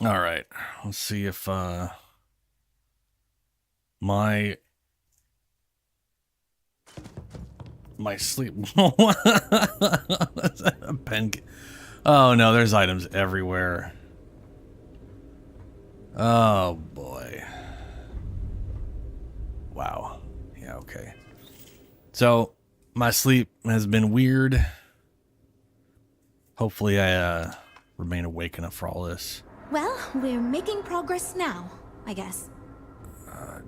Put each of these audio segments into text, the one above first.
All right. Let's see if my sleep. A pen. Oh no, there's items everywhere. Oh boy. Wow. Yeah, okay. So, my sleep has been weird. Hopefully I remain awake enough for all this. Well, we're making progress now, I guess.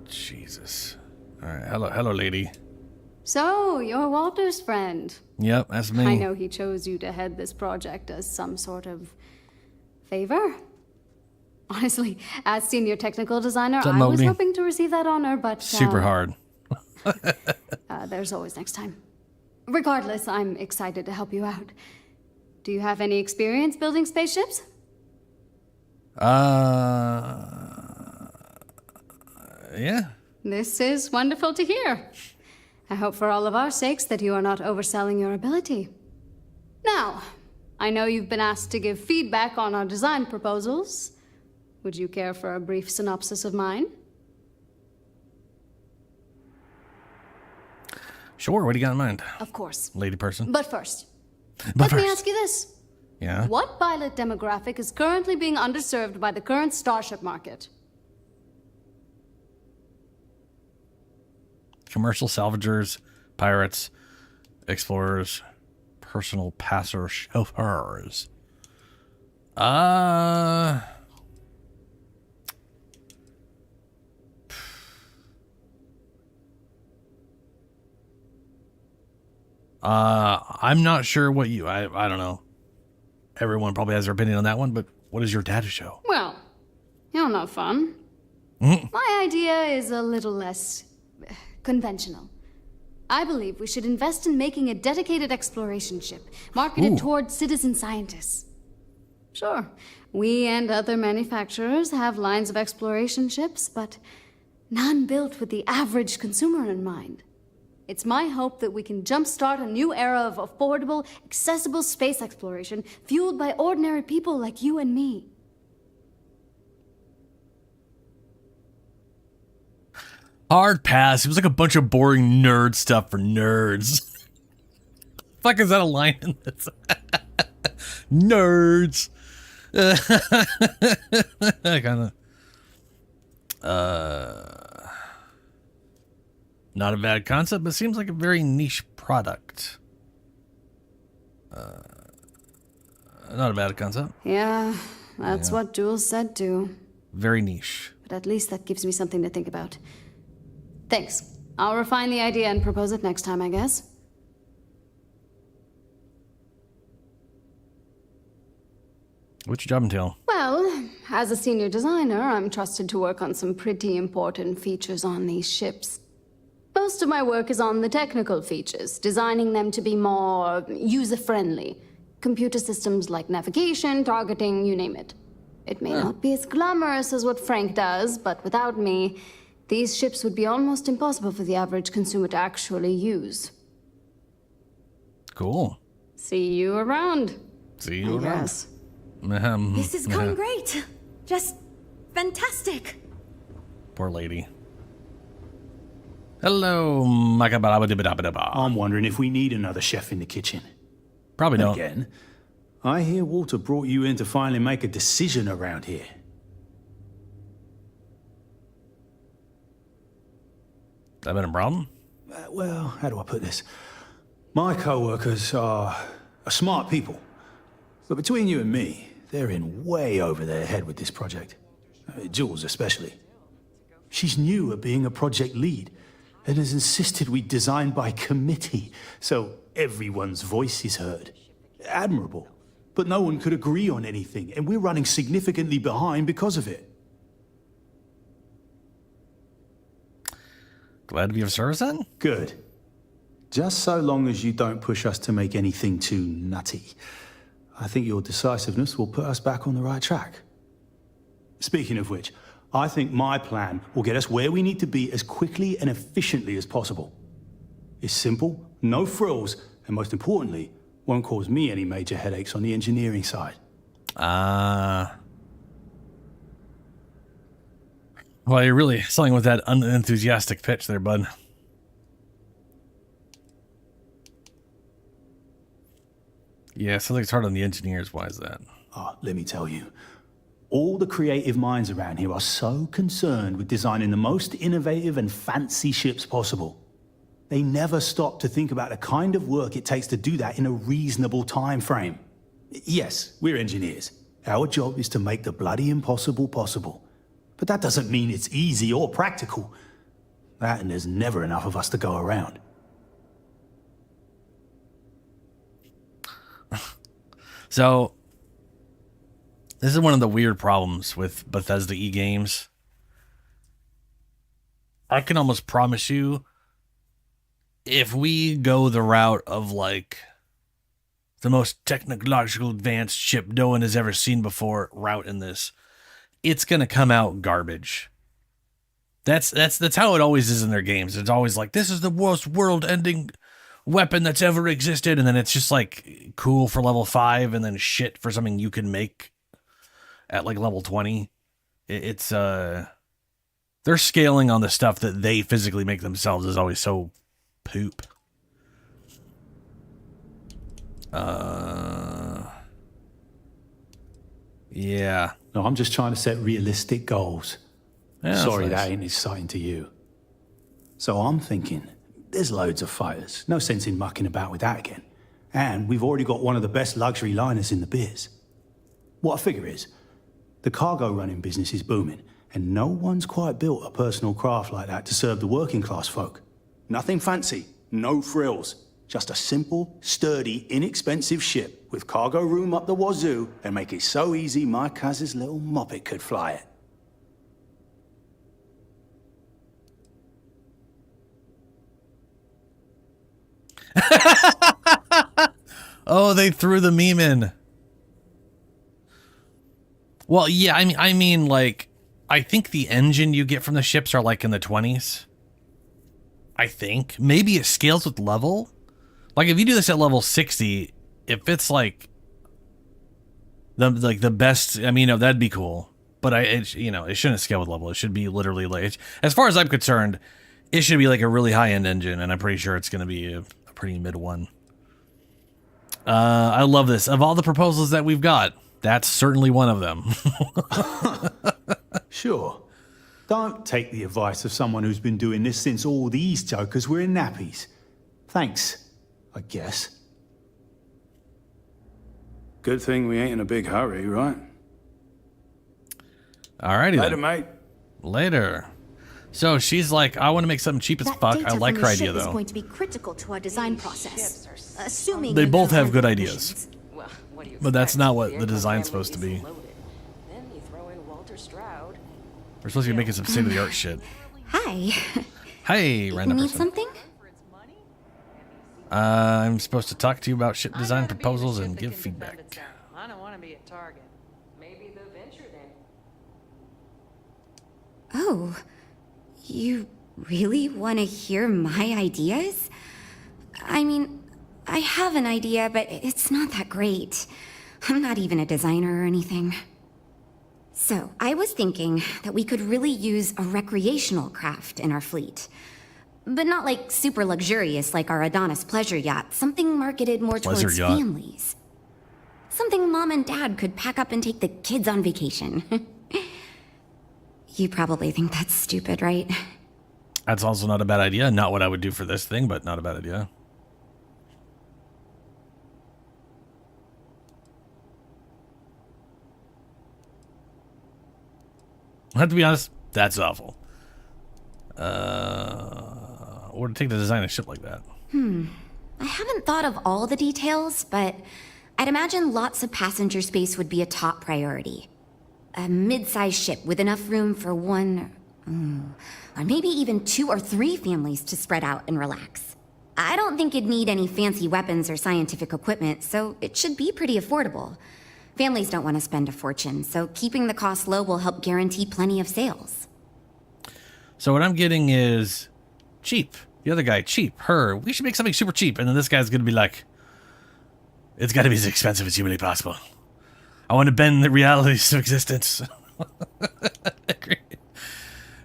Jesus. All right. Hello, lady. So, you're Walter's friend. Yep, that's me. I know he chose you to head this project as some sort of favor. Honestly, as senior technical designer, I was hoping to receive that honor, but... Super hard. There's always next time. Regardless, I'm excited to help you out. Do you have any experience building spaceships? Yeah. This is wonderful to hear. I hope for all of our sakes that you are not overselling your ability. Now, I know you've been asked to give feedback on our design proposals. Would you care for a brief synopsis of mine? Sure, what do you got in mind? Of course. Lady person. But first, let me ask you this. Yeah? What pilot demographic is currently being underserved by the current starship market? Commercial salvagers, pirates, explorers, personal passer chauffeurs. I'm not sure what you... I don't know. Everyone probably has their opinion on that one, but what is your data show? Well, you're not fun. My idea is a little less conventional. I believe we should invest in making a dedicated exploration ship, marketed towards citizen scientists. Sure, we and other manufacturers have lines of exploration ships, but none built with the average consumer in mind. It's my hope that we can jumpstart a new era of affordable, accessible space exploration, fueled by ordinary people like you and me. Hard pass. It was like a bunch of boring nerd stuff for nerds. Fuck, is that a line in this? Nerds. Kind of. Not a bad concept, but seems like a very niche product. Not a bad concept. Yeah, that's what Jules said too. Very niche. But at least that gives me something to think about. Thanks. I'll refine the idea and propose it next time, I guess. What's your job entail? Well, as a senior designer, I'm trusted to work on some pretty important features on these ships. Most of my work is on the technical features, designing them to be more user-friendly. Computer systems like navigation, targeting, you name it. It may not be as glamorous as what Frank does, but without me, these ships would be almost impossible for the average consumer to actually use. Cool. See you around. See you around. Yes. This is going great. Just fantastic. Poor lady. Hello, Makabarabadibadabadaba. I'm wondering if we need another chef in the kitchen. Probably don't. Again, I hear Walter brought you in to finally make a decision around here. That been a problem? Well, how do I put this? My co-workers are smart people. But between you and me, they're in way over their head with this project. Jules especially. She's new at being a project lead and has insisted we design by committee, so everyone's voice is heard. Admirable. But no one could agree on anything, and we're running significantly behind because of it. Glad to be of service then? Good. Just so long as you don't push us to make anything too nutty. I think your decisiveness will put us back on the right track. Speaking of which, I think my plan will get us where we need to be as quickly and efficiently as possible. It's simple, no frills, and most importantly, won't cause me any major headaches on the engineering side. Well, you're really selling with that unenthusiastic pitch there, bud. Yeah, sounds like it's hard on the engineers. Why is that? Oh, let me tell you. All the creative minds around here are so concerned with designing the most innovative and fancy ships possible. They never stop to think about the kind of work it takes to do that in a reasonable time frame. Yes, we're engineers. Our job is to make the bloody impossible possible. But that doesn't mean it's easy or practical. That and there's never enough of us to go around. So, this is one of the weird problems with Bethesda e-games. I can almost promise you, if we go the route of, like, the most technological advanced ship no one has ever seen before route in this, it's going to come out garbage. That's how it always is in their games. It's always like, this is the worst world-ending weapon that's ever existed, and then it's just like cool for level 5 and then shit for something you can make at like level 20. It's their scaling on the stuff that they physically make themselves is always so poop. Yeah. No, I'm just trying to set realistic goals. Yeah, Sorry, that's nice. that ain't exciting to you. So I'm thinking, there's loads of fighters. No sense in mucking about with that again. And we've already got one of the best luxury liners in the biz. What I figure is, the cargo running business is booming, and no one's quite built a personal craft like that to serve the working class folk. Nothing fancy, no frills. Just a simple, sturdy, inexpensive ship with cargo room up the wazoo and make it so easy my cousin's little moppet could fly it. Oh, they threw the meme in. Well, yeah, I mean, like, I think the engine you get from the ships are like in the 20s. I think. Maybe it scales with level. Like, if you do this at level 60, if it's like the best, I mean, that'd be cool. But it shouldn't scale with level. It should be literally like, as far as I'm concerned, it should be like a really high-end engine, and I'm pretty sure it's going to be a pretty mid one. I love this. Of all the proposals that we've got, that's certainly one of them. Sure. Don't take the advice of someone who's been doing this since all these jokers were in nappies. Thanks, I guess. Good thing we ain't in a big hurry, right? Alrighty Later, then. mate. Later. So she's like, I want to make something cheap as That fuck. data I like from her the idea ship is though. going to be critical to our design process. Assuming They you both can have good handle ideas. missions. Well, what do you But that's expect? not what the aircraft design's family supposed to is be. loaded. Then you throw in Walter Stroud. We're supposed to be making some state-of-the-art shit. Hi. Hey, random Need person. something? I'm supposed to talk to you about ship I design gotta be the proposals ship and that give can defend feedback. itself. I don't want to be a target. Maybe the venture then. Oh, you really want to hear my ideas? I mean, I have an idea, but it's not that great. I'm not even a designer or anything. So, I was thinking that we could really use a recreational craft in our fleet. But not like super luxurious like our Adonis pleasure yacht, something marketed more Pleasure towards yacht. families. Something mom and dad could pack up and take the kids on vacation. You probably think that's stupid, right? That's also not a bad idea. Not what I would do for this thing, but not a bad idea. I have to be honest, that's awful. What would it take to design a ship like that? I haven't thought of all the details, but I'd imagine lots of passenger space would be a top priority. A mid-sized ship with enough room for one, or maybe even 2 or 3 families to spread out and relax. I don't think it'd need any fancy weapons or scientific equipment, so it should be pretty affordable. Families don't want to spend a fortune, so keeping the cost low will help guarantee plenty of sales. So what I'm getting is cheap. The other guy, cheap. Her, we should make something super cheap. And then this guy's going to be like, it's got to be as expensive as humanly possible. I want to bend the realities of existence.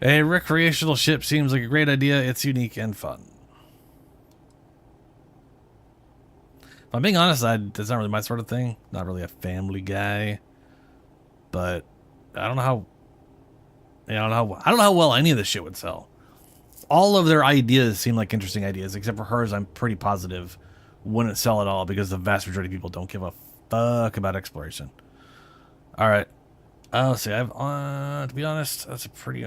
A recreational ship seems like a great idea. It's unique and fun. If I'm being honest, that's not really my sort of thing. Not really a family guy. But I don't know how. I don't know how well any of this shit would sell. All of their ideas seem like interesting ideas, except for hers. I'm pretty positive wouldn't sell at all because the vast majority of people don't give a fuck about exploration. All right. Let's see. To be honest, that's a pretty.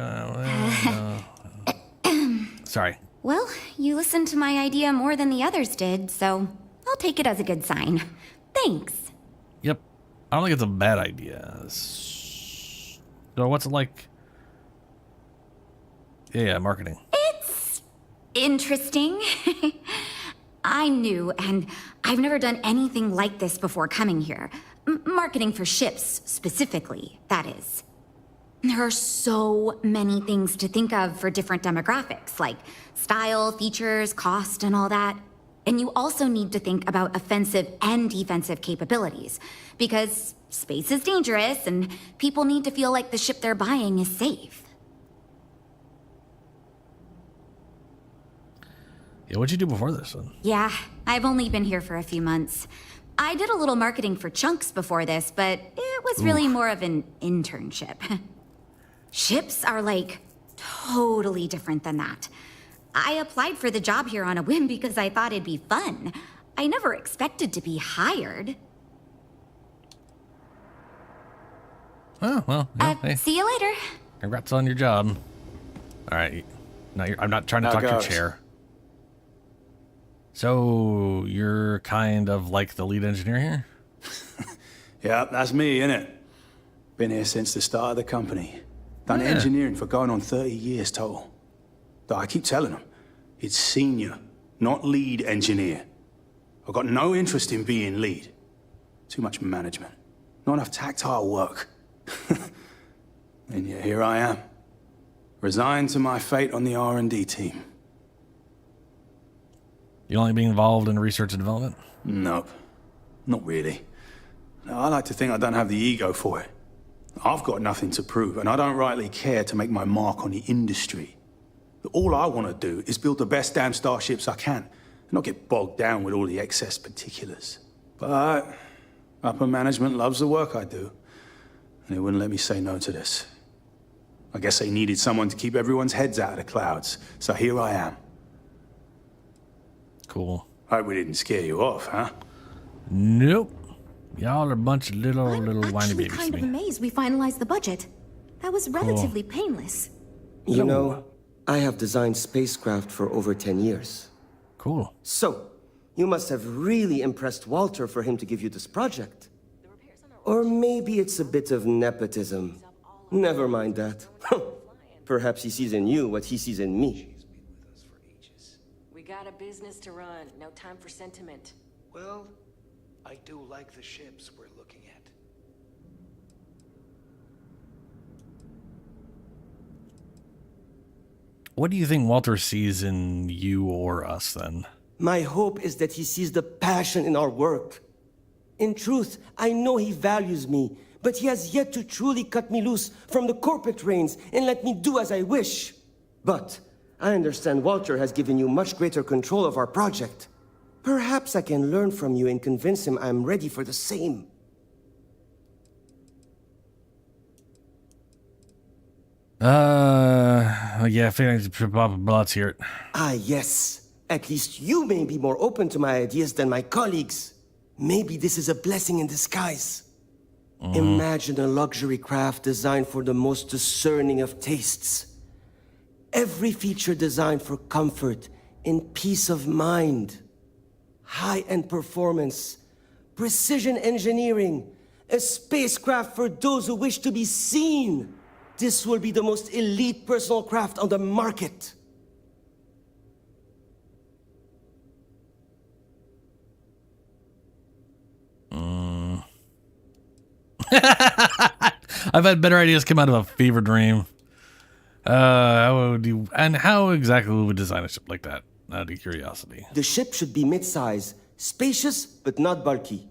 Sorry. Well, you listened to my idea more than the others did, so I'll take it as a good sign. Thanks. Yep. I don't think it's a bad idea. So what's it like? Yeah, marketing. It's interesting. I knew, and I've never done anything like this before coming here. Marketing for ships, specifically, that is. There are so many things to think of for different demographics, like style, features, cost, and all that. And you also need to think about offensive and defensive capabilities, because space is dangerous, and people need to feel like the ship they're buying is safe. Yeah, what'd you do before this one? Yeah, I've only been here for a few months. I did a little marketing for Chunks before this, but it was really more of an internship. Ships are, like, totally different than that. I applied for the job here on a whim because I thought it'd be fun. I never expected to be hired. Oh, well, yeah, hey. See you later. Congrats on your job. All right. No, I'm not trying to talk your chair. So, you're kind of like the lead engineer here? Yeah, that's me, innit? Been here since the start of the company. Done engineering for going on 30 years total. Though I keep telling them, it's senior, not lead engineer. I've got no interest in being lead. Too much management. Not enough tactile work. And yet here I am. Resigned to my fate on the R&D team. You only being involved in research and development? Nope. Not really. No, I like to think I don't have the ego for it. I've got nothing to prove, and I don't rightly care to make my mark on the industry. All I want to do is build the best damn starships I can, and not get bogged down with all the excess particulars. But upper management loves the work I do, and they wouldn't let me say no to this. I guess they needed someone to keep everyone's heads out of the clouds, so here I am. Cool. Hope we didn't scare you off, huh? Nope. Y'all are a bunch of little whiny Actually, babies kind to of me. amazed we finalized the budget. That was relatively painless. You know, I have designed spacecraft for over 10 years. Cool. So, you must have really impressed Walter for him to give you this project. Or maybe it's a bit of nepotism. Never mind that. Perhaps he sees in you what he sees in me. We got a business to run. No time for sentiment. Well, I do like the ships we're looking at. What do you think Walter sees in you or us, then? My hope is that he sees the passion in our work. In truth, I know he values me, but he has yet to truly cut me loose from the corporate reins and let me do as I wish. But I understand Walter has given you much greater control of our project. Perhaps I can learn from you and convince him I'm ready for the same. Yeah, I think I should probably let's hear it. Ah, yes. At least you may be more open to my ideas than my colleagues. Maybe this is a blessing in disguise. Imagine a luxury craft designed for the most discerning of tastes. Every feature designed for comfort and peace of mind. High-end performance, precision engineering, a spacecraft for those who wish to be seen. This will be the most elite personal craft on the market. I've had better ideas come out of a fever dream. How exactly would we design a ship like that? Out of curiosity. The ship should be mid-size, spacious but not bulky.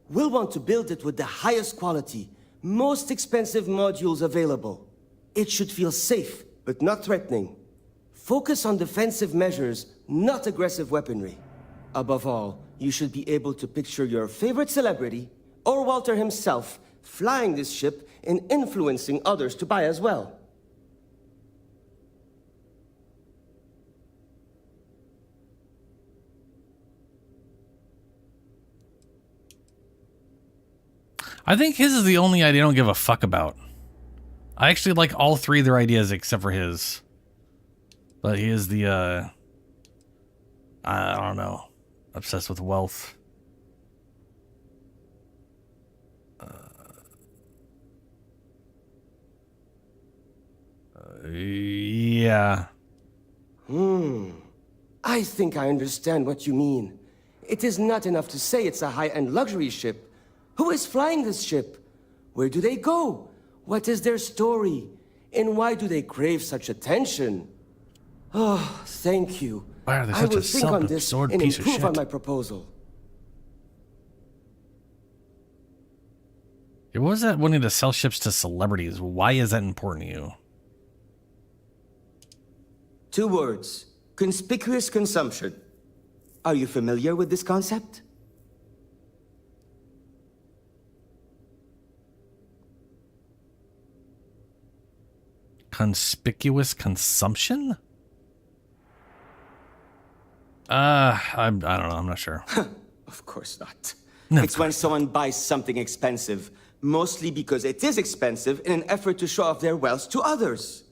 We'll want to build it with the highest quality, most expensive modules available. It should feel safe, but not threatening. Focus on defensive measures, not aggressive weaponry. Above all, you should be able to picture your favorite celebrity, or Walter himself, flying this ship and influencing others to buy as well. I think his is the only idea I don't give a fuck about. I actually like all three of their ideas except for his. But he is the, I don't know, obsessed with wealth. Yeah. I think I understand what you mean. It is not enough to say it's a high-end luxury ship. Who is flying this ship? Where do they go? What is their story? And why do they crave such attention? Oh, thank you. Why are they I such will a think on this self-absorbed and piece of improve on shit? my proposal. What was that wanting to sell ships to celebrities? Why is that important to you? 2 words. Conspicuous consumption. Are you familiar with this concept? Conspicuous consumption? I don't know. I'm not sure. Of course not. No, It's when someone buys something expensive, mostly because it is expensive in an effort to show off their wealth to others.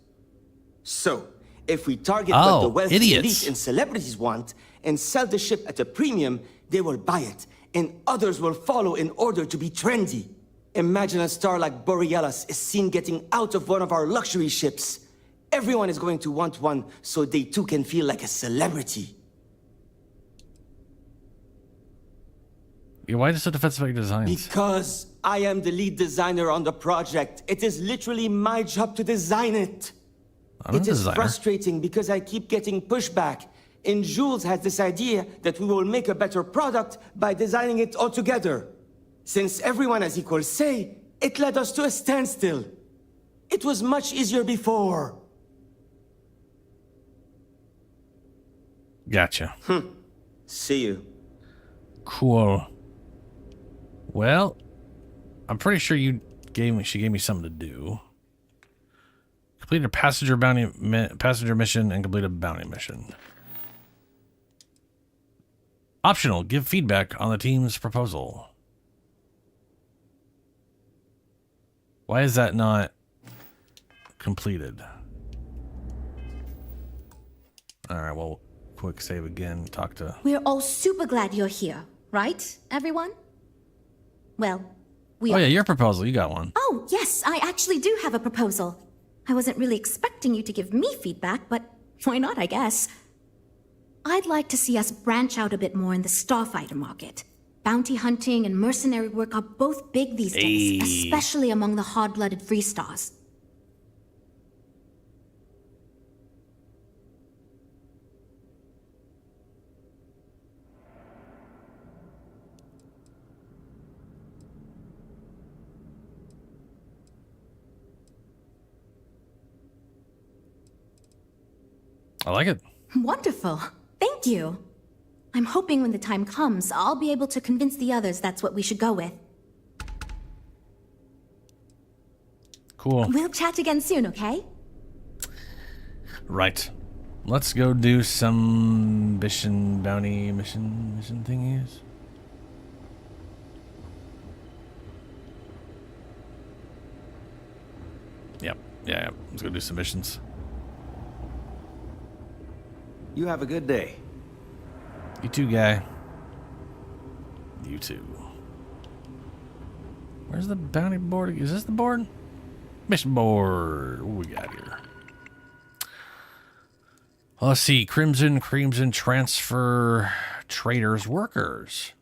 So, if we target what the wealthy elite and celebrities want and sell the ship at a premium, they will buy it, and others will follow in order to be trendy. Imagine a star like Borealis is seen getting out of one of our luxury ships. Everyone is going to want one so they too can feel like a celebrity. Yeah, why is it defensive about your designs? Because I am the lead designer on the project. It is literally my job to design it. I'm a It is designer. frustrating because I keep getting pushback. And Jules has this idea that we will make a better product by designing it all together. Since everyone has equal say, it led us to a standstill. It was much easier before. Gotcha. See you. Cool. Well, I'm pretty sure she gave me something to do. Complete a passenger mission and complete a bounty mission. Optional, give feedback on the team's proposal. Why is that not completed? All right, well, quick save again. Talk to... We're all super glad you're here, right, everyone? Well, we Oh are. yeah, your proposal. You got one. Oh, yes, I actually do have a proposal. I wasn't really expecting you to give me feedback, but why not, I guess. I'd like to see us branch out a bit more in the starfighter market. Bounty hunting and mercenary work are both big these days, especially among the hard-blooded Freestars. I like it. Wonderful. Thank you. I'm hoping when the time comes, I'll be able to convince the others that's what we should go with. Cool. We'll chat again soon, okay? Right. Let's go do some bounty mission thingies. Yep. Yeah. Let's go do some missions. You have a good day. You too, guy. You too. Where's the bounty board? Is this the board? Mission board. What we got here? Let's see. Crimson transfer traders workers.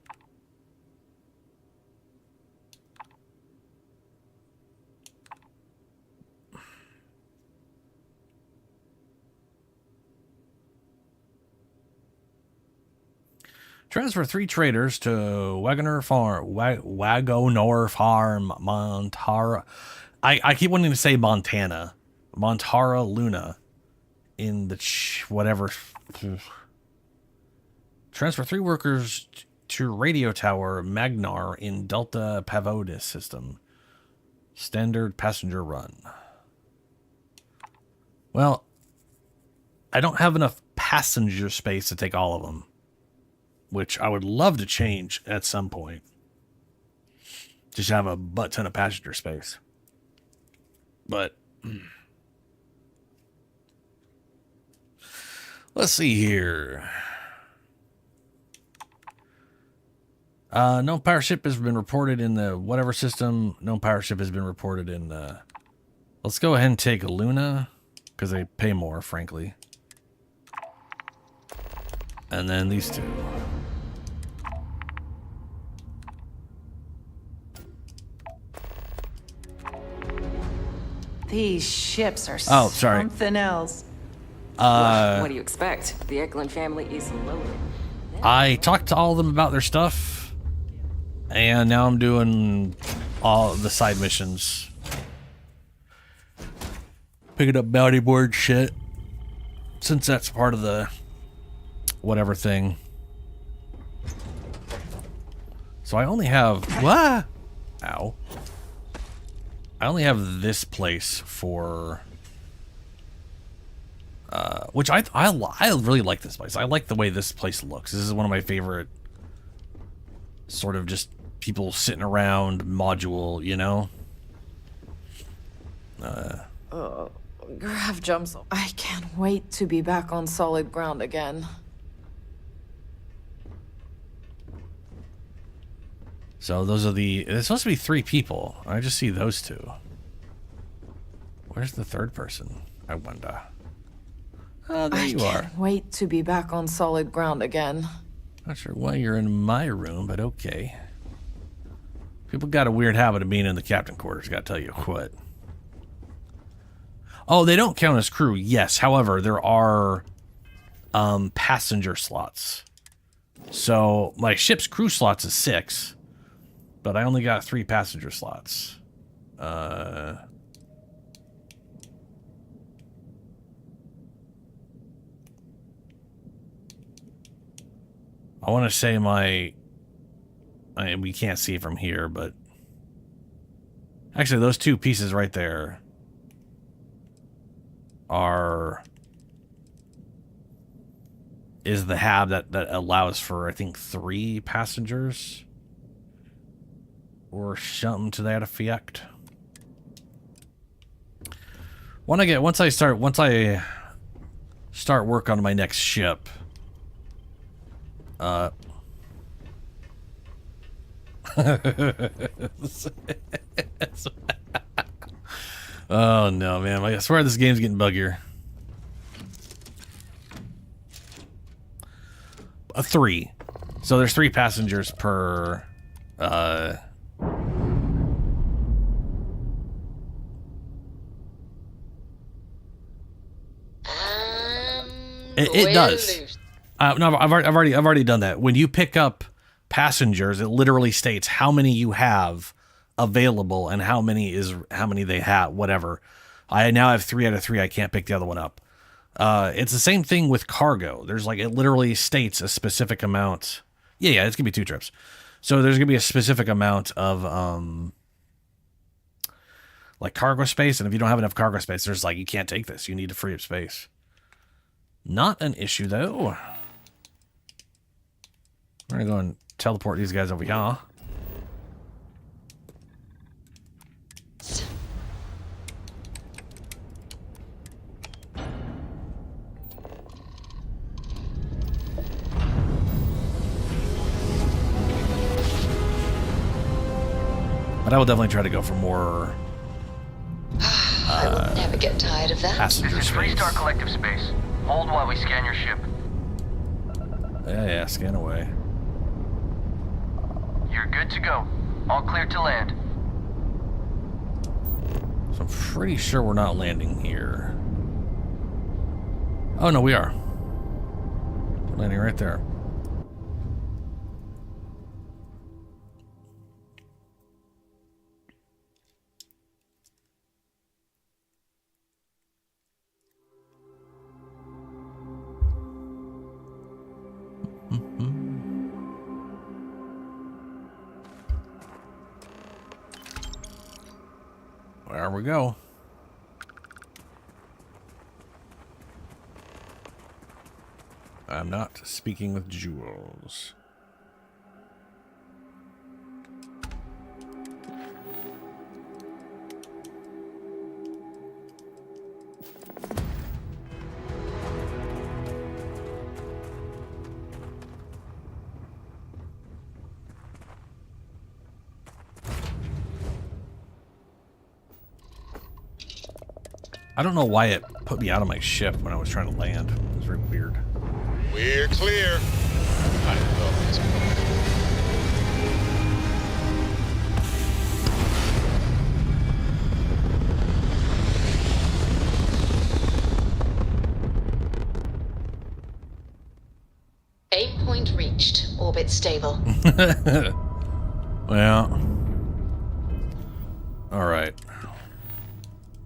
Transfer 3 traders to Wagoner Farm, Montara. I keep wanting to say Montana. Montara Luna. in the whatever. Transfer 3 workers to radio tower Magnar in Delta Pavonis system. Standard passenger run. Well, I don't have enough passenger space to take all of them, which I would love to change at some point. Just have a butt ton of passenger space. But let's see here. No pirate ship has been reported in the whatever system. No pirate ship has been reported in the... Let's go ahead and take Luna, because they pay more, frankly. And then these two. These ships are sorry. something else. What do you expect? The Eklund family is loaded. I talked to all of them about their stuff, and now I'm doing all the side missions. Picking up bounty board shit, since that's part of the whatever thing. So I only have... What? Ow. I only have this place for... which I really like this place. I like the way this place looks. This is one of my favorite sort of just people sitting around module, you know? Grav jumps. I can't wait to be back on solid ground again. So those are the... It's supposed to be 3 people. I just see those 2. Where's the third person? I wonder. Oh, there you are. I can't wait to be back on solid ground again. Not sure why you're in my room, but okay. People got a weird habit of being in the captain quarters, gotta tell you what. Oh, they don't count as crew, yes. However, there are passenger slots. So my ship's crew slots is 6, but I only got 3 passenger slots. I want to say we can't see from here, but actually those 2 pieces right there is the hab that allows for, I think, 3 passengers or something to that effect. Once I start work on my next ship, oh no, man. I swear this game's getting buggier. 3. So there's 3 passengers per it does. No, I've already done that. When you pick up passengers, it literally states how many you have available and how many they have, whatever. I now have 3 out of 3. I can't pick the other one up. It's the same thing with cargo. There's like, it literally states a specific amount. Yeah, it's gonna be 2 trips. So there's gonna be a specific amount of like cargo space, and if you don't have enough cargo space, there's like, you can't take this. You need to free up space. Not an issue though. We're gonna go and teleport these guys over here. But I will definitely try to go for more I will never get tired of that. passenger This is space. Freestar collective space. Hold while we scan your ship. Yeah, scan away. You're good to go. All clear to land. So I'm pretty sure we're not landing here. Oh, no, we are. We're landing right there. There we go. I'm not speaking with Jules. I don't know why it put me out of my ship when I was trying to land. It was very weird. We're clear. I love this place. Aim point reached. Orbit stable. Well. Alright.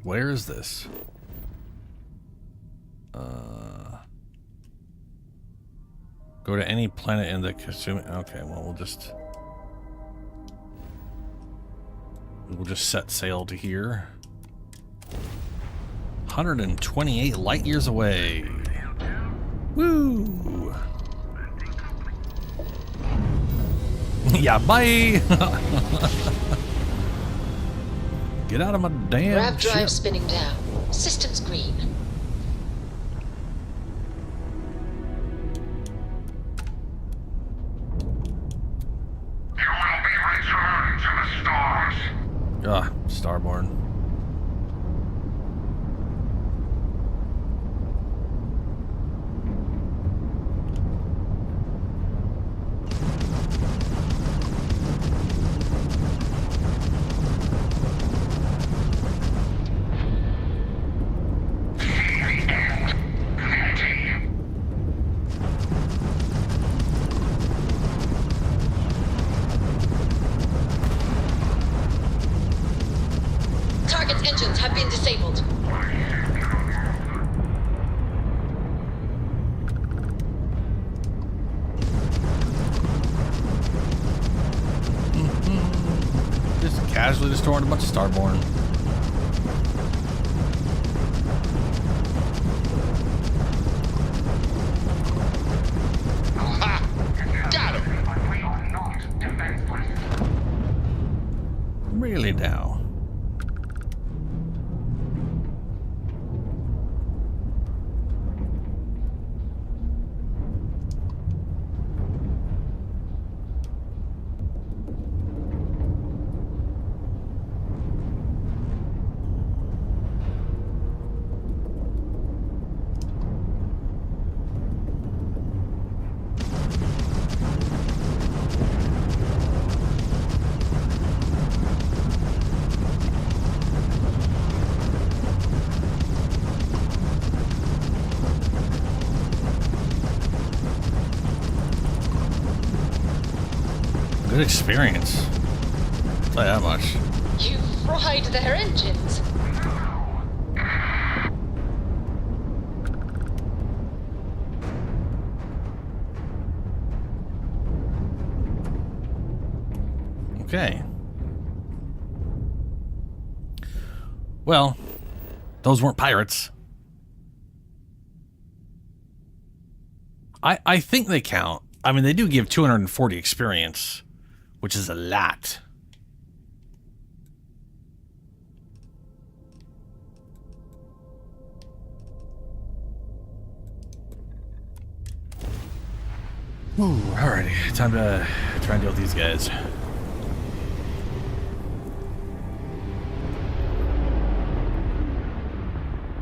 Where is this? Go to any planet in the consuming. Okay, well, we'll just set sail to here. 128 light years away. Woo! Yeah, bye. Get out of my damn Grav drive ship. spinning down. Systems green. Ah, Starborn. Target's engines have been disabled. Just casually destroying a bunch of Starborn. Ha! Got him! Really now. Good experience. I'll tell you that much. You fried their engines. Okay. Well, those weren't pirates. I think they count. I mean, they do give 240 experience, which is a lot. Ooh, alrighty. Time to try and deal with these guys.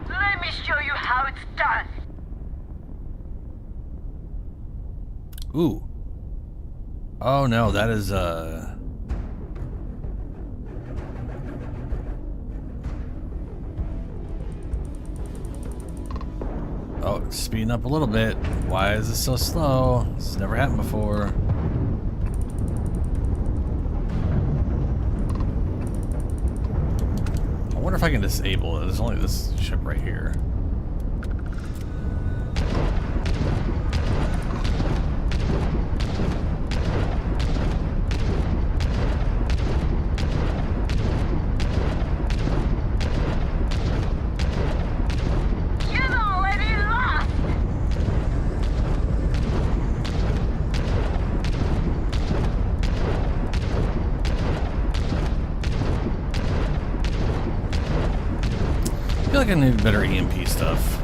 Let me show you how it's done. Ooh. Oh no, that is Oh, it's speeding up a little bit. Why is this so slow? This has never happened before. I wonder if I can disable it. There's only this ship right here. like I need better EMP stuff.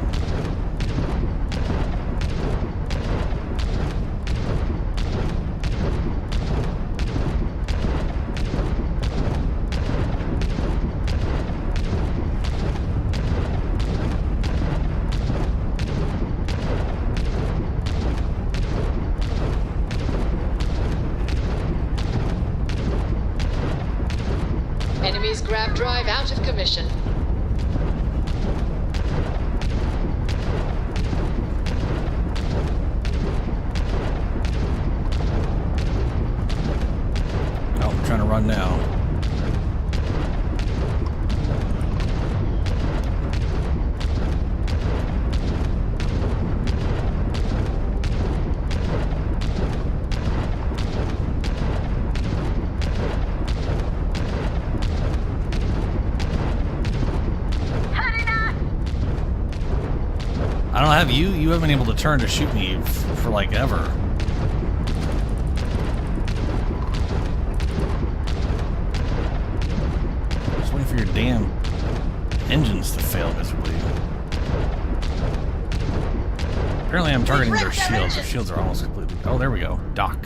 Enemy's grab drive out of commission. Oh, I'm trying to run now. I don't have you. You haven't been able to turn to shoot me for like ever. Just waiting for your damn engines to fail miserably. Apparently I'm targeting their shields. Their shields are almost completely... Oh, there we go. Doc.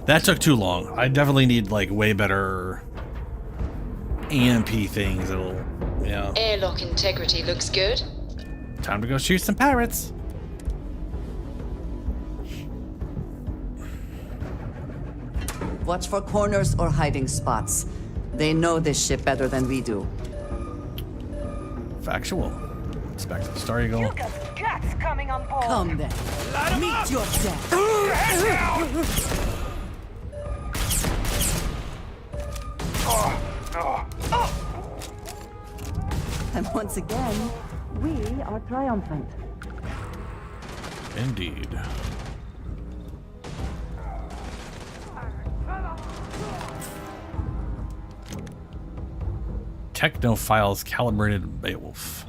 That took too long. I definitely need like way better EMP things that'll... Yeah. Airlock integrity looks good. Time to go shoot some pirates. Watch for corners or hiding spots. They know this ship better than we do. Factual. It's back to the Star Eagle. You got guts coming on board. Come then. Meet your death. Oh, no. Oh. And once again, we are triumphant. Indeed. Technophiles calibrated Beowulf.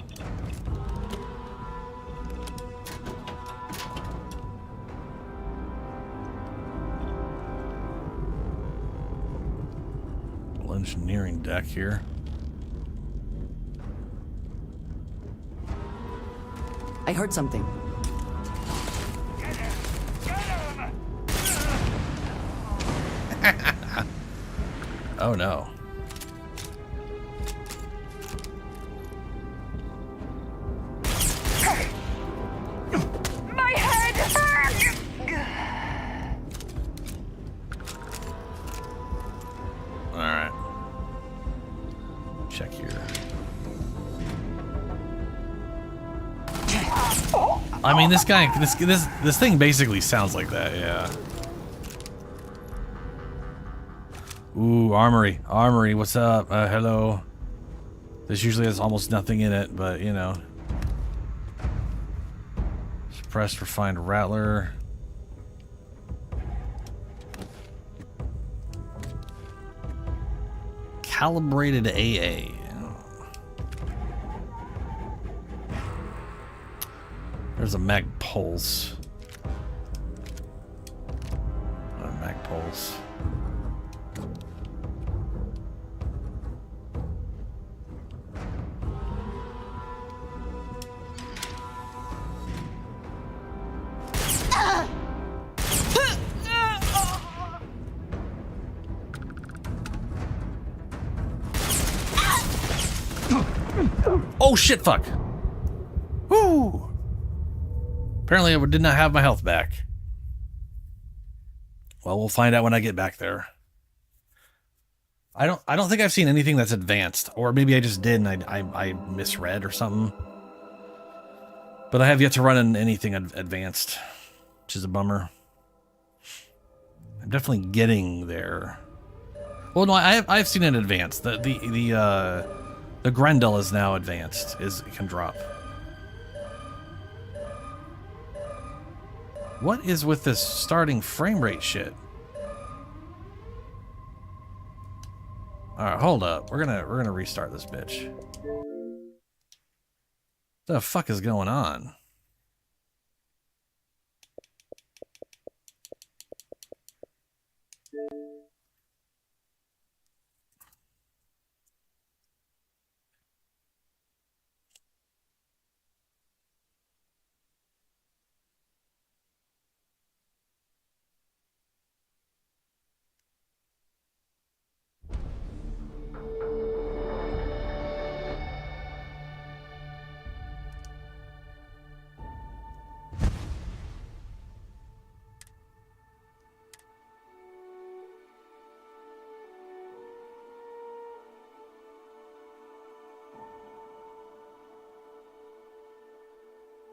Little engineering deck here. I heard something. Oh no. My head! Alright. Check here. I mean, this guy, this thing basically sounds like that, yeah. Ooh, armory, what's up? Hello. This usually has almost nothing in it, but you know. Suppressed refined rattler. Calibrated AA. There's a mag pulse. Mag pulse. Oh shit, fuck. Woo! Apparently I did not have my health back. Well, we'll find out when I get back there. I don't think I've seen anything that's advanced, or maybe I just did and I misread or something. But I have yet to run in anything advanced, which is a bummer. I'm definitely getting there. Well, no, I've seen it advanced. The Grendel is now advanced. It can drop. What is with this starting frame rate shit? All right, hold up. We're gonna restart this bitch. What the fuck is going on?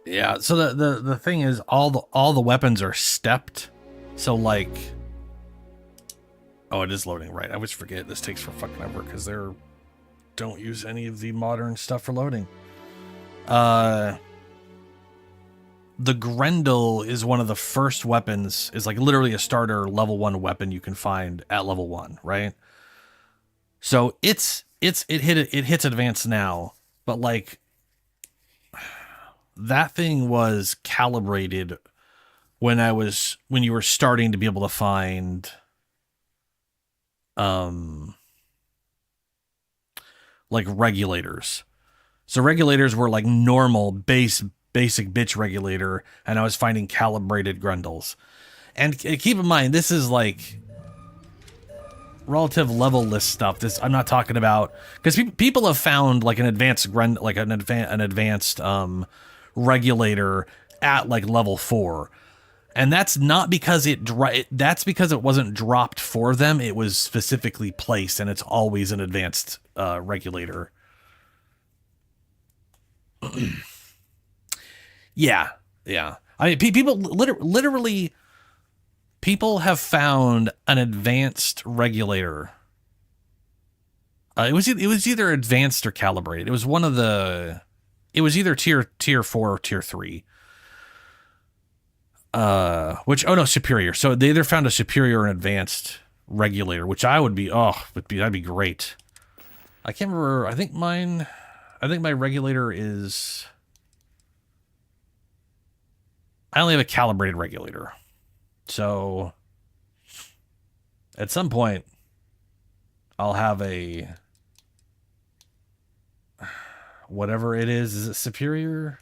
Yeah, so the thing is, all the weapons are stepped. So like, oh, it is loading, right? I always forget this takes for fucking ever because they're don't use any of the modern stuff for loading. The Grendel is one of the first weapons. Is like literally a starter level 1 weapon you can find at level 1, right? So it hits advanced now, but like that thing was calibrated when you were starting to be able to find like regulators. So regulators were like normal basic bitch regulator, and I was finding calibrated Grendels. And keep in mind, this is like relative level list stuff. This I'm not talking about, because people have found like an advanced advanced regulator at like level 4, and that's not because that's because it wasn't dropped for them. It was specifically placed, and it's always an advanced regulator. Yeah. I mean, people literally people have found an advanced regulator. It was either advanced or calibrated. It was one of the. It was either tier 4 or tier 3. Superior. So they either found a superior or an advanced regulator, which that'd be great. I can't remember. I think my regulator is. I only have a calibrated regulator. So at some point I'll have a whatever it is. Is it superior?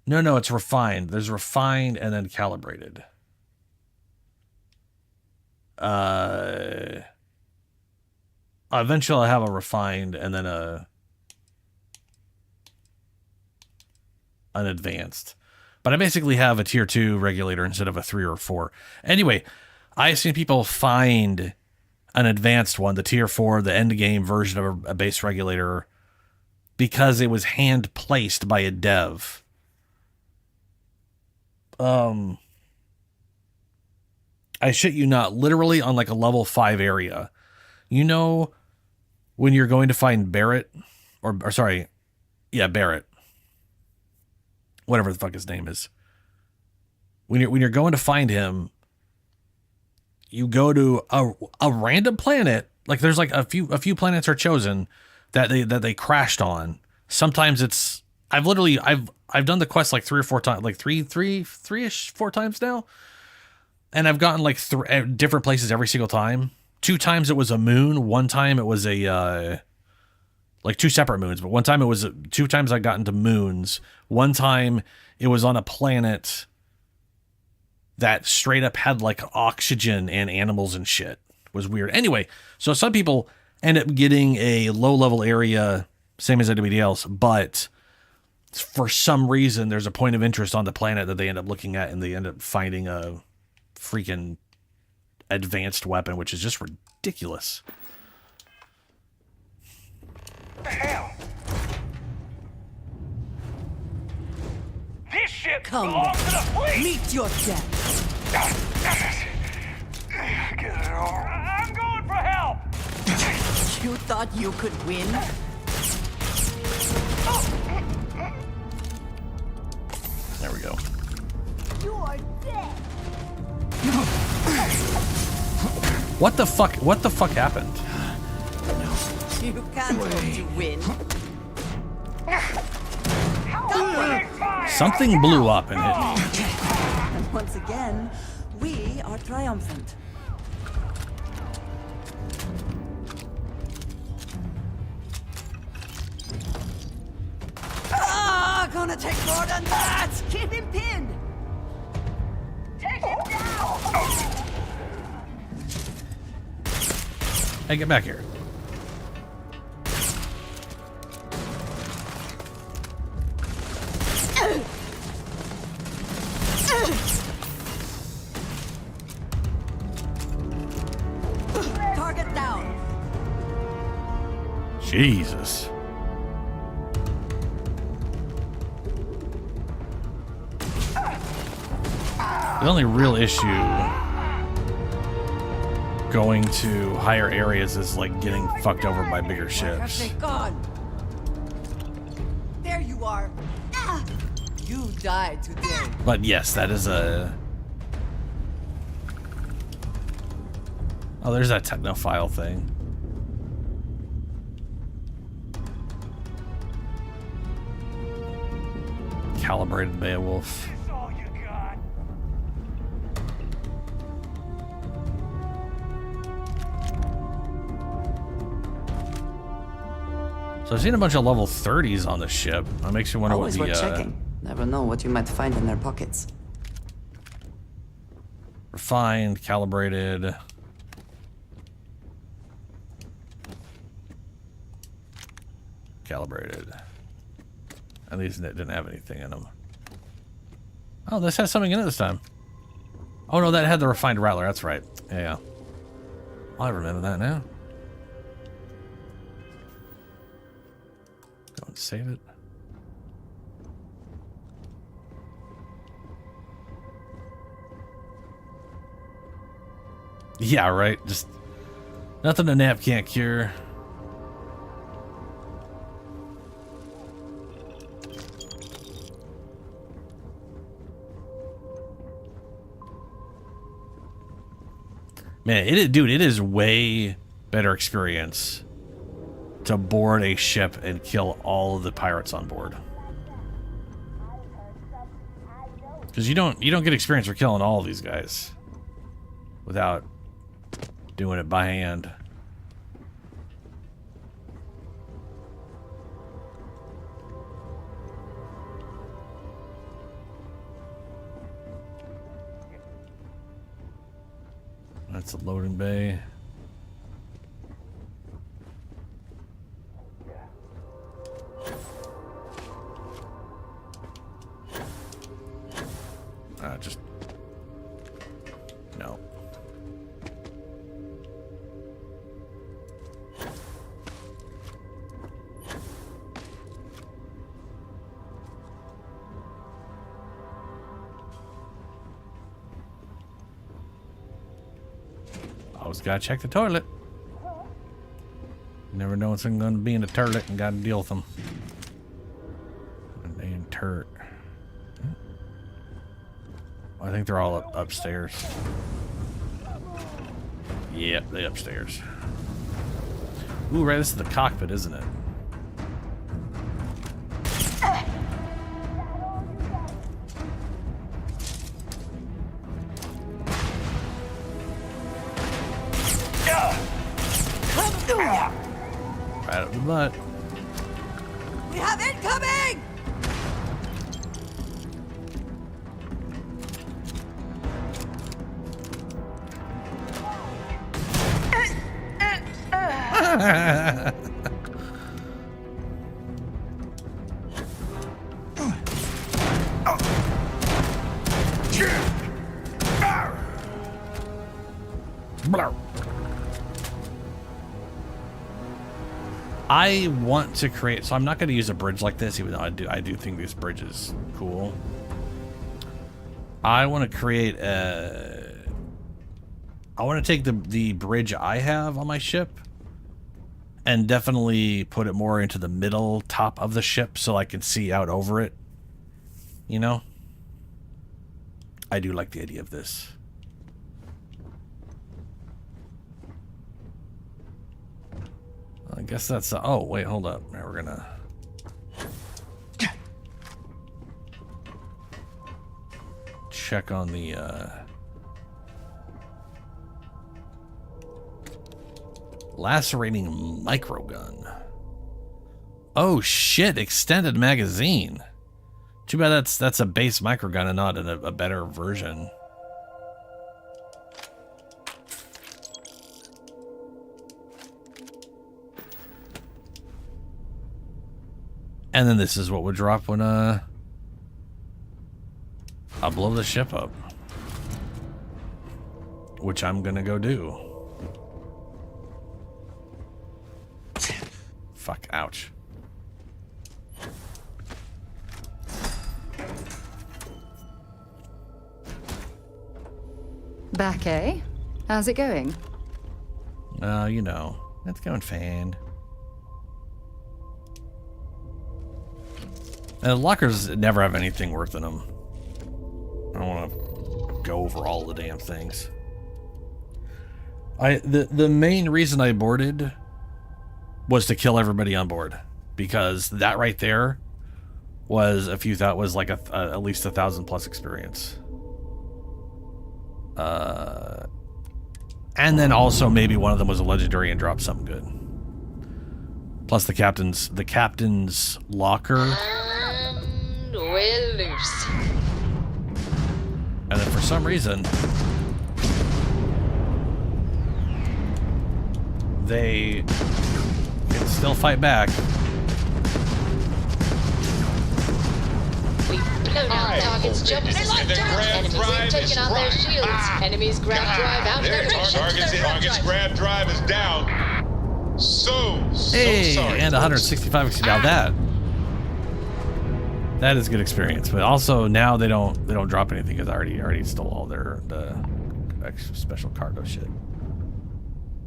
No, it's refined. There's refined and then calibrated. Eventually I'll have a refined and then an advanced. But I basically have a tier 2 regulator instead of a 3 or 4. Anyway, I've seen people find an advanced one, the tier 4, the end game version of a base regulator, because it was hand placed by a dev. I shit you not, literally on like a level 5 area. You know, when you're going to find Barrett, or sorry, yeah, Barrett, whatever the fuck his name is. When you're going to find him, you go to a random planet. Like there's like a few planets are chosen that they crashed on. Sometimes it's I've done the quest like 3 or 4 times, like three-ish, 4 times now. And I've gotten like different places every single time. 2 times it was a moon. 1 time it was a like 2 separate moons, but 1 time it was 2 times I got into moons. 1 time it was on a planet that straight up had like oxygen and animals and shit. It was weird. Anyway, so some people end up getting a low level area, same as anybody else, but for some reason there's a point of interest on the planet that they end up looking at, and they end up finding a freaking advanced weapon, which is just ridiculous. What the hell? This ship belongs to the fleet! Meet your death! Get it all. I'm going for help! You thought you could win? There we go. You're dead! What the fuck happened? You can't hope to win. Something blew up and hit me. And once again, we are triumphant. Gonna take more than that! Keep him pinned! Take him down! Hey, get back here. Target down! Jesus. The only real issue going to higher areas is like getting fucked over by bigger ships. Gone. There you are. Ah! You died today. But yes, that is a... Oh, there's that technophile thing. Calibrated Beowulf. That's all you got. So I've seen a bunch of level 30s on the ship. That makes you wonder Always what worth the checking. Never know what you might find in their pockets. refined, calibrated. Calibrated. And these didn't have anything in them. Oh, this has something in it this time. Oh no, that had the refined rattler. That's right. Yeah. I remember that now. Go and save it. Yeah, right. Just nothing a nap can't cure. Man, dude, it is way better experience to board a ship and kill all of the pirates on board. Because you don't get experience for killing all of these guys without doing it by hand. That's a loading bay. Just no. Always gotta check the toilet. You never know what's gonna be in the toilet and gotta deal with them. A damn turret. I think they're all upstairs. Yep, they upstairs. Ooh, right, this is the cockpit, isn't it? Right up the butt. We have incoming! I want to create, so I'm not going to use a bridge like this, even though I do think this bridge is cool. I want to create a, I want to take the bridge I have on my ship and definitely put it more into the middle top of the ship so I can see out over it. You know? I do like the idea of this. I guess that's oh wait, hold up. Now we're gonna check on the lacerating microgun. Oh shit, extended magazine. Too bad that's a base microgun and not a better version. And then this is what would drop when I blow the ship up, which I'm gonna go do. Fuck, ouch. Back, eh? How's it going? You know, it's going fine. Lockers never have anything worth in them. I don't want to go over all the damn things. The main reason I boarded was to kill everybody on board, because that right there was like at least 1,000+ experience. And then also maybe one of them was a legendary and dropped something good. Plus the captain's locker. And we're loose. And then for some reason they can still fight back. We've blown out targets' jumps. Enemies have taken out their shields. Enemies grab drive out their Target's grab drive is down. So Hey, sorry. and 165 XP. Now that is good experience, but also now they don't drop anything because I already stole all the extra special cargo shit.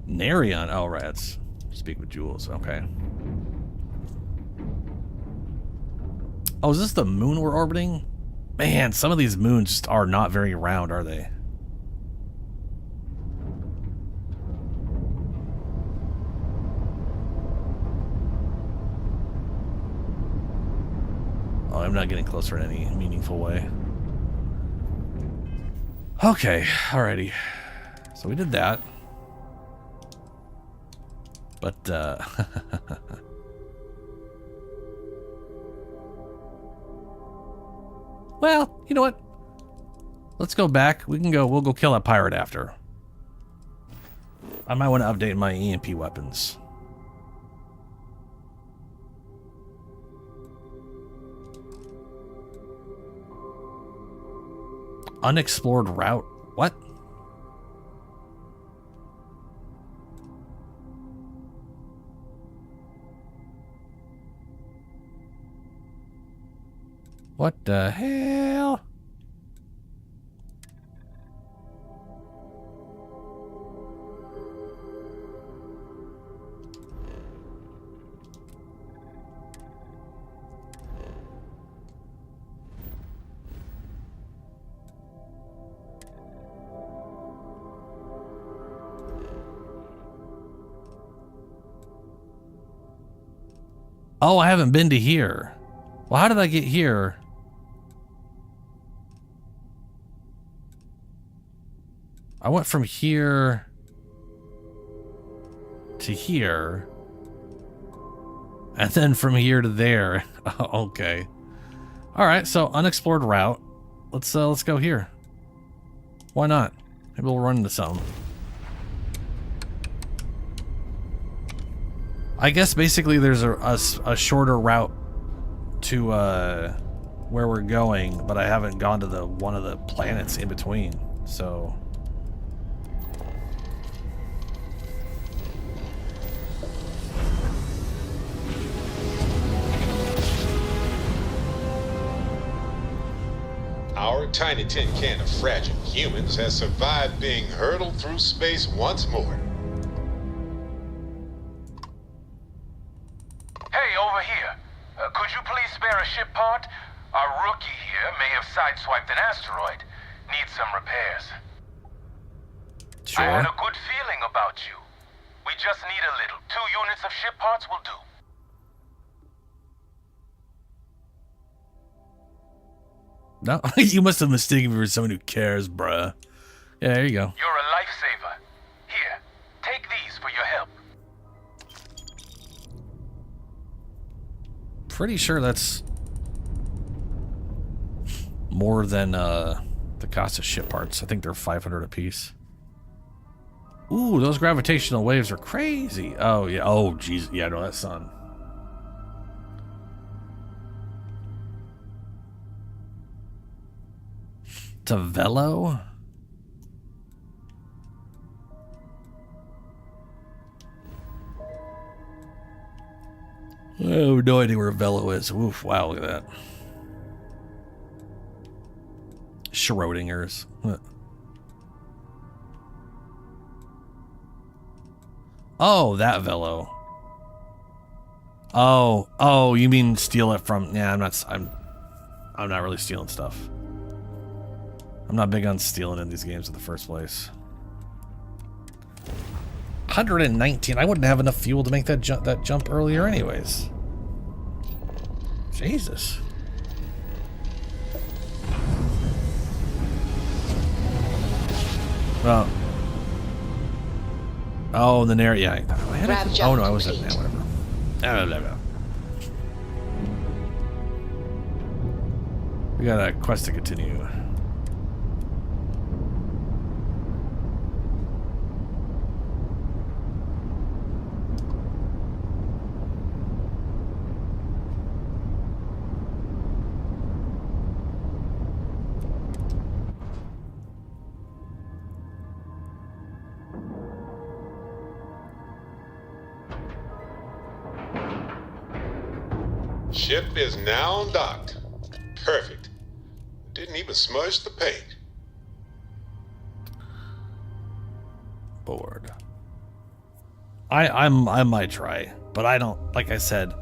Narion, oh right, that's speak with Jules. Okay. Oh, is this the moon we're orbiting? Man, some of these moons just are not very round, are they? Oh, I'm not getting closer in any meaningful way. Okay, alrighty. So we did that. But, well, you know what? Let's go back. We'll go kill that pirate after. I might want to update my EMP weapons. Unexplored route. What? What the hell? Oh, I haven't been to here. Well, how did I get here? I went from here to here, and then from here to there. Oh, okay. All right, so unexplored route. Let's go here. Why not? Maybe we'll run into something. I guess basically there's a shorter route to where we're going, but I haven't gone to one of the planets in between, so. Our tiny tin can of fragile humans has survived being hurtled through space once more. Hey, over here. Could you please spare a ship part? Our rookie here may have sideswiped an asteroid. Needs some repairs. Sure. I had a good feeling about you. We just need a little. 2 units of ship parts will do. No, you must have mistaken me for someone who cares, bruh. Yeah, there you go. You're a lifesaver. Here, take these for your help. Pretty sure that's more than the cost of ship parts. I think they're 500 apiece. Ooh, those gravitational waves are crazy. Oh yeah. Oh jeez. Yeah, no, that's sun. To Velo? I have no idea where Velo is. Oof, wow, look at that. Schrodinger's. Oh, that Velo. Oh, you mean steal it from? Yeah, I'm not really stealing stuff. I'm not big on stealing in these games in the first place. 119. I wouldn't have enough fuel to make that jump earlier, anyways. Jesus. Well. Oh, the narrative. Yeah. Oh no, I wasn't. Yeah, whatever. We got a quest to continue. Ship is now docked. Perfect. Didn't even smudge the paint. Bored. I might try, but I don't. Like I said,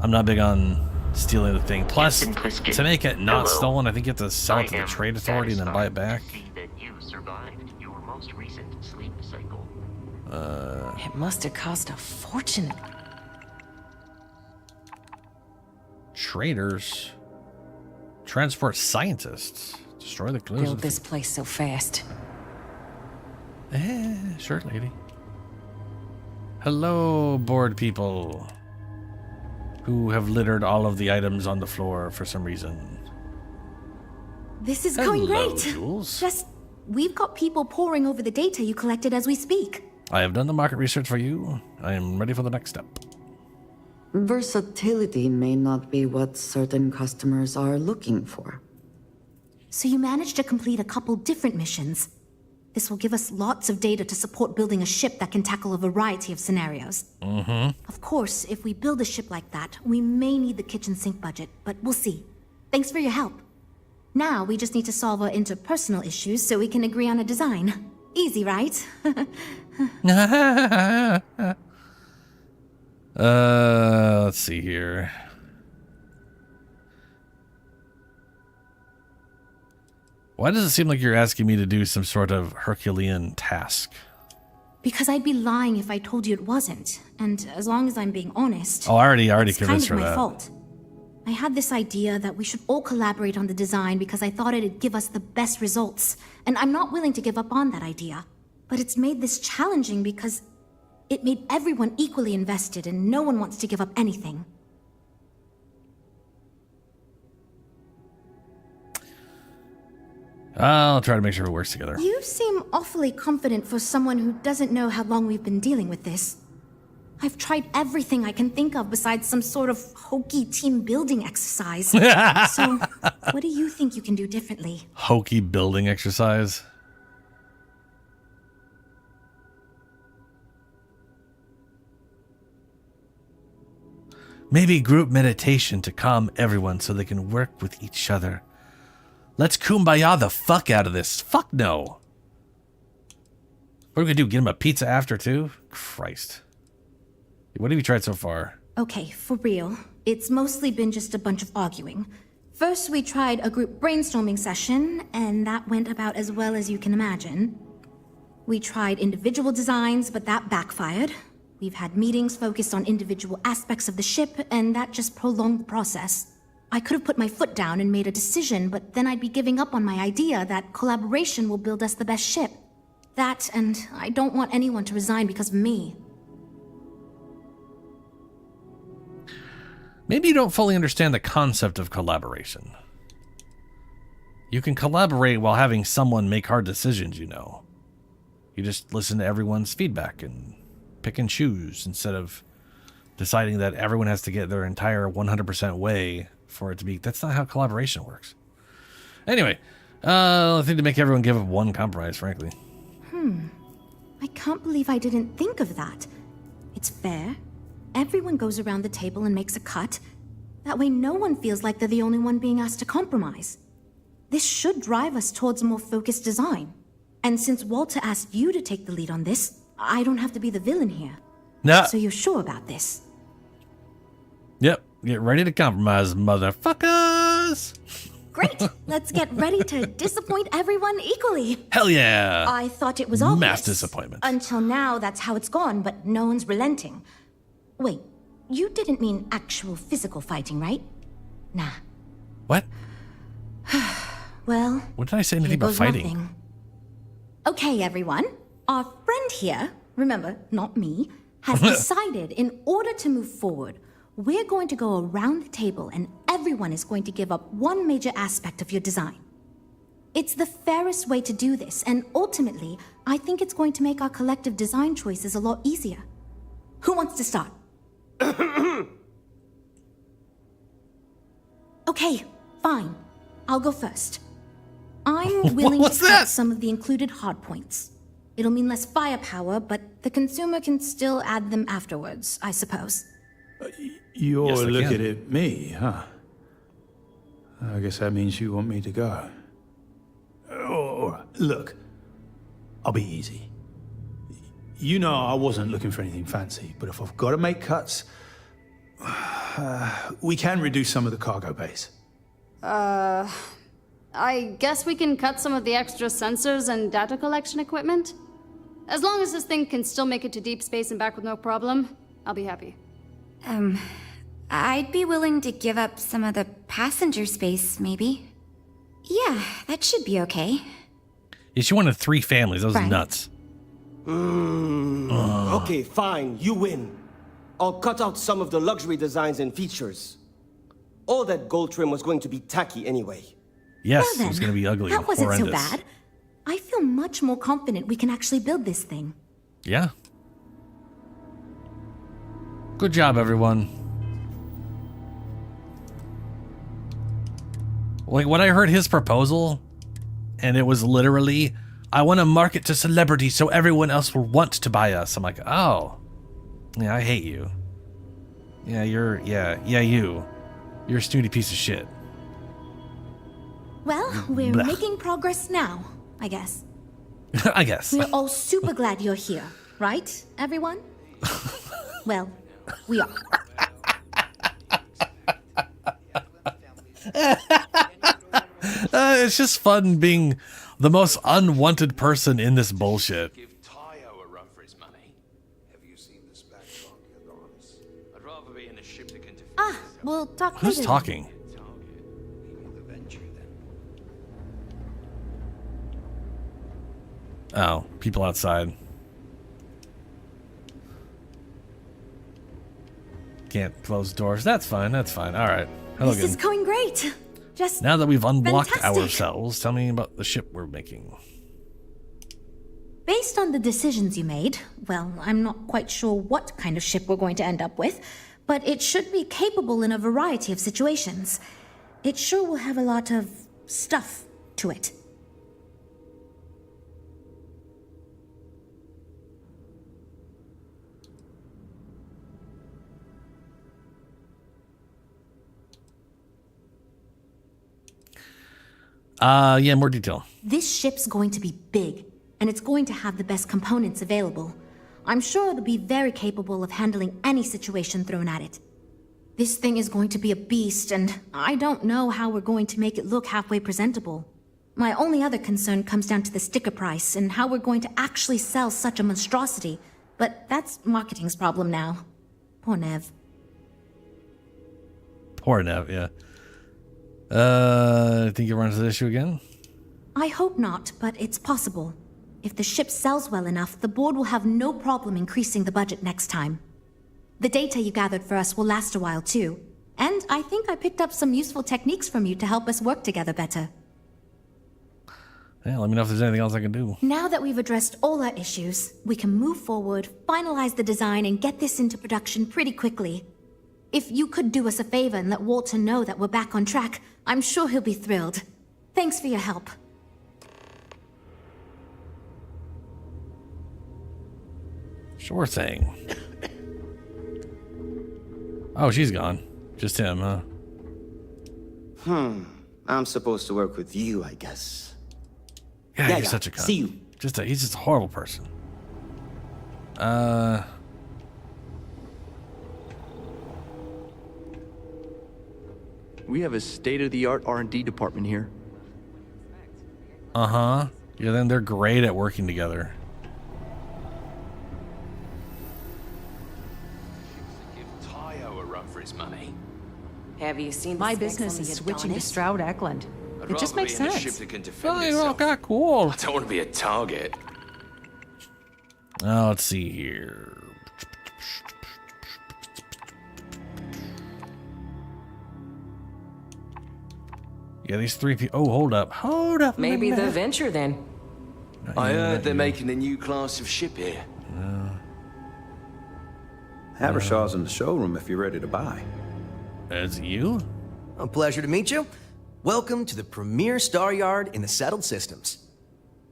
I'm not big on stealing the thing. Plus, to make it not stolen, I think you have to sell it to the trade authority and then buy it back. It must have cost a fortune. Traders. Transport scientists. Destroy the clues. Build this place so fast. Sure, lady. Hello, bored people who have littered all of the items on the floor for some reason. This is going great. Jules. Just, we've got people poring over the data you collected as we speak. I have done the market research for you. I am ready for the next step. Versatility may not be what certain customers are looking for. So you managed to complete a couple different missions. This will give us lots of data to support building a ship that can tackle a variety of scenarios. Of course, if we build a ship like that, we may need the kitchen sink budget, but we'll see. Thanks for your help. Now we just need to solve our interpersonal issues so we can agree on a design. Easy, right? Let's see here. Why does it seem like you're asking me to do some sort of Herculean task? Because I'd be lying if I told you it wasn't. And as long as I'm being honest, I already convinced her kind of my that. fault. I had this idea that we should all collaborate on the design because I thought it'd give us the best results. And I'm not willing to give up on that idea. But it's made this challenging because it made everyone equally invested and no one wants to give up anything. I'll try to make sure it works together. You seem awfully confident for someone who doesn't know how long we've been dealing with this. I've tried everything I can think of besides some sort of hokey team building exercise. So, what do you think you can do differently? Hokey building exercise? Maybe group meditation to calm everyone so they can work with each other. Let's kumbaya the fuck out of this. Fuck no. What are we gonna do? Get him a pizza after too? Christ. What have you tried so far? Okay, for real. It's mostly been just a bunch of arguing. First, we tried a group brainstorming session, and that went about as well as you can imagine. We tried individual designs, but that backfired. We've had meetings focused on individual aspects of the ship, and that just prolonged the process. I could have put my foot down and made a decision, but then I'd be giving up on my idea that collaboration will build us the best ship. That, and I don't want anyone to resign because of me. Maybe you don't fully understand the concept of collaboration. You can collaborate while having someone make hard decisions, you know. You just listen to everyone's feedback and pick and choose instead of deciding that everyone has to get their entire 100% way for it to be. That's not how collaboration works. Anyway, I think to make everyone give up one compromise, frankly. I can't believe I didn't think of that. It's fair. Everyone goes around the table and makes a cut. That way no one feels like they're the only one being asked to compromise. This should drive us towards a more focused design. And since Walter asked you to take the lead on this, I don't have to be the villain here. Nah. So you're sure about this? Yep. Get ready to compromise, motherfuckers. Great. Let's get ready to disappoint everyone equally. Hell yeah. I thought it was obvious. Mass disappointment. Until now, that's how it's gone, but no one's relenting. Wait, you didn't mean actual physical fighting, right? Nah. What? Well, What did I say anything here about goes fighting? nothing. Okay, everyone. Our friend here, remember, not me, has decided in order to move forward, we're going to go around the table and everyone is going to give up one major aspect of your design. It's the fairest way to do this, and ultimately, I think it's going to make our collective design choices a lot easier. Who wants to start? Okay, fine. I'll go first. I'm willing to cut some of the included hardpoints. It'll mean less firepower, but the consumer can still add them afterwards, I suppose. You're Yes, they looking can. at me, huh? I guess that means you want me to go. All right, look, I'll be easy. You know I wasn't looking for anything fancy, but if I've got to make cuts, we can reduce some of the cargo base. I guess we can cut some of the extra sensors and data collection equipment. As long as this thing can still make it to deep space and back with no problem, I'll be happy. I'd be willing to give up some of the passenger space, maybe. Yeah, that should be okay. Yeah, she wanted 3 families. That was Right. nuts. Okay, fine, you win. I'll cut out some of the luxury designs and features. All that gold trim was going to be tacky anyway. Yes, Well it was then, going to be ugly that and wasn't horrendous. so bad. I feel much more confident we can actually build this thing. Yeah. Good job, everyone. Like, when I heard his proposal, and it was literally, I want to market to celebrities so everyone else will want to buy us. I'm like, oh. Yeah, I hate you. Yeah, you. You're a snooty piece of shit. Well, we're Blah. making progress now, I guess. I guess. We're all super glad you're here, right, everyone? Well, we are. It's just fun being the most unwanted person in this bullshit. Give Tayo a run for his money. Have you seen the spec on the alarms? I'd rather be in a ship that can defend Ah, we'll talk Who's later. talking? the venture then. Oh, people outside. Can't close doors. That's fine. That's fine. All right. Hello This is again. going great. Just Now that we've unblocked fantastic. ourselves, tell me about the ship we're making. Based on the decisions you made, well, I'm not quite sure what kind of ship we're going to end up with, but it should be capable in a variety of situations. It sure will have a lot of stuff to it. Yeah, more detail. This ship's going to be big, and it's going to have the best components available. I'm sure it'll be very capable of handling any situation thrown at it. This thing is going to be a beast, and I don't know how we're going to make it look halfway presentable. My only other concern comes down to the sticker price and how we're going to actually sell such a monstrosity. But that's marketing's problem now. Poor Nev. Poor Nev, yeah. Think you'll run into this issue again? I hope not, but it's possible. If the ship sells well enough, the board will have no problem increasing the budget next time. The data you gathered for us will last a while too. And I think I picked up some useful techniques from you to help us work together better. Yeah, let me know if there's anything else I can do. Now that we've addressed all our issues, we can move forward, finalize the design, and get this into production pretty quickly. If you could do us a favor and let Walter know that we're back on track, I'm sure he'll be thrilled. Thanks for your help. Sure thing. Oh, she's gone. Just him, huh? I'm supposed to work with you, I guess. God, Yeah, he's yeah. such a cunt. See you. He's just a horrible person. We have a state-of-the-art R&D department here. Uh-huh. Yeah, then they're great at working together. Give Tayo a run for his money. Have you seen My the specs business on is the switching to Adonis? Stroud Eklund. I'd It just rather makes be in a sense. ship that can defend Oh, itself. okay, cool. I don't want to be a target. Let's see here. Yeah, these three people. Oh, hold up. Hold up. Maybe the Venture then. I heard they're making a new class of ship here. Havershaw's in the showroom if you're ready to buy. That's you? A pleasure to meet you. Welcome to the premier star yard in the settled systems.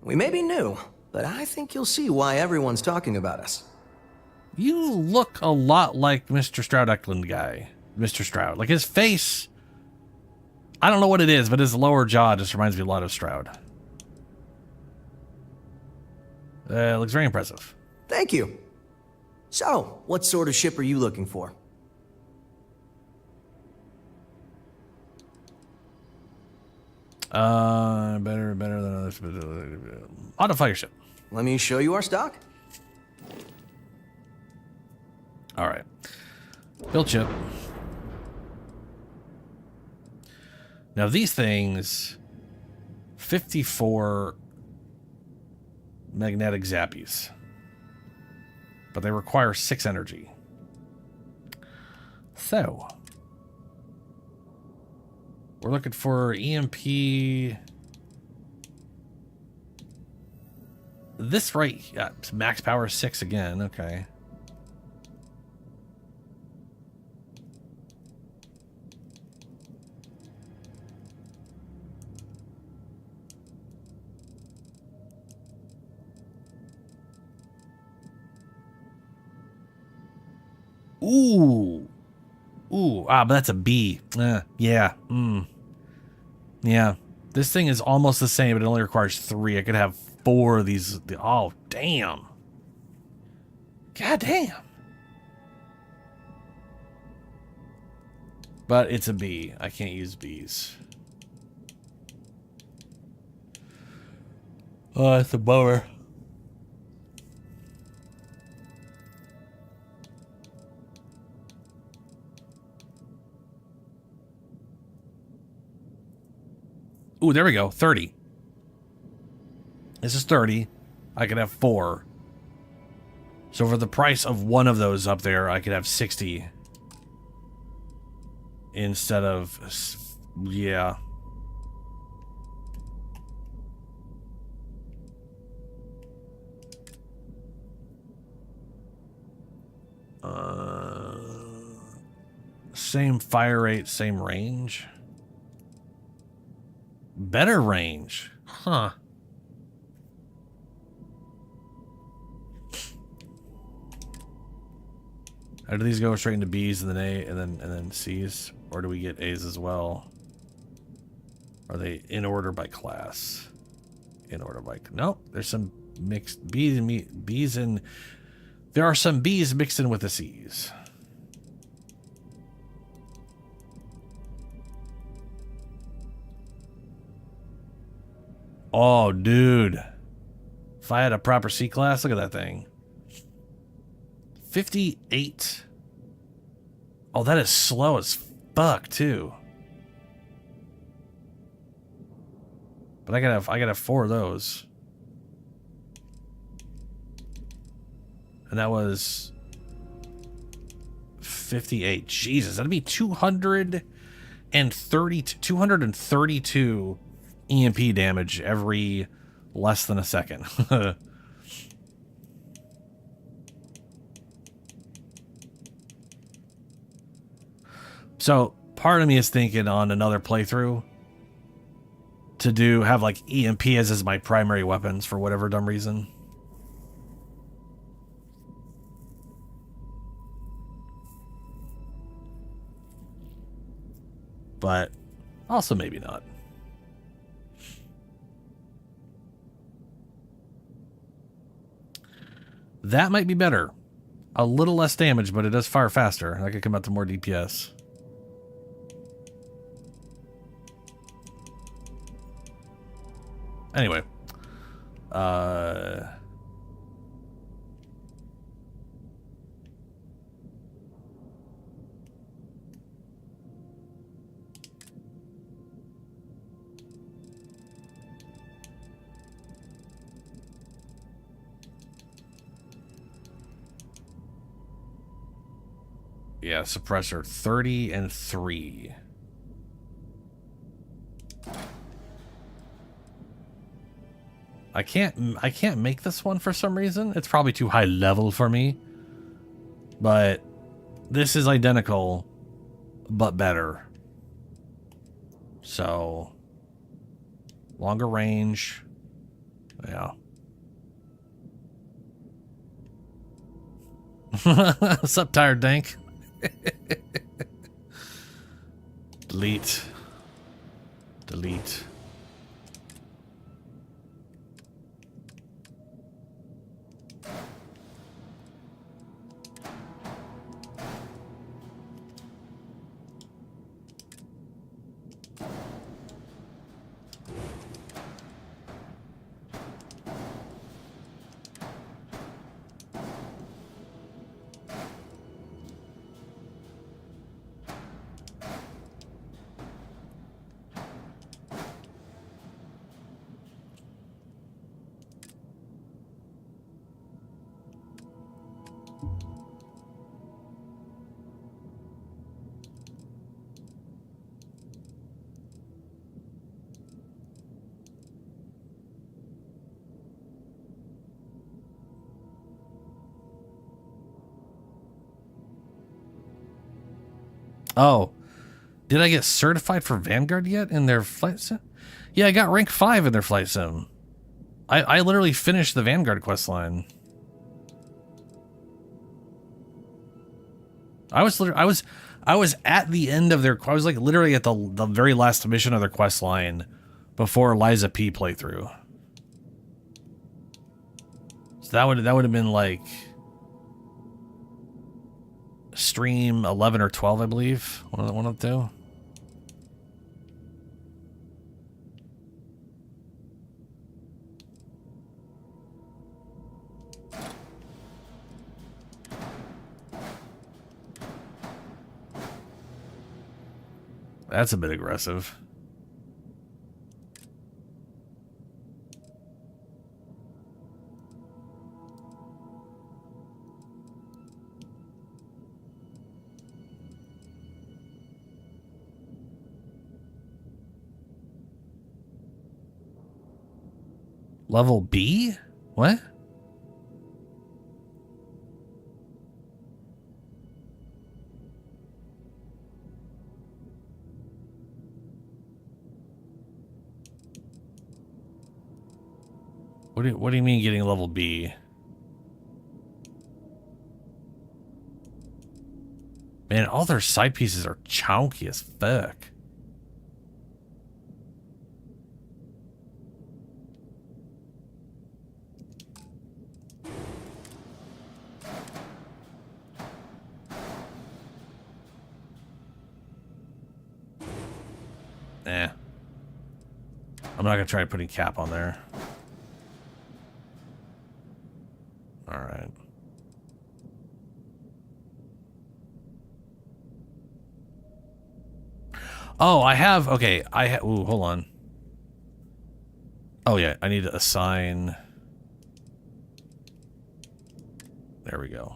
We may be new, but I think you'll see why everyone's talking about us. You look a lot like Mr. Stroud Eklund guy. Mr. Stroud. Like his face. I don't know what it is, but his lower jaw just reminds me a lot of Stroud. Looks very impressive. Thank you. So, what sort of ship are you looking for? Better than others. Auto fire ship. Let me show you our stock. All right. Build ship. Now these things, 54 magnetic zappies, but they require 6 energy. So we're looking for EMP. This right, yeah, max power 6 again. Okay. Ooh. But that's a B. Yeah. Yeah. This thing is almost the same, but it only requires 3. I could have 4 of these. Oh, damn. God damn. But it's a B. I can't use Bs. Oh, that's a bummer. Ooh, there we go. 30. This is 30. I could have 4. So for the price of one of those up there, I could have 60. Instead of... Yeah. Same fire rate, same range. Better range. Huh. How do these go straight into B's and then A and then C's? Or do we get A's as well? Are they in order by class? In order by... Nope. There's some mixed B's and... There are some B's mixed in with the C's. Oh, dude. If I had a proper C class, look at that thing. 58. Oh, that is slow as fuck, too. But I gotta have 4 of those. And that was 58. Jesus, that'd be 232 EMP damage every less than a second. So part of me is thinking on another playthrough to have like EMP as my primary weapons for whatever dumb reason. But also maybe not. That might be better. A little less damage, but it does fire faster. I could come out to more DPS. Anyway. Yeah, suppressor 30 and 3. I can't make this one for some reason. It's probably too high level for me. But this is identical but better. So longer range. Yeah. What's up, Tired Dank? Delete. Delete. Oh, did I get certified for Vanguard yet in their flight sim? Yeah, I got rank 5 in their flight sim. I literally finished the Vanguard quest line. I was at the end of their. I was like literally at the very last mission of their quest line before Liza P playthrough. So that would have been like stream 11 or 12, I believe. One of the two. That's a bit aggressive. Level B? What? What do you mean getting level B? Man, all their side pieces are chunky as fuck. Eh. I'm not gonna try putting cap on there. All right. Oh, I have. Okay, ooh, hold on. Oh yeah, I need to assign. There we go.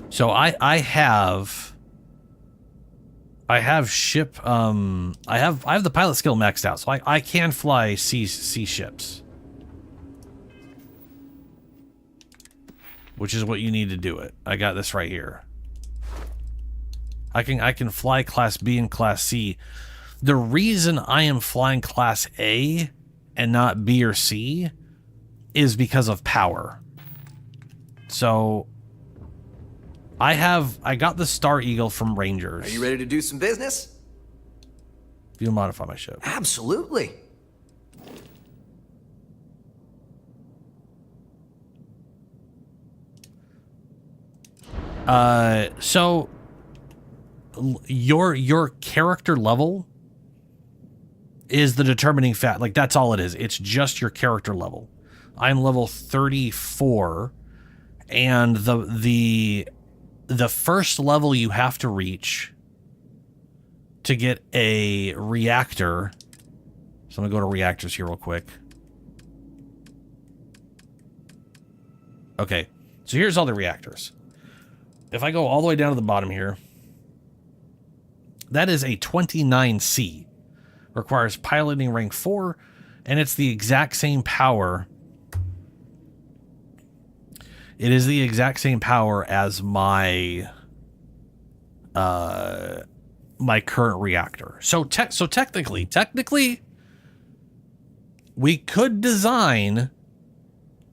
So I have ship I have the pilot skill maxed out, so I can fly sea ships. Which is what you need to do it. I got this right here. I can fly class B and class C. The reason I am flying class A and not B or C is because of power. So I got the Star Eagle from Rangers. Are you ready to do some business? If you modify my ship? Absolutely. So your character level is the determining fact. Like, that's all it is. It's just your character level. I'm level 34, and the first level you have to reach to get a reactor. So I'm gonna go to reactors here real quick. Okay, so here's all the reactors. If I go all the way down to the bottom here, that is a 29C. Requires piloting rank 4, and it's the exact same power. It is the exact same power as my my current reactor. So technically, we could design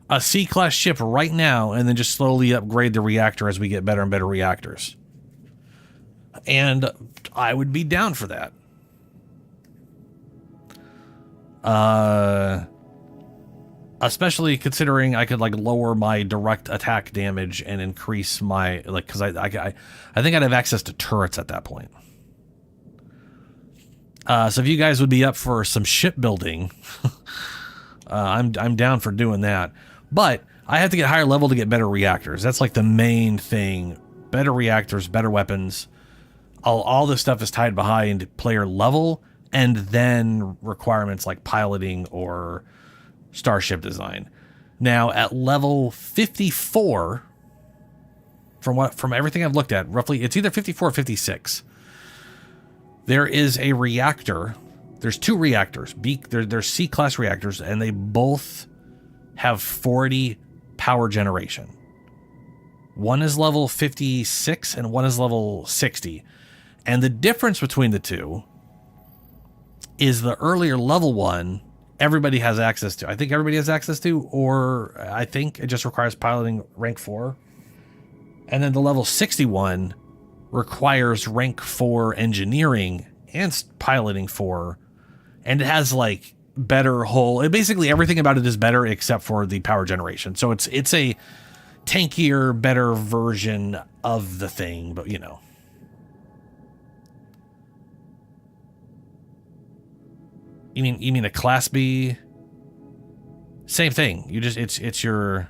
a C-class ship right now and then just slowly upgrade the reactor as we get better and better reactors. And I would be down for that. Especially considering I could like lower my direct attack damage and increase my like, because I think I'd have access to turrets at that point. So if you guys would be up for some shipbuilding, I'm down for doing that. But I have to get higher level to get better reactors. That's like the main thing. Better reactors, better weapons. All this stuff is tied behind player level and then requirements like piloting or starship design. Now at level 54, from everything I've looked at, roughly it's either 54 or 56. There is a reactor. There's two reactors. They're C-class reactors, and they both have 40 power generation. One is level 56 and one is level 60. And the difference between the two is the earlier level one, everybody has access to. I think everybody has access to, or I think it just requires piloting rank 4. And then the level 61 requires rank 4 engineering and piloting 4. And it has like better hull. Basically everything about it is better except for the power generation. So it's a tankier, better version of the thing, but you know. You mean a Class B? Same thing. You just it's your.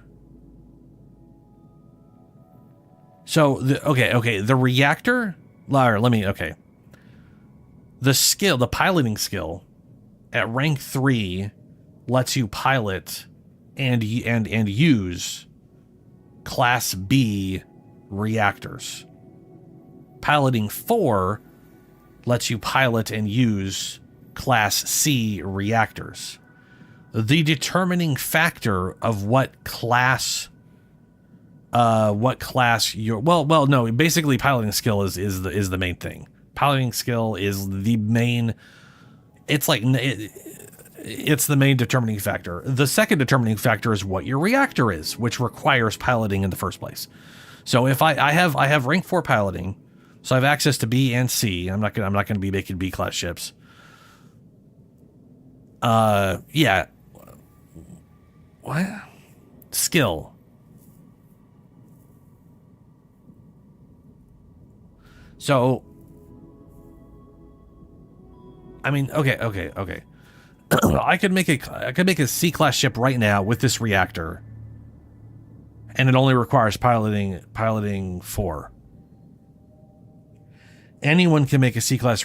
So the reactor. Okay. The piloting skill at rank 3 lets you pilot and use Class B reactors. Piloting 4 lets you pilot and use Class C reactors. The determining factor of what class no, basically piloting skill is the main thing. Piloting skill is the main. It's the main determining factor. The second determining factor is what your reactor is, which requires piloting in the first place. So if I have rank 4 piloting, so I have access to B and C. I'm not gonna be making B class ships. Yeah. What? Skill. So, I mean, okay. I could make a C-class ship right now with this reactor, and it only requires piloting 4. Anyone can make a C-class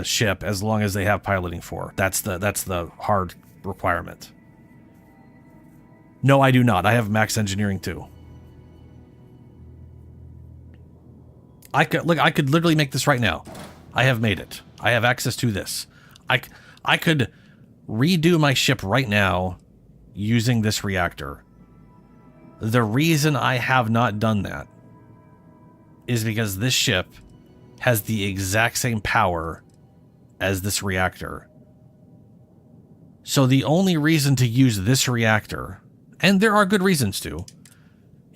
ship as long as they have piloting 4. That's the hard requirement. No, I do not. I have max engineering too. I could literally make this right now. I have made it. I have access to this. I could redo my ship right now using this reactor. The reason I have not done that is because this ship has the exact same power as this reactor. So the only reason to use this reactor, and there are good reasons to,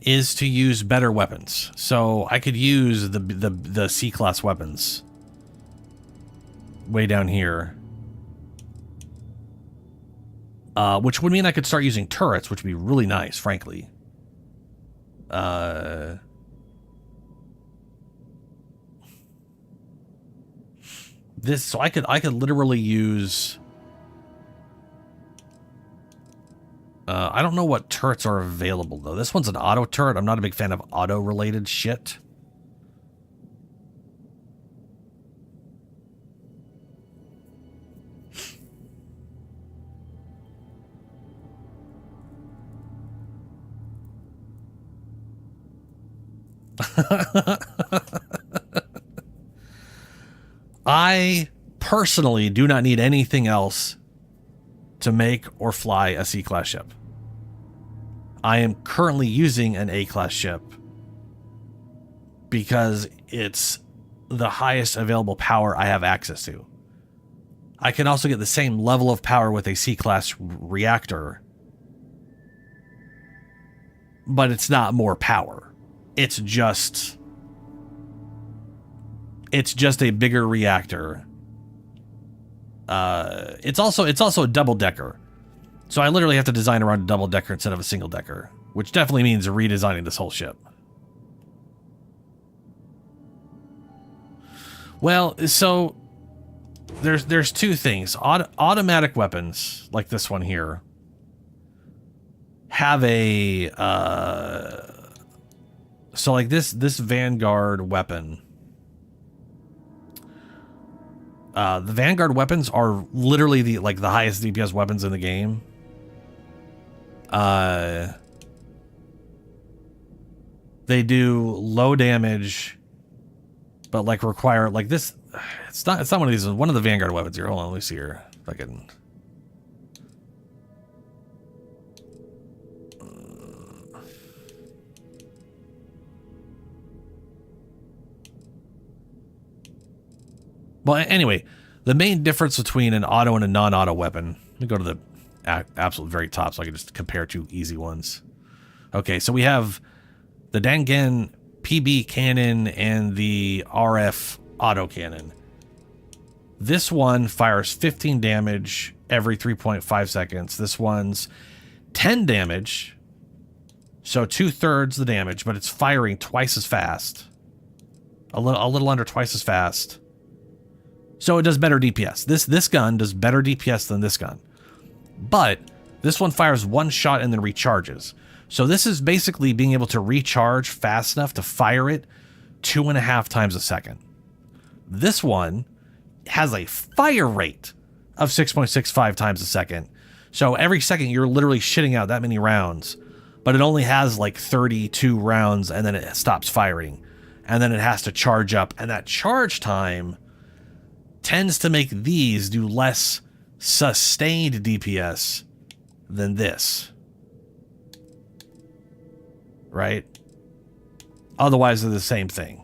is to use better weapons. So I could use the C-class weapons way down here which would mean I could start using turrets, which would be really nice, frankly. So I could literally use. I don't know what turrets are available though. This one's an auto turret. I'm not a big fan of auto related shit. I personally do not need anything else to make or fly a C-class ship. I am currently using an A-class ship because it's the highest available power I have access to. I can also get the same level of power with a C-class reactor, but it's not more power. It's just a bigger reactor. It's also a double-decker. So I literally have to design around a double-decker instead of a single-decker, which definitely means redesigning this whole ship. Well, so there's two things. Automatic weapons, like this one here, have a so like this Vanguard weapon. The Vanguard weapons are literally the highest DPS weapons in the game. They do low damage, but like require like this. It's not one of these. One of the Vanguard weapons here. Hold on, let me see here. If I can. Well, anyway, the main difference between an auto and a non-auto weapon. Let me go to the absolute very top so I can just compare two easy ones. Okay, so we have the Dangan PB cannon and the RF auto cannon. This one fires 15 damage every 3.5 seconds. This one's 10 damage, so 2/3 the damage, but it's firing twice as fast. A little under twice as fast. So it does better DPS. This gun does better DPS than this gun. But this one fires one shot and then recharges. So this is basically being able to recharge fast enough to fire it 2.5 times a second. This one has a fire rate of 6.65 times a second. So every second you're literally shitting out that many rounds, but it only has like 32 rounds and then it stops firing. And then it has to charge up, and that charge time tends to make these do less sustained DPS than this. Right? Otherwise, they're the same thing.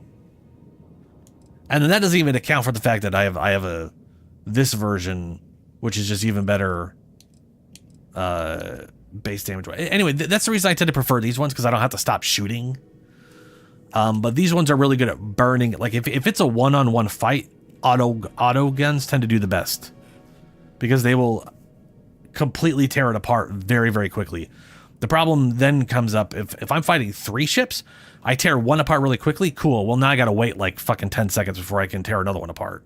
And then that doesn't even account for the fact that I have this version, which is just even better base damage. Anyway, that's the reason I tend to prefer these ones, because I don't have to stop shooting. But these ones are really good at burning. Like if it's a one-on-one fight, auto guns tend to do the best, because they will completely tear it apart very, very quickly. The problem then comes up if I'm fighting 3 ships, I tear one apart really quickly. Cool. Well, now I got to wait like fucking 10 seconds before I can tear another one apart.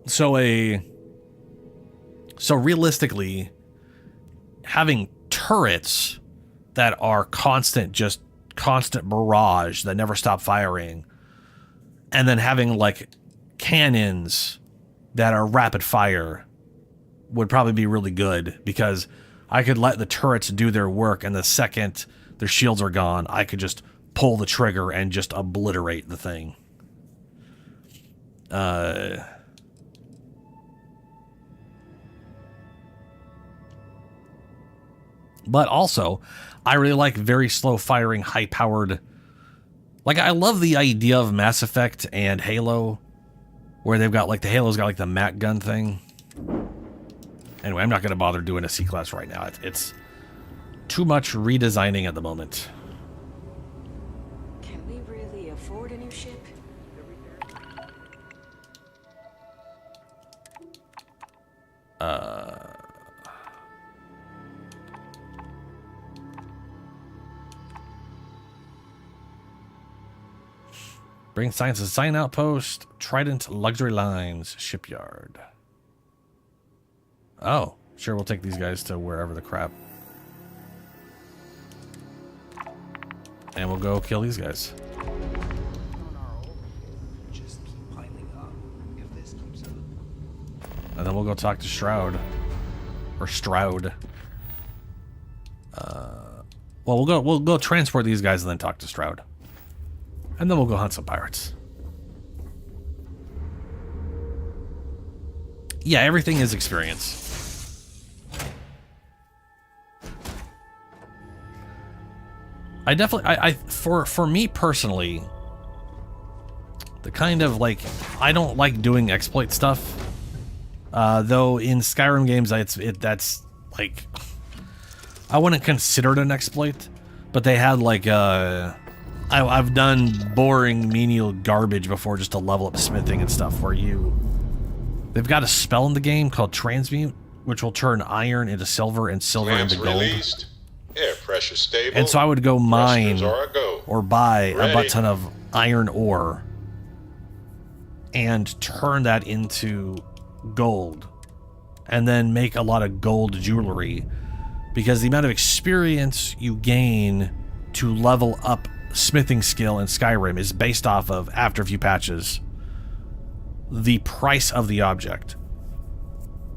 So realistically, having turrets that are constant barrage that never stop firing, and then having like cannons that are rapid fire would probably be really good, because I could let the turrets do their work, and the second their shields are gone, I could just pull the trigger and just obliterate the thing. But also, I really like very slow firing, high powered. Like, I love the idea of Mass Effect and Halo, where they've got like the Halo's got like the Mac gun thing. Anyway, I'm not going to bother doing a C-Class right now. It's too much redesigning at the moment. Can we really afford a new ship? Bring science to Sign Outpost, Trident Luxury Lines, Shipyard. Oh, sure, we'll take these guys to wherever the crap. And we'll go kill these guys. And then we'll go talk to Shroud. Or Stroud. Well, we'll go transport these guys and then talk to Stroud. And then we'll go hunt some pirates. Yeah, everything is experience. I definitely, for me personally, the kind of like, I don't like doing exploit stuff. Though in Skyrim games, that's like, I wouldn't consider it an exploit, but they had like, I've done boring menial garbage before just to level up smithing and stuff where they've got a spell in the game called Transmute, which will turn iron into silver and silver into gold. Released. Air pressure stable. And so I would go mine or buy a butt ton of iron ore and turn that into gold and then make a lot of gold jewelry, because the amount of experience you gain to level up smithing skill in Skyrim is based off of, after a few patches, the price of the object.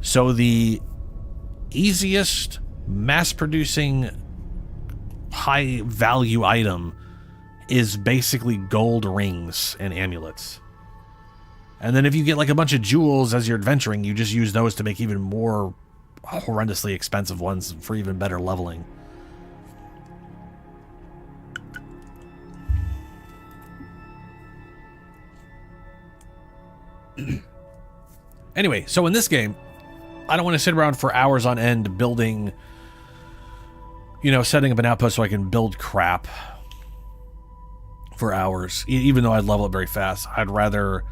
So the easiest mass-producing high-value item is basically gold rings and amulets. And then if you get like a bunch of jewels as you're adventuring, you just use those to make even more horrendously expensive ones for even better leveling. Anyway, so in this game, I don't want to sit around for hours on end building, setting up an outpost so I can build crap for hours, even though I'd level it very fast. I'd rather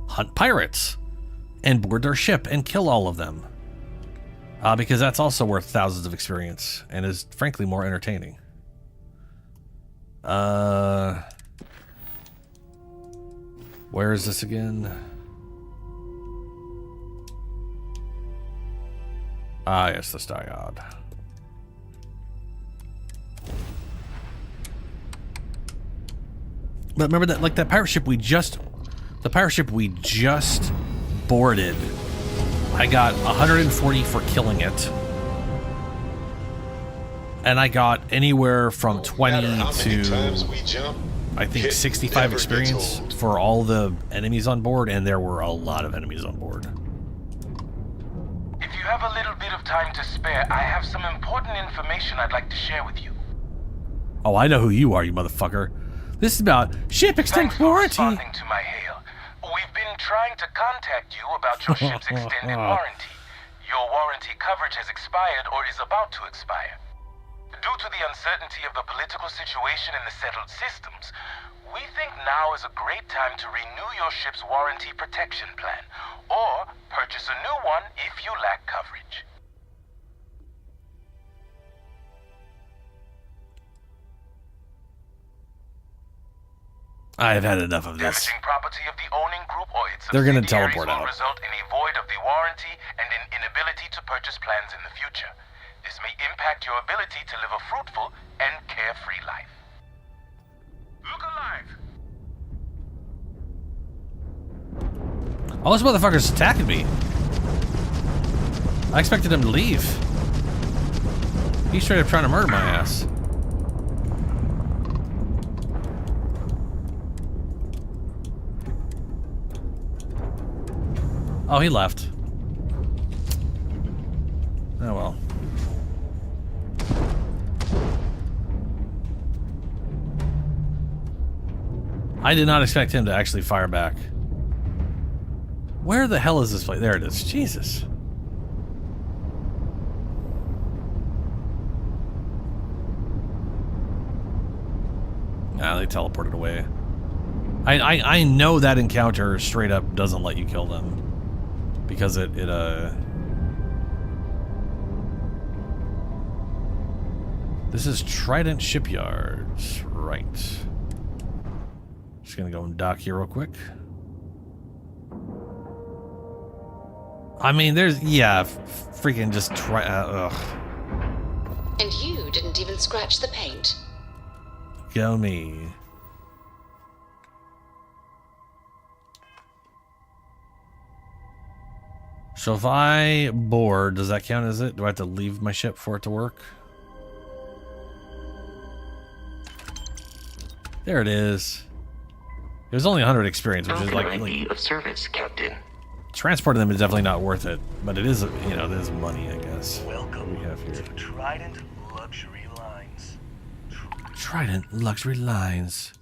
hunt pirates and board their ship and kill all of them, because that's also worth thousands of experience and is frankly more entertaining. Where is this again? Ah, yes, the Styod. But remember that, like, the pirate ship we just boarded, I got 140 for killing it. And I got anywhere from 20 to, I think, 65 experience for all the enemies on board, and there were a lot of enemies on board. If you have a little bit of time to spare, I have some important information I'd like to share with you. Oh, I know who you are, you motherfucker. This is about ship extended warranty. Responding to my hail. We've been trying to contact you about your ship's extended warranty. Your warranty coverage has expired or is about to expire. Due to the uncertainty of the political situation in the settled systems, we think now is a great time to renew your ship's warranty protection plan, or purchase a new one if you lack coverage. I've had enough of this. Damaging property of the owning group or its They're gonna subsidiaries teleport will out. result in a void of the warranty and an inability to purchase plans in the future. This may impact your ability to live a fruitful and carefree life. Look alive! All those motherfuckers attacking me. I expected him to leave. He's straight up trying to murder my ass. Oh, he left. Oh well. I did not expect him to actually fire back. Where the hell is this place? There it is. Jesus. Nah, they teleported away. I know that encounter straight up doesn't let you kill them. Because this is Trident Shipyards, right. Just gonna go and dock here real quick. I mean, there's, yeah, freaking just try, ugh. And you didn't even scratch the paint. Go me. So if I board, does that count as it? Do I have to leave my ship for it to work? There it is. It was only 100 experience, which is like of service, Captain. Transporting them is definitely not worth it, but it is, you know, there's money, I guess. Welcome we have here. to Trident Luxury Lines. Trident Luxury Lines.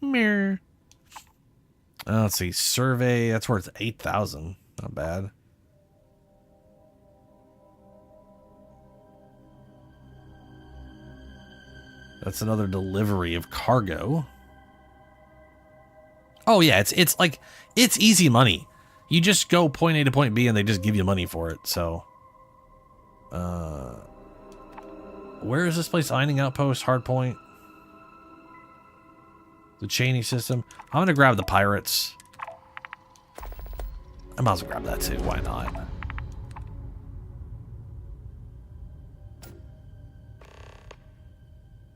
Mirror. Let's see. Survey. That's worth 8,000. Not bad. That's another delivery of cargo. Oh yeah, it's like it's easy money. You just go point A to point B and they just give you money for it. So where is this place? Ironing Outpost, Hardpoint. The Cheney system. I'm gonna grab the pirates. I might as well grab that too. Why not?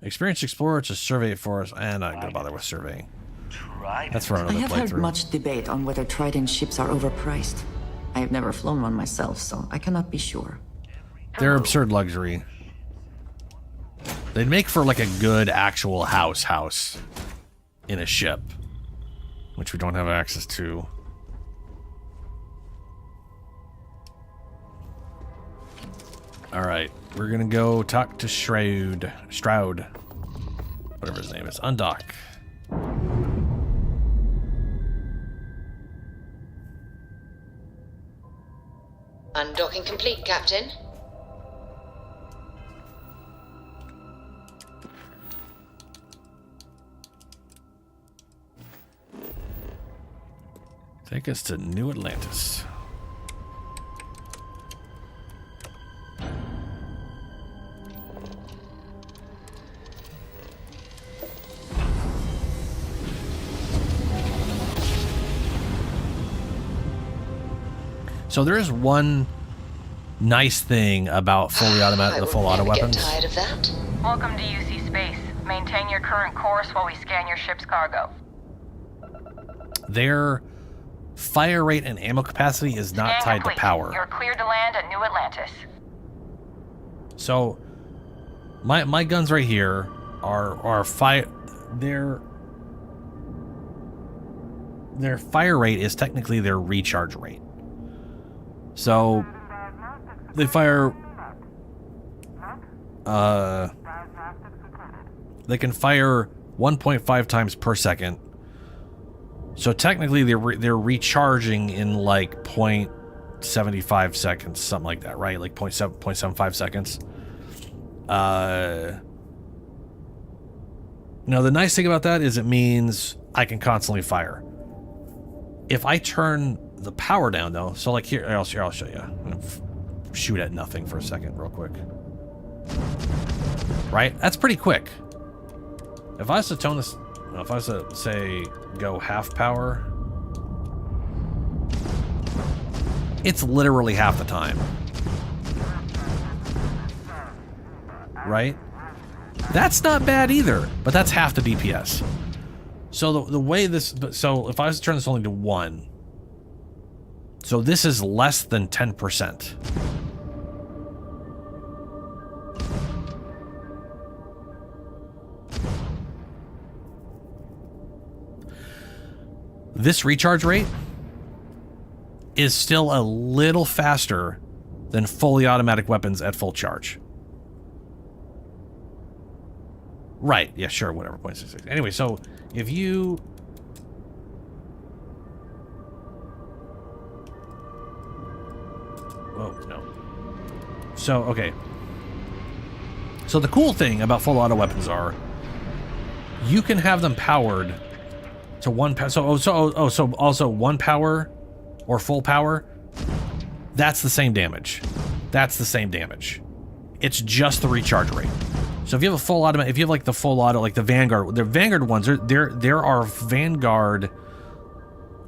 Experienced explorer to survey it for us, and I'm not gonna bother with surveying. That's for another I have heard playthrough. much debate on whether Trident ships are overpriced. I have never flown one myself, so I cannot be sure. They're absurd luxury. They'd make for like a good actual house in a ship, which we don't have access to. All right, we're gonna go talk to Stroud, whatever his name is. Undock. Undocking complete, Captain. Take us to New Atlantis. So there is one nice thing about fully automatic, the full auto weapons. Tired of that? Welcome to UC Space. Maintain your current course while we scan your ship's cargo. Their fire rate and ammo capacity is not tied to power. You're cleared to land at New Atlantis. So my guns right here are fire. Their fire rate is technically their recharge rate. So they fire. They can fire 1.5 times per second. So technically, they're recharging in like 0.75 seconds, something like that, right? Like 0.75 seconds. Now, the nice thing about that is it means I can constantly fire. If I turn the power down, though, so like here, I'll show you. I'm gonna shoot at nothing for a second, real quick. Right? That's pretty quick. If I was to tone this. If I was to say go half power, it's literally half the time. Right? That's not bad either, but that's half the DPS. So the way this, so if I was to turn this only to 1, so this is less than 10%. This recharge rate is still a little faster than fully automatic weapons at full charge. Right, yeah, sure, whatever, 0.66. Anyway, so if you... Oh, no. So, okay. So the cool thing about full auto weapons are you can have them powered to 1 power. So also 1 power or full power, that's the same damage. That's the same damage. It's just the recharge rate. So if you have a full auto, if you have like the full auto, like the Vanguard ones, there are Vanguard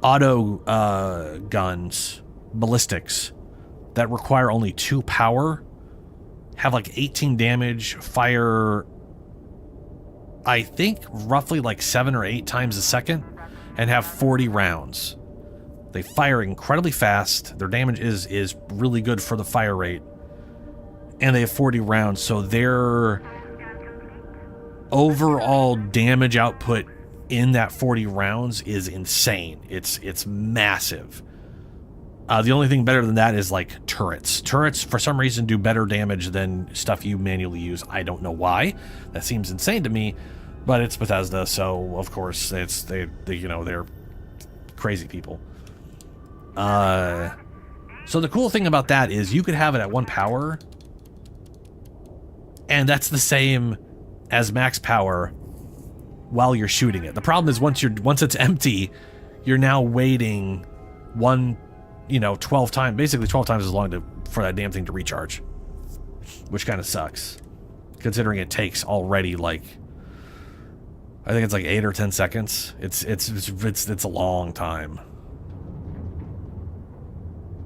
auto guns, ballistics, that require only 2 power, have like 18 damage, fire, I think roughly like 7 or 8 times a second, and have 40 rounds. They fire incredibly fast. Their damage is really good for the fire rate, and they have 40 rounds, so their overall damage output in that 40 rounds is insane. It's massive. The only thing better than that is like turrets. Turrets, for some reason, do better damage than stuff you manually use. I don't know why. That seems insane to me, but it's Bethesda, so of course they you know, they're crazy people. So the cool thing about that is you could have it at 1 power, and that's the same as max power while you're shooting it. The problem is once it's empty, you're now waiting 12 times, basically 12 times as long for that damn thing to recharge, which kind of sucks, considering it takes already like, I think it's like 8 or 10 seconds. It's a long time.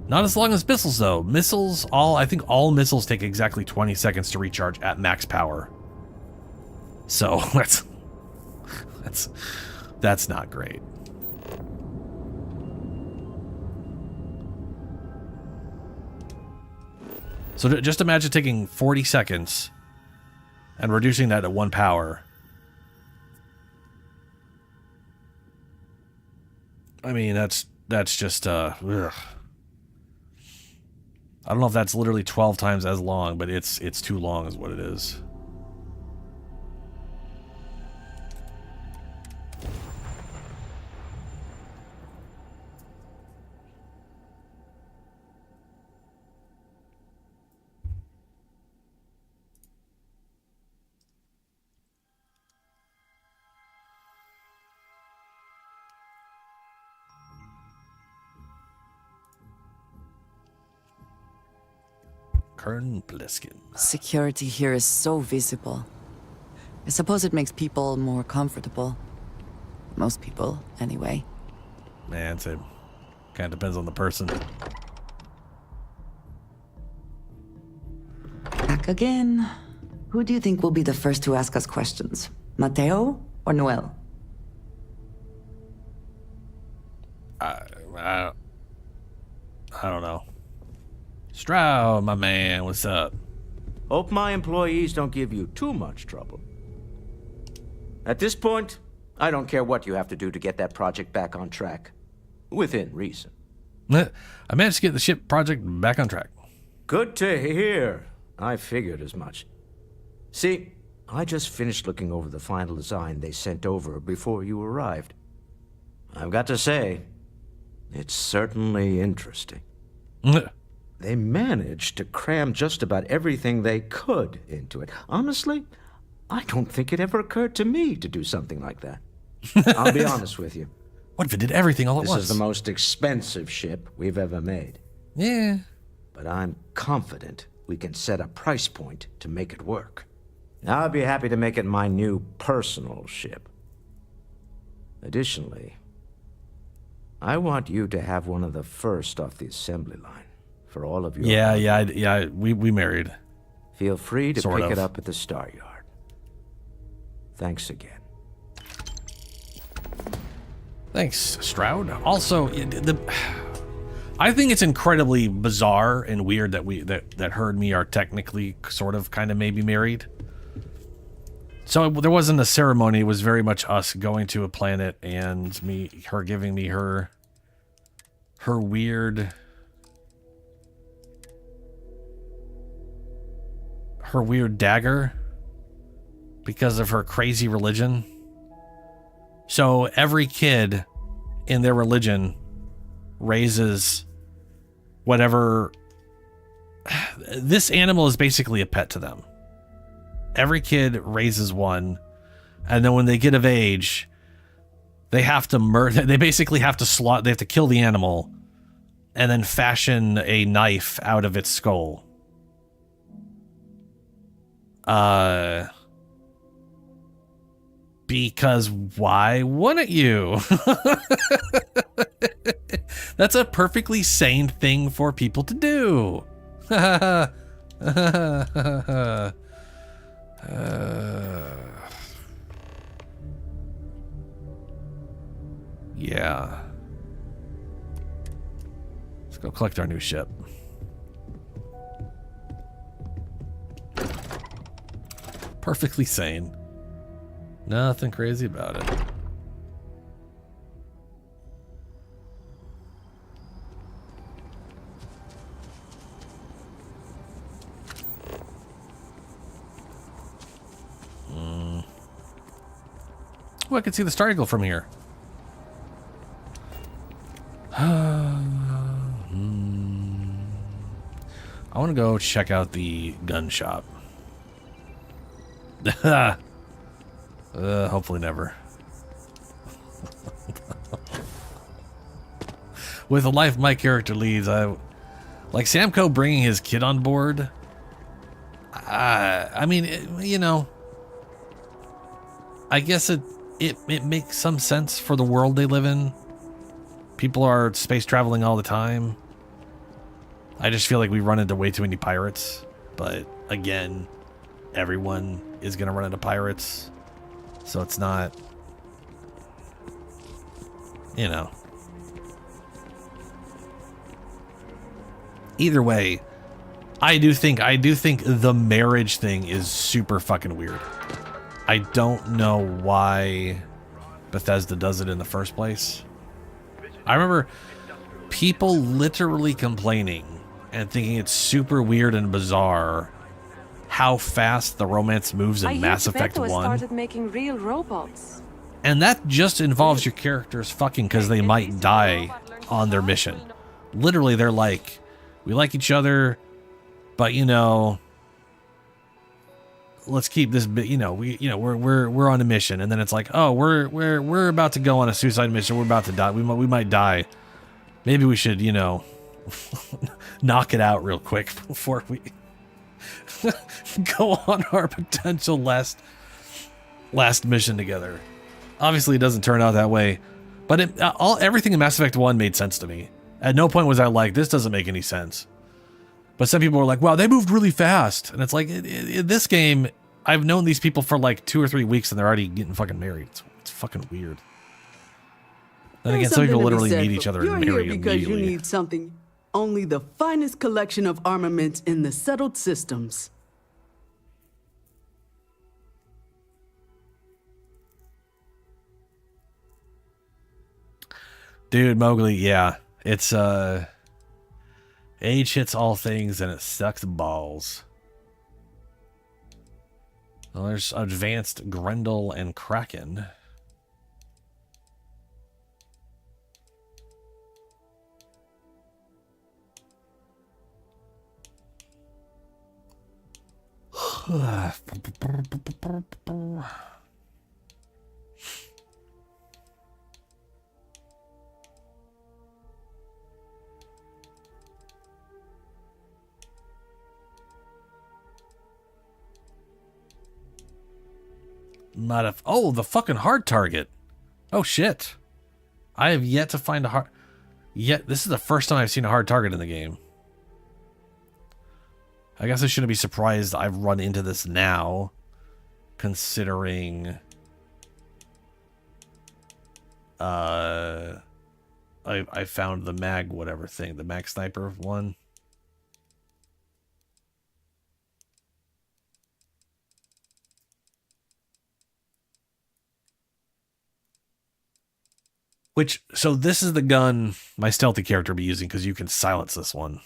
Not as long as missiles though. I think all missiles take exactly 20 seconds to recharge at max power. So that's not great. So just imagine taking 40 seconds and reducing that to 1 power. I mean, that's just ugh. I don't know if that's literally 12 times as long, but it's too long is what it is. Kurn Plissken. Security here is so visible. I suppose it makes people more comfortable. Most people, anyway. Man, it kind of depends on the person. Back again. Who do you think will be the first to ask us questions? Mateo or Noel? I don't know. Stroud, my man, what's up? Hope my employees don't give you too much trouble. At this point, I don't care what you have to do to get that project back on track. Within reason. I managed to get the ship project back on track. Good to hear. I figured as much. See, I just finished looking over the final design they sent over before you arrived. I've got to say, it's certainly interesting. They managed to cram just about everything they could into it. Honestly, I don't think it ever occurred to me to do something like that. I'll be honest with you. What if it did everything all at once? This is the most expensive ship we've ever made. Yeah. But I'm confident we can set a price point to make it work. I'll be happy to make it my new personal ship. Additionally, I want you to have one of the first off the assembly line. For all of your yeah, we married. Feel free to sort pick of. it up at the Star Yard. Thanks again. Thanks, Stroud. Also, I think it's incredibly bizarre and weird that her and me are technically sort of kind of maybe married. So there wasn't a ceremony. It was very much us going to a planet and her giving me her weird dagger because of her crazy religion. So every kid in their religion raises whatever. This animal is basically a pet to them. Every kid raises one, and then when they get of age, they have to murder. They basically have to slaughter. They have to kill the animal, and then fashion a knife out of its skull. Because why wouldn't you? That's a perfectly sane thing for people to do. Yeah. Let's go collect our new ship. Perfectly sane. Nothing crazy about it. Oh, I can see the Star Eagle from here. I want to go check out the gun shop. Hopefully never. With the life my character leads, I like Samco bringing his kid on board. I mean, you know, I guess it makes some sense for the world they live in. People are space traveling all the time. I just feel like we run into way too many pirates. But again, everyone is going to run into pirates. So it's not, you know. Either way, I do think the marriage thing is super fucking weird. I don't know why Bethesda does it in the first place. I remember people literally complaining and thinking it's super weird and bizarre how fast the romance moves in Mass Effect 1. Started making real robots. And that just involves your characters fucking because they might die on their mission. Literally, they're like, we like each other, but you know, let's keep this. You know, we're on a mission, and then it's like, oh, we're about to go on a suicide mission. We're about to die. We might die. Maybe we should, you know, knock it out real quick before we go on our potential last mission together. Obviously, it doesn't turn out that way, but everything in Mass Effect 1 made sense to me. At no point was I like, this doesn't make any sense. But some people were like, wow, they moved really fast. And it's like, in this game, I've known these people for like 2 or 3 weeks and they're already getting fucking married. It's fucking weird. Then again, some people literally meet each other and marry You're here because immediately. you need something. Only the finest collection of armaments in the settled systems. Dude, Mowgli, yeah. It's, age hits all things and it sucks balls. Well, there's advanced Grendel and Kraken. Oh, the fucking hard target. Oh shit. I have yet to find a hard. This is the first time I've seen a hard target in the game. I guess I shouldn't be surprised I've run into this now, considering I found the mag whatever thing, the mag sniper one. So this is the gun my stealthy character will be using because you can silence this one.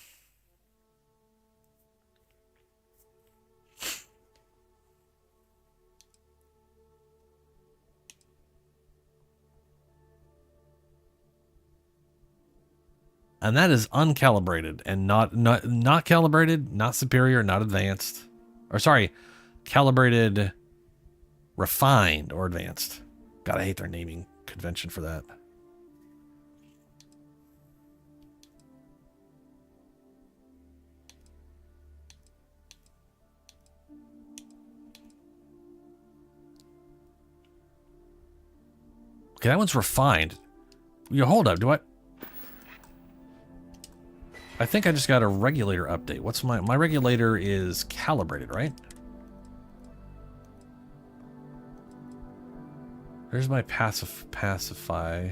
And that is uncalibrated and not calibrated, not superior, not advanced. Or sorry, calibrated, refined, or advanced. God, I hate their naming convention for that. Okay, that one's refined. You hold up, do I think I just got a regulator update. What's my regulator is calibrated, right? There's my pacify.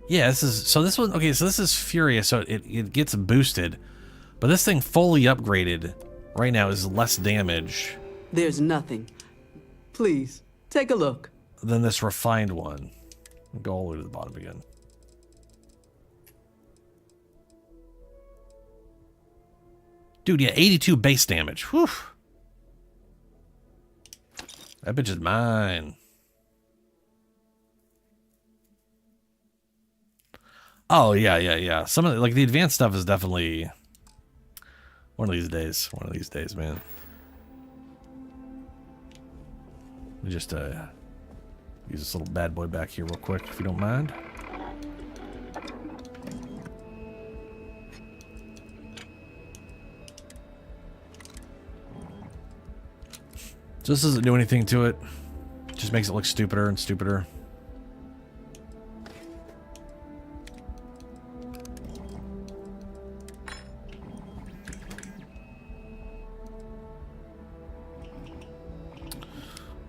Yeah, this one, okay, so this is Furious, so it gets boosted. But this thing fully upgraded right now is less damage. There's nothing. Please, take a look. Than this refined one. Go all the way to the bottom again. Dude, yeah, 82 base damage. Whew. That bitch is mine. Oh, yeah. Some of the, like, the advanced stuff is definitely one of these days. One of these days, man. Let me just use this little bad boy back here real quick, if you don't mind. So this doesn't do anything to it. Just makes it look stupider and stupider.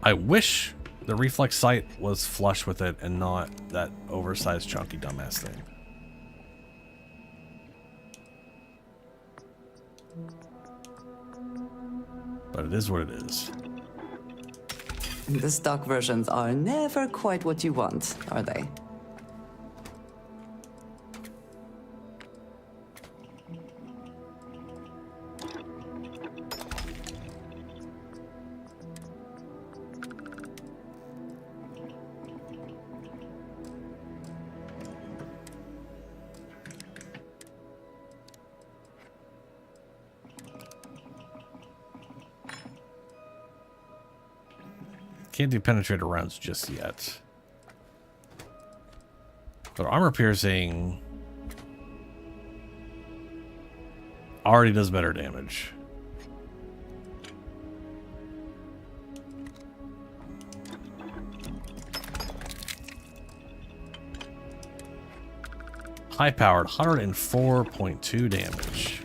I wish the reflex sight was flush with it and not that oversized chunky dumbass thing. But it is what it is. The stock versions are never quite what you want, are they? Can't do penetrator rounds just yet. But armor piercing already does better damage. High powered, 104.2 damage.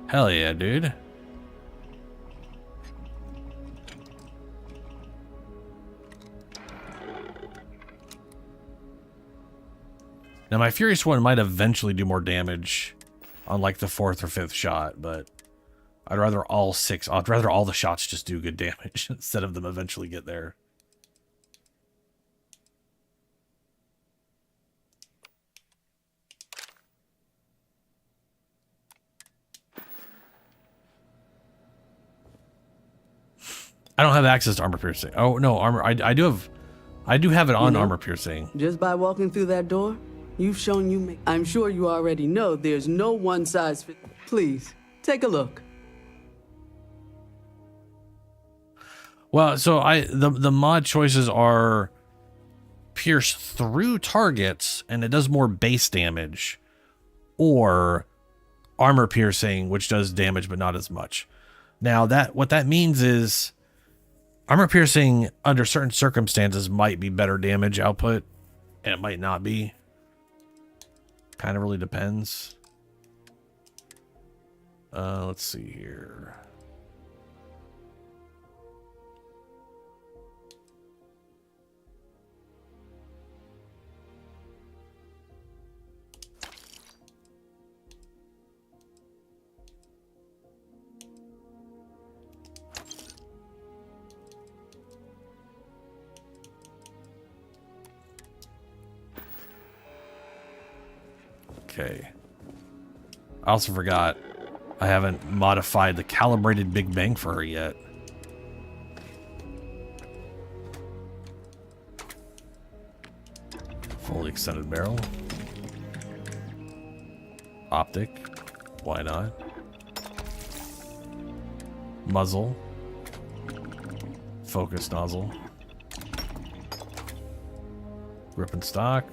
Hell yeah, dude. Now my Furious one might eventually do more damage on like the 4th or 5th shot, but I'd rather all the shots just do good damage instead of them eventually get there. I don't have access to armor piercing. Oh no, armor. I do have it on armor piercing. Just by walking through that door, you've shown you make. I'm sure you already know there's no one size fits. Please take a look. Well, so the mod choices are pierce through targets and it does more base damage, or armor piercing, which does damage but not as much. Now what that means is armor piercing under certain circumstances might be better damage output, and it might not be. Kind of really depends. Let's see here. Okay. I also forgot I haven't modified the calibrated Big Bang for her yet. Fully extended barrel. Optic. Why not? Muzzle. Focus nozzle. Grip and stock.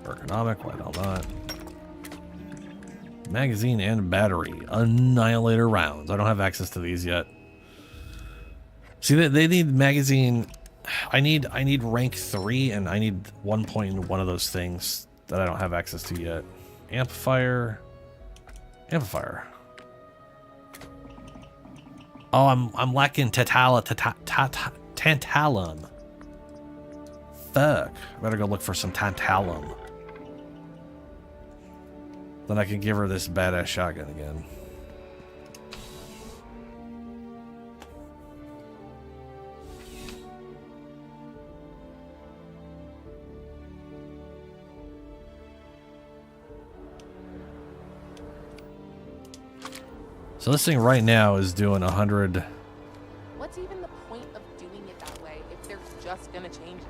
Ergonomic. Why the hell not? Magazine and battery. Annihilator rounds. I don't have access to these yet. See, they need magazine. I need rank 3, and I need 1 point in one of those things that I don't have access to yet. Amplifier. Amplifier. Oh, I'm lacking tantalum. Fuck. I better go look for some tantalum. Then I can give her this badass shotgun again. So this thing right now is doing 100. What's even the point of doing it that way if they're just gonna change it?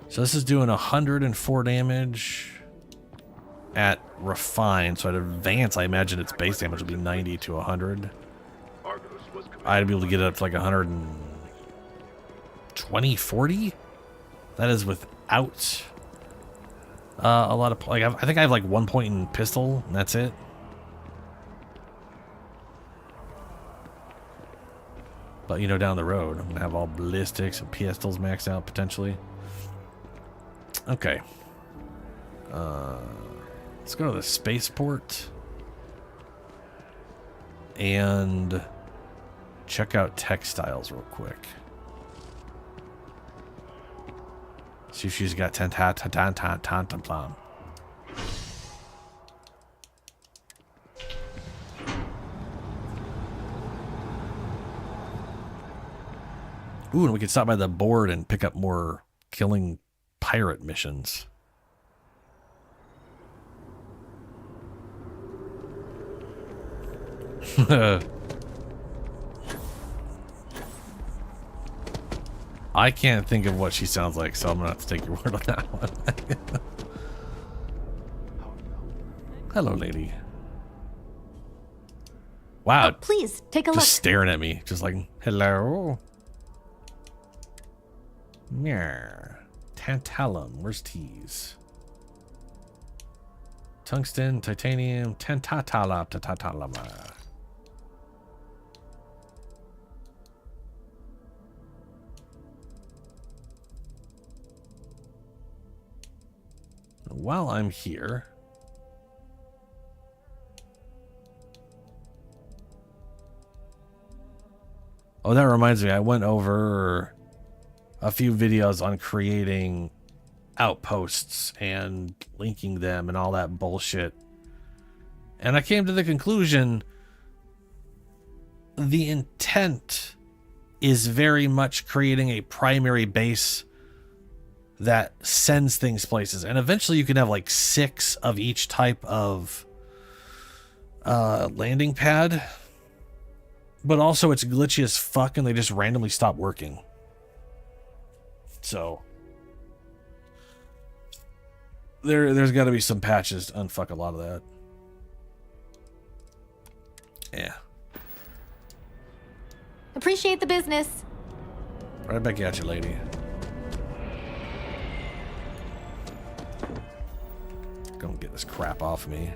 So this is doing 104 damage at refined. So at advanced, I imagine its base damage will be 90 to 100. I'd be able to get it up to like 120, 40. That is without a lot of, like, I think I have like 1 point in pistol, and that's it. But, you know, down the road, I'm going to have all ballistics and pistols maxed out, potentially. Okay. Let's go to the spaceport. And check out textiles real quick. See if she's got tantalum. Ooh, and we can stop by the board and pick up more killing pirate missions. I can't think of what she sounds like, so I'm gonna have to take your word on that one. Hello, lady. Wow. Please, take a look. Just staring at me, just like, hello. Yeah. Tantalum. Where's T's? Tungsten, titanium, tantalum. While I'm here, oh, that reminds me, I went over a few videos on creating outposts and linking them and all that bullshit. And I came to the conclusion the intent is very much creating a primary base that sends things places. And eventually you can have like 6 of each type of landing pad. But also it's glitchy as fuck and they just randomly stop working. So there's got to be some patches to unfuck a lot of that. Yeah. Appreciate the business. Right back at you, lady. Gonna get this crap off me.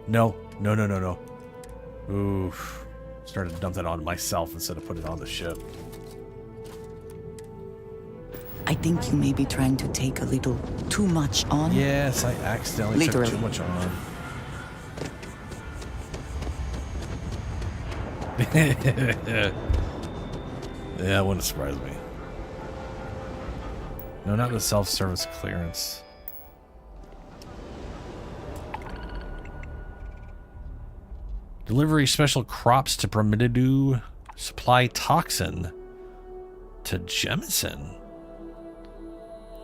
No. Oof. Started to dump that on myself instead of put it on the ship. I think you may be trying to take a little too much on. Yes, I accidentally took too much on. Yeah, it wouldn't surprise me. No, not the self-service clearance. Delivery special crops to Primidu. Supply toxin to Jemison.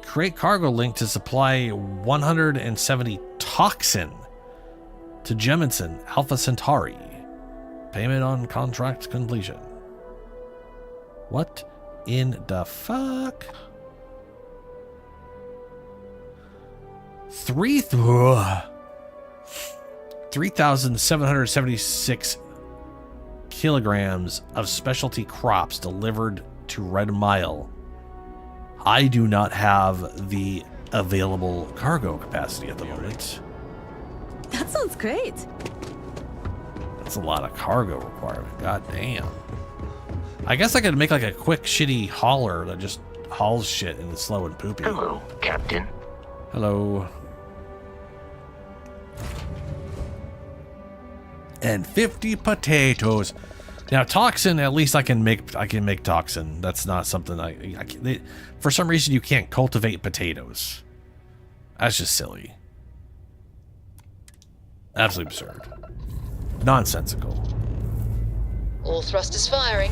Create cargo link to supply 170 toxin to Jemison, Alpha Centauri. Payment on contract completion. What in the fuck? 3,776 kilograms of specialty crops delivered to Red Mile I do not have the available cargo capacity at the moment. That sounds great. That's a lot of cargo requirement. God damn. I guess I could make like a quick shitty hauler that just hauls shit and is slow and poopy. Hello, Captain. Hello. And 50 potatoes. Now toxin, at least I can make toxin. That's not something for some reason you can't cultivate potatoes. That's just silly. Absolutely absurd. Nonsensical. All thrusters firing.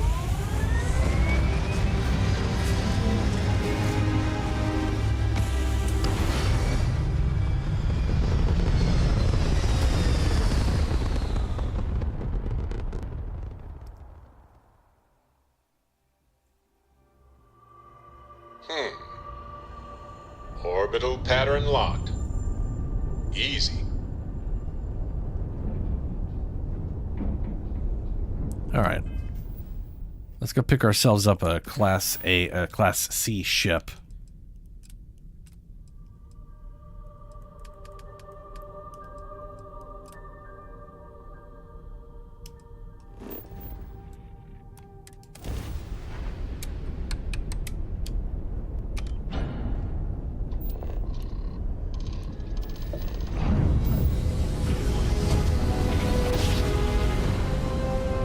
Orbital pattern locked. Easy. All right. Let's go pick ourselves up a Class C ship.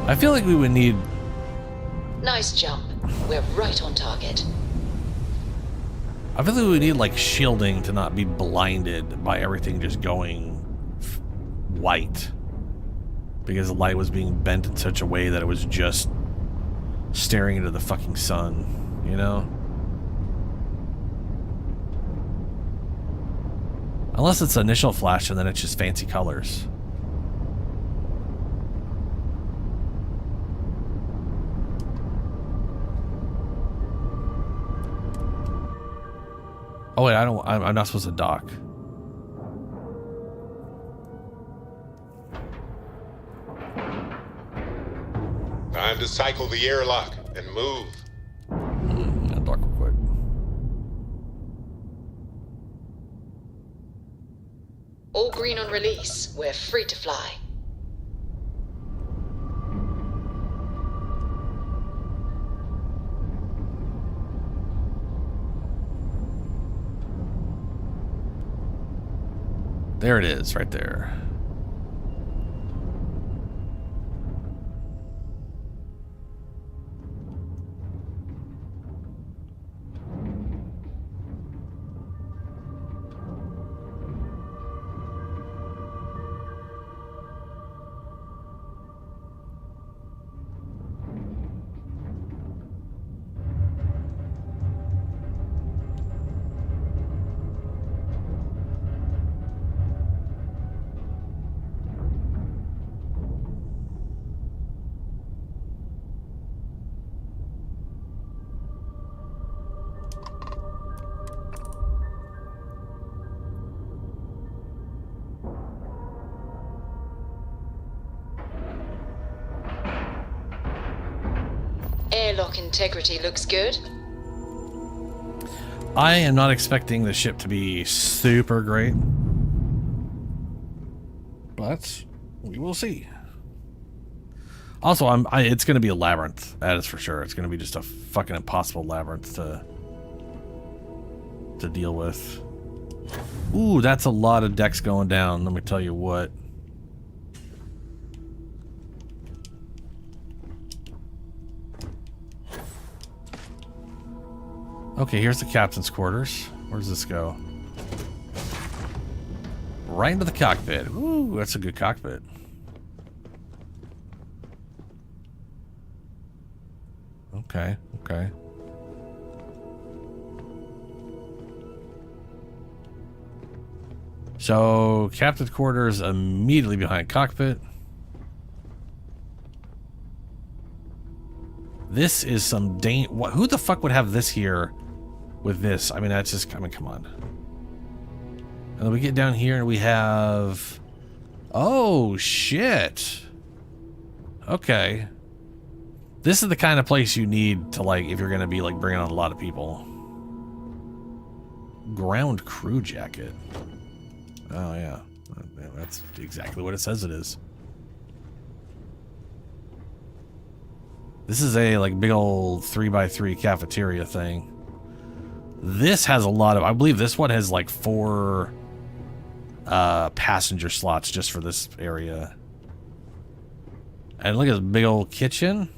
I feel like we would need... Nice jump. We're right on target. I feel like we would need, like, shielding to not be blinded by everything just going white. Because the light was being bent in such a way that it was just staring into the fucking sun, you know? Unless it's initial flash and then it's just fancy colors. Oh wait, I'm not supposed to dock. Time to cycle the airlock and move. I'll dock real quick. All green on release. We're free to fly. There it is, right there. Airlock integrity looks good. I am not expecting the ship to be super great, but we will see. Also, it's going to be a labyrinth. That is for sure. It's going to be just a fucking impossible labyrinth to deal with. Ooh, that's a lot of decks going down. Let me tell you what. Okay, here's the captain's quarters. Where does this go? Right into the cockpit. Ooh, that's a good cockpit. Okay, okay. So, captain's quarters immediately behind cockpit. This is some who the fuck would have this here with this? I mean, that's just, I mean, come on. And then we get down here and we have... Oh, shit. Okay. This is the kind of place you need to, like, if you're going to be, like, bringing on a lot of people. Ground crew jacket. Oh, yeah. That's exactly what it says it is. This is a, like, big old 3x3 cafeteria thing. This has a lot of... I believe this one has, like, 4 passenger slots just for this area. And look at this big old kitchen.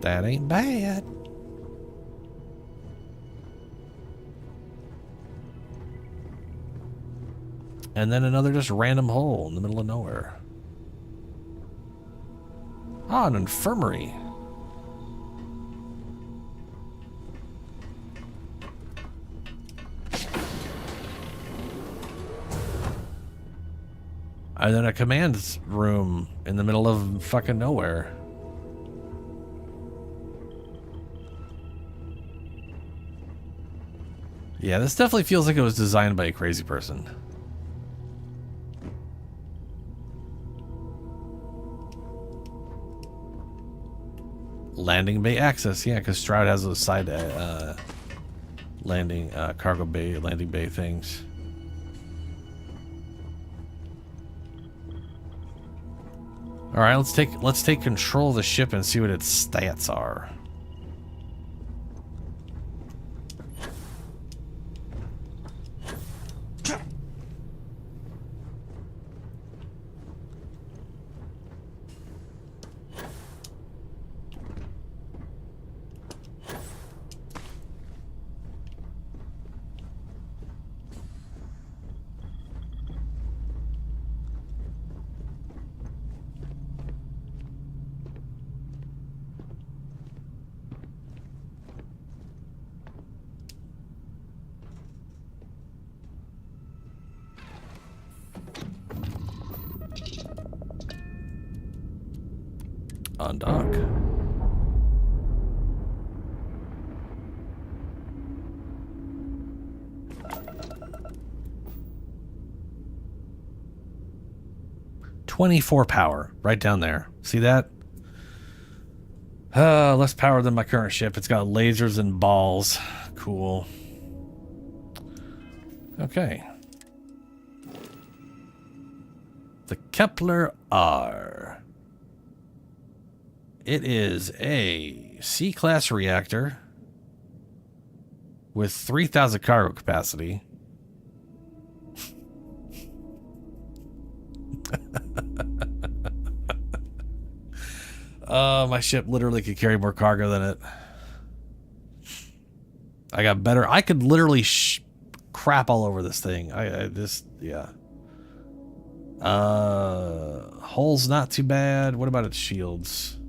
That ain't bad. And then another just random hole in the middle of nowhere. Ah, an infirmary. And then a command room in the middle of fucking nowhere. Yeah, this definitely feels like it was designed by a crazy person. Landing bay access, yeah, because Stroud has those side landing cargo bay, landing bay things. All right, let's take control of the ship and see what its stats are. On dock. .24 power, right down there. See that? Less power than my current ship. It's got lasers and balls. Cool. Okay. The Kepler R. It is a C-class reactor with 3,000 cargo capacity. My ship literally could carry more cargo than it. I got better. I could literally crap all over this thing. Yeah. Hull's not too bad. What about its shields?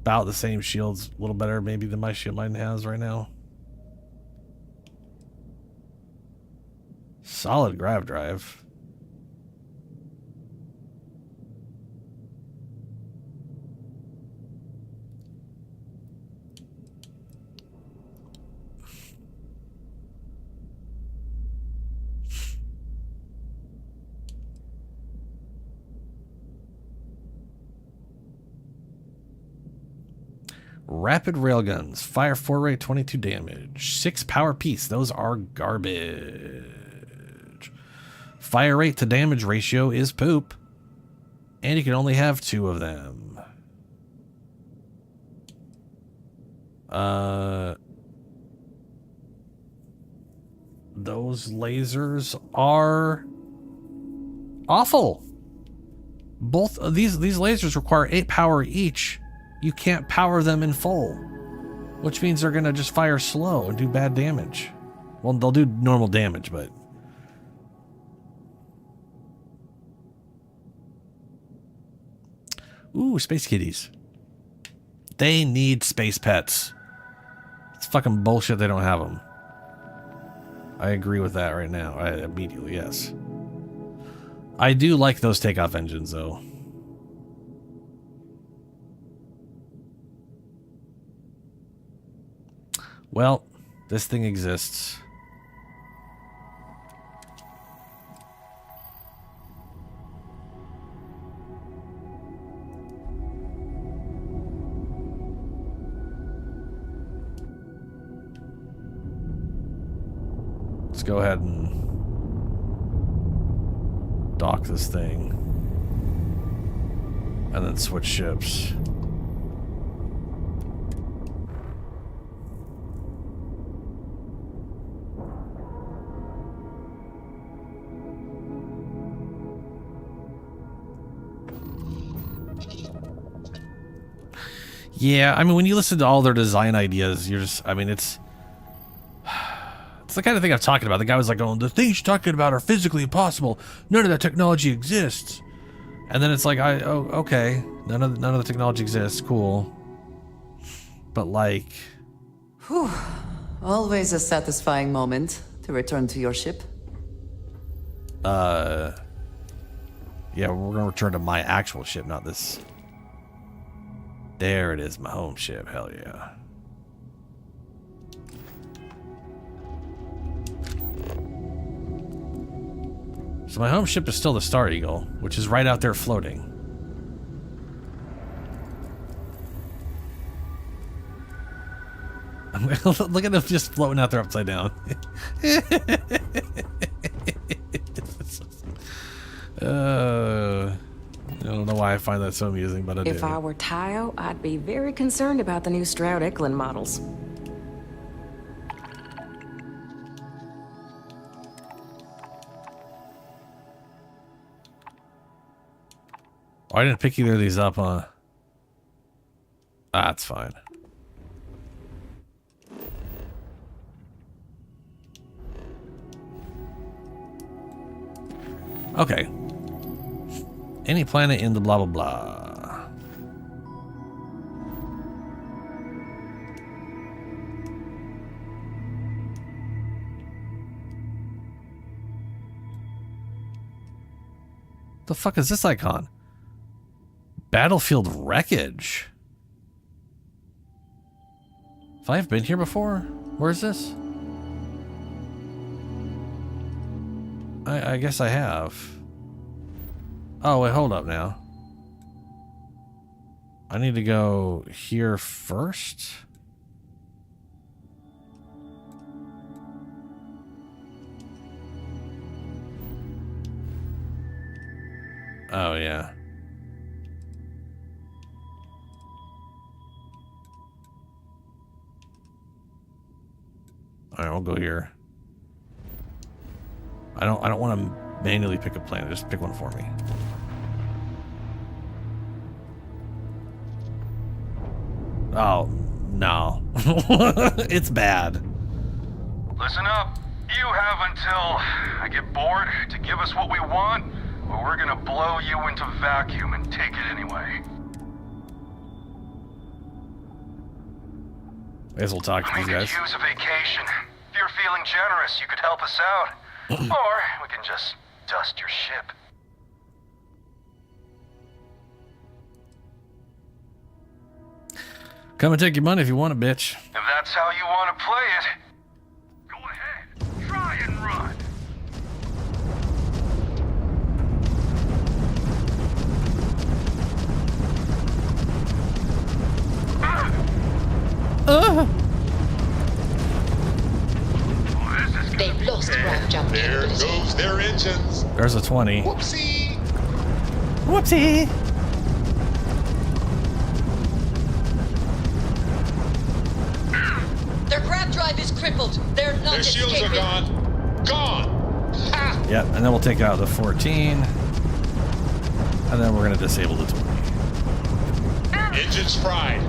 About the same shields, a little better maybe than my shield mine has right now. Solid grav drive. Rapid railguns. Fire 4 rate, 22 damage. 6 power piece. Those are garbage. Fire rate to damage ratio is poop. And you can only have 2 of them. Those lasers are awful. Both of these lasers require 8 power each. You can't power them in full, which means they're going to just fire slow and do bad damage. Well, they'll do normal damage, but... Ooh, space kitties. They need space pets. It's fucking bullshit they don't have them. I agree with that right now. Immediately, yes. I do like those takeoff engines, though. Well, this thing exists. go ahead and dock this thing. And then switch ships. Yeah, I mean, when you listen to all their design ideas, you're just, I mean, it's the kind of thing I'm talking about. The guy was like, oh, the things you're talking about are physically impossible. None of that technology exists. And then it's like, oh, okay. None of the technology exists. Cool. But like... Whew. Always a satisfying moment to return to your ship. Yeah, we're gonna return to my actual ship, not this. There it is, my home ship. Hell yeah. So my home ship is still the Star Eagle, which is right out there floating. Look at them just floating out there upside down. I don't know why I find that so amusing, but I do. If I were Tayo, I'd be very concerned about the new Stroud-Eklund models. Oh, I didn't pick either of these up, huh? That's fine. Okay. Any planet in the blah blah blah. The fuck is this icon? Battlefield wreckage. Have I been here before? Where is this? I guess I have. Oh, wait, hold up now. I need to go here first? Oh, yeah. Alright, we'll go here. I don't want to manually pick a planet, just pick one for me. Oh, no. It's bad. Listen up. You have until I get bored to give us what we want, or we're gonna blow you into vacuum and take it anyway. I guess we'll talk to these guys. We could use a vacation. If you're feeling generous, you could help us out. Or we can just dust your ship. Come and take your money if you want it, bitch. If that's how you want to play it, go ahead. Try and run. They've lost ground jump There capability. goes their engines. There's a 20. Whoopsie. Whoopsie. Their grab drive is crippled. They're not Their shields are escaping. gone. Gone. Ha! Yep, and then we'll take out the 14. And then we're going to disable the 20. Engines fried.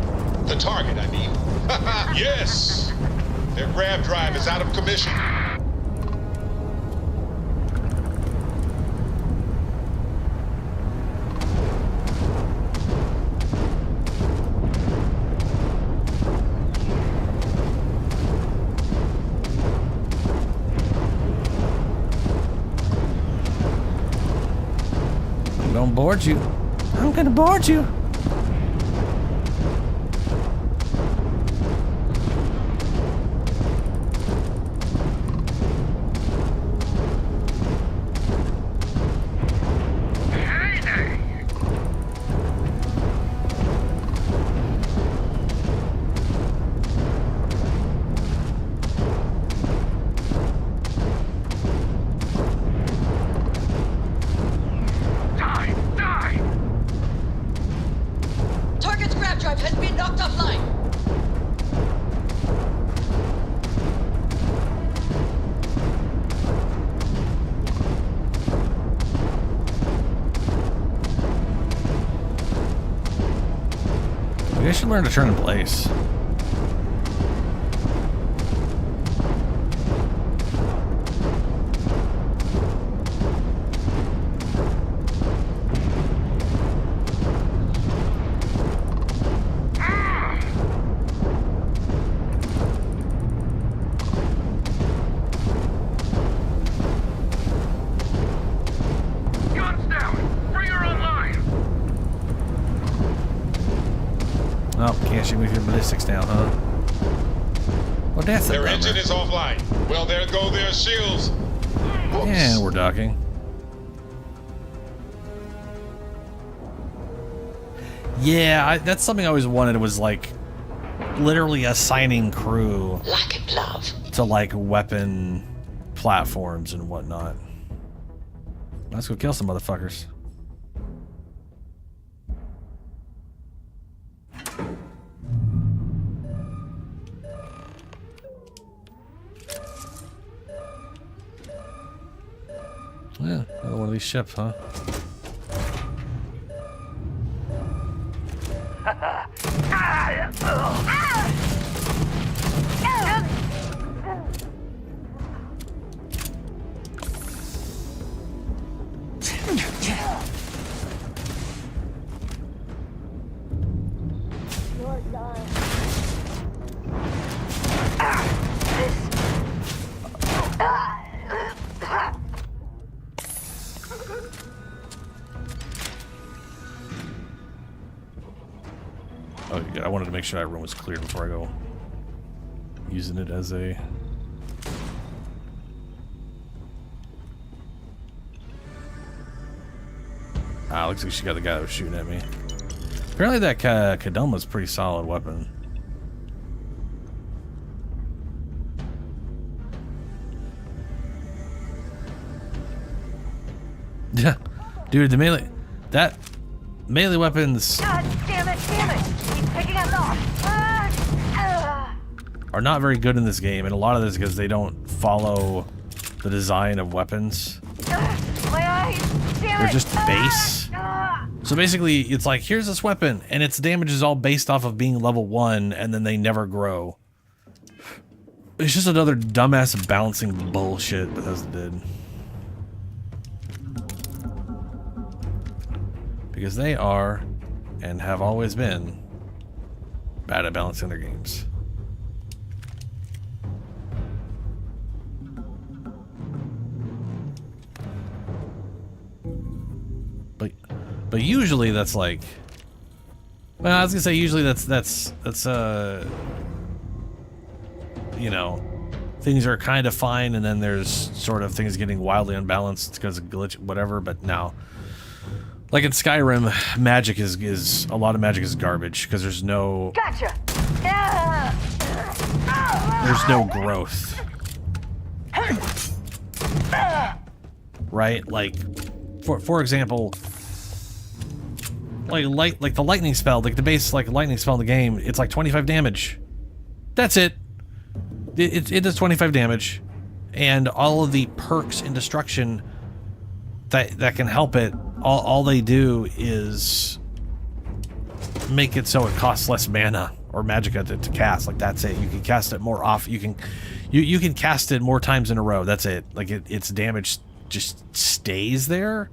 The target, I mean. Yes. Their grab drive is out of commission. I'm gonna board you. I'm gonna board you. knocked offline. Maybe I should learn to turn in place. Shoot with your ballistics down, huh? Well, that's their engine is offline. Well, there go their shields. Oops. And we're docking. Yeah, that's something I always wanted. Was like literally assigning crew like it, love, to like weapon platforms and whatnot. Let's go kill some motherfuckers. Yeah, another one of these ships, huh? Oh, good. I wanted to make sure that room was cleared before I go using it as a... Ah, looks like she got the guy that was shooting at me. Apparently that Kadama's a pretty solid weapon. Yeah. Dude, the melee... That... Melee weapons... God damn it, keep picking us off. Are not very good in this game, and a lot of this is because they don't follow the design of weapons. My eyes, damn They're it. just base. So basically, it's like, here's this weapon, and its damage is all based off of being level 1, and then they never grow. It's just another dumbass balancing bullshit Bethesda did. Because they are, and have always been, bad at balancing their games. But usually that's like, well, I was gonna say usually that's you know, things are kind of fine, and then there's sort of things getting wildly unbalanced because of glitch, whatever. But now, like in Skyrim, magic is a lot of magic is garbage because there's no there's no growth, right? Like for example, like the lightning spell, like the base like lightning spell in the game, it's like 25 damage. That's it. It does 25 damage, and all of the perks in destruction that can help it, all they do is make it so it costs less mana or magicka to cast. Like that's it. You can cast it more off. You can cast it more times in a row. That's it. Like its damage just stays there.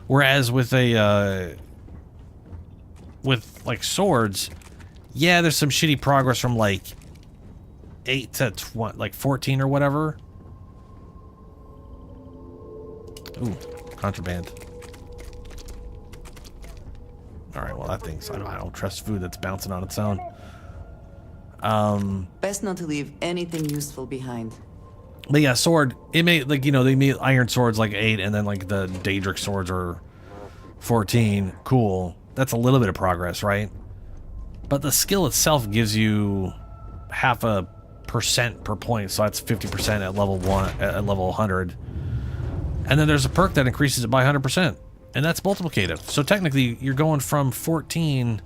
Whereas with a with like swords, yeah, there's some shitty progress from like 8 to 20, like 14 or whatever. Ooh, contraband. All right, well that thing's, I don't trust food that's bouncing on its own. Best not to leave anything useful behind. But yeah, sword, it may, like, you know, they made iron swords like 8, and then like the Daedric swords are 14. Cool. That's a little bit of progress, right? But the skill itself gives you 0.5% per point, so that's 50% at level 1, at level 100. And then there's a perk that increases it by 100%, and that's multiplicative. So technically, you're going from 14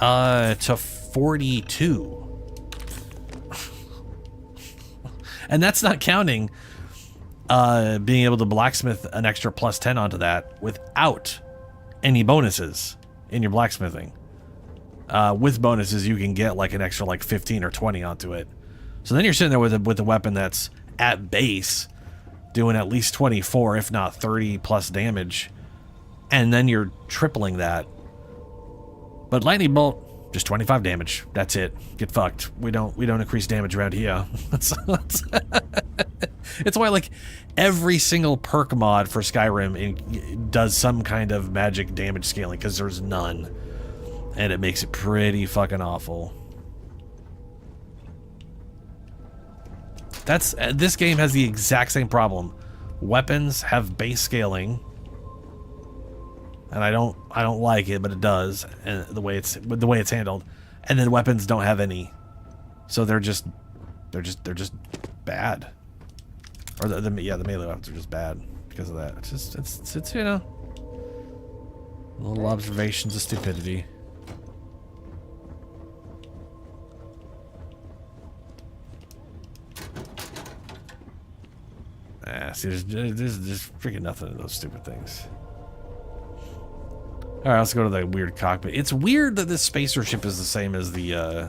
To 42. And that's not counting being able to blacksmith an extra plus 10 onto that without any bonuses in your blacksmithing. With bonuses, you can get like an extra like 15 or 20 onto it. So then you're sitting there with a weapon that's at base doing at least 24, if not 30 plus damage. And then you're tripling that. But lightning bolt, just 25 damage. That's it. Get fucked. We don't increase damage around here. It's why like every single perk mod for Skyrim does some kind of magic damage scaling, because there's none. And it makes it pretty fucking awful. This game has the exact same problem. Weapons have base scaling, and I don't like it, but it does, and the way it's handled. And then weapons don't have any, so they're just bad. Or the melee weapons are just bad because of that. It's you know, little observations of stupidity. See, there's freaking nothing in those stupid things. Alright, let's go to the weird cockpit. It's weird that this spacer ship is the same as the,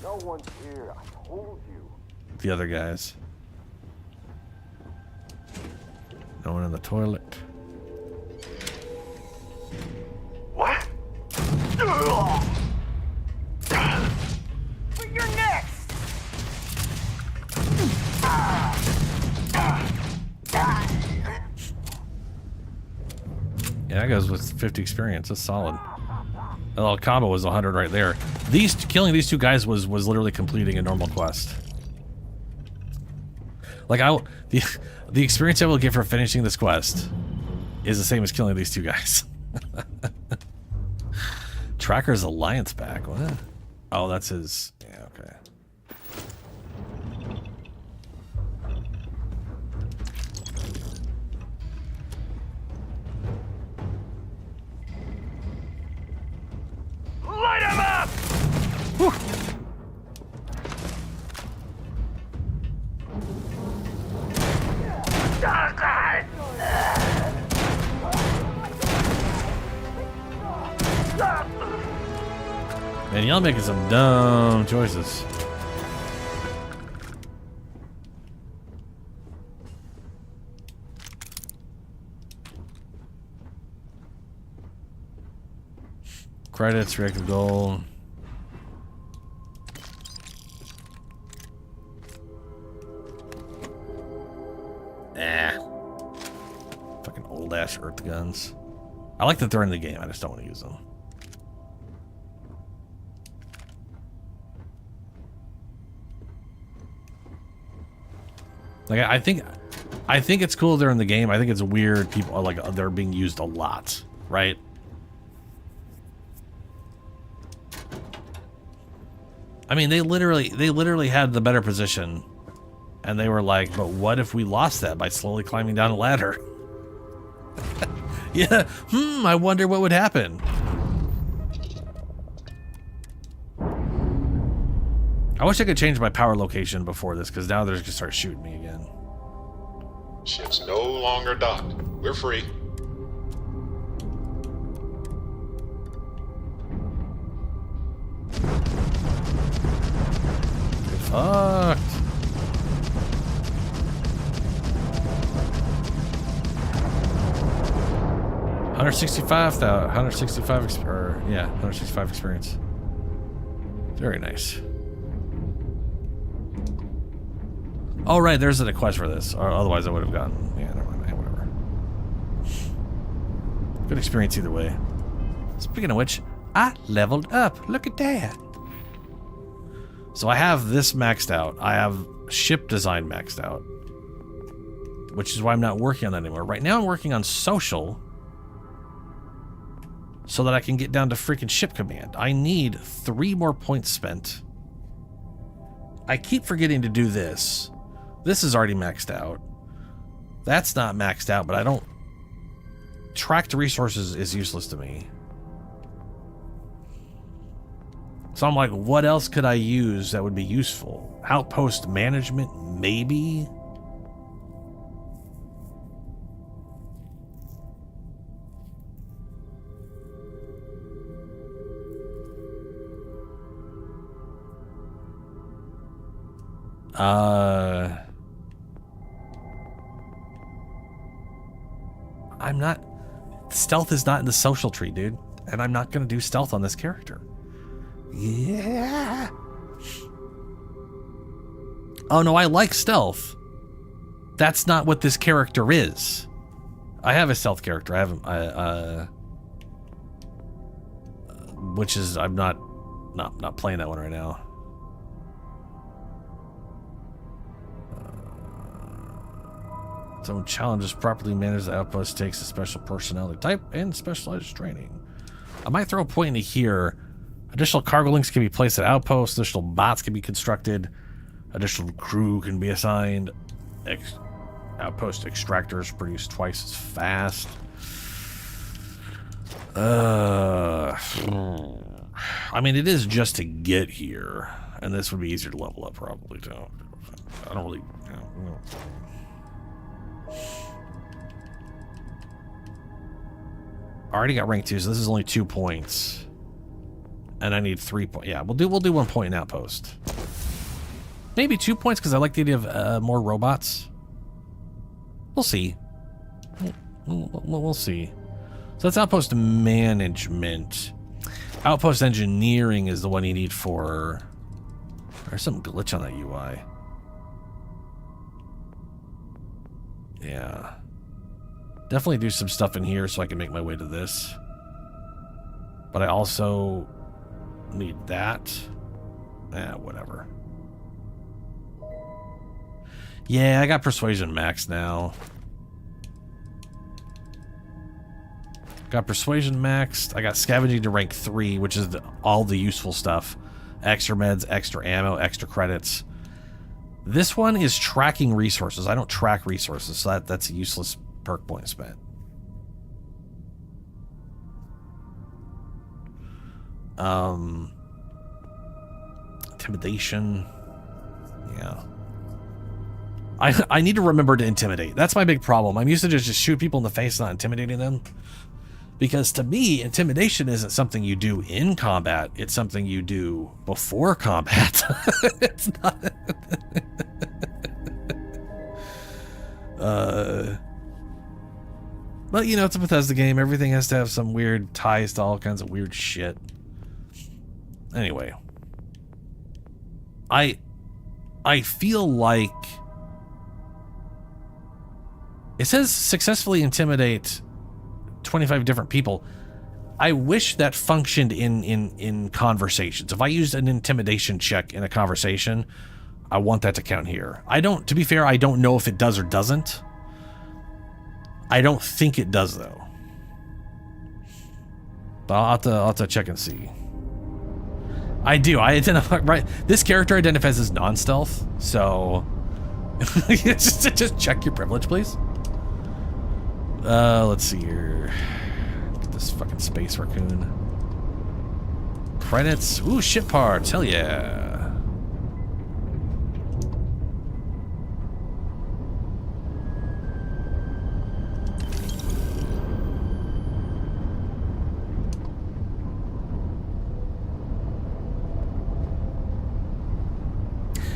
No one's here, I told you. the other guys. No one in the toilet. What? But you're next! Yeah, that goes with 50 experience. That's solid. That little combo was 100 right there. Killing these two guys was literally completing a normal quest. Like the experience I will get for finishing this quest is the same as killing these two guys. Tracker's Alliance back. What? Oh, that's his. Yeah, okay. Light him up! Whew. Man, y'all making some dumb choices. Credits, reactive gold. Fucking old ass earth guns. I like that they're in the game, I just don't want to use them. Like I think it's cool they're in the game. I think it's weird people are like they're being used a lot, right? I mean, they literally had the better position, and they were like, but what if we lost that by slowly climbing down a ladder? Yeah, I wonder what would happen. I wish I could change my power location before this, because now they're just gonna start shooting me again. Ship's no longer docked. We're free. Fucked. $165 experience. Very nice. Oh, right, there's a quest for this. Or otherwise I would have gotten... Yeah, never mind. Whatever. Good experience either way. Speaking of which, I leveled up. Look at that. So I have this maxed out. I have ship design maxed out. Which is why I'm not working on that anymore. Right now I'm working on social. So that I can get down to freaking ship command. I need 3 more points spent. I keep forgetting to do this. This is already maxed out. That's not maxed out, but I don't... Tracked resources is useless to me. So I'm like, what else could I use that would be useful? Outpost management, maybe? I'm not... Stealth is not in the social tree, dude. And I'm not going to do stealth on this character. Yeah. Oh, no, I like stealth. That's not what this character is. I have a stealth character. I have which is... I'm not playing that one right now. So challenges properly manage the outpost takes a special personality type and specialized training. I might throw a point into here. Additional cargo links can be placed at outposts. Additional bots can be constructed. Additional crew can be assigned. Outpost extractors produce twice as fast. I mean, it is just to get here, and this would be easier to level up probably too. I don't really. I already got rank 2, so this is only 2 points. And I need 3 points. Yeah, we'll do 1 point in outpost. Maybe 2 points because I like the idea of more robots. We'll see. We'll see. So that's outpost management. Outpost engineering is the one you need for... There's some glitch on that UI. Yeah. Definitely do some stuff in here so I can make my way to this. But I also need that. Whatever. Yeah, I got persuasion max now. Got persuasion maxed. I got scavenging to rank 3, which is all the useful stuff. Extra meds, extra ammo, extra credits. This one is tracking resources. I don't track resources, so that's a useless perk point spent. Intimidation. Yeah. I need to remember to intimidate. That's my big problem. I'm used to just shoot people in the face, not intimidating them. Because to me, intimidation isn't something you do in combat. It's something you do before combat. It's not... But, you know, it's a Bethesda game. Everything has to have some weird ties to all kinds of weird shit. Anyway. I feel like... It says successfully intimidate 25 different people. I wish that functioned in conversations. If I used an intimidation check in a conversation, I want that to count here. To be fair, I don't know if it does or doesn't. I don't think it does, though. But I'll have to check and see. I do. I identify, right? This character identifies as non-stealth, so... just check your privilege, please. Let's see here. Get this fucking space raccoon. Credits. Ooh, ship parts. Hell yeah.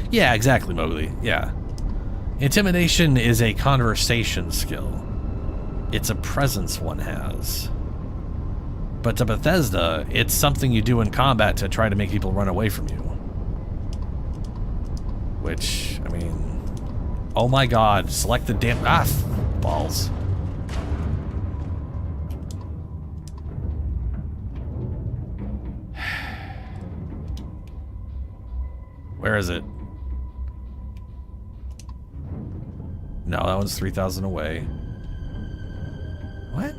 Yeah, exactly, Mowgli. Yeah. Intimidation is a conversation skill. It's a presence one has. But to Bethesda, it's something you do in combat to try to make people run away from you. Which, I mean... Oh my god, select the damn... Ah, balls. Where is it? No, that one's 3,000 away. What?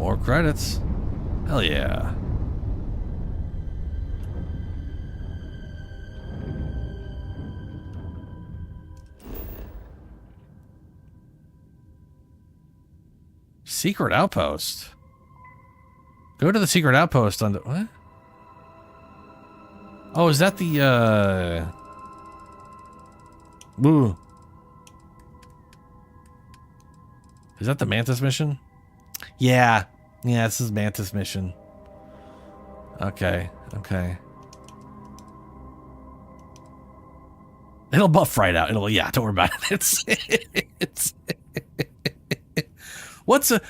More credits. Hell yeah. Secret outpost. Go to the secret outpost on the... What? Oh, is that the, Woo. Is that the Mantis mission? Yeah. Yeah, this is Mantis mission. Okay. Okay. It'll buff right out. It'll... Yeah, don't worry about it. It's... What's a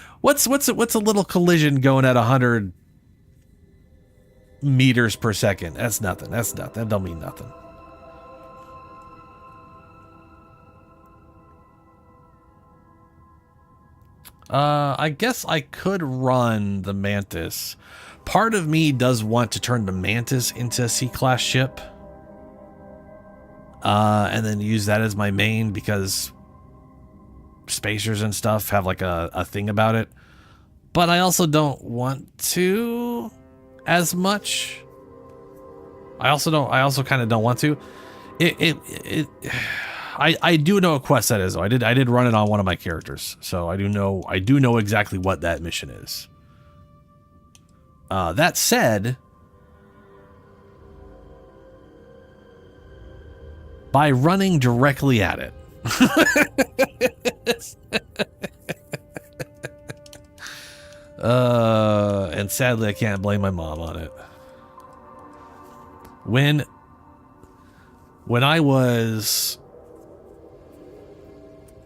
little collision going at 100 meters per second? That's nothing. That's nothing. That don't mean nothing. I guess I could run the Mantis. Part of me does want to turn the Mantis into a C-class ship. And then use that as my main because spacers and stuff have like a thing about it. But I also don't want to as much. I also kind of don't want to. I do know what quest that is though. I did run it on one of my characters, so I do know exactly what that mission is. That said, by running directly at it, and sadly I can't blame my mom on it. When I was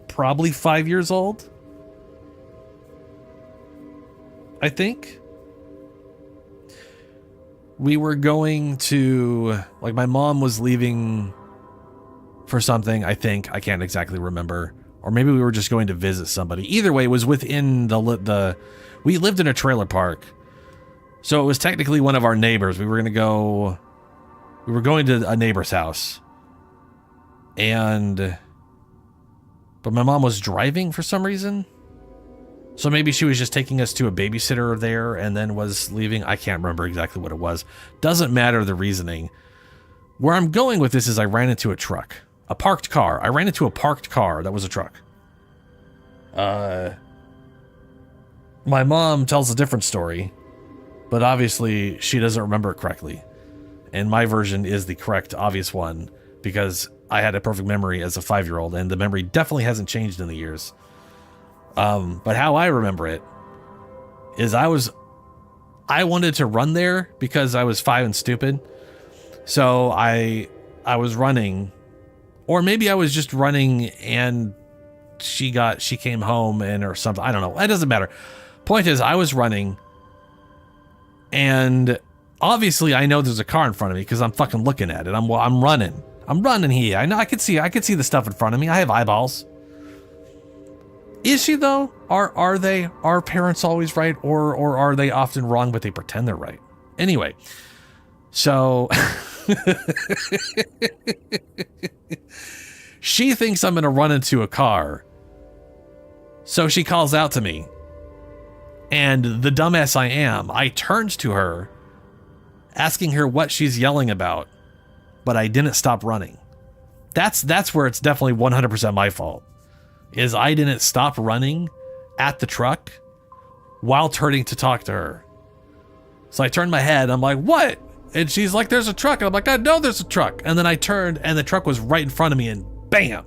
probably 5 years old, I think, we were going to, like, my mom was leaving for something, I think. I can't exactly remember. Or maybe we were just going to visit somebody. Either way, it was within the we lived in a trailer park. So it was technically one of our neighbors. We were going to a neighbor's house. But my mom was driving for some reason. So maybe she was just taking us to a babysitter there and then was leaving. I can't remember exactly what it was. Doesn't matter the reasoning. Where I'm going with this is I ran into a truck. A parked car. I ran into a parked car that was a truck. My mom tells a different story, but obviously she doesn't remember it correctly. And my version is the correct, obvious one, because I had a perfect memory as a 5-year-old, and the memory definitely hasn't changed in the years. But how I remember it is I wanted to run there because I was 5 and stupid. So I was running, or maybe I was just running and she came home or something. I don't know. It doesn't matter. Point is, I was running, and obviously I know there's a car in front of me because I'm fucking looking at it. I'm running. I'm running here. I know I could see the stuff in front of me. I have eyeballs. Is she though? Are parents always right, or are they often wrong but they pretend they're right? Anyway, so she thinks I'm gonna run into a car. So she calls out to me. And the dumbass I am, I turned to her, asking her what she's yelling about, but I didn't stop running. That's where it's definitely 100% my fault. Is I didn't stop running at the truck while turning to talk to her. So I turned my head, I'm like, what? And she's like, there's a truck. And I'm like, I know there's a truck. And then I turned and the truck was right in front of me and bam.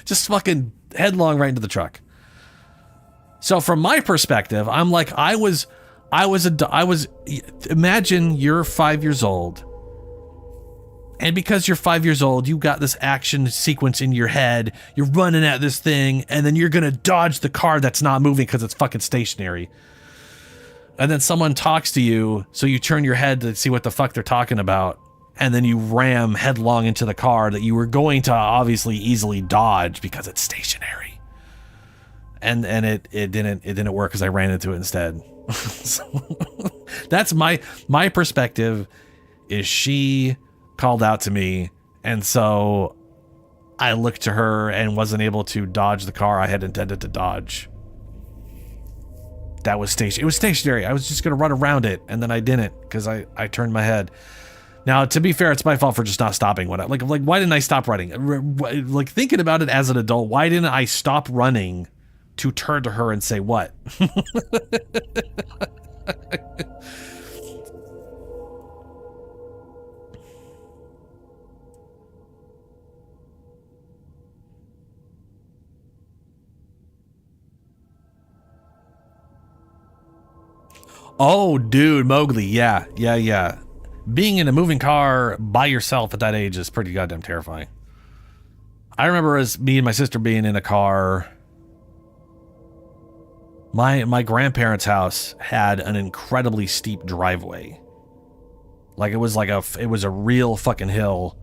just fucking headlong right into the truck. So from my perspective, I'm like, imagine you're 5 years old. And because you're 5 years old, you got this action sequence in your head. You're running at this thing, and then you're going to dodge the car that's not moving because it's fucking stationary. And then someone talks to you, so you turn your head to see what the fuck they're talking about. And then you ram headlong into the car that you were going to obviously easily dodge because it's stationary. And it didn't work because I ran into it instead. So, that's my perspective. Is she called out to me, and so I looked to her and wasn't able to dodge the car I had intended to dodge. That was it was stationary. I was just going to run around it, and then I didn't because I turned my head. Now, to be fair, it's my fault for just not stopping when like why didn't I stop running? Like thinking about it as an adult, why didn't I stop running to turn to her and say what? Oh, dude, Mowgli, yeah. Being in a moving car by yourself at that age is pretty goddamn terrifying. I remember as me and my sister being in a car. My grandparents' house had an incredibly steep driveway. Like it was a real fucking hill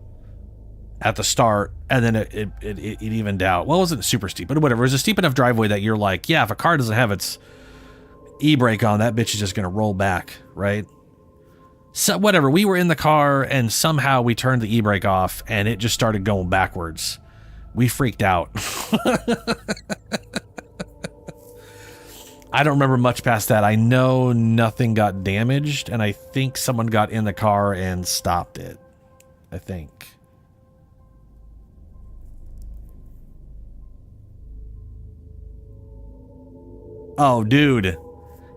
at the start, and then it evened out. Well, it wasn't super steep, but whatever. It was a steep enough driveway that you're like, yeah, if a car doesn't have its e-brake on, that bitch is just gonna roll back, right? So whatever, we were in the car and somehow we turned the e-brake off and it just started going backwards. We freaked out. I don't remember much past that. I know nothing got damaged, and I think someone got in the car and stopped it. I think. Oh, dude.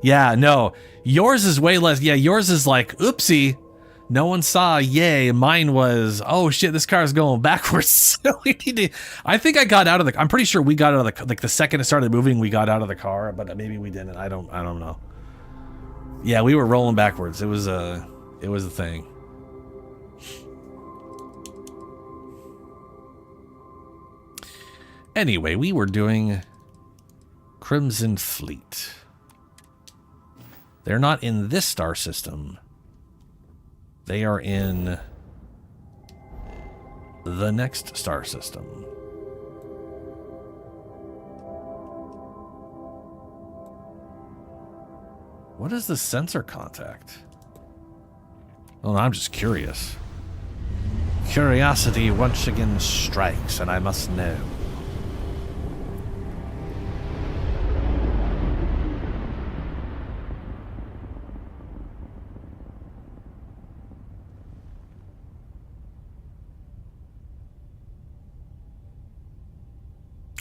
Yeah, no. Yours is way less. Yeah, yours is like, oopsie. No one saw, yay. Mine was, oh shit, this car is going backwards. So we need to, I think I got out of the, I'm pretty sure we got out of the, like the second it started moving, we got out of the car, but maybe we didn't. I don't know. Yeah, we were rolling backwards. It was a thing. Anyway, we were doing Crimson Fleet. They're not in this star system. They are in the next star system. What is the sensor contact? Well, I'm just curious. Curiosity once again strikes, and I must know.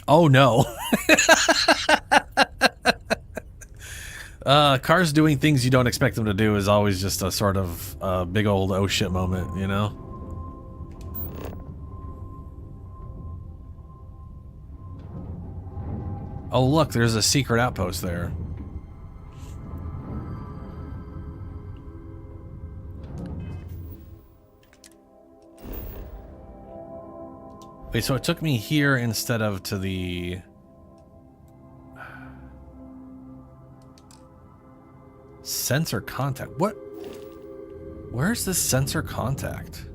Oh no. Cars doing things you don't expect them to do is always just a sort of big old oh shit moment, you know? Oh look, there's a secret outpost there. Wait, so it took me here instead of to the... Sensor contact. What? Where's the sensor contact?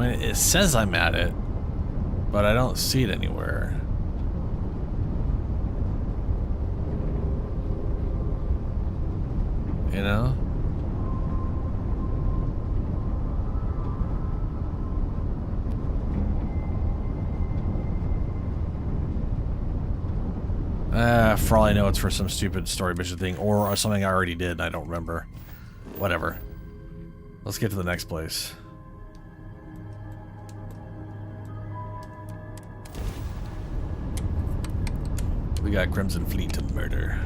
It says I'm at it, but I don't see it anywhere. You know? For all I know, it's for some stupid story mission thing, or something I already did. I don't remember. Whatever. Let's get to the next place. We got Crimson Fleet to murder.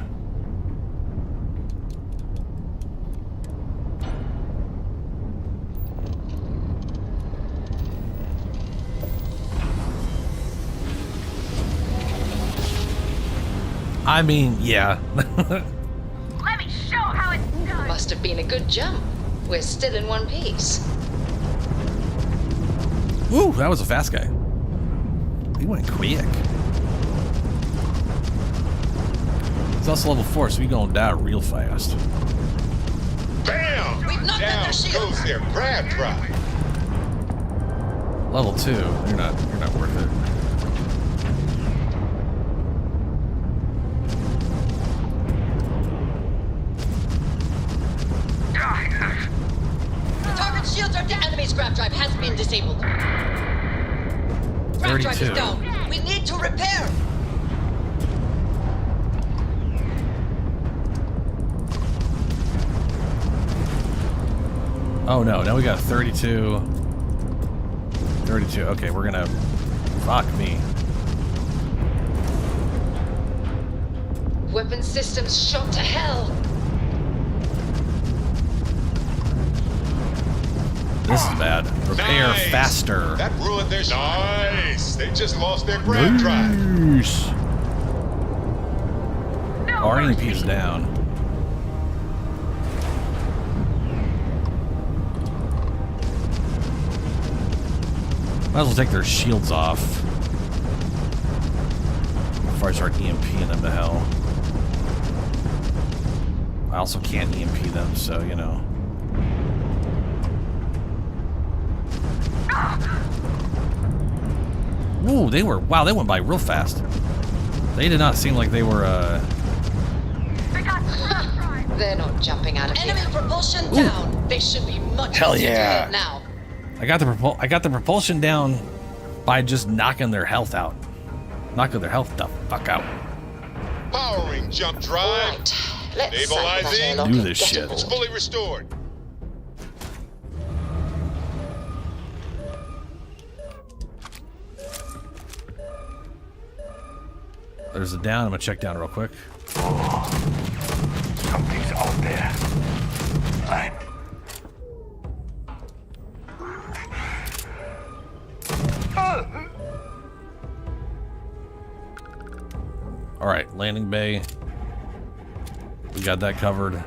I mean, yeah. Let me show how it's done. Must have been a good jump. We're still in one piece. Woo, that was a fast guy. He went quick. It's also level 4, so we gonna die real fast. Bam! Down goes their grab drive. Level 2, you're not worth it. Target shields are down. Enemy's grab drive has been disabled. Grab drive is 32. down. We need to repair. Oh no, now we got 32. 32, okay, we're gonna... Fuck me. Weapon systems shot to hell. This is bad. Repair Nice. faster. That ruined their nice. They just lost their grab drive. Nice. Our EMP's down. Might as well take their shields off before I start EMPing them to hell. I also can't EMP them, so, you know. Ooh, they were... Wow, they went by real fast. They did not seem like they were, They're not jumping out of here. Enemy propulsion down. They should be much Hell easier to yeah. hit now. I got the propulsion down by just knocking their health out. Knocking their health the fuck out. Powering jump drive. Let's Stabilizing. Do this shit. It's fully restored. There's a down. I'm gonna check down real quick. Something's out there. All right, landing bay. We got that covered.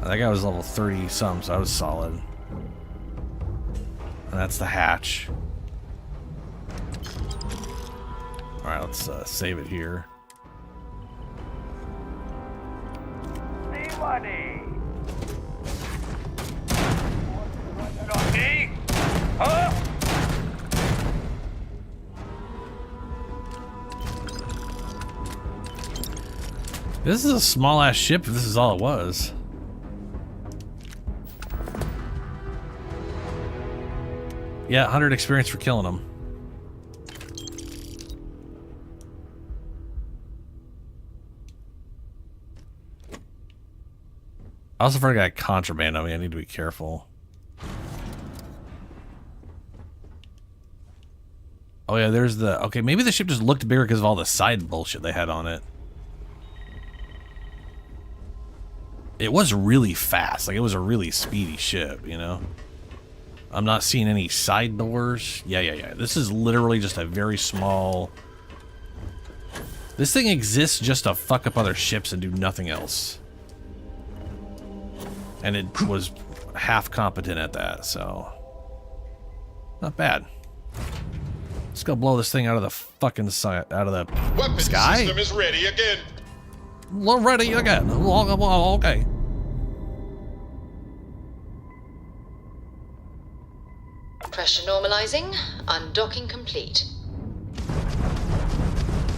That guy was level 30 some, so I was solid. And that's the hatch. All right, let's save it here. Nobody. Not me. Huh? This is a small ass ship if this is all it was. Yeah, 100 experience for killing them. I also forgot I got contraband on me. I need to be careful. Oh yeah, there's the... Okay, maybe the ship just looked bigger because of all the side bullshit they had on it. It was really fast. Like, it was a really speedy ship, you know? I'm not seeing any side doors. Yeah. This is literally just a very small... This thing exists just to fuck up other ships and do nothing else. And it was half competent at that, so... Not bad. Let's go blow this thing out of the fucking sky, out of the Weapon sky. system is ready again. Ready again. Okay. Pressure normalizing. Undocking complete.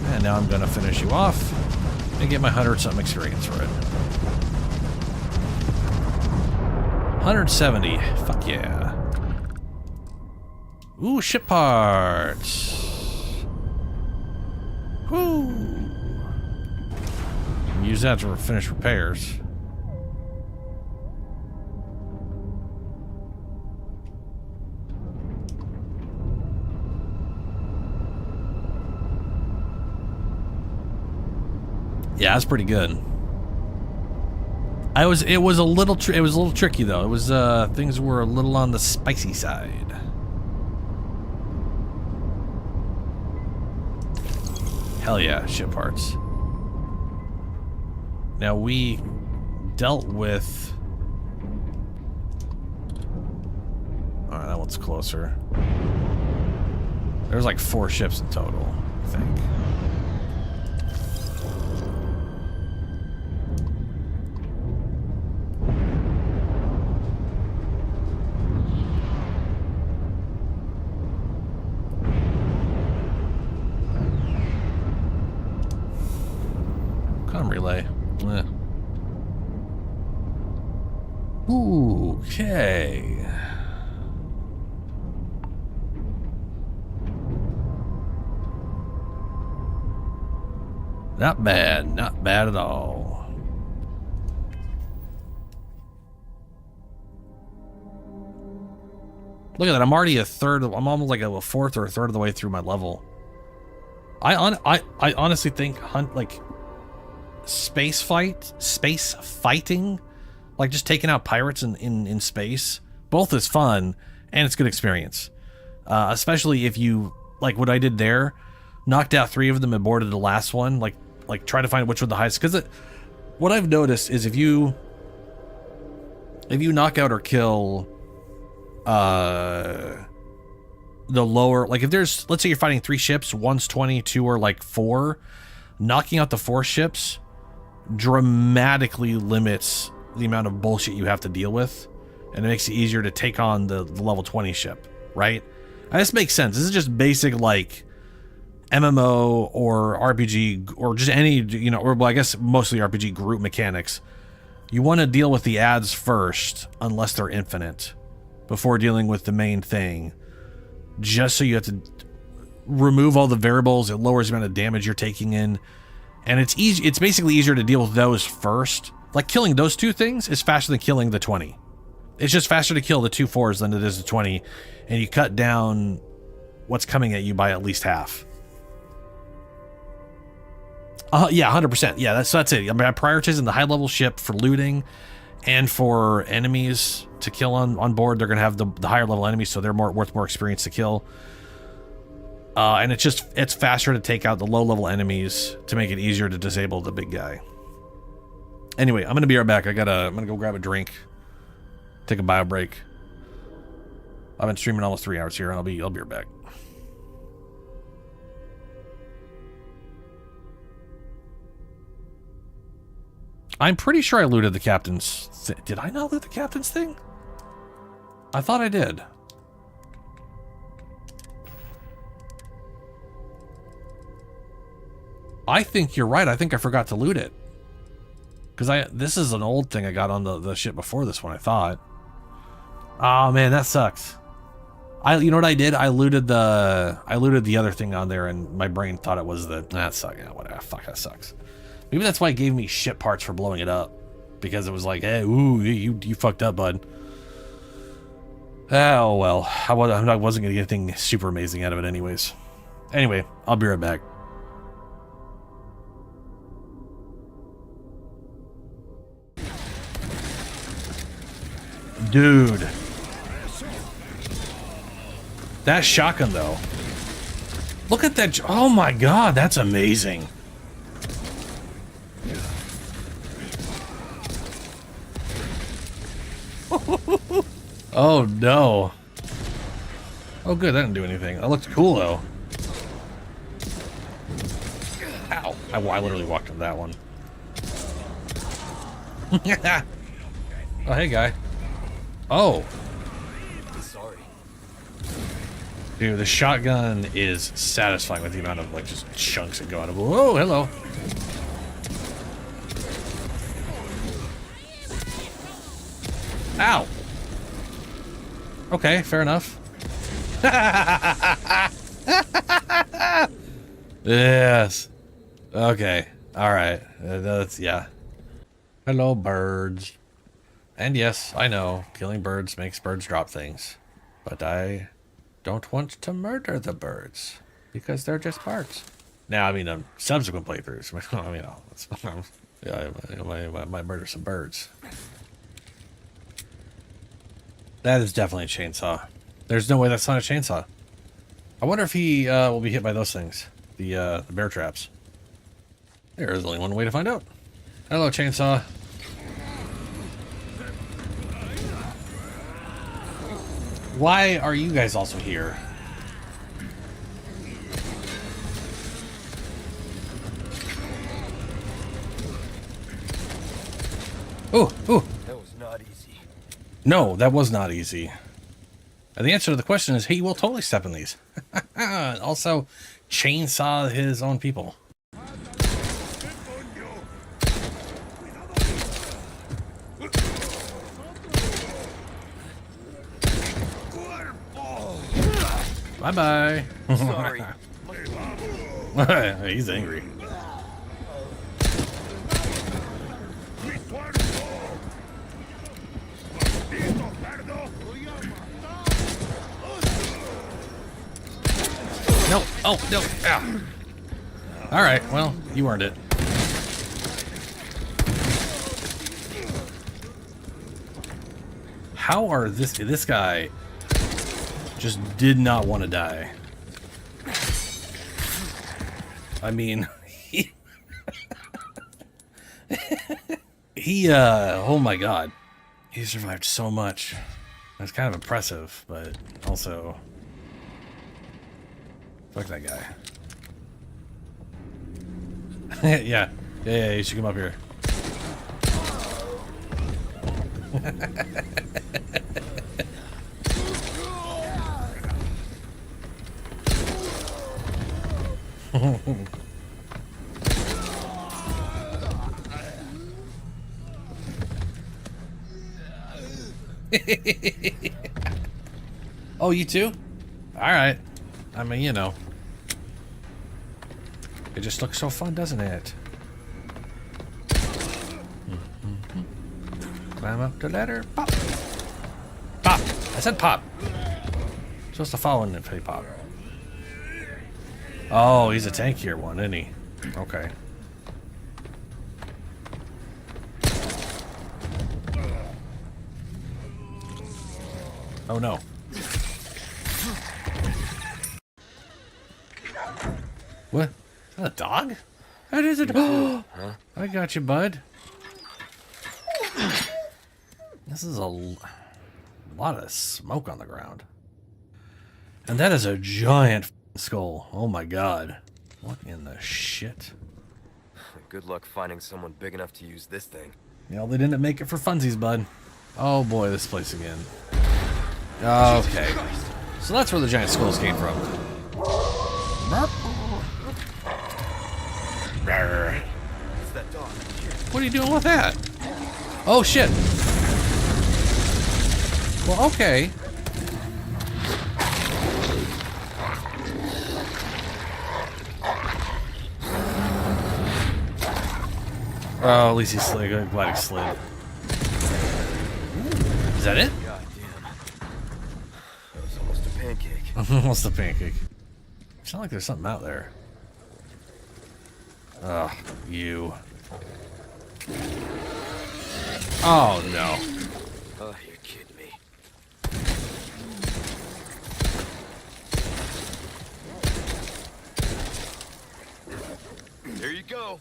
And now I'm gonna finish you off and get my 100-something experience for it. 170. Fuck yeah. Ooh, ship parts. Woo. Use that to finish repairs. Yeah, that's pretty good. It was a little tricky though. It was things were a little on the spicy side. Hell yeah, ship parts. Now we dealt with... Alright, that one's closer. There's like 4 ships in total, I think. Comm relay. Okay. Not bad. Not bad at all. Look at that. I'm already a third. I'm almost like a fourth or a third of the way through my level. I honestly think space fighting, like just taking out pirates in space, both is fun and it's good experience. Especially if you, like what I did there, knocked out 3 of them and boarded the last one, like try to find which one the highest, because what I've noticed is if you knock out or kill the lower, like if there's, let's say you're fighting 3 ships, one's 20, 2 are like 4, knocking out the 4 ships dramatically limits the amount of bullshit you have to deal with, and it makes it easier to take on the level 20 ship, right? And this makes sense. This is just basic like MMO or RPG or just any, you know, or well, I guess mostly RPG group mechanics. You want to deal with the ads first, unless they're infinite, before dealing with the main thing, just so you have to remove all the variables. It lowers the amount of damage you're taking in, and it's easy. It's basically easier to deal with those first. Like killing those 2 things is faster than killing the 20. It's just faster to kill the 2 4s than it is the 20, and you cut down what's coming at you by at least half. Yeah, 100%. Yeah, that's it. I mean, I'm prioritizing the high level ship for looting and for enemies to kill on board. They're going to have the higher level enemies, so they're worth more experience to kill. And it's faster to take out the low level enemies to make it easier to disable the big guy. Anyway, I'm going to be right back. I'm going to go grab a drink, take a bio break. I've been streaming almost 3 hours here, and I'll be right back. I'm pretty sure I looted the captain's did I not loot the captain's thing? I thought I did. I think you're right. I think I forgot to loot it. Because this is an old thing I got on the ship before this one, I thought. Oh man, that sucks. You know what I did? I looted the other thing on there, and my brain thought it was that sucks. Yeah, whatever. Fuck, that sucks. Maybe that's why it gave me ship parts for blowing it up, because it was like, hey, ooh, you fucked up, bud. Oh well, I wasn't gonna get anything super amazing out of it, anyways. Anyway, I'll be right back. Dude, that shotgun though. Look at that! Oh my god, that's amazing. Oh no. Oh good, that didn't do anything. That looked cool though. Ow. I literally walked into that one. Oh hey guy. Oh. Sorry. Dude, the shotgun is satisfying with the amount of like just chunks that go out of it. Whoa, hello. Ow. Okay, fair enough. Yes. Okay. All right. That's yeah. Hello, birds. And yes, I know killing birds makes birds drop things, but I don't want to murder the birds because they're just birds. Now, I mean, subsequent playthroughs. I mean, yeah, I might murder some birds. That is definitely a chainsaw. There's no way that's not a chainsaw. I wonder if he will be hit by those things, the bear traps. There's only one way to find out. Hello, chainsaw. Why are you guys also here? Oh, oh. That was not easy. No, that was not easy. And the answer to the question is he will totally step in these. Also, chainsaw his own people. Bye-bye. Sorry. He's angry. No. Oh, no. Ah. All right. Well, you earned it. How are this guy just did not want to die. I mean, he oh my god. He survived so much. That's kind of impressive, but also fuck that guy. Yeah, you should come up here. Oh, you too? Alright. I mean, you know. It just looks so fun, doesn't it? Climb up the ladder. Pop! Pop! I said pop. Supposed to follow and play pop. Oh, he's a tankier one, isn't he? Okay. Oh no. What? Is that a dog? That is a dog. Huh? I got you, bud. This is a lot of smoke on the ground. And that is a giant skull. Oh my god. What in the shit? Good luck finding someone big enough to use this thing. You know, they didn't make it for funsies, bud. Oh boy, this place again. Okay. So that's where the giant skulls came from. It's that dog. What are you doing with that? Oh shit. Well, okay. Oh, at least he slid. I'm glad he slid. Is that it? God damn. That was almost a pancake. Almost a pancake. It's not like there's something out there. Ugh, you. Oh, no. Oh, you're kidding me. There you go.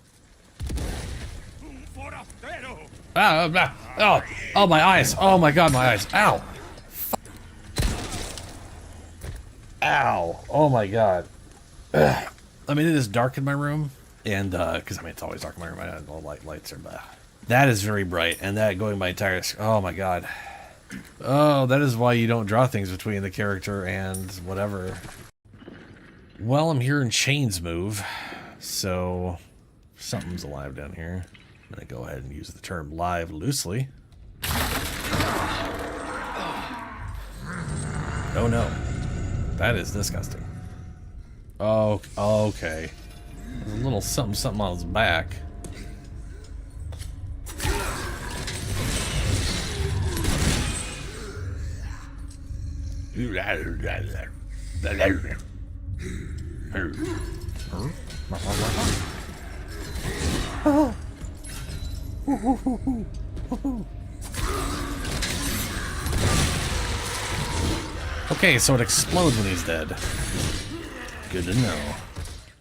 Oh, my eyes. Oh my god, my eyes. Ow. Ow. Oh my god. Ugh. I mean, it is dark in my room. And, because, I mean, it's always dark in my room. I know all lights are, that is very bright. And that going my entire, oh my god. Oh, that is why you don't draw things between the character and whatever. Well, I'm hearing chains move. So, something's alive down here. I'm going to go ahead and use the term live loosely. Oh no. That is disgusting. Oh, okay. There's a little something on his back. Okay, so it explodes when he's dead. Good to know.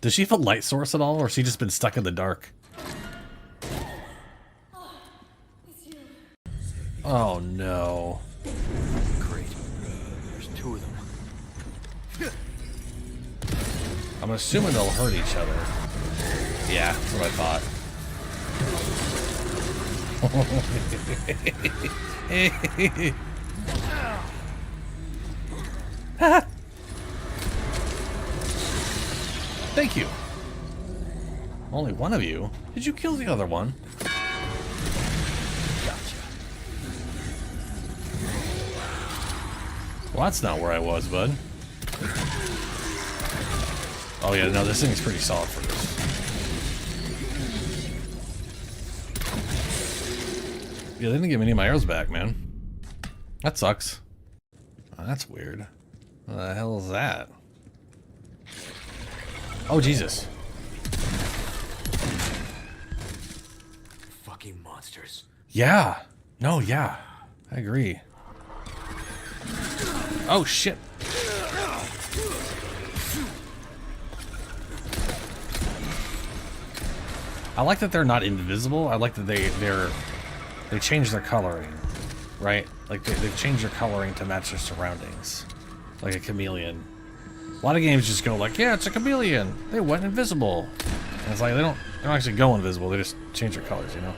Does she have a light source at all, or has she just been stuck in the dark? Oh no. Great. There's two of them. I'm assuming they'll hurt each other. Yeah, that's what I thought. Thank you. Only one of you? Did you kill the other one? Gotcha. Well, that's not where I was, bud. Oh yeah, no, this thing's pretty solid for this. Yeah, they didn't give me any of my arrows back, man. That sucks. Oh, that's weird. What the hell is that? Oh, Jesus. Fucking monsters. Yeah. No, yeah. I agree. Oh, shit. I like that they're not invisible. I like that they change their coloring, right? Like they've changed their coloring to match their surroundings, like a chameleon. A lot of games just go like, yeah, it's a chameleon. They went invisible. And it's like they don't actually go invisible. They just change their colors, you know?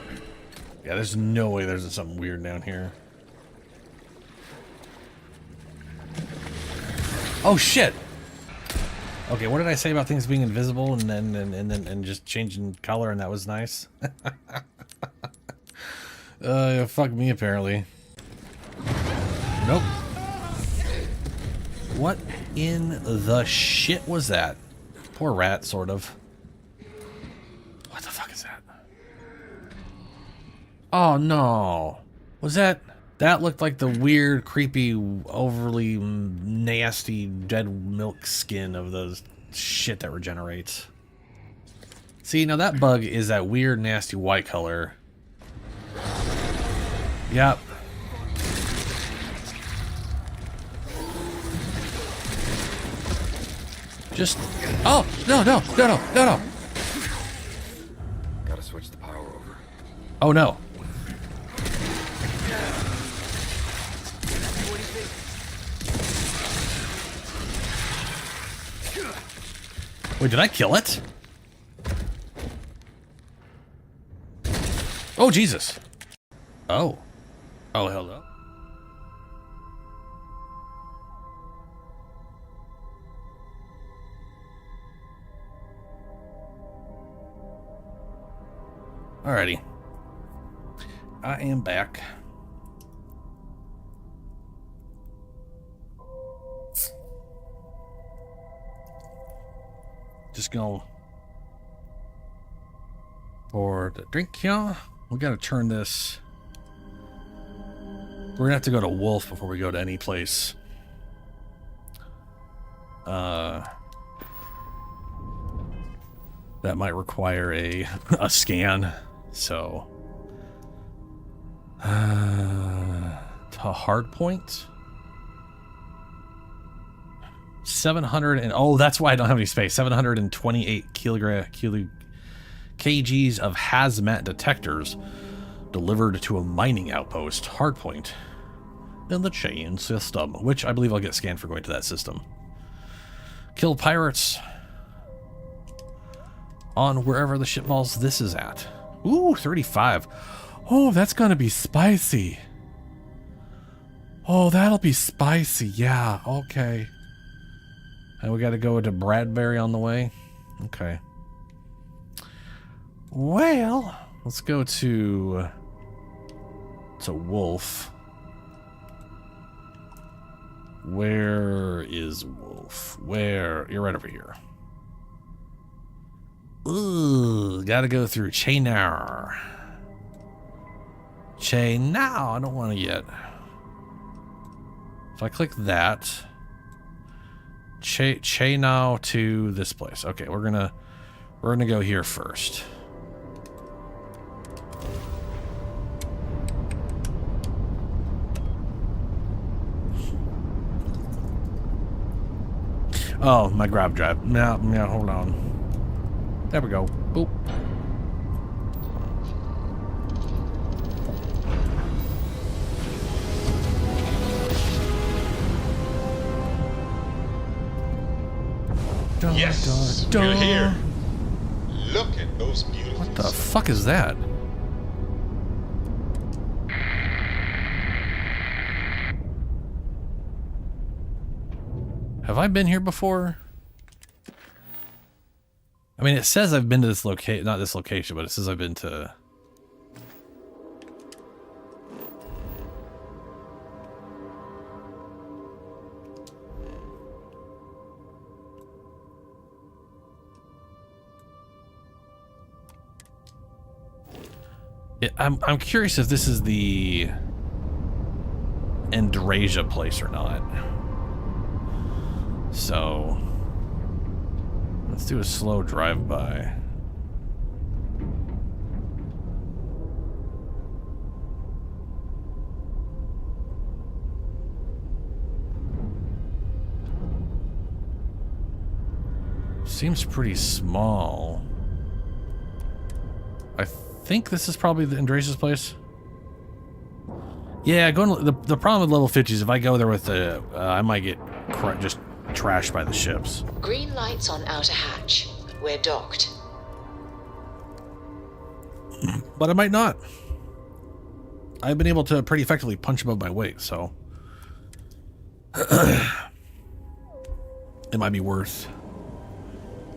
Yeah, there's no way there's something weird down here. Oh shit. Okay, what did I say about things being invisible and then just changing color, and that was nice? Fuck me apparently. Nope. What in the shit was that? Poor rat, sort of. What the fuck is that? Oh no. Was that... That looked like the weird, creepy, overly nasty dead milk skin of those shit that regenerates. See, now that bug is that weird, nasty white color. Yep. Just... Oh! No, no, no, no, no, no! Gotta switch the power over. Oh no. Wait, did I kill it? Oh, Jesus. Oh. Oh, hello. Alrighty. I am back. Just gonna pour the drink here. We gotta turn this. We're gonna have to go to Wolf before we go to any place. That might require a scan. So to hard point. 700 and oh, that's why I don't have any space. 728 kgs of hazmat detectors delivered to a mining outpost, hardpoint in the chain system, which I believe I'll get scanned for going to that system. Kill pirates on wherever the shitballs this is at. Ooh, 35. Oh, that's gonna be spicy. Oh, that'll be spicy. Yeah, okay. And we got to go to Bradbury on the way. Okay. Well, let's go to Wolf. Where is Wolf? Where? You're right over here. Ooh, got to go through Chainar. Chainar. I don't want to yet. If I click that. Now to this place. Okay, we're gonna go here first. Oh, my grab drive. Yeah, hold on. There we go. Boop. Yes, we're here. Look at those beautiful. What the fuck is that? Have I been here before? I mean, it says I've been to this location, not this location, but it says I've been to... I'm curious if this is the Andrasia place or not. So let's do a slow drive-by. Seems pretty small. I think this is probably the Andrasia's place. Yeah, going the problem with level 50 is if I go there with the I might get just trashed by the ships. Green lights on outer hatch. We're docked. But I might not. I've been able to pretty effectively punch above my weight, so it might be worth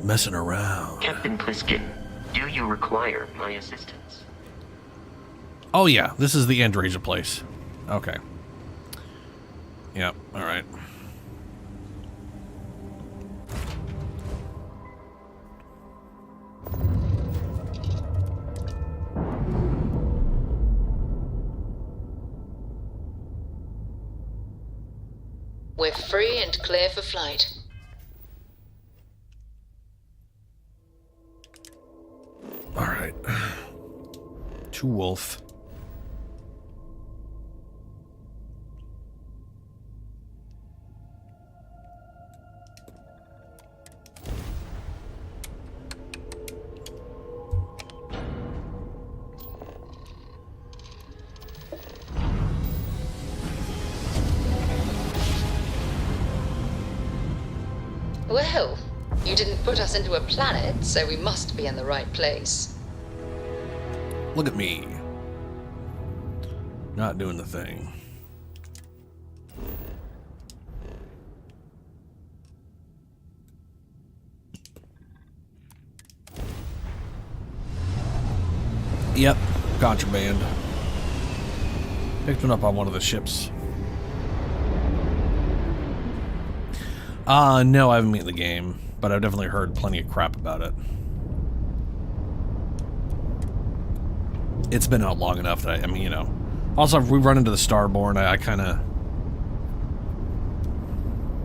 messing around. Captain Plissken, do you require my assistance? Oh yeah, this is the Andrasia place. Okay. Yep, alright. We're free and clear for flight. Alright. To Wolf. Well, you didn't put us into a planet, so we must be in the right place. Look at me. Not doing the thing. Yep, contraband. Picked one up on one of the ships. No, I haven't beaten the game, but I've definitely heard plenty of crap about it. It's been out long enough that I mean, you know. Also, if we run into the Starborn, I kind of...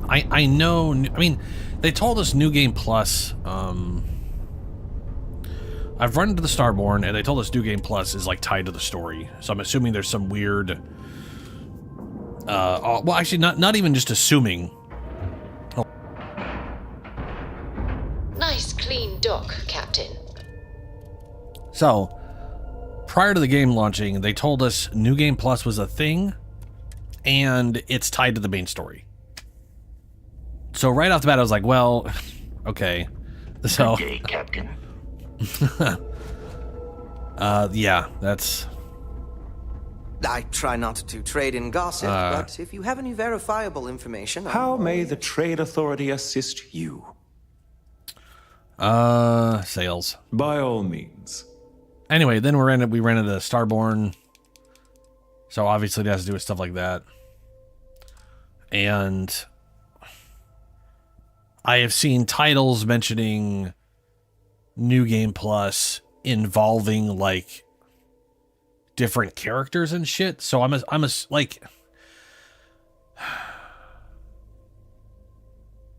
I know... I mean, they told us New Game Plus, I've run into the Starborn, and they told us New Game Plus is, like, tied to the story. So I'm assuming there's some weird... well, actually, not even just assuming... Nice clean dock, Captain. So, prior to the game launching, they told us New Game Plus was a thing, and it's tied to the main story. So right off the bat, I was like, well, okay. So, Good day, Captain. yeah, that's... I try not to trade in gossip, but if you have any verifiable information... How may the Trade Authority assist you? Sales. By all means. Anyway, then we ran into Starborn. So obviously it has to do with stuff like that. And I have seen titles mentioning New Game Plus involving like different characters and shit. So I'm like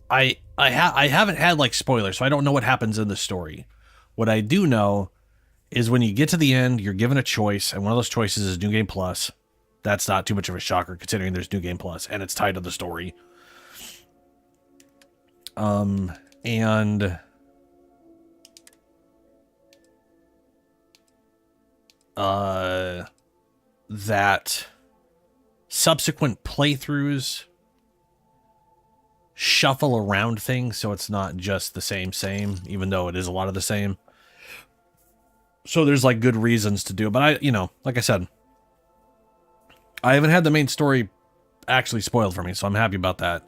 I haven't had like spoilers, so I don't know what happens in the story. What I do know is when you get to the end, you're given a choice, and one of those choices is New Game Plus. That's not too much of a shocker considering there's New Game Plus and it's tied to the story. And that subsequent playthroughs shuffle around things so it's not just the same, even though it is a lot of the same. So there's like good reasons to do it. But I, you know, like I said, I haven't had the main story actually spoiled for me, so I'm happy about that.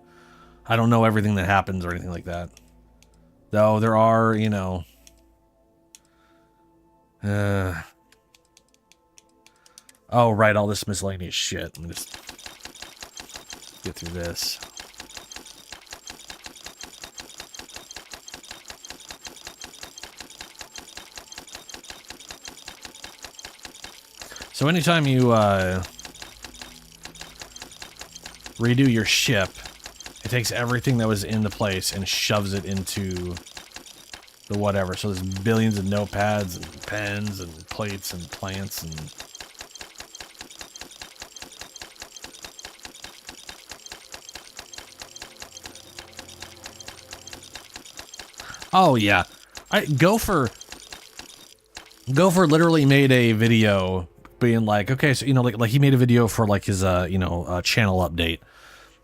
I don't know everything that happens or anything like that. Though there are, you know... oh, right, all this miscellaneous shit. Let me just get through this. So anytime you redo your ship, it takes everything that was in the place and shoves it into the whatever. So there's billions of notepads and pens and plates and plants and... oh, yeah. Gopher literally made a video being like, okay, so, you know, like he made a video for like his, channel update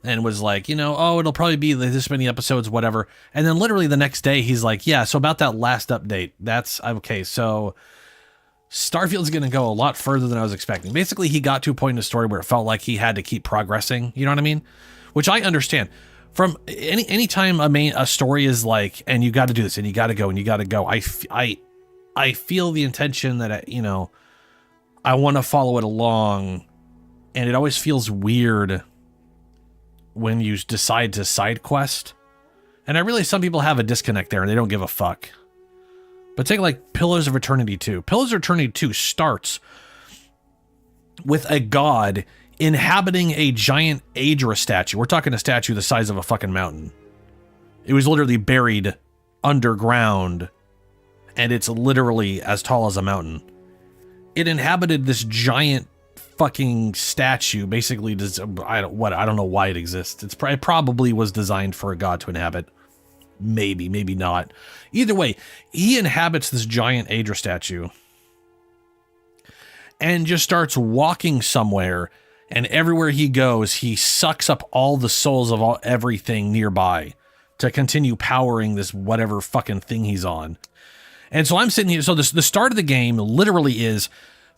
and was like, you know, oh, it'll probably be this many episodes, whatever. And then literally the next day he's like, yeah, so about that last update, that's okay. So Starfield's going to go a lot further than I was expecting. Basically, he got to a point in the story where it felt like he had to keep progressing. You know what I mean? Which I understand. From any time a story is like, and you got to do this and you got to go and you got to go. I feel the intention that, you know, I want to follow it along, and it always feels weird when you decide to side quest. And I realize some people have a disconnect there and they don't give a fuck. But take like Pillars of Eternity 2. Pillars of Eternity 2 starts with a god inhabiting a giant Aedra statue. We're talking a statue the size of a fucking mountain. It was literally buried underground, and it's literally as tall as a mountain. It inhabited this giant fucking statue, basically. I don't know why it exists. It probably was designed for a god to inhabit. Maybe not. Either way, he inhabits this giant Aedra statue and just starts walking somewhere, and everywhere he goes, he sucks up all the souls of everything nearby to continue powering this whatever fucking thing he's on. And so I'm sitting here. So the start of the game literally is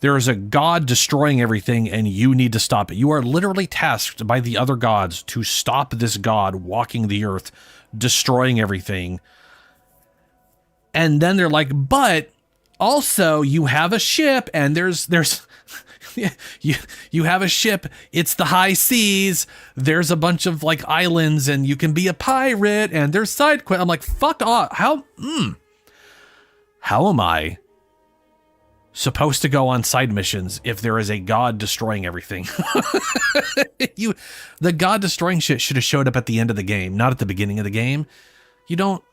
there is a god destroying everything and you need to stop it. You are literally tasked by the other gods to stop this god walking the earth, destroying everything. And then they're like, but also you have a ship and there's you have a ship. It's the high seas. There's a bunch of like islands and you can be a pirate and there's side quest. I'm like, fuck off. How am I supposed to go on side missions if there is a god destroying everything? The god destroying shit should have showed up at the end of the game, not at the beginning of the game.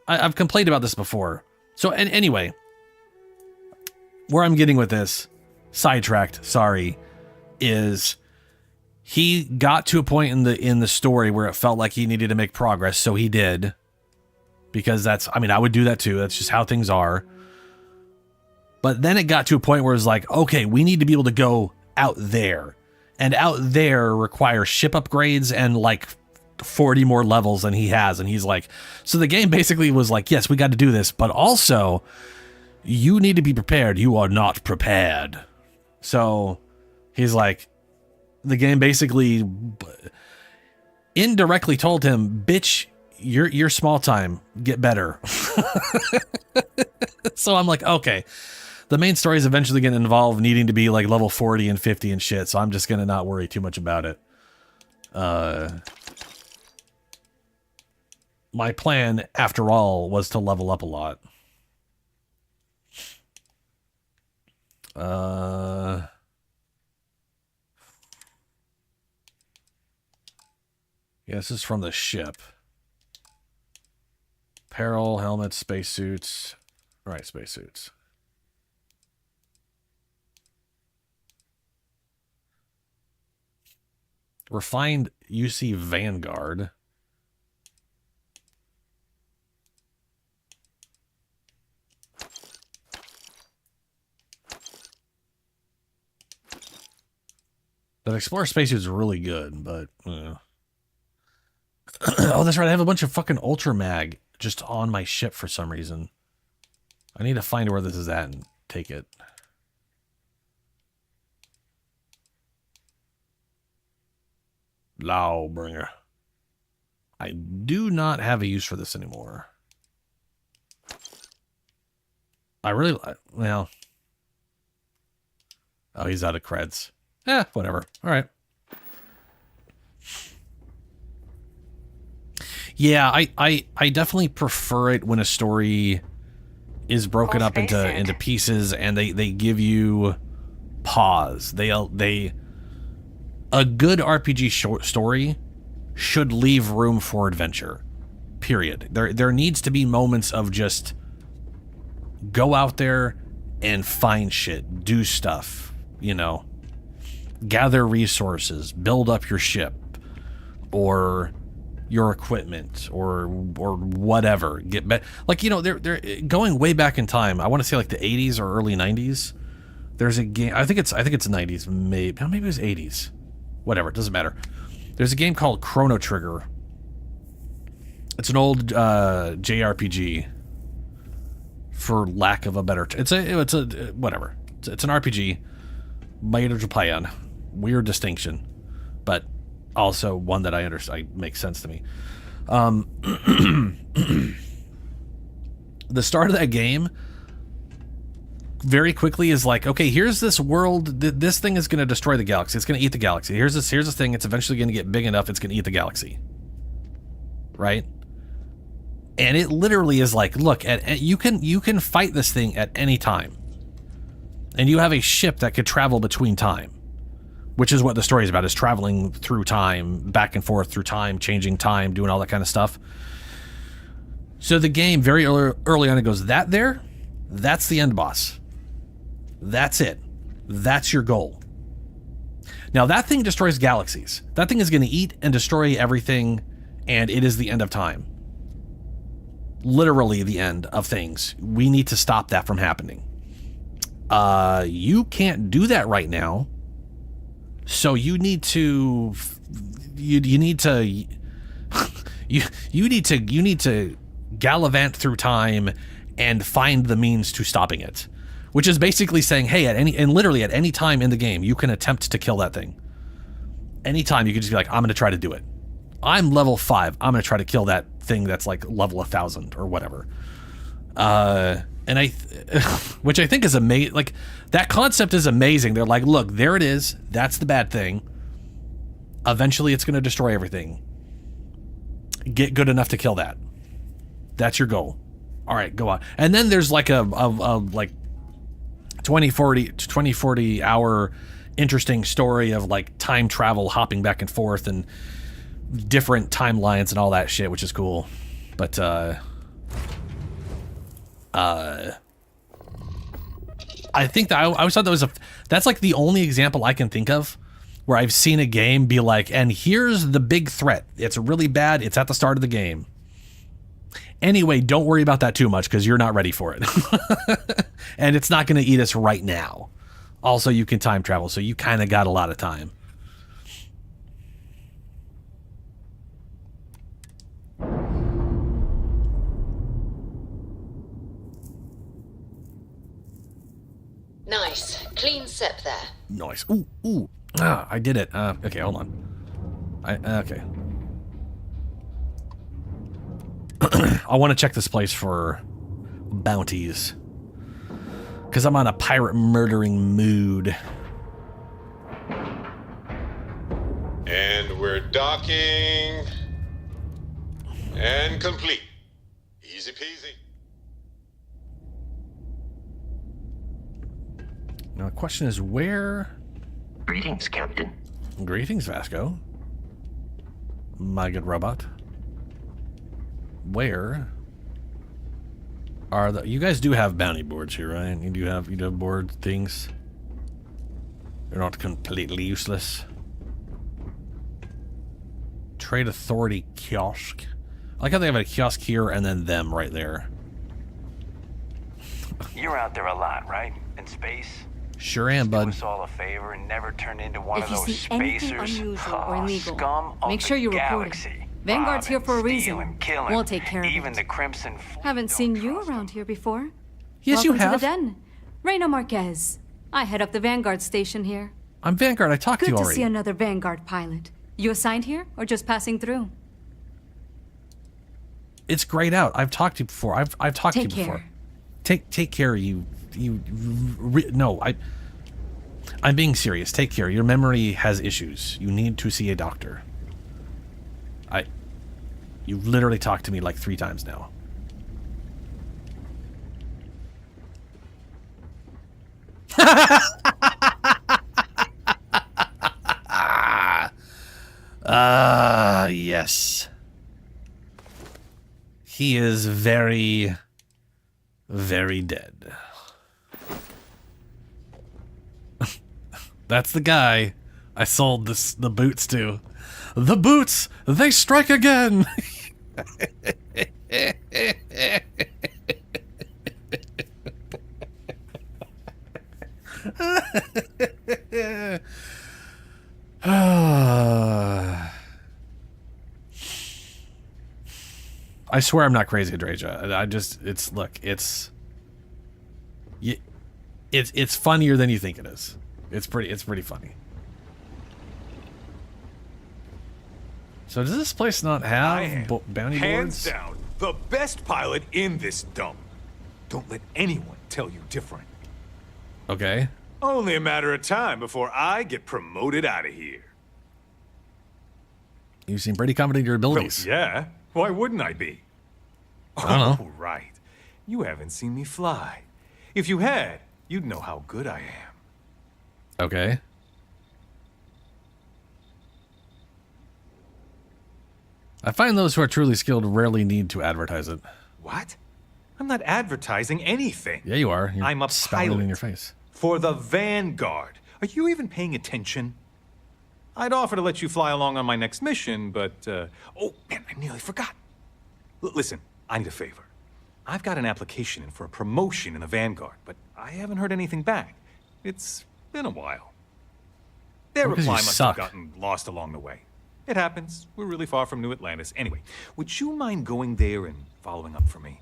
I've complained about this before. So anyway, where I'm getting with this, sidetracked, sorry, is he got to a point in the story where it felt like he needed to make progress, so he did. Because I would do that too. That's just how things are. But then it got to a point where it's like, okay, we need to be able to go out there. And out there requires ship upgrades and like 40 more levels than he has. And he's like, so the game basically was like, yes, we got to do this, but also you need to be prepared. You are not prepared. So he's like, the game basically indirectly told him, bitch, you're small time, get better. So I'm like, okay. The main story is eventually going to involve needing to be like level 40 and 50 and shit, so I'm just going to not worry too much about it. My plan, after all, was to level up a lot. Yeah, this is from the ship. Apparel, helmets, spacesuits. All right, spacesuits. Refined UC Vanguard. That Explorer spacesuit is really good, but Oh, that's right. I have a bunch of fucking Ultra Mag just on my ship for some reason. I need to find where this is at and take it. Lawbringer. I do not have a use for this anymore. I really, well. Oh, he's out of creds. Whatever. All right. Yeah, I definitely prefer it when a story is broken up into pieces and they give you pause. A good RPG story should leave room for adventure. Period. There needs to be moments of just go out there and find shit, do stuff, you know, gather resources, build up your ship or your equipment or whatever. Get back, like, you know, they're going way back in time. I want to say like the 80s or early 90s. There's a game. I think it's 90s. Maybe it was 80s. Whatever. It doesn't matter. There's a game called Chrono Trigger. It's an old JRPG. For lack of a better, it's a whatever. It's an RPG made of Japan. Weird distinction, but also one that I understand makes sense to me. The start of that game very quickly is like, okay, here's this world. This thing is going to destroy the galaxy. It's going to eat the galaxy. Here's this thing. It's eventually going to get big enough. It's going to eat the galaxy. Right. And it literally is like, look, you can fight this thing at any time. And you have a ship that could travel between time. Which is what the story is about, is traveling through time, back and forth through time, changing time, doing all that kind of stuff. So the game, very early on, it goes, that's the end boss. That's it. That's your goal. Now, that thing destroys galaxies. That thing is going to eat and destroy everything, and it is the end of time. Literally the end of things. We need to stop that from happening. You can't do that right now. So you need to you need to gallivant through time and find the means to stopping it. Which is basically saying, hey, literally at any time in the game, you can attempt to kill that thing. Anytime you can just be like, I'm going to try to do it. I'm level 5. I'm going to try to kill that thing that's like level 1,000 or whatever. Which I think is amazing. Like, that concept is amazing. They're like, look, there it is. That's the bad thing. Eventually, it's going to destroy everything. Get good enough to kill that. That's your goal. All right, go on. And then there's like a 40 hour interesting story of like time travel, hopping back and forth, and different timelines and all that shit, which is cool. But I think that I always thought that's like the only example I can think of where I've seen a game be like, and here's the big threat. It's really bad. It's at the start of the game. Anyway, don't worry about that too much because you're not ready for it. And it's not going to eat us right now. Also, you can time travel, so you kind of got a lot of time. Nice. Clean sep there. Nice. Ooh. I did it. Okay, hold on. Okay. I want to check this place for bounties. Because I'm on a pirate murdering mood. And we're docking. And complete. Easy peasy. Now the question is where... Greetings, Captain. Greetings, Vasco. My good robot. Where are the... You guys do have bounty boards here, right? You do have board things. They're not completely useless. Trade Authority kiosk. I like how they have a kiosk here and then them right there. You're out there a lot, right? In space? Sure am, bud. Do us all a favor and never turn into one If of you those see anything spacers. unusual or illegal, Scum of make sure the you report it. galaxy. Vanguard's here for a reason. stealing, killing, We'll take care of even it. the Crimson Fleet. Haven't seen you around here before. Yes, Welcome you have. to the den. Reina Marquez. I head up the Vanguard station here. I'm Vanguard. I talked to Good you to already. see another Vanguard pilot. You assigned here or just passing through? It's grayed out. I've talked to you before. I've talked Take to you before. care. Take care, no, I'm being serious. Take care. Your memory has issues. You need to see a doctor. You've literally talked to me like 3 times now. Yes. He is very, very dead. That's the guy I sold the boots to. The boots, they strike again. I swear I'm not crazy, Adreja. It's funnier than you think it is. It's pretty funny. So does this place not have bounty hands boards? down, the best pilot in this dump. Don't let anyone tell you different. Okay. Only a matter of time before I get promoted out of here. You seem pretty confident in your abilities. Well, yeah, why wouldn't I be? I don't know. Oh, right. You haven't seen me fly. If you had, you'd know how good I am. Okay. I find those who are truly skilled rarely need to advertise it. What? I'm not advertising anything. Yeah, you are. You're I'm a spouting pilot. in your face. For the Vanguard. Are you even paying attention? I'd offer to let you fly along on my next mission, but, oh, man, I nearly forgot. Listen, I need a favor. I've got an application in for a promotion in the Vanguard, but I haven't heard anything back. It's been a while. Their Well, 'cause reply you must suck. have gotten lost along the way. It happens. We're really far from New Atlantis. Anyway, would you mind going there and following up for me?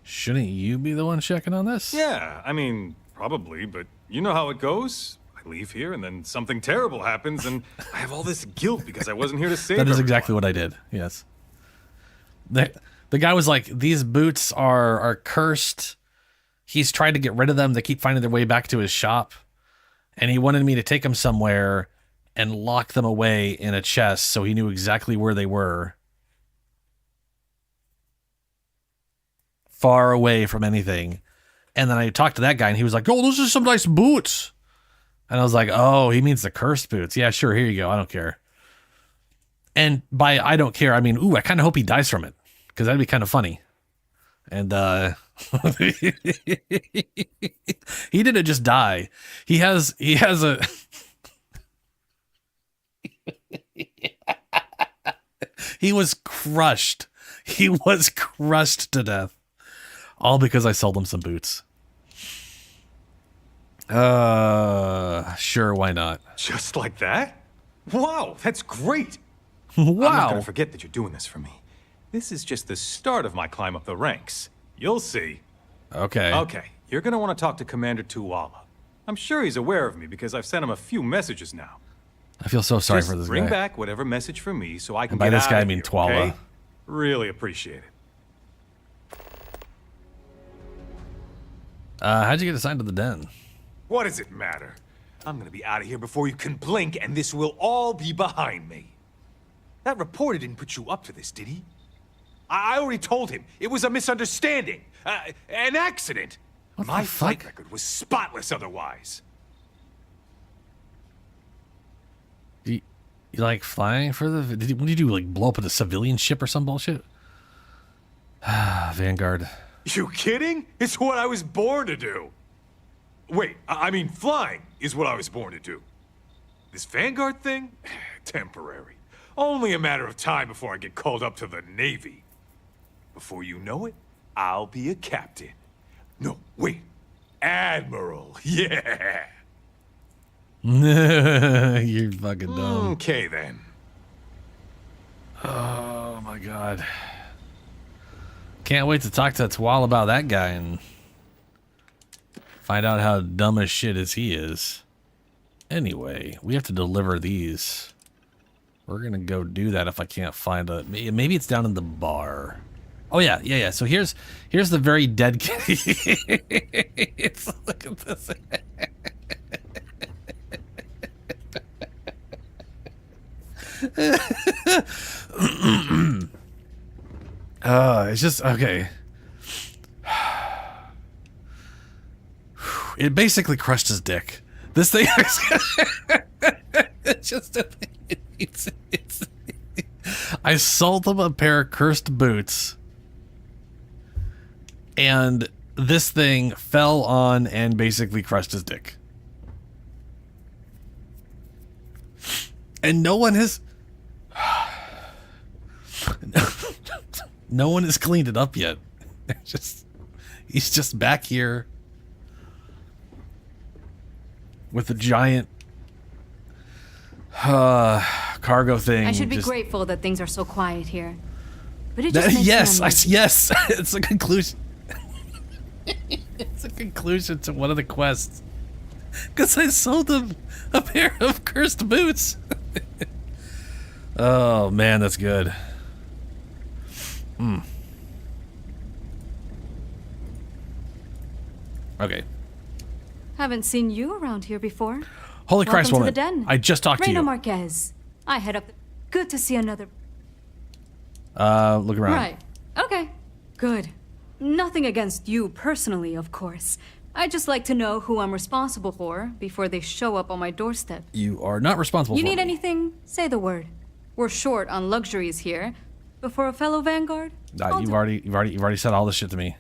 Shouldn't you be the one checking on this? Yeah, I mean, probably, but you know how it goes. I leave here and then something terrible happens and I have all this guilt because I wasn't here to save That is everyone. exactly what I did. Yes. The guy was like, these boots are cursed. He's tried to get rid of them. They keep finding their way back to his shop. And he wanted me to take them somewhere and lock them away in a chest so he knew exactly where they were. Far away from anything. And then I talked to that guy and he was like, oh, those are some nice boots. And I was like, oh, he means the cursed boots. Yeah, sure, here you go. I don't care. And by I don't care, I mean, ooh, I kind of hope he dies from it. Because that'd be kind of funny. And he didn't just die. He has a he was crushed. He was crushed to death. All because I sold him some boots. Sure, why not? Just like that? Wow, that's great. Wow. I'm not gonna forget that you're doing this for me. This is just the start of my climb up the ranks. You'll see. Okay. Okay, you're gonna want to talk to Commander Tuwala. I'm sure he's aware of me because I've sent him a few messages now. I feel so sorry Just for this bring guy. back whatever message from me so I can And by get this out guy, of I mean here, Tuwala. okay? Really appreciate it. How'd you get assigned to the den? What does it matter? I'm gonna be out of here before you can blink, and this will all be behind me. That reporter didn't put you up to this, did he? I already told him. It was a misunderstanding. An accident. My flight record was spotless otherwise. You like flying for the... what did you do, like blow up with a civilian ship or some bullshit? Vanguard. You kidding? It's what I was born to do. Wait, I mean flying is what I was born to do. This Vanguard thing? Temporary. Only a matter of time before I get called up to the Navy. Before you know it, I'll be a captain. No, wait. Admiral. Yeah. You're fucking dumb. Okay, then. Oh, my God. Can't wait to talk to Twal about that guy and find out how dumb as shit as he is. Anyway, we have to deliver these. We're going to go do that if I can't find a... Maybe it's down in the bar. Oh, yeah. So here's the very dead kid. Look at this. It's just okay. It basically crushed his dick. This thing it's just it's I sold him a pair of cursed boots, and this thing fell on and basically crushed his dick. And no one has no one has cleaned it up yet. He's just back here with a giant cargo thing. I should be grateful that things are so quiet here. But it just makes yes, it's a conclusion. It's a conclusion to one of the quests. Because I sold him a pair of cursed boots. Oh man, that's good. Okay. Haven't seen you around here before. Holy Christ, Welcome woman! to the den. I just talked to Reina you. Marquez. I head up. Good to see another. Look around. Right. Okay. Good. Nothing against you personally, of course. I just like to know who I'm responsible for before they show up on my doorstep. You are not responsible You for need me. anything? Say the word. We're short on luxuries here, but for a fellow Vanguard, You've already said all this shit to me.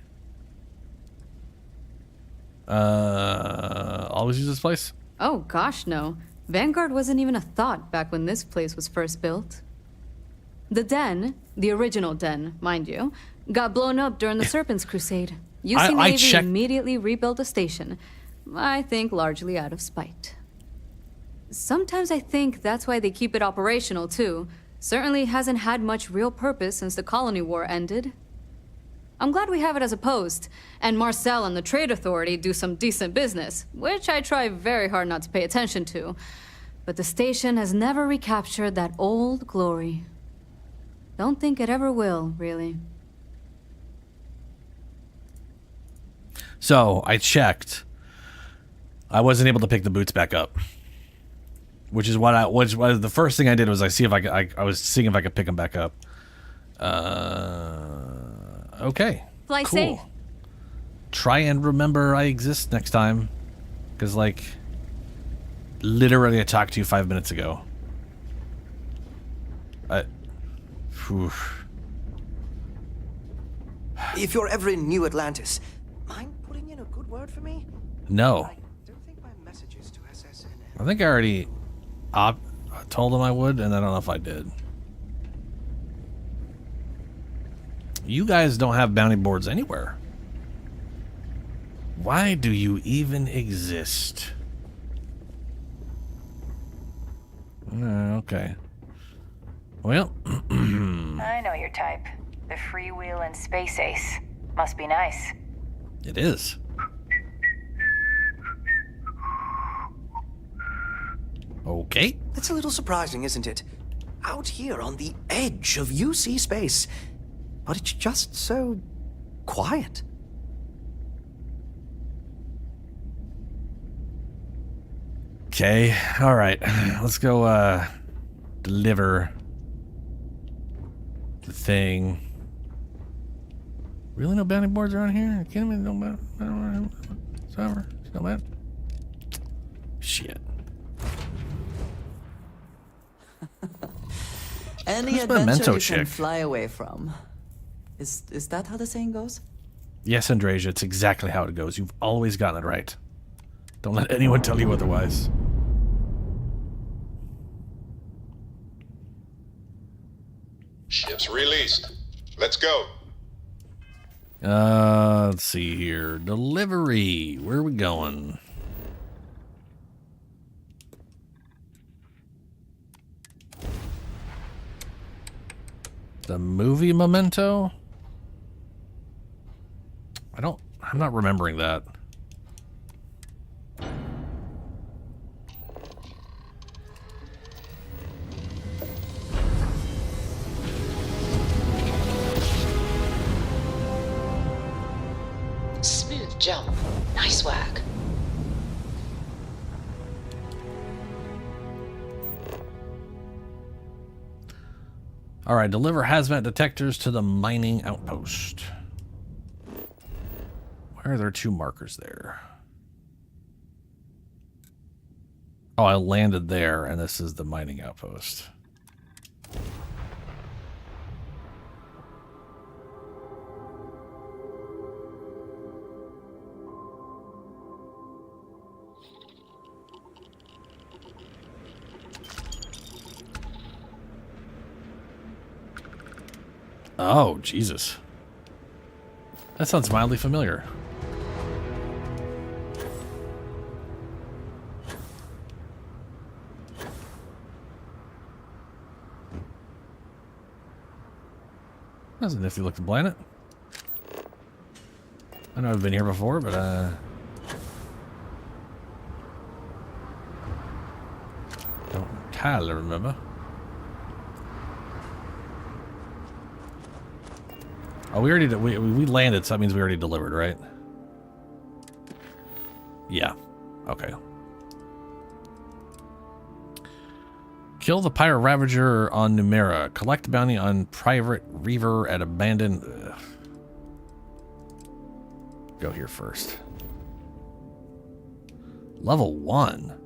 Always use this place? oh gosh, no. Vanguard wasn't even a thought back when this place was first built. The den, the original den, mind you, got blown up during the Serpent's Crusade. UC Navy immediately rebuilt the station, I think largely out of spite. Sometimes I think that's why they keep it operational, too. Certainly hasn't had much real purpose since the Colony War ended. I'm glad we have it as a post, and Marcel and the Trade Authority do some decent business, which I try very hard not to pay attention to. But the station has never recaptured that old glory. Don't think it ever will, really. So, I checked. I wasn't able to pick the boots back up. Which is what the first thing I did was I was seeing if I could pick them back up. Okay. Fly cool. safe. Try and remember I exist next time. Because, like, literally I talked to you 5 minutes ago. If you're ever in New Atlantis, mind putting in a good word for me? No. I don't think my messages to SSN. I think I already told him I would, and I don't know if I did. You guys don't have bounty boards anywhere. Why do you even exist? Okay. Well, I know your type. The freewheeling space ace. Must be nice. It is. Okay. That's a little surprising, isn't it? Out here on the edge of UC space. But it's just so quiet. Okay. All right. Let's go deliver the thing. Really, no bounty boards around here? I can't even know about whatever. Still that. Shit. Any Who's my adventure Memento you chick? can fly away from. Is that how the saying goes? Yes, Andreja, it's exactly how it goes. You've always gotten it right. Don't let anyone tell you otherwise. Ship's released. Let's go. Let's see here. Delivery. Where are we going? The movie Memento? I'm not remembering that. Smooth jump. Nice work. All right, deliver hazmat detectors to the mining outpost. Why are there 2 markers there? Oh, I landed there, and this is the mining outpost. Oh, Jesus. That sounds mildly familiar. That's a nifty looking planet. I know I've been here before, but don't entirely remember. Oh, we already we landed, so that means we already delivered, right? Yeah. Okay. Kill the Pirate Ravager on Numera. Collect bounty on Private Reaver at abandoned... Go here first. Level 1.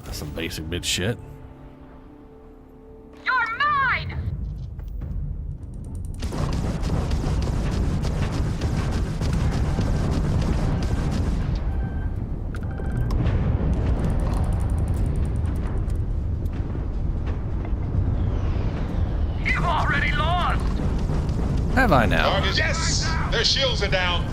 That's some basic bitch shit. You're mine! You've already lost! Have I now? Targets, yes! Their shields are down.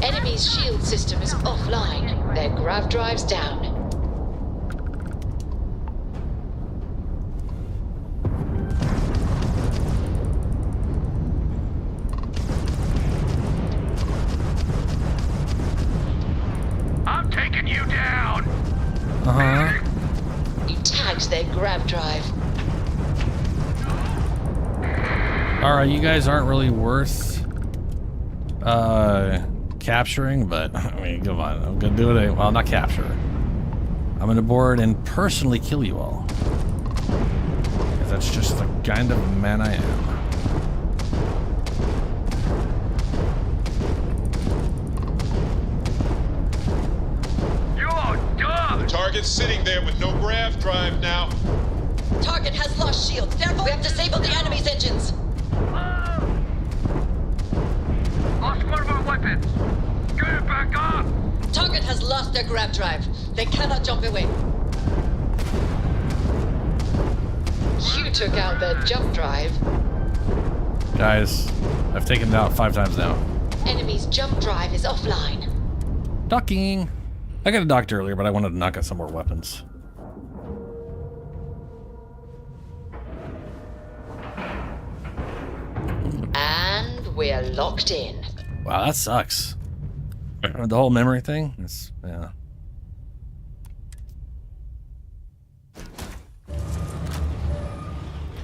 Enemy's shield system is offline. Their grav drive's down. I'm taking you down! You tagged their grav drive. Alright, you guys aren't really worth capturing, but I mean, come on, I'm gonna do it. Well, not capture. I'm gonna board and personally kill you all. Because that's just the kind of man I am. The target's sitting there with no grav drive now. Target has lost shield. Therefore, we have disabled the enemy's engines. Lost one of our weapons! Get it back up! Target has lost their grav drive. They cannot jump away. You took out their jump drive. Guys, I've taken it out 5 times now. Enemy's jump drive is offline. Docking. I got a docked earlier, but I wanted to knock out some more weapons. And we're locked in. Wow, that sucks. The whole memory thing? It's, yeah.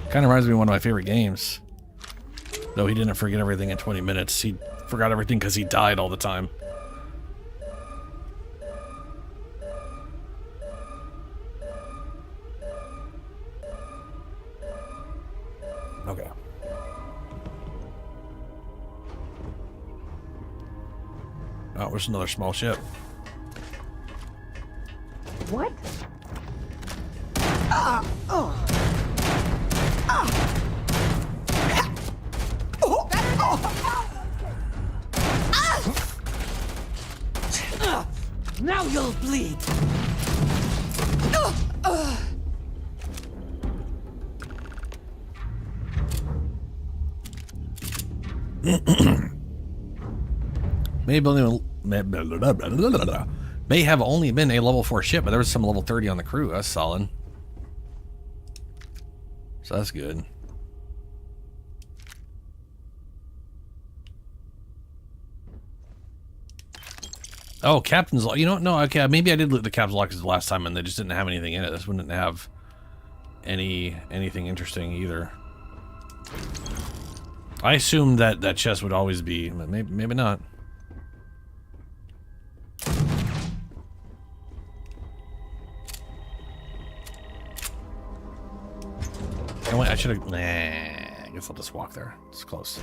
Kind of reminds me of one of my favorite games. Though he didn't forget everything in 20 minutes. He forgot everything because he died all the time. Okay. Oh, there's another small ship. What? Now you'll bleed. May have only been a level 4 ship, but there was some level 30 on the crew. That's solid. So that's good. Oh, Captain's Log. You know what? No, okay. Maybe I did loot the Captain's Log the last time and they just didn't have anything in it. This one didn't have anything interesting either. I assumed that that chest would always be, but maybe not. Oh, wait, I should have. Nah, I guess I'll just walk there. It's close.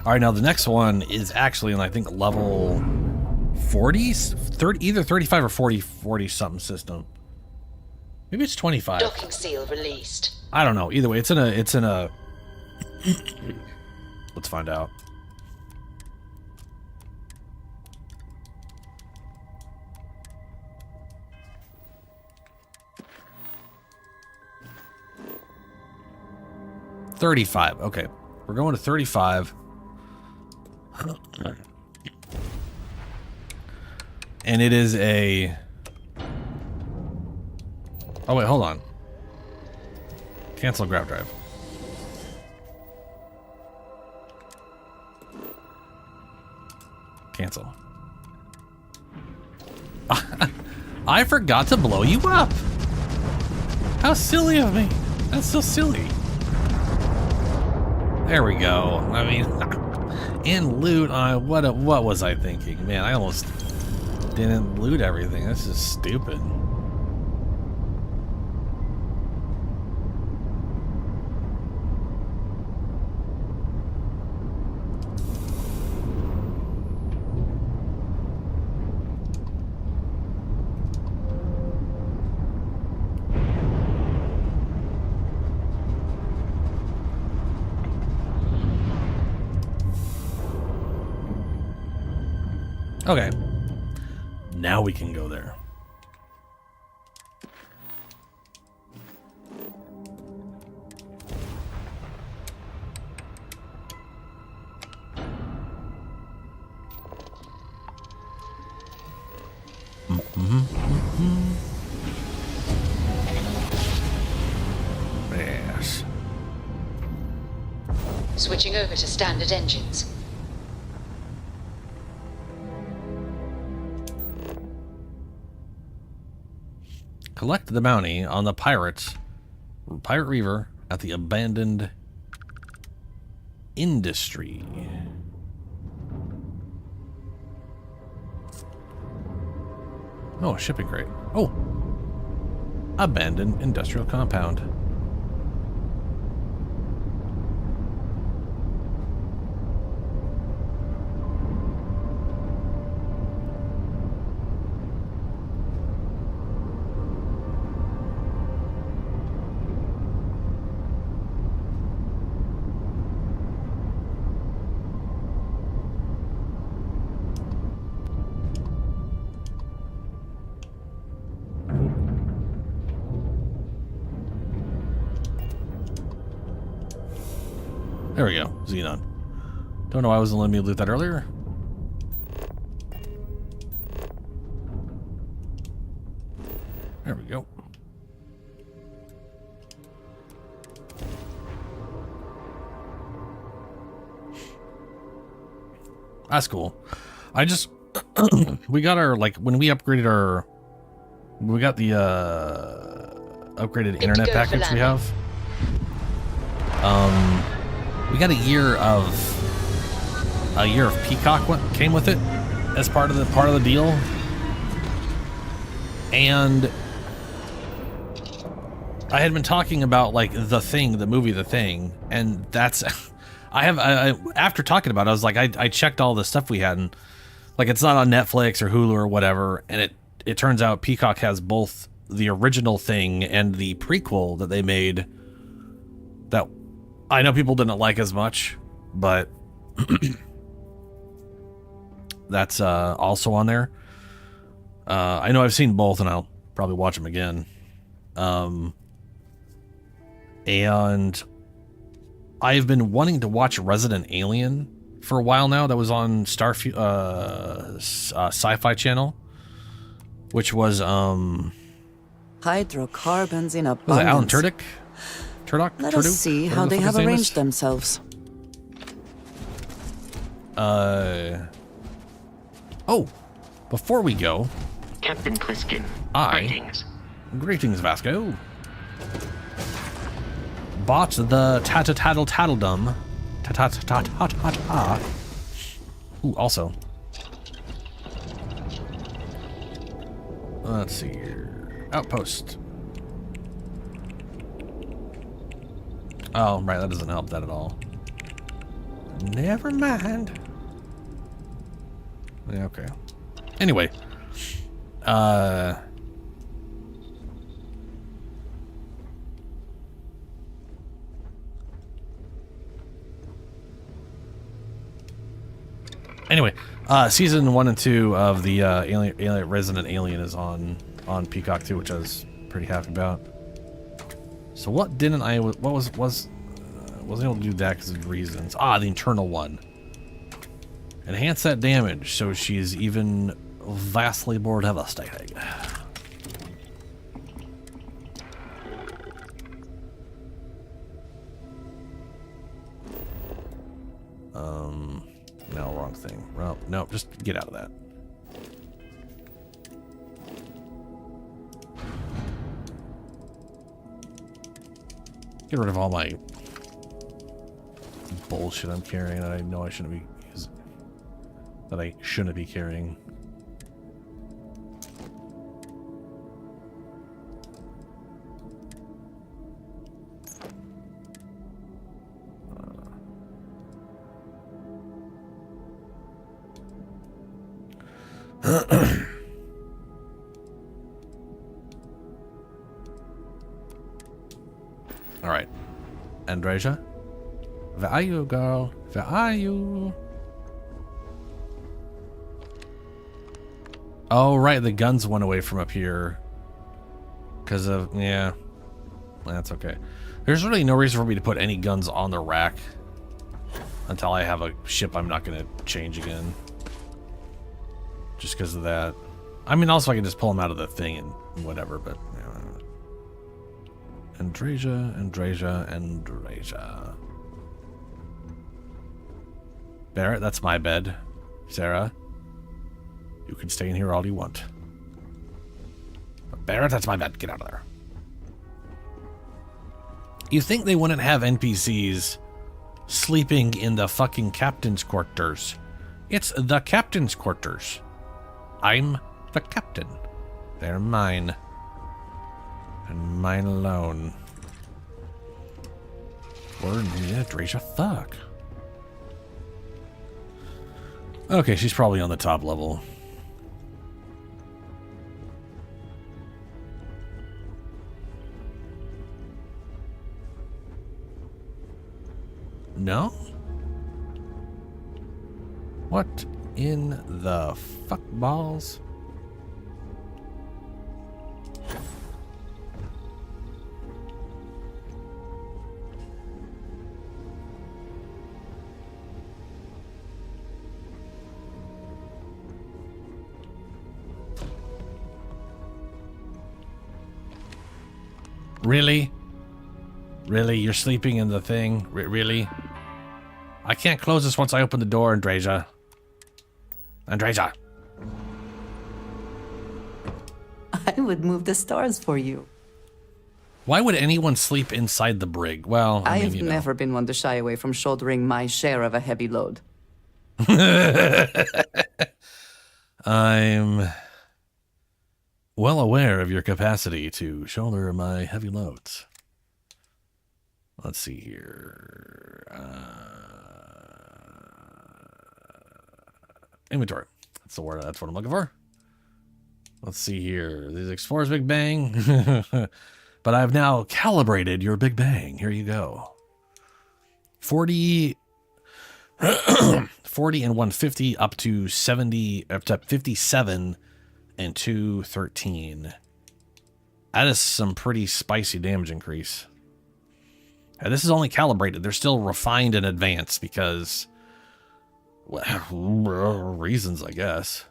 All right, now the next one is actually in, I think, level 40s, either 35 or 40 something system. Maybe it's 25. Docking seal released. I don't know. Either way, it's in a. Let's find out. $35. Okay, we're going to 35. And it is a. Oh wait, hold on. Cancel grab drive. Cancel. I forgot to blow you up. How silly of me. That's so silly. There we go. I mean, and loot. What was I thinking? Man, I almost didn't loot everything. This is stupid. Okay. Now we can go there. Yes. Switching over to standard engines. Collect the bounty on the Pirate Reaver at the abandoned industry. Oh, a shipping crate. Oh, abandoned industrial compound. There we go, Xenon. Don't know why I wasn't letting me loot that earlier. There we go. That's cool. I just we got our, like, when we upgraded our, we got the upgraded internet package we have. We got a year of Peacock came with it as part of the deal, and I had been talking about, like, the movie The Thing, and that's I after talking about it, I was like, I checked all the stuff we had, and, like, it's not on Netflix or Hulu or whatever, and it turns out Peacock has both the original Thing and the prequel that they made that I know people didn't like as much, but That's also on there. I know I've seen both, and I'll probably watch them again. And I've been wanting to watch Resident Alien for a while now. That was on Starfield, Sci-Fi Channel, which was hydrocarbons in abundance. Was it Alan Tudyk? Let us see how they have arranged themselves. Oh, before we go, Captain Plissken, greetings. Greetings, Vasco. Bought the tattledum. Ta-ta-ta-ta-ta-ta. Ooh, also. Let's see here. Outpost. Oh, right, that doesn't help that at all. Never mind. Yeah, okay. Anyway. Anyway, season 1 and 2 of the Resident Alien is on Peacock too, which I was pretty happy about. So what didn't I? What wasn't able to do that because of reasons? Ah, the internal one. Enhance that damage so she's even vastly more devastating. No, wrong thing. Well, no, just get out of that. Get rid of all my bullshit I'm carrying that I know I shouldn't be carrying. All right, Andreja, where are you, girl? Where are you? Oh, right, the guns went away from up here. Because of, yeah, that's okay. There's really no reason for me to put any guns on the rack until I have a ship I'm not going to change again. Just because of that. I mean, also I can just pull them out of the thing and whatever, but... Andreja. Barrett, that's my bed. Sarah, you can stay in here all you want. But Barrett, that's my bed. Get out of there. You think they wouldn't have NPCs sleeping in the fucking captain's quarters? It's the captain's quarters. I'm the captain. They're mine. And mine alone. Word, yeah, Dreja, fuck. Okay, she's probably on the top level. No? What in the fuck balls? Really? Really? You're sleeping in the thing? Really? I can't close this once I open the door, Andreja. Andreja. I would move the stars for you. Why would anyone sleep inside the brig? Well, I mean, I've never been one to shy away from shouldering my share of a heavy load. I'm well aware of your capacity to shoulder my heavy loads. Let's see here. Inventory. That's the word. That's what I'm looking for. Let's see here. These explores Big Bang. But I've now calibrated your Big Bang. Here you go. 40 40 and 150 up to 70, up to 57 and 213. That is some pretty spicy damage increase. And this is only calibrated. They're still refined and advanced because, well, reasons, I guess.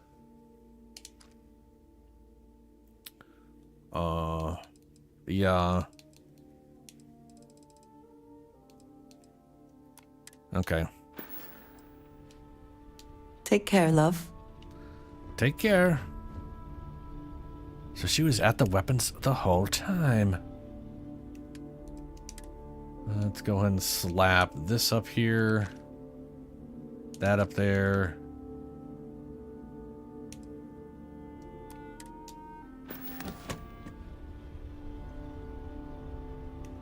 Yeah. Okay. Take care, love. Take care. So she was at the weapons the whole time. Let's go ahead and slap this up here. That up there.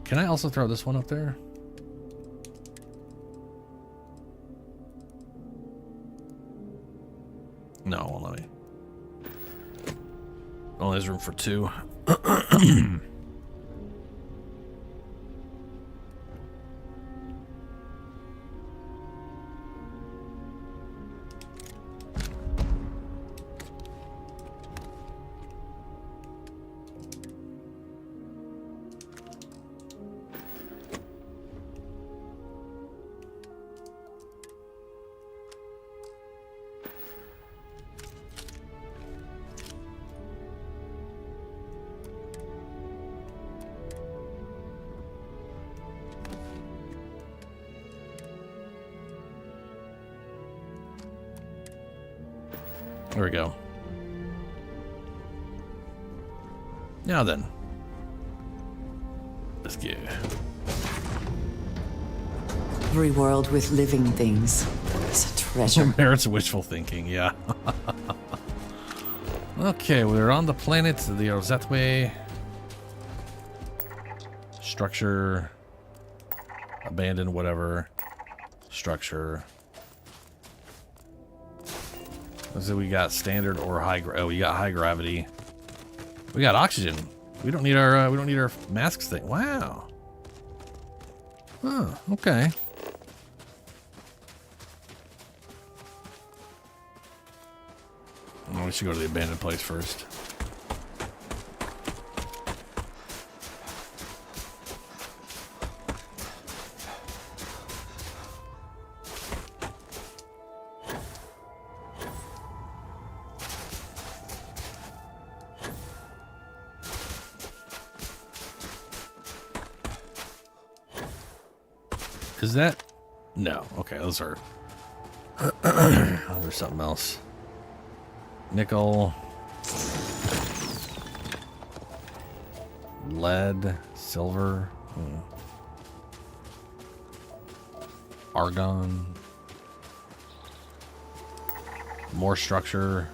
Can I also throw this one up there? No, well, let me. Oh, there's room for two. There we go. Now then. Let's go. Every world with living things is a treasure. Merits wishful thinking, yeah. Okay, we're on the planet, the Rosetway. Structure. Abandoned, whatever. Structure. So we got standard or high. Oh, we got high gravity. We got oxygen. We don't need our masks thing. Wow. Oh, okay. Oh, we should go to the abandoned place first. Is that? No. Okay, those are. Oh, there's something else. Nickel. Lead. Silver. Argon. More structure.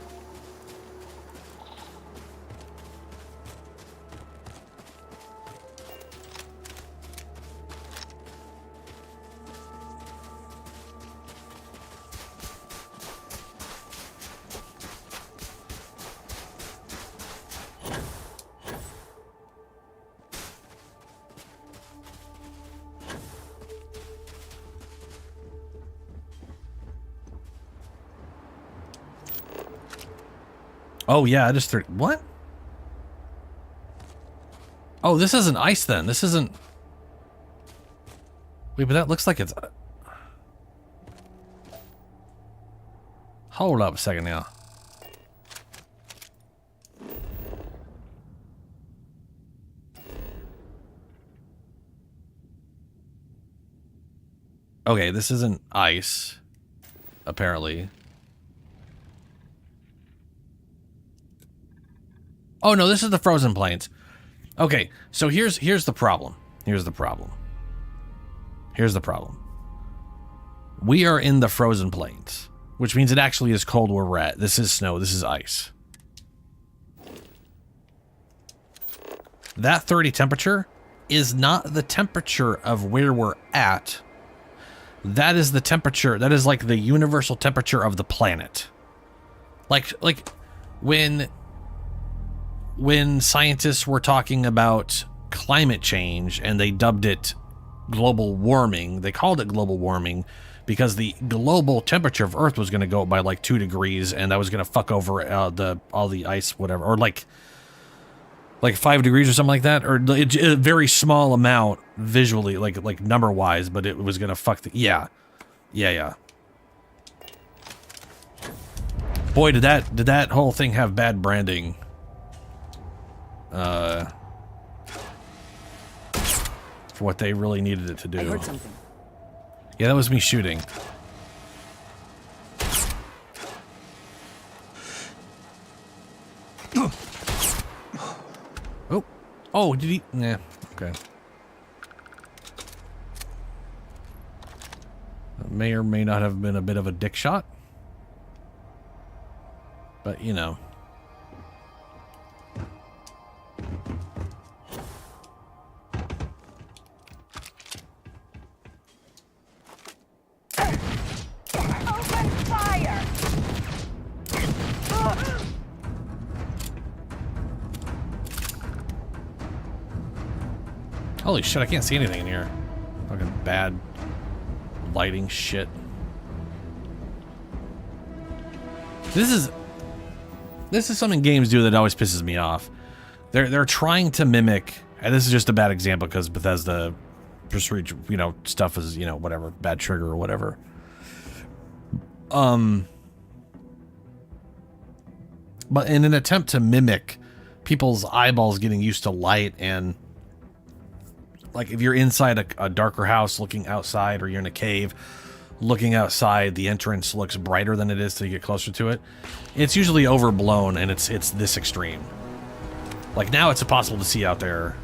Oh, yeah, I just threw... What? Oh, this isn't ice then. This isn't... Wait, but that looks like it's... Hold up a second now. Okay, this isn't ice, apparently. Oh no, this is the frozen plains. Okay, so here's the problem. Here's the problem. We are in the frozen plains, which means it actually is cold where we're at. This is snow, this is ice. That 30 temperature is not the temperature of where we're at. That is the temperature, that is like the universal temperature of the planet. Like when scientists were talking about climate change and they dubbed it global warming, they called it global warming because the global temperature of Earth was going to go up by like 2 degrees, and that was going to fuck over all the ice, whatever, or like 5 degrees or something like that, or a very small amount visually, like number wise, but it was going to fuck the yeah. Boy, did that whole thing have bad branding. For what they really needed it to do. I heard something. Yeah, that was me shooting. Oh, did he? Nah, okay. That may or may not have been a bit of a dick shot. But, you know. Open fire! Holy shit, I can't see anything in here. Fucking bad lighting shit. This is something games do that always pisses me off. They're trying to mimic, and this is just a bad example because Bethesda just stuff is, whatever, bad trigger or whatever. But in an attempt to mimic people's eyeballs getting used to light, and like if you're inside a darker house looking outside, or you're in a cave looking outside, the entrance looks brighter than it is till you get closer to it. It's usually overblown, and it's this extreme. Like now it's impossible to see out there.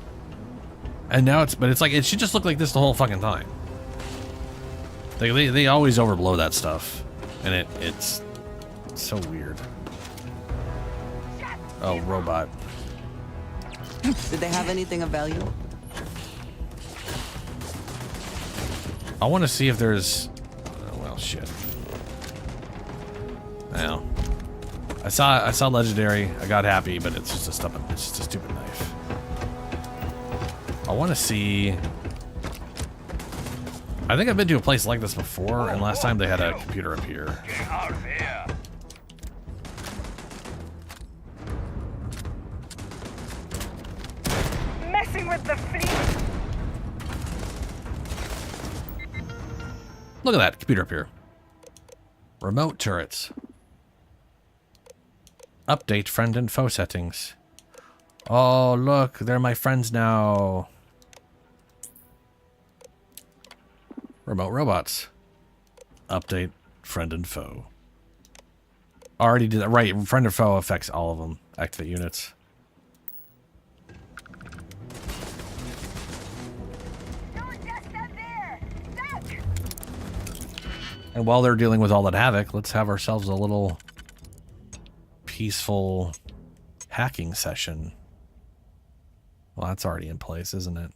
And now it's like it should just look like this the whole fucking time. They always overblow that stuff. And it's so weird. Oh, robot. Did they have anything of value? I want to see if there's... Oh, well, shit. Well, I saw legendary. I got happy, but it's just a stupid knife. I want to see... I think I've been to a place like this before, and last time they had a computer up here. Get out of here! Messing with the fleet! Look at that computer up here. Remote turrets. Update friend and foe settings. Oh, look, they're my friends now. Remote robots. Update friend and foe. Already did that. Right, friend or foe affects all of them. Activate units. And while they're dealing with all that havoc, let's have ourselves a little peaceful hacking session. Well, that's already in place, isn't it?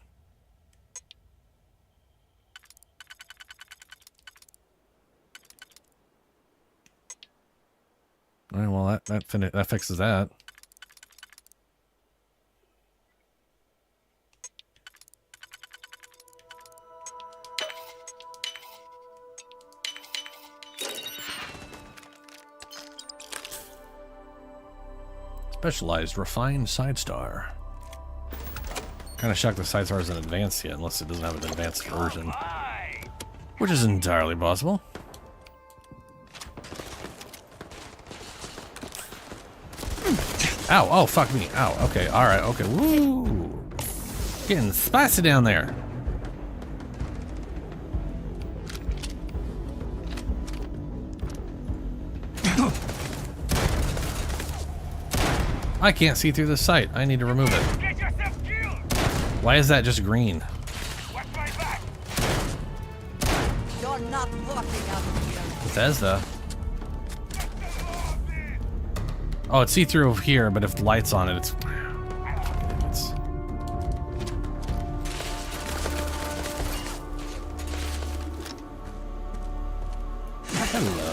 All right, well, that fixes that. Specialized refined side star. Kind of shocked the side star isn't advanced yet, unless it doesn't have an advanced version, which is entirely possible. Ow! Oh, fuck me! Ow! Okay, all right, okay. Woo! Getting spicy down there. I can't see through the sight. I need to remove it. Why is that just green? You're not walking out of here. Bethesda. Oh, it's see-through here, but if the light's on it, it's... Hello.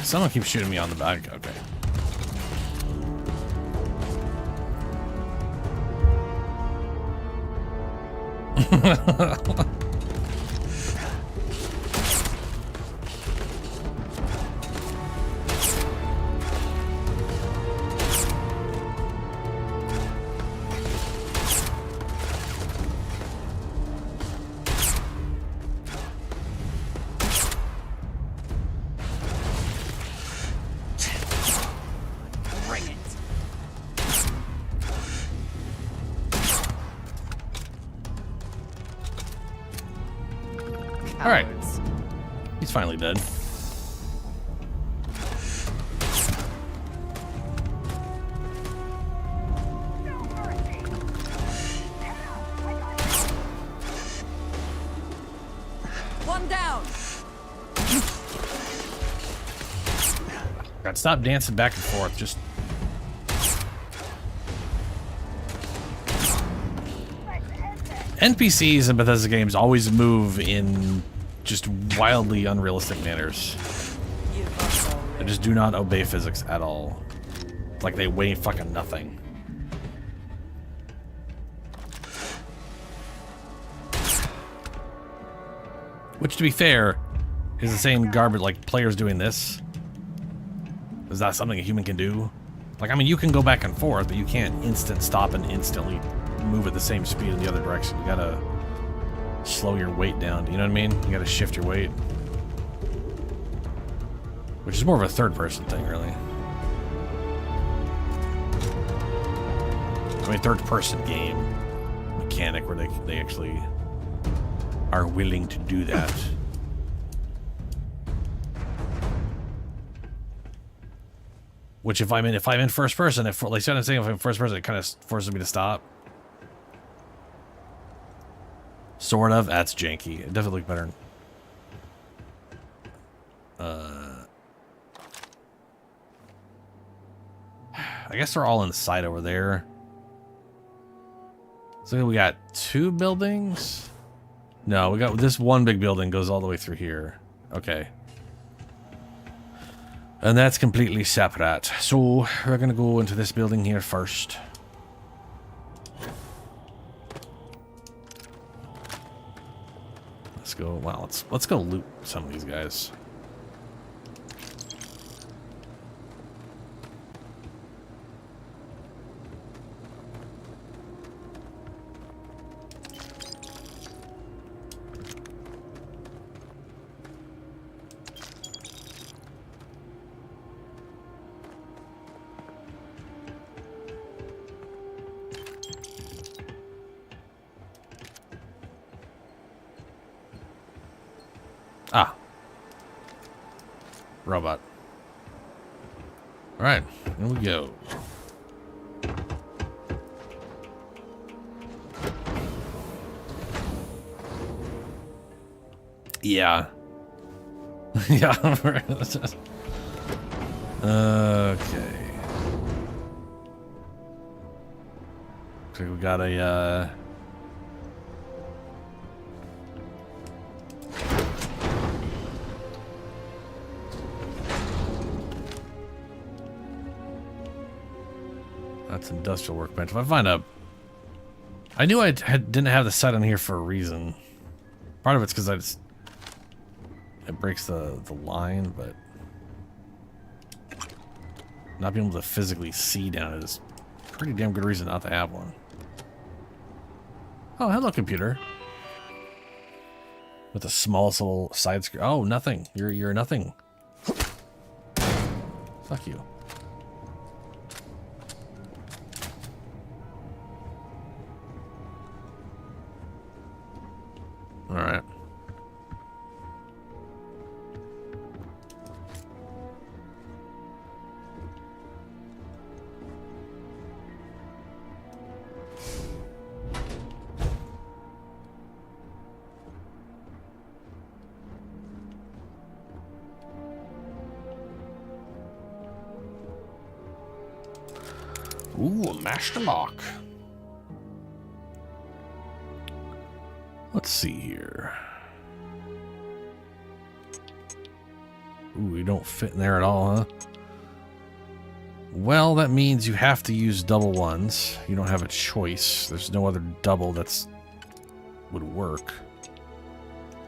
Someone keeps shooting me on the back. Okay. All right. He's finally dead. One down. God, stop dancing back and forth. Just. NPCs in Bethesda games always move in just wildly unrealistic manners. They just do not obey physics at all. It's like they weigh fucking nothing. Which, to be fair, is the same garbage. Like, players doing this is not something a human can do. Like, I mean, you can go back and forth, but you can't instant stop and instantly move at the same speed in the other direction. You gotta slow your weight down. You know what I mean? You gotta shift your weight. Which is more of a third-person thing, really. I mean, third-person game mechanic where they actually are willing to do that. Which, if I'm in first person, if like I'm saying, if I'm in first person, it kind of forces me to stop. Sort of. That's janky. It definitely looks better. I guess they're all inside over there. So we got 2 buildings. No, we got this one big building goes all the way through here. Okay. And that's completely separate. So we're gonna go into this building here first. Let's go. Wow, let's go loot some of these guys. Ah. Robot. Alright, here we go. Yeah. Yeah. Okay. So we got a that's industrial workbench. If I find a... I knew didn't have the set on here for a reason. Part of it's because it breaks the line, but not being able to physically see down it is a pretty damn good reason not to have one. Oh, hello, computer. With the smallest little side screen. Oh, nothing. You're nothing. Fuck you. All right. Ooh, a master lock. Let's see here. Ooh, you don't fit in there at all, huh? Well, that means you have to use double ones. You don't have a choice. There's no other double that's would work.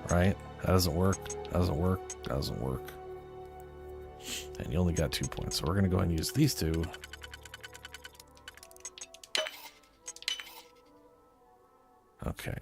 Right? That doesn't work. That doesn't work. That doesn't work. And you only got 2 points. So we're going to go ahead and use these two. Okay.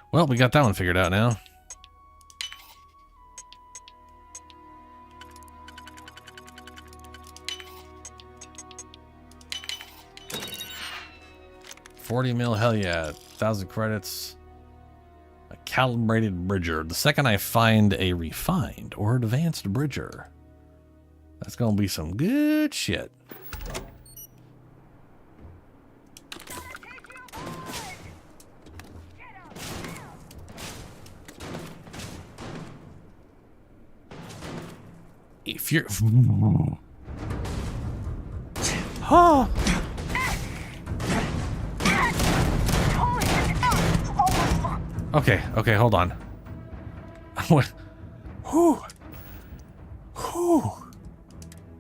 Well, we got that one figured out now. $40 mil, hell yeah. 1,000 credits. A calibrated bridger. The second I find a refined or advanced bridger, that's gonna be some good shit. If you're... Oh! Okay, okay, hold on. What? Whew. Whew.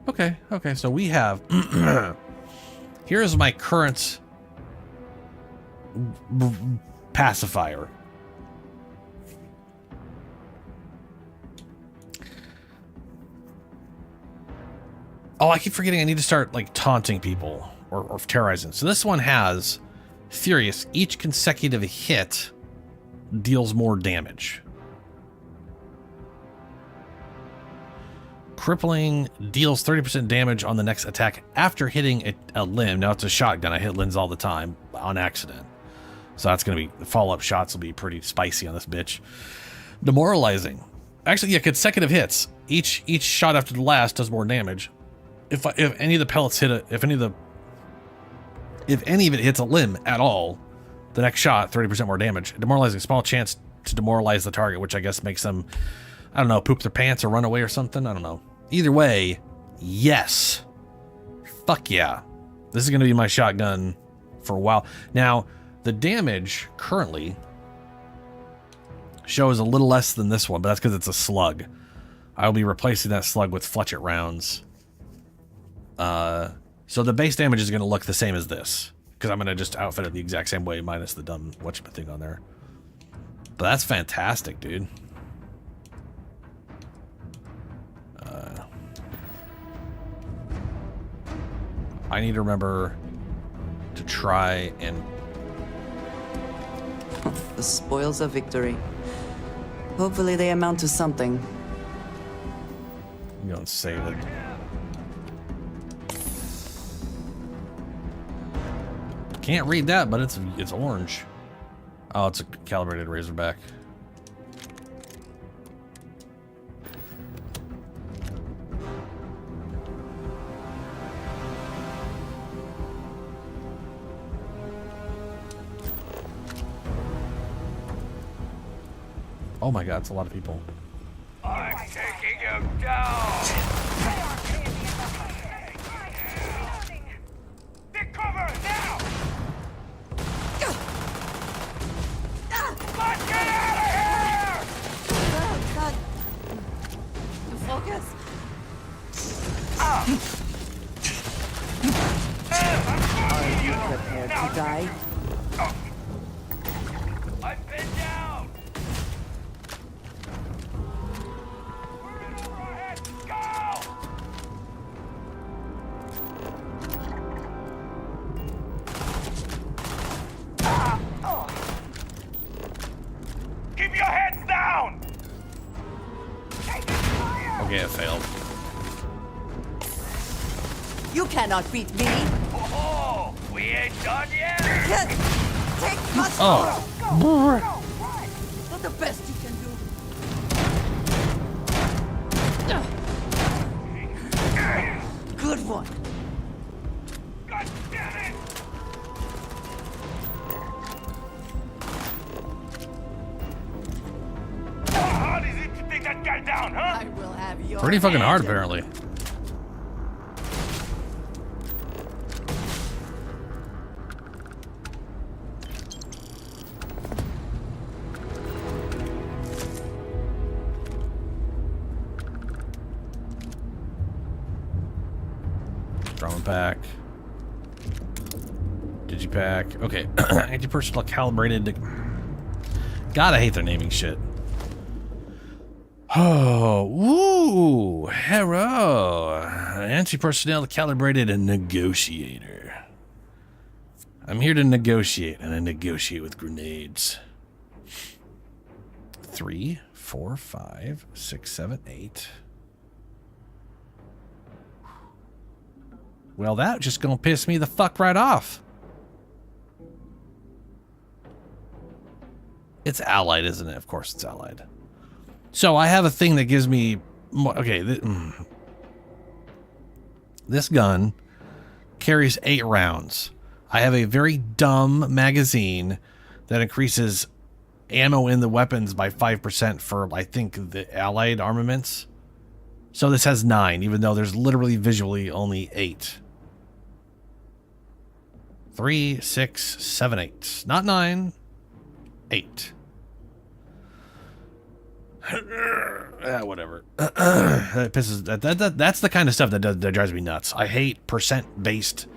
Okay, okay, so we have... Here's my current pacifier. Oh, I keep forgetting I need to start, like, taunting people or terrorizing. So this one has Furious. Each consecutive hit deals more damage. Crippling deals 30% damage on the next attack after hitting a limb. Now, it's a shotgun. I hit limbs all the time on accident. So that's going to be... The follow-up shots will be pretty spicy on this bitch. Demoralizing. Actually, yeah, consecutive hits. Each shot after the last does more damage. If any of the pellets hit if any of it hits a limb at all, the next shot 30% more damage. Demoralizing, small chance to demoralize the target, which I guess makes them, I don't know, poop their pants or run away or something. I don't know. Either way, yes, fuck yeah, this is gonna be my shotgun for a while. Now, the damage currently shows a little less than this one, but that's because it's a slug. I'll be replacing that slug with fletchet rounds. So the base damage is going to look the same as this, because I'm going to just outfit it the exact same way, minus the dumb whatchamacallit thing on there. But that's fantastic, dude. I need to remember to try and... The spoils of victory. Hopefully they amount to something. I'm going to save it. Can't read that, but it's orange. Oh, it's a calibrated Razorback. Oh my god, it's a lot of people. I'm taking him down! Take cover now! Let's get out of here! Oh, God. Focus. Are you prepared to die? I've been down! Go! Keep your heads down! Okay, it failed. You cannot beat me. Oh, we ain't done yet! Yes. Take us. Oh. Not the best you can do. Good one. God damn it! How hard is it to take that guy down, huh? I will have your Pretty fucking hard, head. apparently. Drone pack. Digipack. Okay. Anti-personal calibrated. God, I hate their naming shit. Oh, woo, hello. Anti-personnel calibrated and negotiator. I'm here to negotiate, and I negotiate with grenades. 3, 4, 5, 6, 7, 8. Well, that just gonna piss me the fuck right off. It's allied, isn't it? Of course it's allied. So I have a thing that gives me more. Okay, this gun carries 8 rounds. I have a very dumb magazine that increases ammo in the weapons by 5% for, I think, the allied armaments. So this has 9, even though there's literally visually only 8. 3, 6, 7, 8. Not 9. 8. Whatever. That pisses. That's the kind of stuff that drives me nuts. I hate percent-based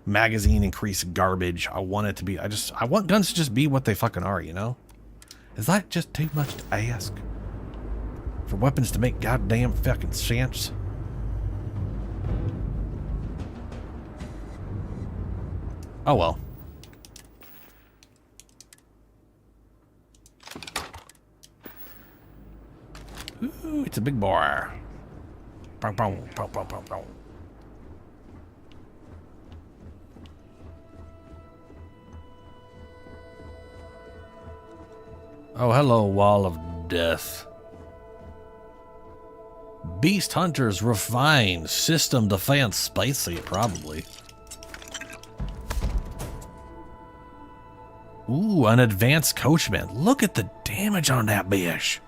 magazine increase garbage. I want it to be. I want guns to just be what they fucking are. You know? Is that just too much to ask for weapons to make goddamn fucking sense? Oh well. Ooh, it's a big boy. Bow, bow, bow, bow, bow, bow. Oh, hello, Wall of Death. Beast Hunters refined system defense spicy, probably. Ooh, an advanced coachman. Look at the damage on that bitch.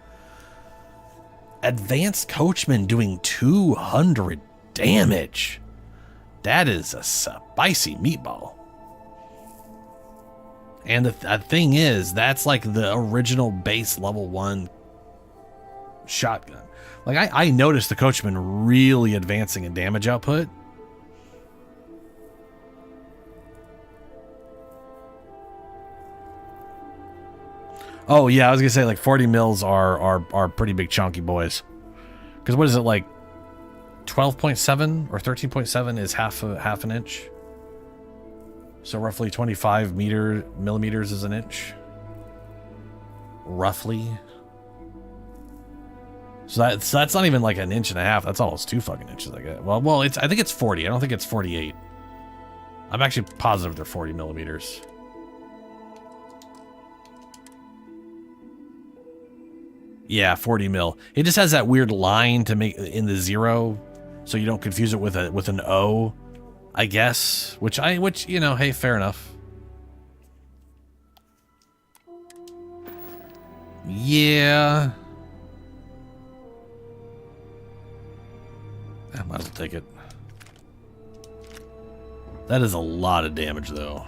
Advanced coachman doing 200 damage. That is a spicy meatball. And the thing is, that's like the original base level 1 shotgun. Like, I noticed the coachman really advancing in damage output. Oh yeah, I was gonna say like 40 mils are pretty big chunky boys. Because what is it, like 12.7 or 13.7 is half an inch. So roughly 25 millimeters is an inch. Roughly. So that's not even like an inch and a half. That's almost 2 fucking inches, I guess. Well, I think it's 40. I don't think it's 48. I'm actually positive they're 40 millimeters. Yeah, 40 mil. It just has that weird line to make in the 0, so you don't confuse it with an O, I guess. Which you know, hey, fair enough. Yeah. I might as well take it. That is a lot of damage, though.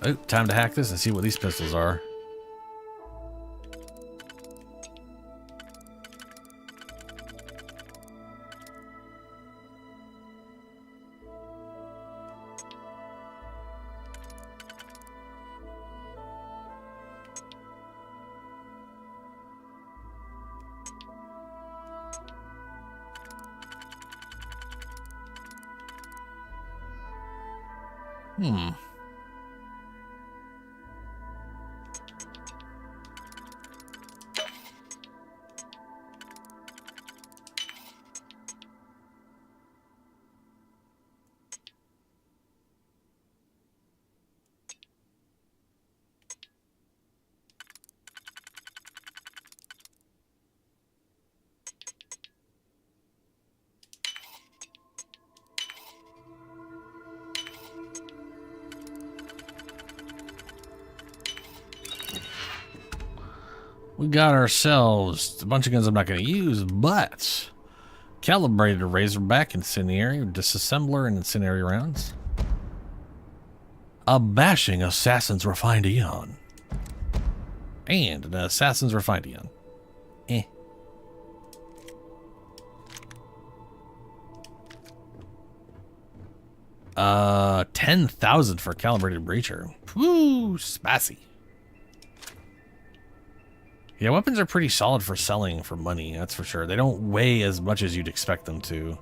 Oh, time to hack this and see what these pistols are. We got ourselves a bunch of guns I'm not going to use, but calibrated Razorback, incendiary, disassembler, and incendiary rounds. A bashing assassin's refined eon. And an assassin's refined eon. 10,000 for calibrated breacher. Woo, spicy. Yeah, weapons are pretty solid for selling for money, that's for sure. They don't weigh as much as you'd expect them to.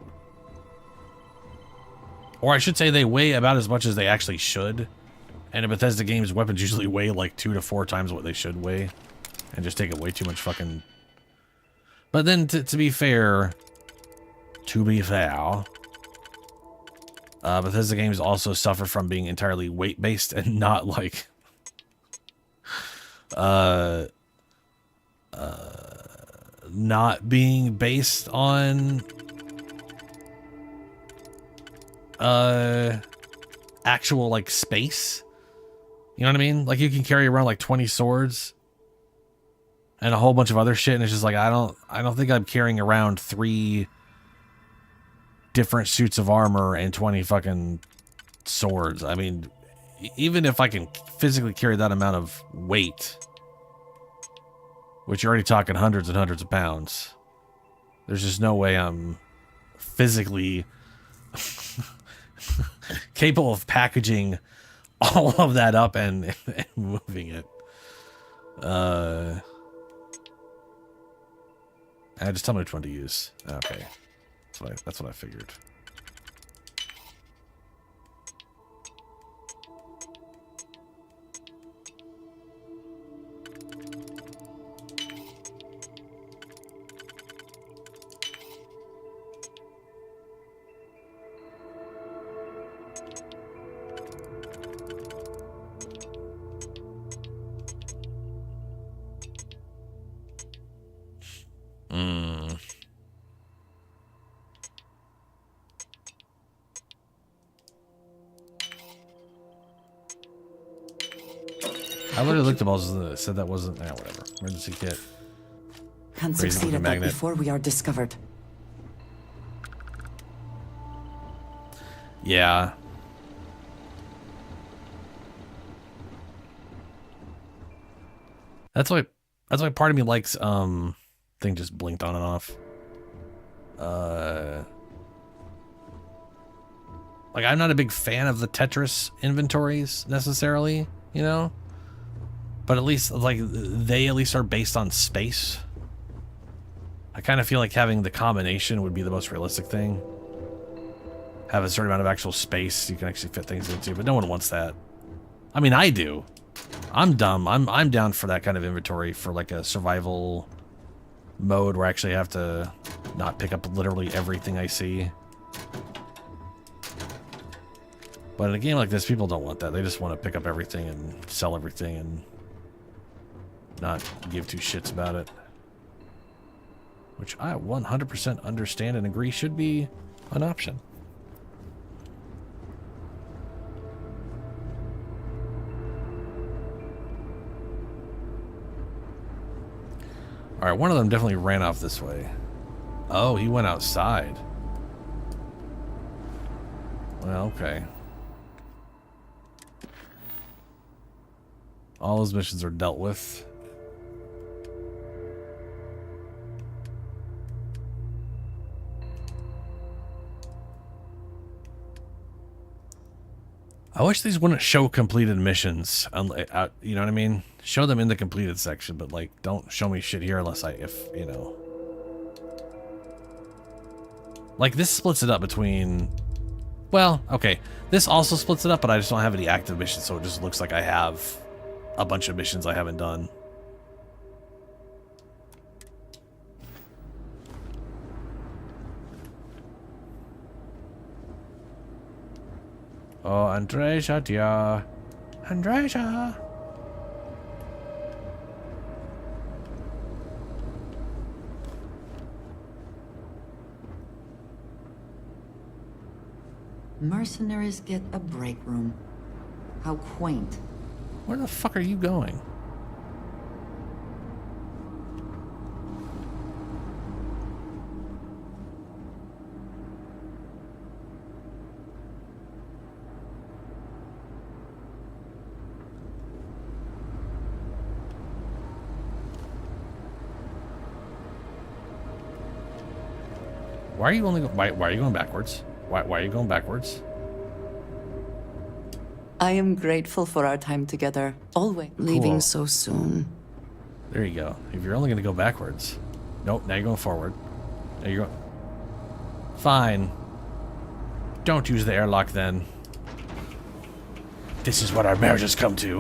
Or I should say they weigh about as much as they actually should. And in Bethesda games, weapons usually weigh like 2 to 4 times what they should weigh. And just take it way too much fucking... But then, to be fair... Bethesda games also suffer from being entirely weight-based and not like... not being based on... actual, like, space. You know what I mean? Like, you can carry around, like, 20 swords and a whole bunch of other shit, and it's just like, I don't think I'm carrying around 3 different suits of armor and 20 fucking swords. I mean, even if I can physically carry that amount of weight, which you're already talking hundreds and hundreds of pounds, there's just no way I'm physically capable of packaging all of that up and moving it. Just tell me which one to use. Okay. That's what I figured. I literally looked at balls and said that wasn't... whatever. Emergency kit. Can't succeed at that before we are discovered. Yeah. That's why part of me likes thing just blinked on and off. Like, I'm not a big fan of the Tetris inventories necessarily, you know? But at least, like, they at least are based on space. I kind of feel like having the combination would be the most realistic thing. Have a certain amount of actual space you can actually fit things into, but no one wants that. I mean, I do. I'm dumb. I'm down for that kind of inventory for like a survival mode where I actually have to not pick up literally everything I see. But in a game like this, people don't want that. They just want to pick up everything and sell everything and not give 2 shits about it. Which I 100% understand and agree should be an option. Alright, one of them definitely ran off this way. Oh, he went outside. Well, okay. All those missions are dealt with. I wish these wouldn't show completed missions. You know what I mean? Show them in the completed section, but like, don't show me shit here unless you know. Like, this splits it up between... Well, okay. This also splits it up, but I just don't have any active missions, so it just looks like I have a bunch of missions I haven't done. Oh, Andreja, dear. Andreja. Mercenaries get a break room. How quaint. Where the fuck are you going? Why are you only? Why are you going backwards? Why are you going backwards? I am grateful for our time together. Always. Leaving Cool. so soon. There you go. If you're only going to go backwards. Nope, now you're going forward. Now you're going... Fine. Don't use the airlock then. This is what our marriage has come to.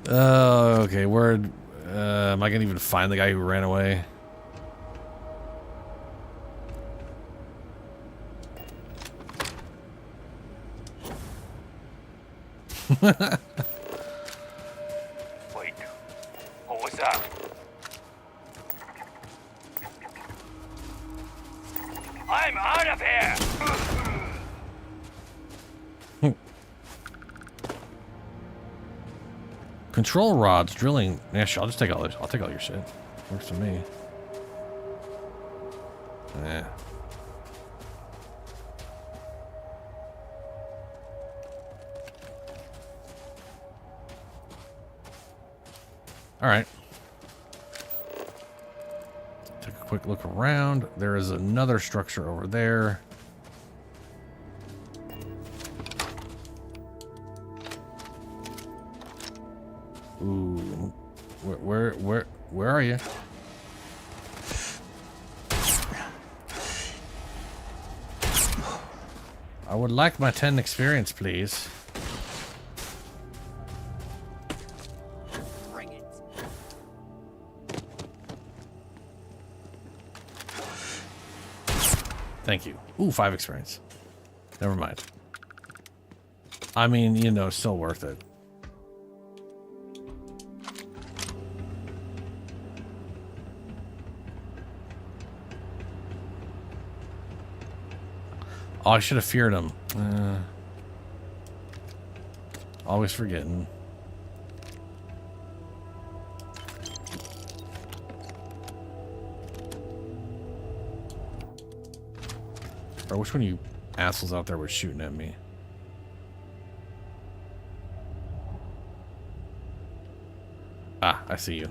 Okay, word. Am I going to even find the guy who ran away? Wait. What was that? I'm out of here! Control rods, drilling. Yeah, sure, I'll just take all this. I'll take all your shit. Works for me. Yeah. All right. Take a quick look around. There is another structure over there. Ooh, where are you? I would like my 10 experience, please. Bring it. Thank you. Ooh, 5 experience. Never mind. I mean, you know, still worth it. Oh, I should have feared him. Always forgetting. Or which one of you assholes out there was shooting at me? Ah, I see you.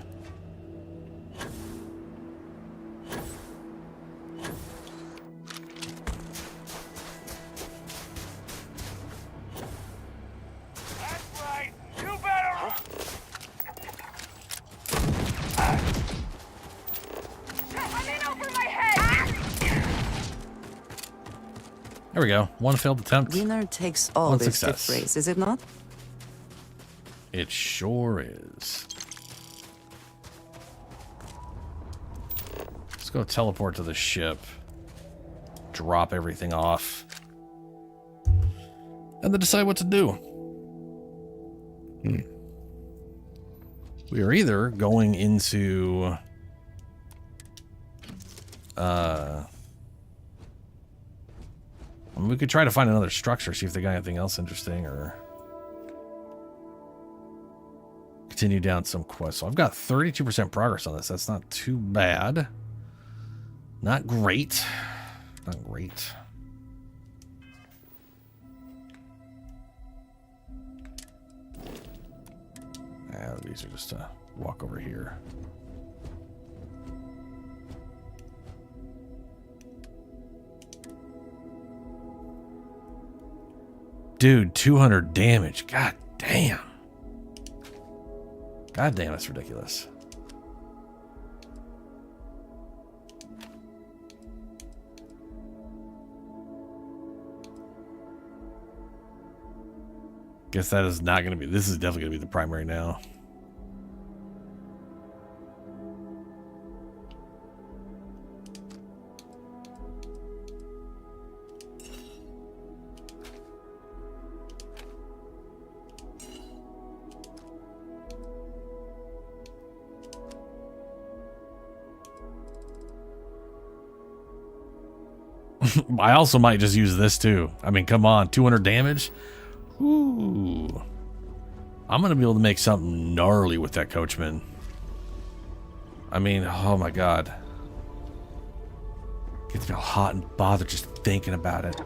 There we go. One failed attempt. Winner takes all One this success. gift race, is it not? It sure is. Let's go teleport to the ship. Drop everything off. And then decide what to do. We are either going into... I mean, we could try to find another structure, see if they got anything else interesting, or continue down some quest. So I've got 32% progress on this. That's not too bad. Not great. Not great. These are just a walk over here. Dude, 200 damage. God damn. God damn, that's ridiculous. Guess that is not going to be... This is definitely going to be the primary now. I also might just use this too. I mean, come on, 200 damage. Ooh. I'm gonna be able to make something gnarly with that coachman. I mean, oh my god. Gets me all hot and bothered just thinking about it.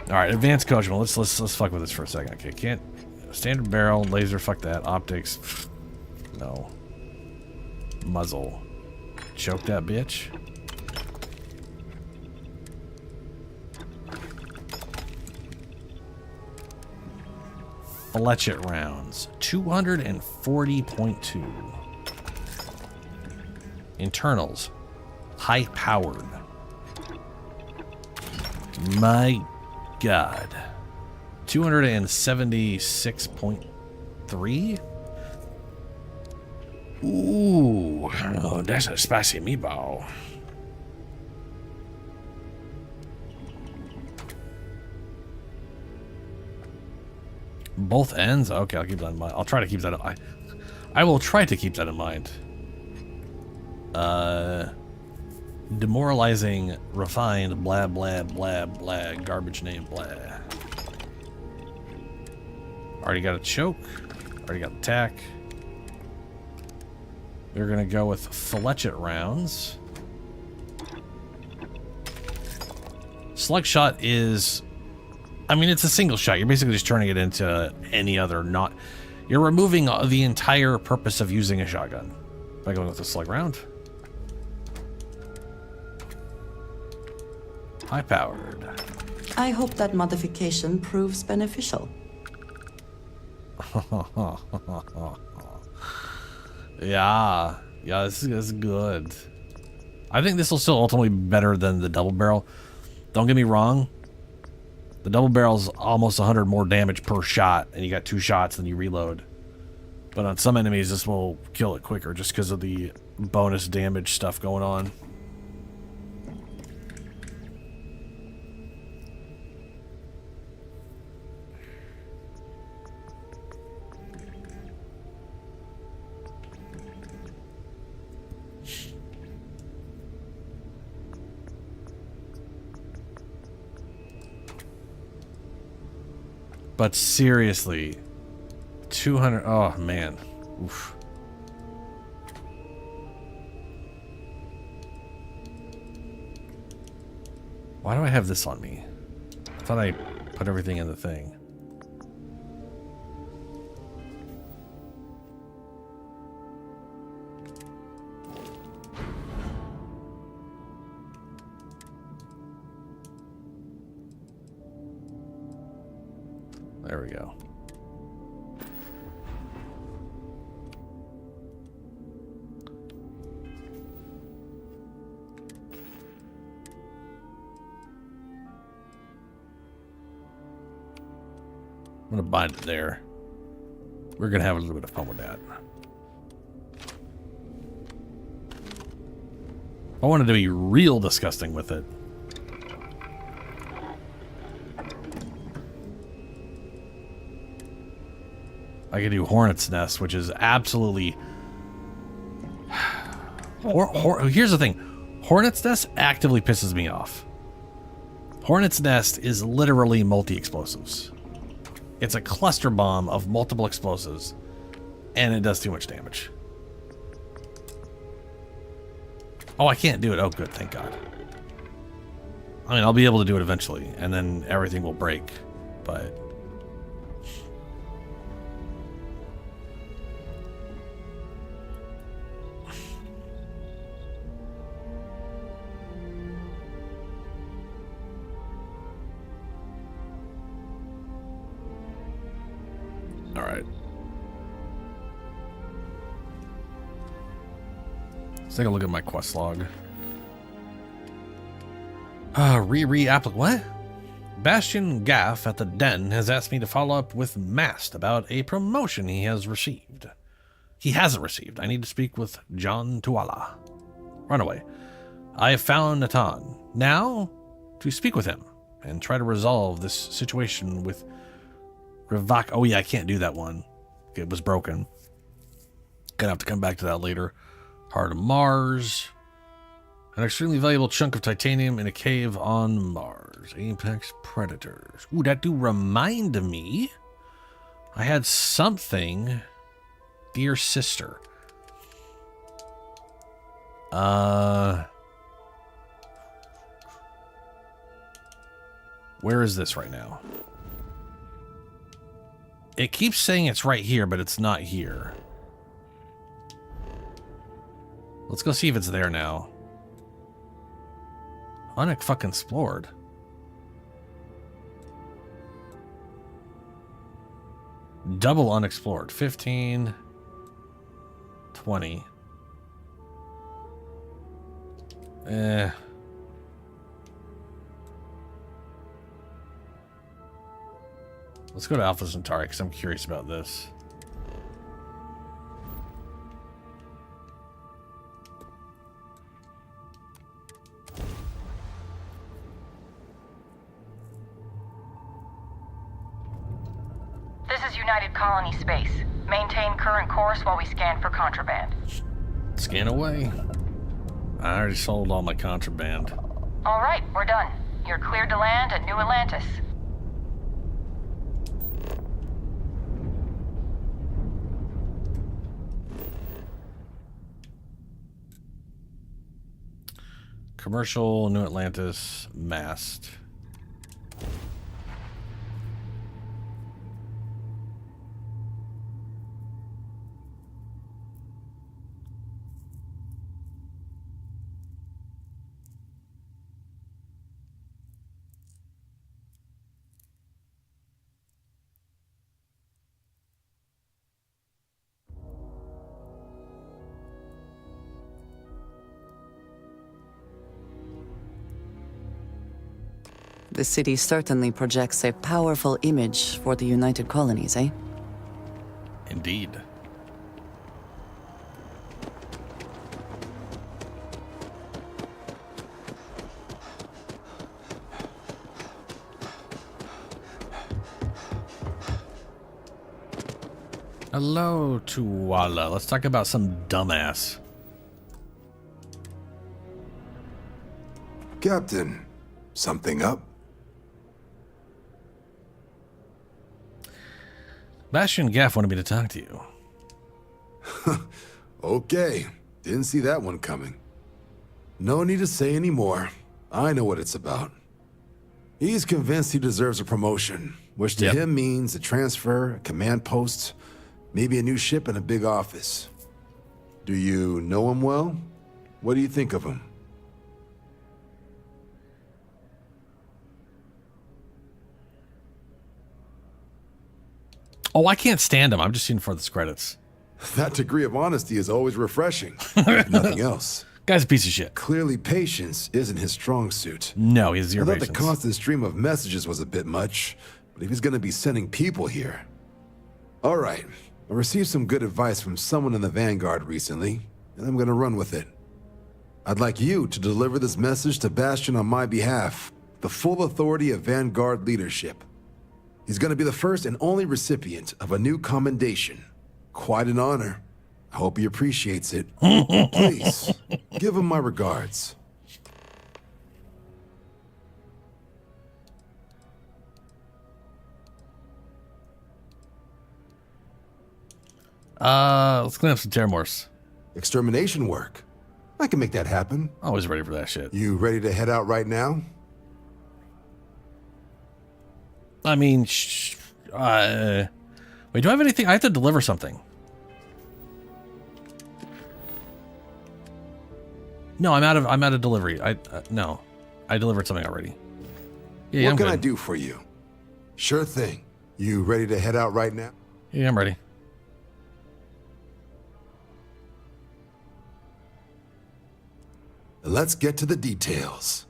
Alright, advanced coachman. Let's fuck with this for a second. Okay, can't standard barrel, laser, fuck that. Optics. No. Muzzle. Choke that bitch. Fletchet rounds. 240.2. Internals. High powered. My God. 276.3? Ooh, oh, that's a spicy meatball. Both ends? Okay, I'll keep that in mind. I'll try to keep that in mind. I will try to keep that in mind. Demoralizing, refined, blah, blah, blah, blah, garbage name, blah. Already got a choke. Already got attack. We're gonna go with fletchet rounds. Slug shot is, I mean, it's a single shot. You're basically just turning it into any other not. You're removing the entire purpose of using a shotgun by going with a slug round. High powered. I hope that modification proves beneficial. Yeah, this is good. I think this will still ultimately be better than the double barrel. Don't get me wrong. The double barrel's almost 100 more damage per shot, and you got 2 shots, then you reload. But on some enemies, this will kill it quicker just because of the bonus damage stuff going on. But seriously, 200, oh man. Oof. Why do I have this on me? I thought I put everything in the thing. There we go. I'm gonna bind it there. We're gonna have a little bit of fun with that. I wanted to be real disgusting with it. I could do Hornet's Nest, which is absolutely... Here's the thing. Hornet's Nest actively pisses me off. Hornet's Nest is literally multi-explosives. It's a cluster bomb of multiple explosives, and it does too much damage. Oh, I can't do it. Oh, good. Thank God. I mean, I'll be able to do it eventually, and then everything will break, but... Let's take a look at my quest log. What? Bastion Gaff at the Den has asked me to follow up with Mast about a promotion he has received. He hasn't received. I need to speak with John Tuala. Runaway. I have found Natan. Now, to speak with him and try to resolve this situation with Rivak. Oh yeah, I can't do that one. It was broken. Gonna have to come back to that later. Heart of Mars. An extremely valuable chunk of titanium in a cave on Mars. Apex Predators. Ooh, that do remind me. I had something. Dear sister. Where is this right now? It keeps saying it's right here, but it's not here. Let's go see if it's there now. Fucking explored. Double unexplored. 15. 20. Let's go to Alpha Centauri because I'm curious about this. This is United Colony Space. Maintain current course while we scan for contraband. Scan away. I already sold all my contraband. All right, we're done. You're cleared to land at New Atlantis. Commercial New Atlantis mast. The city certainly projects a powerful image for the United Colonies, eh? Indeed. Hello, Tuwala. Let's talk about some dumbass. Captain, something up? Bastion Gaff wanted me to talk to you. Okay, didn't see that one coming. No need to say any more. I know what it's about. He's convinced he deserves a promotion, which to him means a transfer, a command post, maybe a new ship and a big office. Do you know him well? What do you think of him? Oh, I can't stand him. I'm just seeing for the credits. That degree of honesty is always refreshing. If nothing else. Guy's a piece of shit. Clearly patience isn't his strong suit. No, he has zero I thought patience. the constant stream of messages was a bit much, but if he's going to be sending people here. All right, I received some good advice from someone in the Vanguard recently, and I'm going to run with it. I'd like you to deliver this message to Bastion on my behalf, the full authority of Vanguard leadership. He's going to be the first and only recipient of a new commendation. Quite an honor. I hope he appreciates it. Please, give him my regards. Let's clean up some Terramorphs. Extermination work. I can make that happen. Always ready for that shit. You ready to head out right now? I mean, wait, do I have anything? I have to deliver something. No, I'm out of delivery. No, I delivered something already. Yeah, what can I do for you? Sure thing. You ready to head out right now? Yeah, I'm ready. Let's get to the details.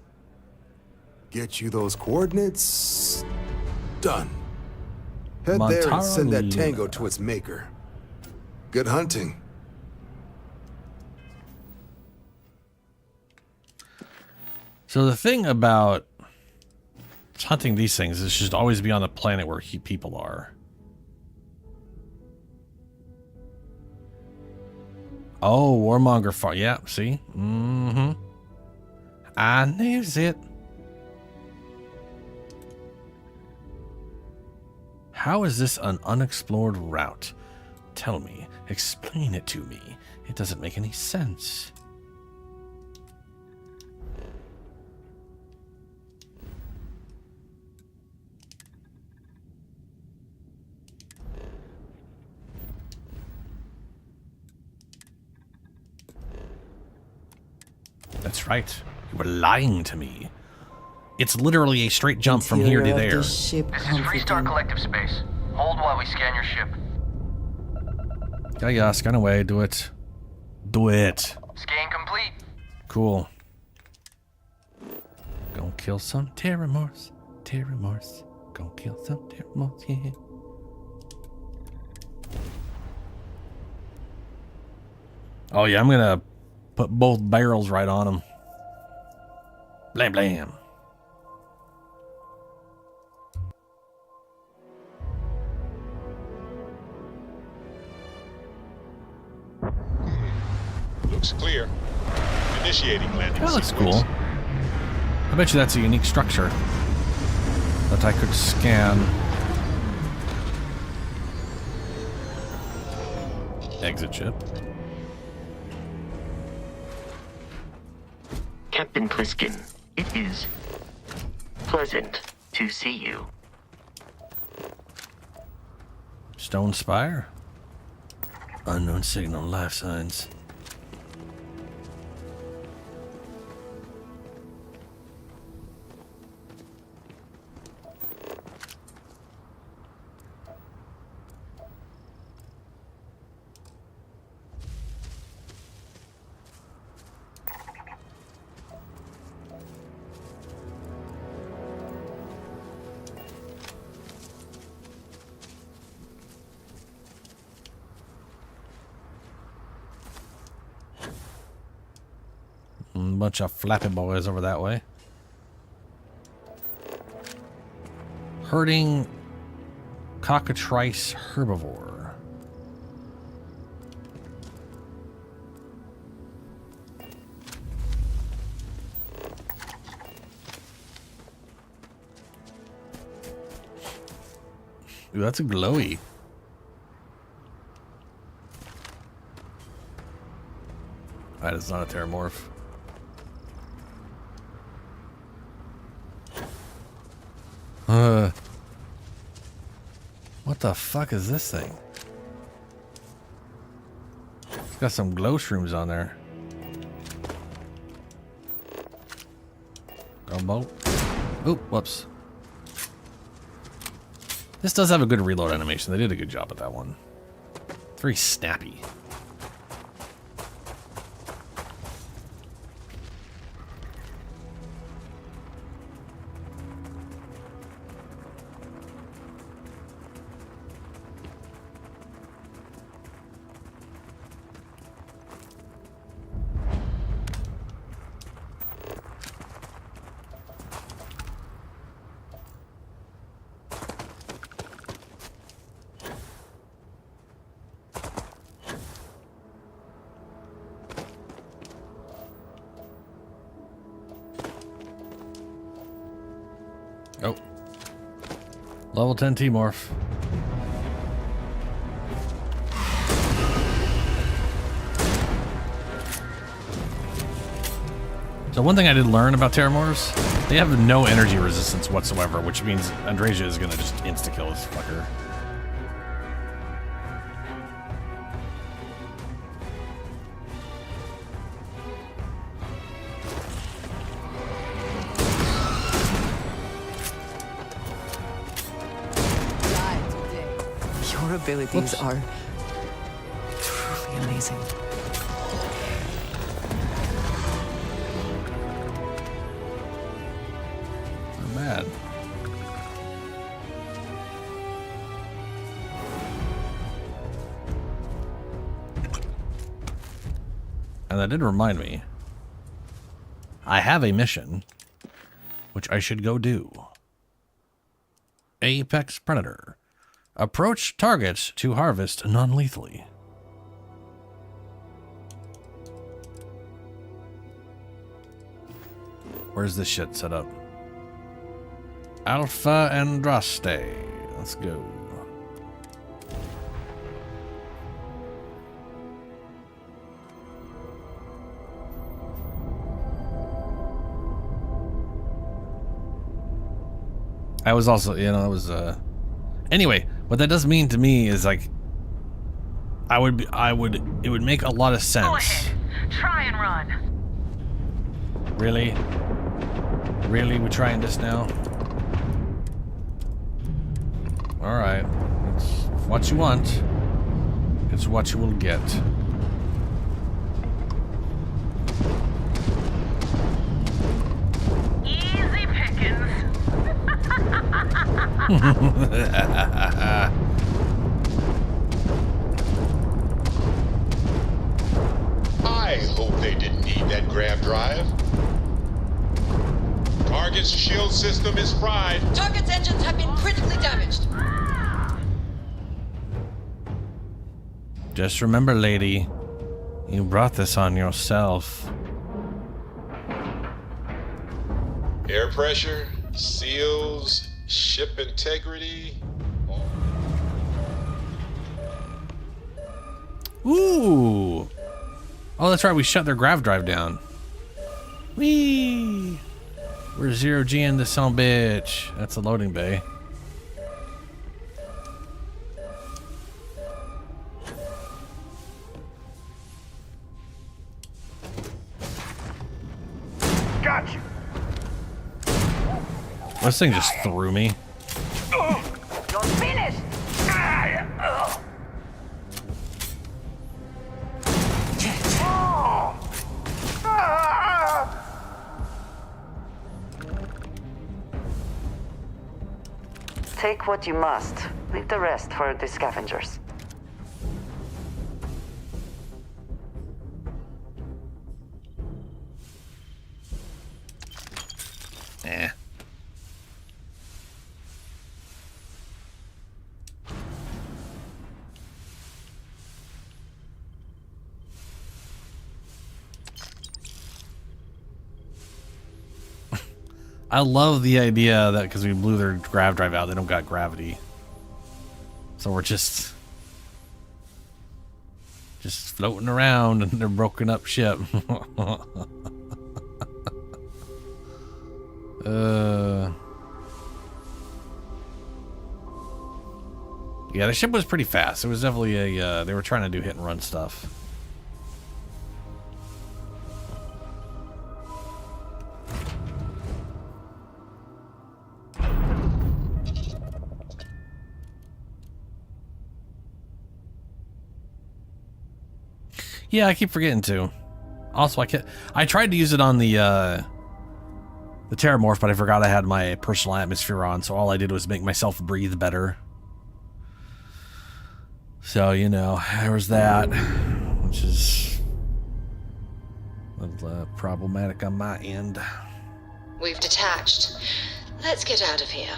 Get you those coordinates. Done. Head there and send that tango to its maker. Good hunting. So the thing about hunting these things is just always be on the planet where people are. Oh, Warmonger far. Yeah, see? Mm-hmm. I knew it. How is this an unexplored route? Tell me. Explain it to me. It doesn't make any sense. That's right. You were lying to me. It's literally a straight jump from here to there. This is Freestar Collective Space. Hold while we scan your ship. Yeah, scan away. Do it. Do it. Scan complete. Cool. Gonna kill some Terramorphs. Terramorphs. Gonna kill some Terramorphs, yeah. Oh yeah, I'm gonna put both barrels right on them. Blam blam. Looks clear. Initiating landing. That looks cool. I bet you that's a unique structure that I could scan. Exit ship. Captain Plissken, it is pleasant to see you. Stone Spire. Unknown signal, life signs. Bunch of flappy boys over that way. Herding cockatrice herbivore. Ooh, that's a glowy. That is not a Terramorph. What the fuck is this thing? It's got some glow shrooms on there. Bolt. Oop, whoops. This does have a good reload animation. They did a good job at that one. It's very snappy. Oh. Level 10 T-Morph. So one thing I did learn about Terramorphs, they have no energy resistance whatsoever, which means Andresia is going to just insta-kill this fucker. Your abilities are truly amazing. Not bad. And that did remind me, I have a mission which I should go do. Apex Predator. Approach targets to harvest non-lethally. Where's this shit set up? Alpha Andraste. Let's go. I was also, you know, I was, anyway, what that does mean to me is, like, it would make a lot of sense. Go ahead. Try and run. Really? Really? We're trying this now? Alright. It's what you want. It's what you will get. Easy pickings. I hope they didn't need that grav drive. Target's shield system is fried. Target's engines have been critically damaged. Just remember, lady, you brought this on yourself. Air pressure, seals, ship integrity. Ooh. Oh, that's right. We shut their grav drive down. Whee! We're 0G in this son bitch. That's a loading bay. Got you. This thing just threw me. You're finished. Take what you must. Leave the rest for the scavengers. Eh. I love the idea that because we blew their grav drive out, they don't got gravity. So we're just floating around in their broken up ship. Yeah, the ship was pretty fast. It was definitely a, they were trying to do hit and run stuff. Yeah, I keep forgetting to. Also, I tried to use it on the Terramorph, but I forgot I had my personal atmosphere on, so all I did was make myself breathe better. So, you know, there was that, which is a little problematic on my end. We've detached. Let's get out of here.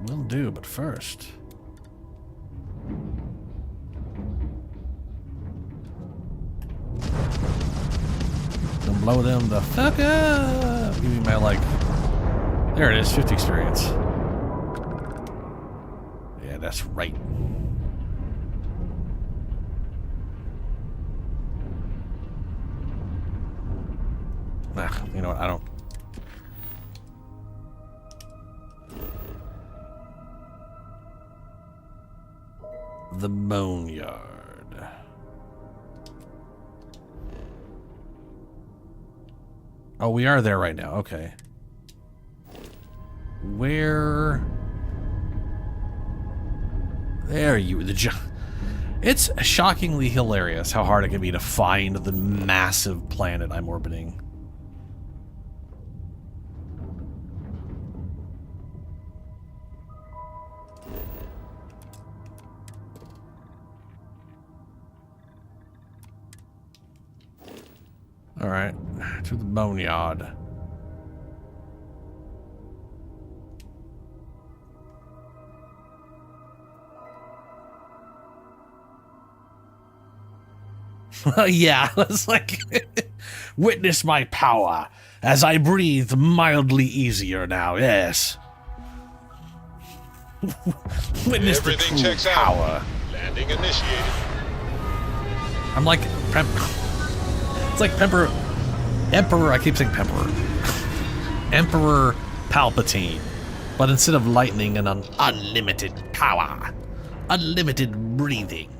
Will do, but first... Gonna blow them the fuck up! Give me my, like... There it is, 50 experience. Yeah, that's right. Nah, you know what, I don't... The Boneyard. Oh, we are there right now. Okay. Where? There you... It's shockingly hilarious how hard it can be to find the massive planet I'm orbiting. Alright, to the Boneyard. Yeah, it's like, witness my power as I breathe mildly easier now, yes. Witness Everything the true checks power. out. Landing initiated. I'm like, it's like Emperor, I keep saying Emperor. Emperor Palpatine. But instead of lightning and unlimited power, unlimited breathing.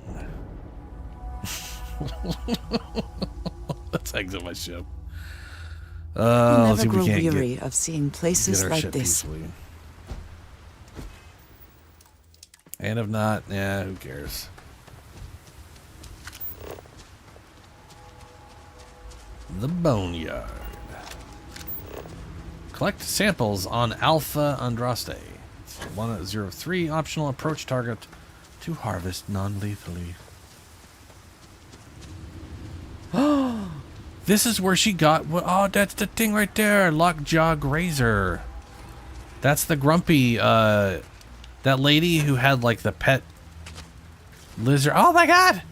Let's exit my ship. I'll let's never see if grow we can't weary get, of seeing places get our like shit this. peacefully. And if not, yeah, who cares? The Boneyard. Collect samples on Alpha Andraste. 103 optional approach target to harvest non-lethally. Oh, this is where she got. Oh, that's the thing right there. Lockjaw Grazer. That's the grumpy. That lady who had like the pet lizard. Oh my god.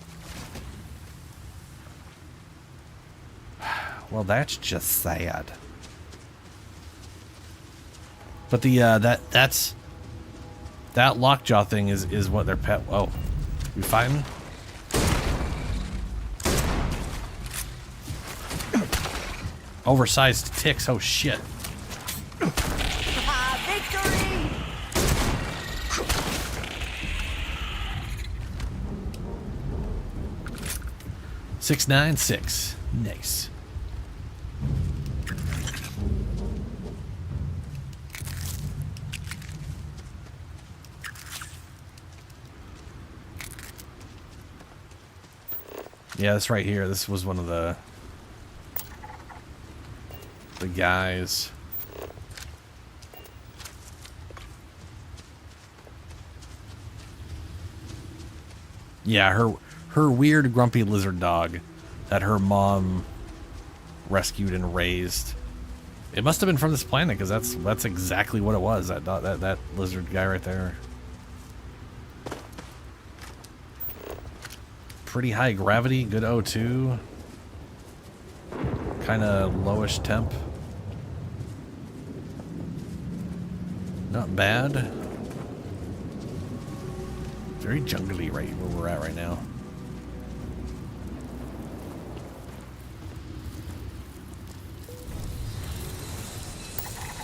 Well, that's just sad. But the that lockjaw thing is what their pet. Oh, we fighting? Oversized ticks. Oh shit. Victory! 696. Nice. Yeah, that's right here. This was one of the guys. Yeah, her weird grumpy lizard dog that her mom rescued and raised. It must have been from this planet because that's exactly what it was. That lizard guy right there. Pretty high gravity, good O2. Kind of lowish temp. Not bad. Very jungly right where we're at right now.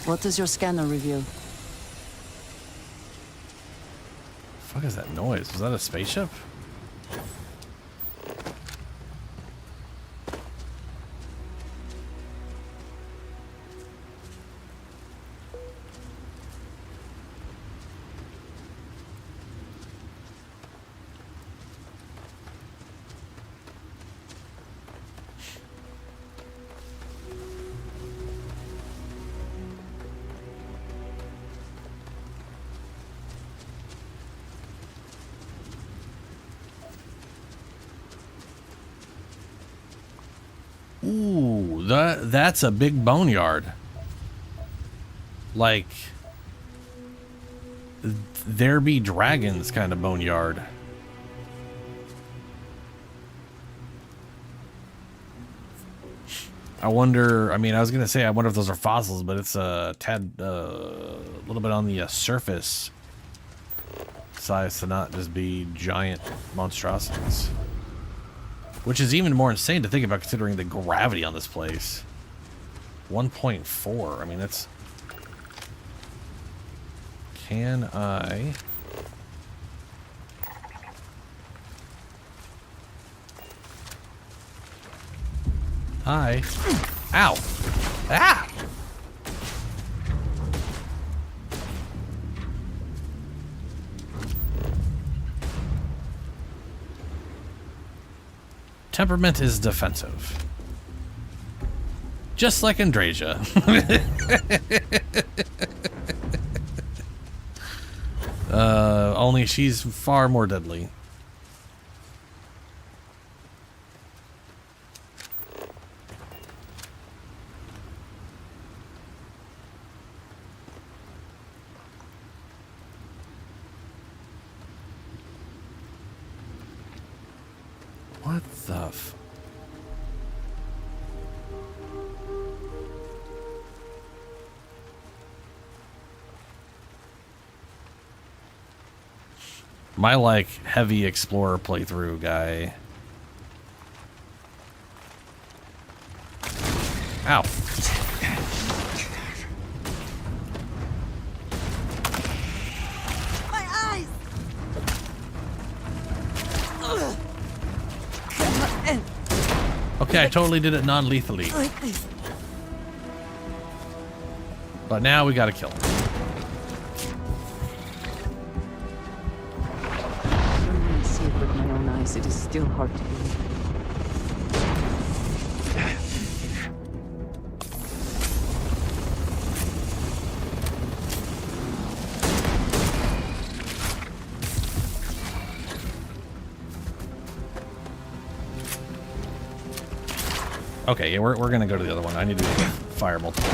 What does your scanner reveal? Fuck is that noise? Was that a spaceship? Ooh, that's a big boneyard. Like, there be dragons kind of boneyard. I wonder, I mean, I was going to say, I wonder if those are fossils, but it's a tad, a little bit on the surface size to not just be giant monstrosities. Which is even more insane to think about considering the gravity on this place. 1.4. I mean, that's... Can I... Hi. Ow. Ah! Temperament is defensive. Just like Andrasia. Only she's far more deadly. What the f... My, like, heavy explorer playthrough guy. Ow. My eyes! Okay, I totally did it non-lethally. But now we gotta kill him. When I see it with my own eyes, it is still hard to believe. Okay, yeah, we're gonna go to the other one. I need to do the fire multiple.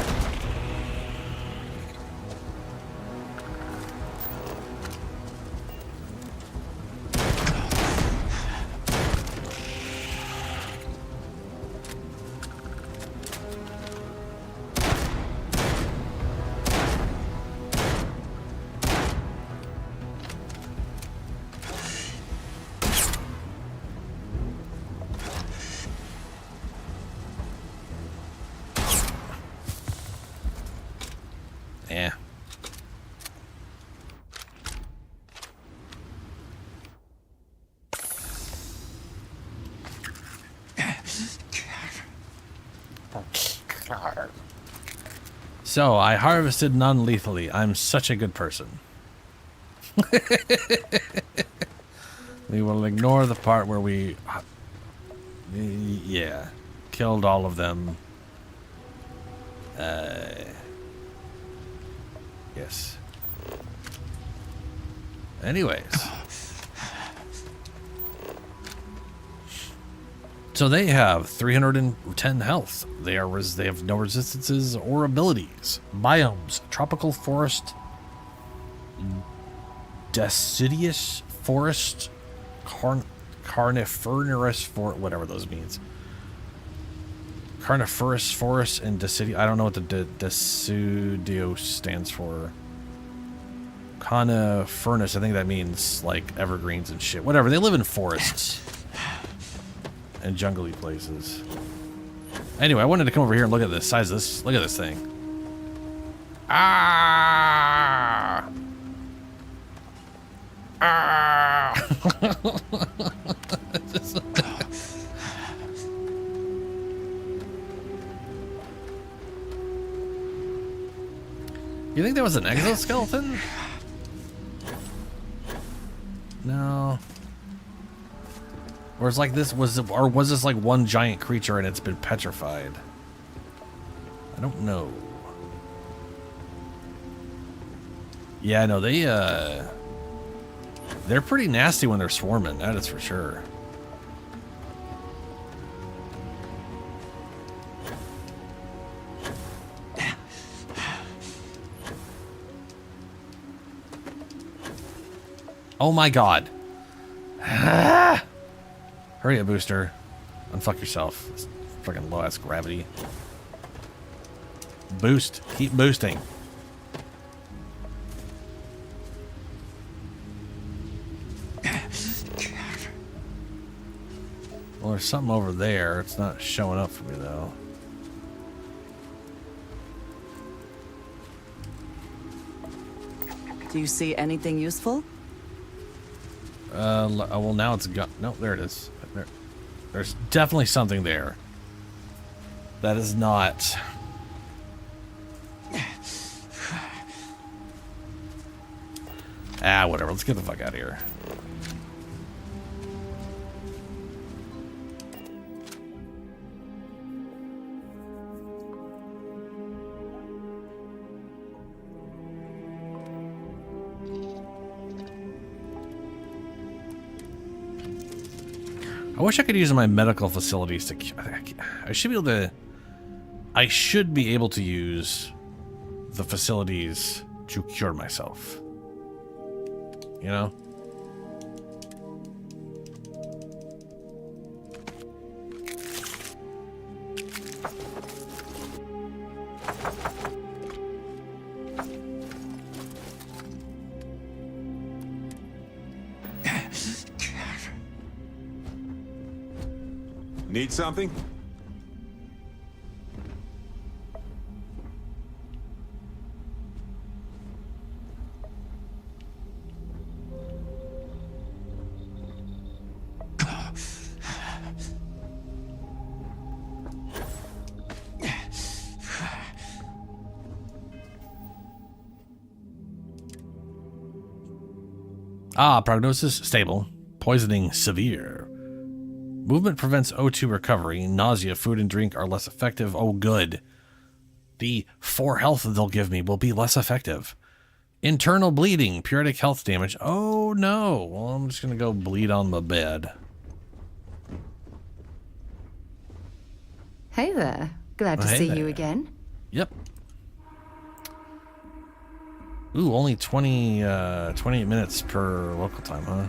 Yeah. So, I harvested non-lethally. I'm such a good person. We will ignore the part where we... Yeah. Killed all of them. Yes. Anyways. So they have 310 health. They have no resistances or abilities. Biomes: tropical forest, deciduous forest, carnivorous forest, whatever those means. Carnivorous forest and deciduous. I don't know what the deciduous stands for. Carnivorous, I think that means like evergreens and shit. Whatever. They live in forests and jungly places. Anyway, I wanted to come over here and look at the size of this. Look at this thing. Ah! Ah! You think there was an exoskeleton? No. Or it's like this was this like one giant creature and it's been petrified? I don't know. Yeah, no, they're pretty nasty when they're swarming, that is for sure. Oh my god. Hurry up, booster. Unfuck yourself. It's fucking low ass gravity. Boost. Keep boosting. Well, there's something over there. It's not showing up for me though. Do you see anything useful? Well, now it's gone. No, there it is. There's definitely something there. That is not. Ah, whatever. Let's get the fuck out of here. I wish I could use my medical facilities to... I should be able to use the facilities to cure myself. You know? Need something? Prognosis stable. Poisoning severe. Movement prevents O2 recovery. Nausea, food, and drink are less effective. Oh, good. The 4 health they'll give me will be less effective. Internal bleeding. Periodic health damage. Oh, no. Well, I'm just going to go bleed on the bed. Hey there. Glad to see you again. Yep. Ooh, only 28 minutes per local time, huh?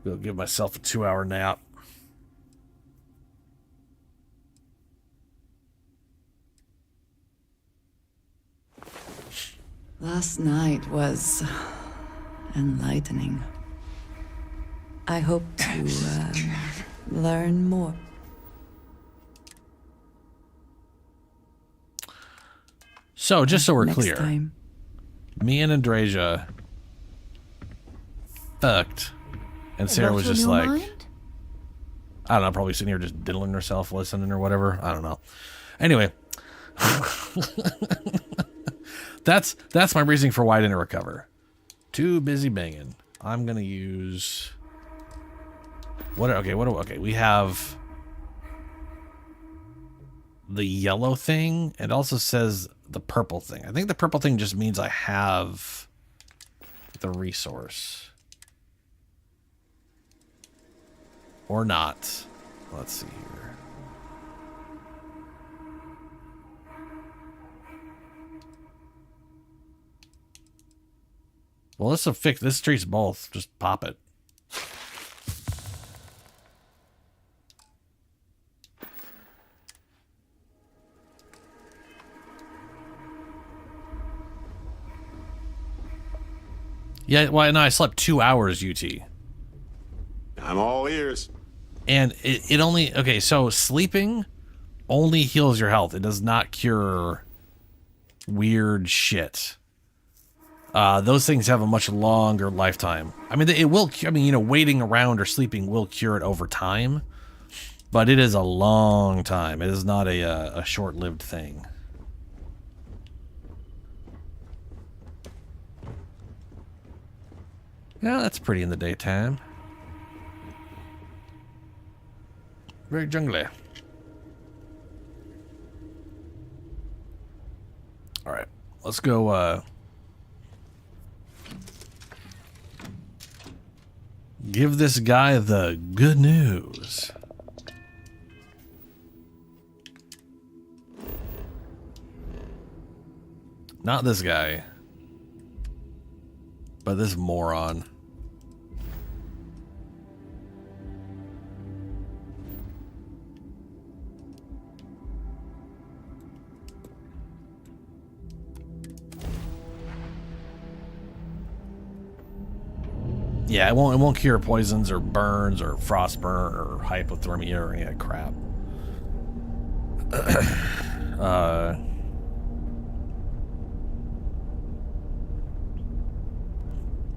I'll give myself a 2-hour nap. Last night was enlightening. I hope to learn more. So, just so we're Next clear, time. me and Andrasia fucked, and Sarah was just like, I don't know, probably sitting here just diddling herself, listening or whatever. I don't know. Anyway, that's my reasoning for why I didn't recover. Too busy banging. I'm gonna use okay, we have the yellow thing. It also says the purple thing. I think the purple thing just means I have the resource. Or not. Let's see here. Well, this treats both. Just pop it. Yeah, well, no, I slept 2 hours, UT. I'm all ears. And it only... Okay, so sleeping only heals your health. It does not cure weird shit. Those things have a much longer lifetime. I mean, it will... I mean, you know, waiting around or sleeping will cure it over time. But it is a long time. It is not a short-lived thing. Yeah, that's pretty in the daytime. Very jungly. Alright, let's go, give this guy the good news. Not this guy. But this moron. Yeah, it won't cure poisons or burns or frostburn or hypothermia or any of that crap.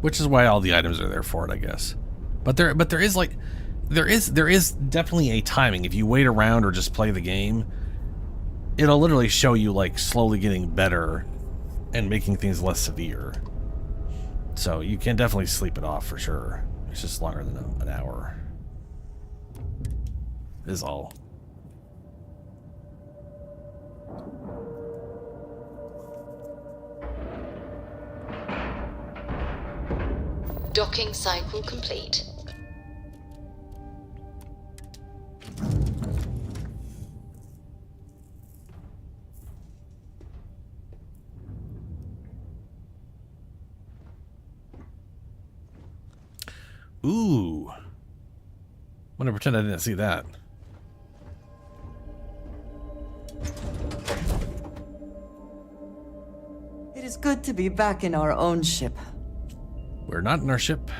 Which is why all the items are there for it, I guess. But there is definitely a timing. If you wait around or just play the game, it'll literally show you like slowly getting better and making things less severe. So you can definitely sleep it off for sure. It's just longer than an hour. Is all. Docking cycle complete. Ooh. I'm gonna pretend I didn't see that. It is good to be back in our own ship. We're not in our ship.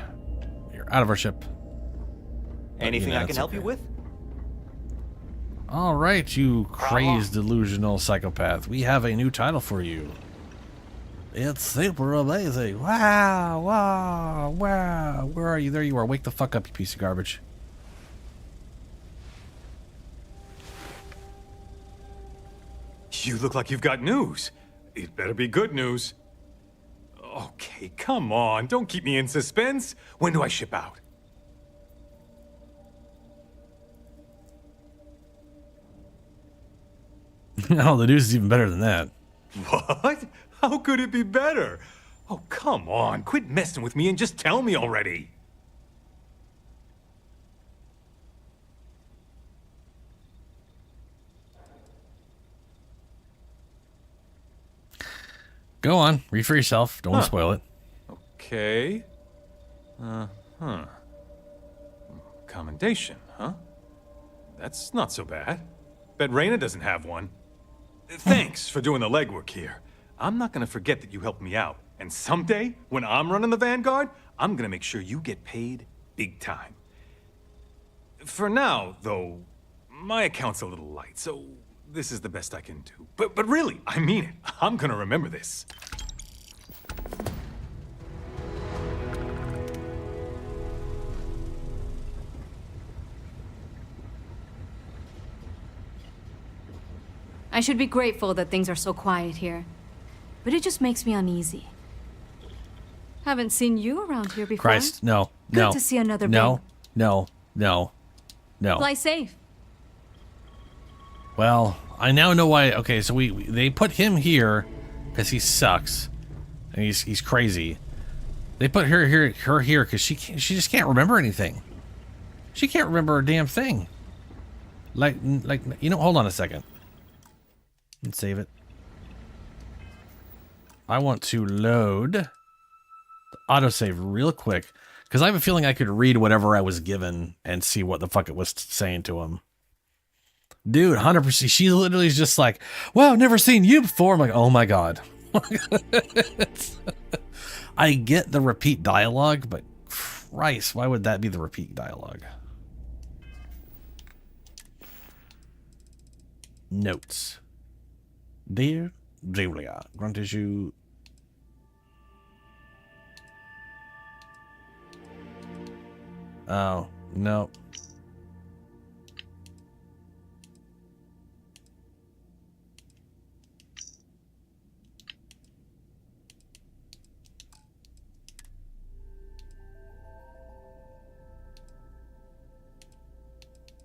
You're out of our ship. Anything I can help you with? All right, you crazed, delusional psychopath. We have a new title for you. It's super amazing. Wow, wow, wow. Where are you? There you are. Wake the fuck up, you piece of garbage. You look like you've got news. It better be good news. Okay. Hey, come on. Don't keep me in suspense. When do I ship out? Oh, the news is even better than that. What? How could it be better? Oh, come on. Quit messing with me and just tell me already. Go on, read for yourself. Don't want to spoil it. Okay. Commendation, huh? That's not so bad. Bet Reyna doesn't have one. Thanks for doing the legwork here. I'm not gonna forget that you helped me out. And someday, when I'm running the Vanguard, I'm gonna make sure you get paid big time. For now, though, my account's a little light, so this is the best I can do. But really, I mean it. I'm gonna remember this. I should be grateful that things are so quiet here, but it just makes me uneasy. Haven't seen you around here before. Christ, no, Good no. to see another No, big- no, no, no. Fly safe. Well, I now know why. Okay, so they put him here because he sucks and he's crazy. They put her here because she just can't remember anything. She can't remember a damn thing. Like you know. Hold on a second. Let's save it. I want to load the autosave real quick because I have a feeling I could read whatever I was given and see what the fuck it was saying to him. Dude, 100%. She literally is just like, "Wow, never seen you before." I'm like, "Oh my god." I get the repeat dialogue, but Christ, why would that be the repeat dialogue? Notes. Dear Julia, granted you. Oh, no.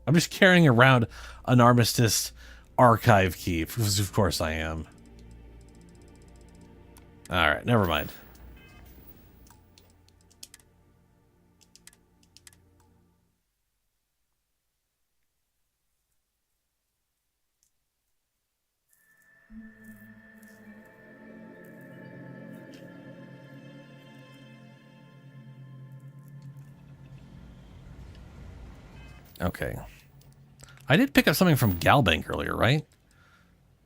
I'm just carrying around an Armistice archive key, because of course I am. Alright, never mind. Okay. I did pick up something from Galbank earlier, right?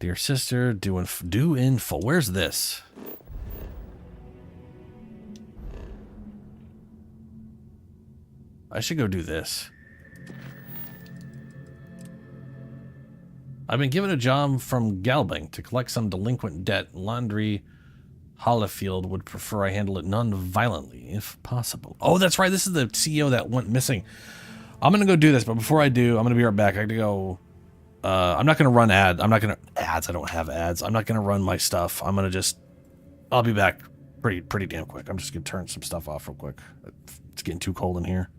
Dear sister, due in full. Where's this? I should go do this. I've been given a job from Galbank to collect some delinquent debt. Laundry Hollifield would prefer I handle it non-violently, if possible. Oh, that's right. This is the CEO that went missing. I'm going to go do this, but before I do, I'm going to be right back. I have to go... I'm not going to run ads. I'm not going to... Ads, I don't have ads. I'm not going to run my stuff. I'm going to just... I'll be back pretty damn quick. I'm just going to turn some stuff off real quick. It's getting too cold in here.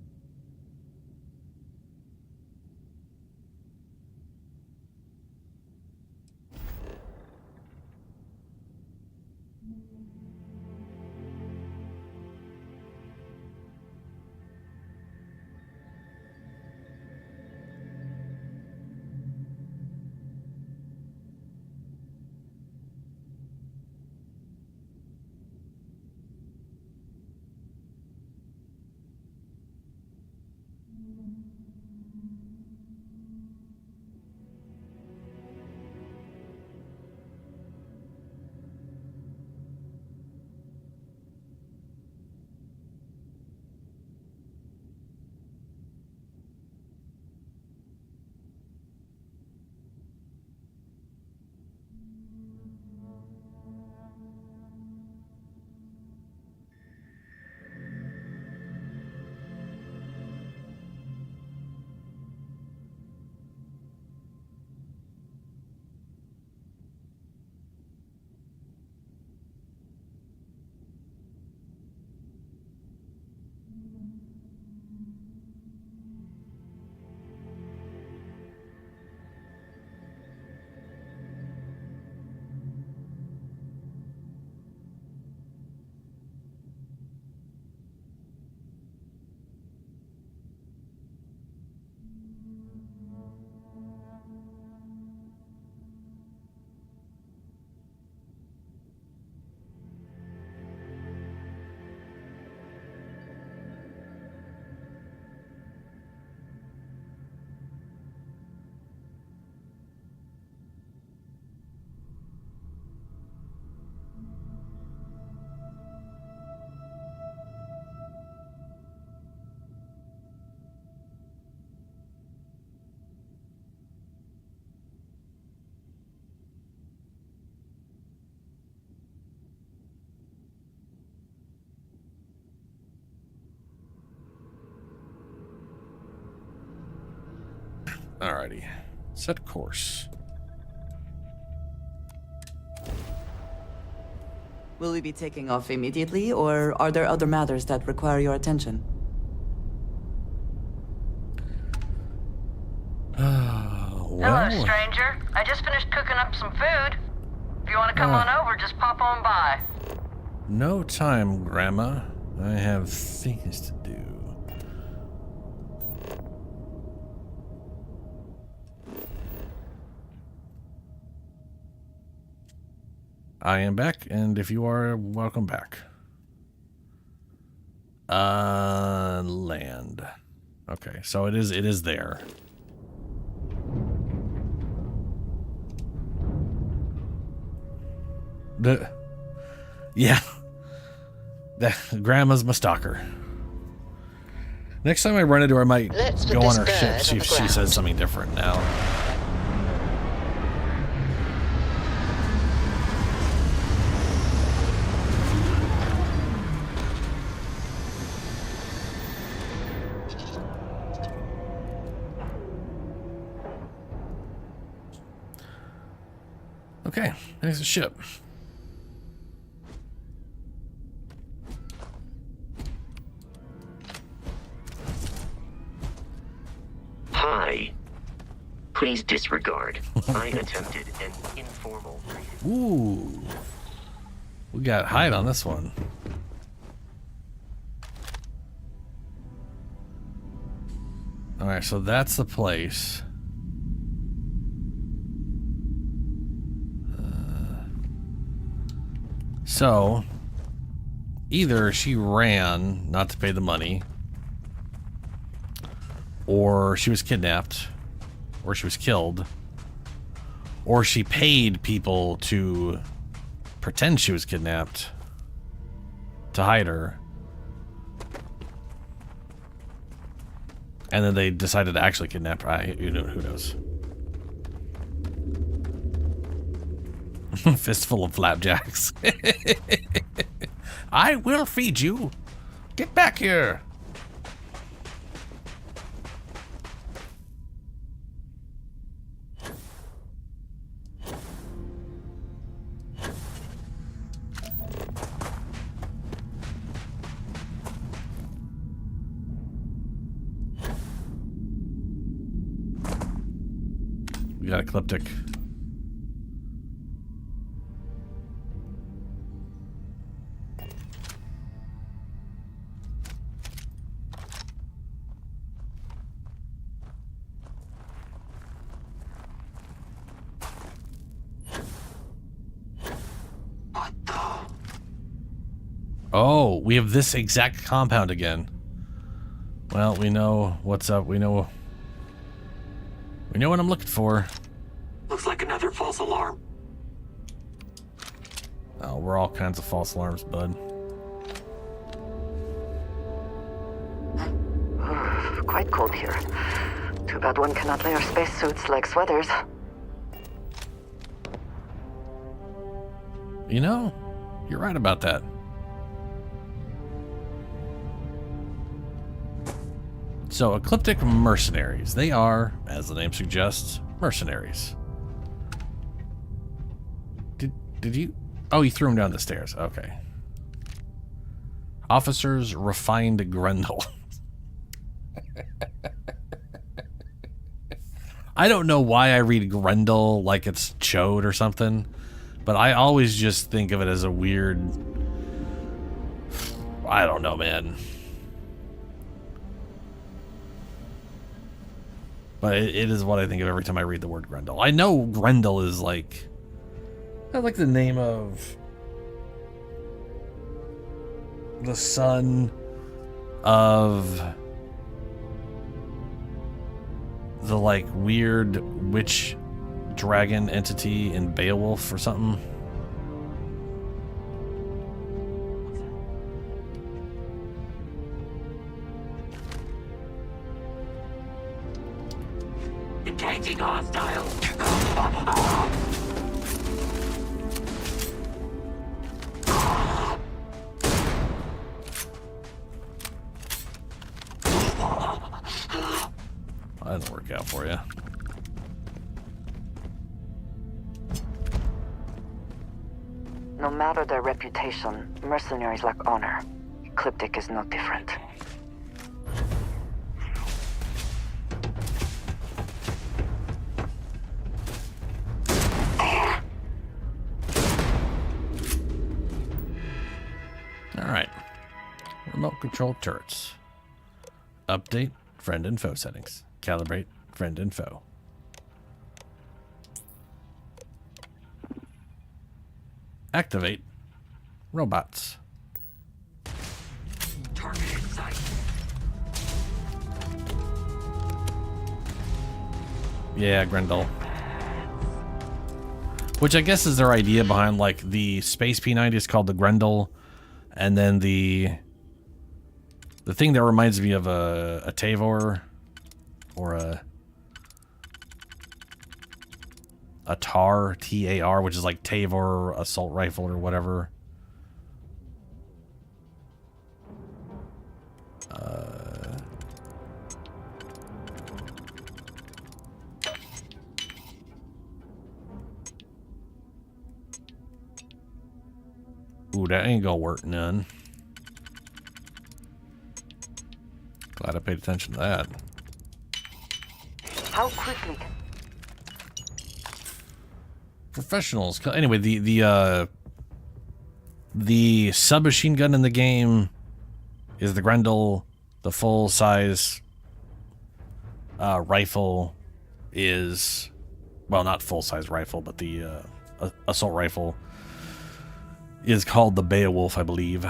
Alrighty. Set course. Will we be taking off immediately, or are there other matters that require your attention? Hello, stranger. I just finished cooking up some food. If you want to come on over, just pop on by. No time, Grandma. I have things to do. I am back, and if you are, welcome back. Land. Okay, so it is there. Yeah. Grandma's my stalker. Next time I run into her, I might go on her ship, see if she says something different now. Okay, there's the ship. Hi. Please disregard. I attempted an informal greeting. Ooh. We got hide on this one. Alright, so that's the place. So, either she ran not to pay the money, or she was kidnapped, or she was killed, or she paid people to pretend she was kidnapped to hide her, and then they decided to actually kidnap her. Who knows? Fistful of flapjacks. I will feed you. Get back here. We got Ecliptic. Oh, we have this exact compound again. Well, we know what's up. We know what I'm looking for. Looks like another false alarm. Oh, we're all kinds of false alarms, bud. Quite cold here. Too bad one cannot layer spacesuits like sweaters. You know, you're right about that. So, Ecliptic mercenaries. They are, as the name suggests, mercenaries. Did you? Oh, you threw him down the stairs. Okay. Officers refined Grendel. I don't know why I read Grendel like it's Chode or something, but I always just think of it as a weird... I don't know, man. But it is what I think of every time I read the word Grendel. I know Grendel is like the name of the son of the like weird witch dragon entity in Beowulf or something. Engaging hostile. That didn't work out for you. No matter their reputation, mercenaries lack honor. Ecliptic is no different. Alright. Remote control turrets. Update friend and foe settings. Calibrate friend and foe. Activate robots. Target in sight. Yeah, Grendel. Which I guess is their idea behind, like, the Space P90 is called the Grendel, and then the thing that reminds me of a Tavor or a TAR, T-A-R, which is like Tavor assault rifle or whatever. Ooh, that ain't gonna work none. Glad I paid attention to that. How quickly? Professionals. Anyway, the submachine gun in the game is the Grendel. The full size rifle is, well, not full size rifle, but the assault rifle is called the Beowulf, I believe.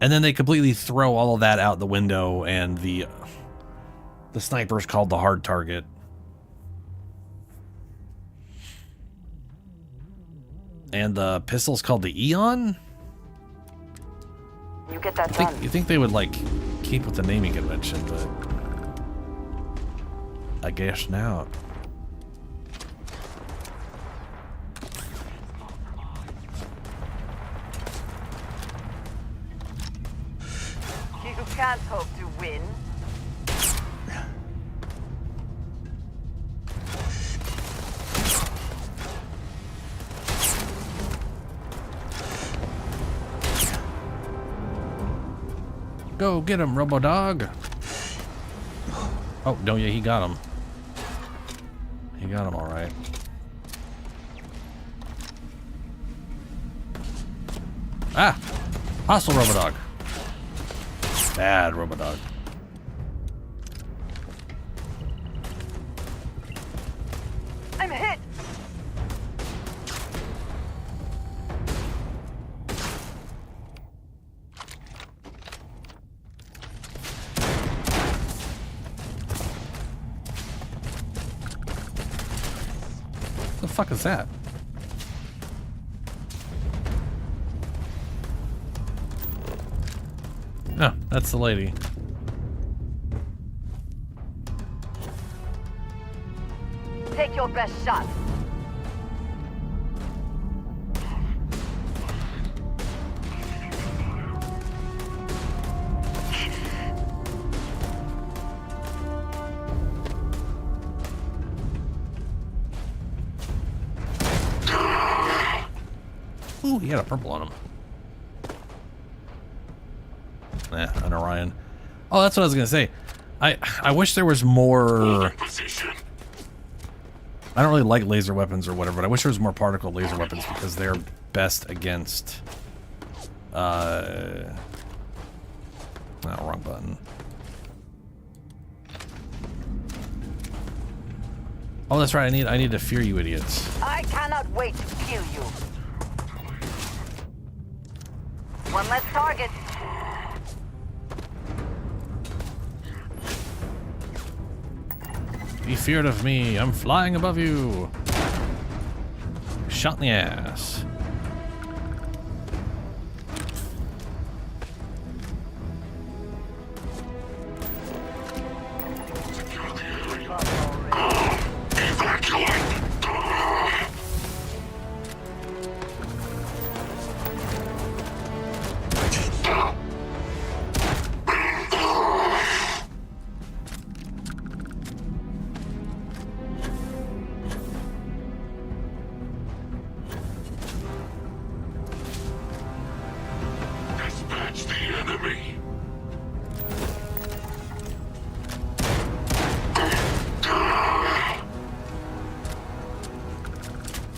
And then they completely throw all of that out the window, and the sniper is called the hard target. And the pistol's called the Eon? You get that done. You think they would, like, keep with the naming convention, but I guess not. He who can't hope to win. Go get him, Robo-Dog. Oh, no, yeah, he got him. He got him all right. Ah! Hostile Robo-Dog. Bad Robo-Dog. I'm hit. The fuck is that? Oh, that's the lady. Take your best shot. Ooh, he had a purple on him. An Orion. Oh, that's what I was gonna say. I wish there was more. I don't really like laser weapons or whatever, but I wish there was more particle laser weapons because they're best against. No, wrong button. Oh, that's right. I need to fear you, idiots. I cannot wait to kill you. One less target. Be feared of me. I'm flying above you. Shot in the ass.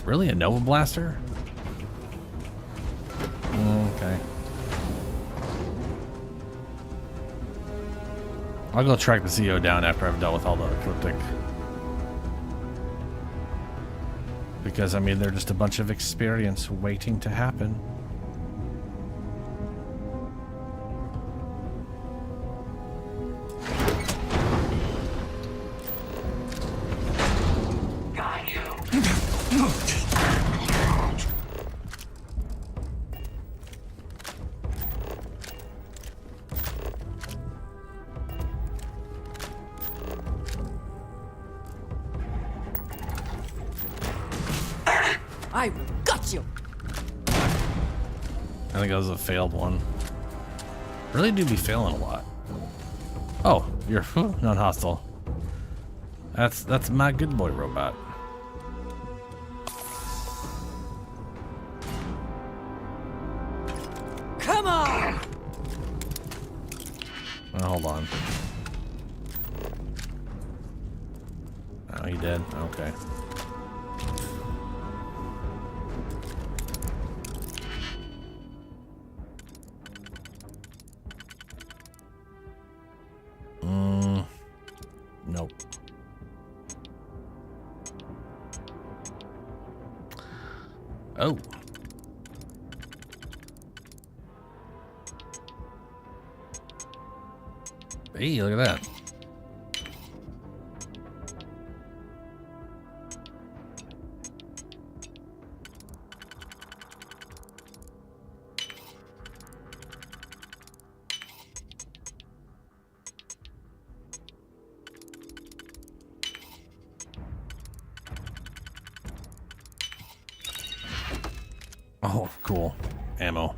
Really? A Nova Blaster? Okay. I'll go track the CEO down after I've dealt with all the ecliptic. Because, I mean, they're just a bunch of experience waiting to happen. I got you. I think that was a failed one. Really do be failing a lot. Oh, you're non-hostile. That's my good boy robot. Come on. Oh, hold on. Oh, he dead? Okay. Nope. Oh. Hey, look at that. Oh, cool. Ammo.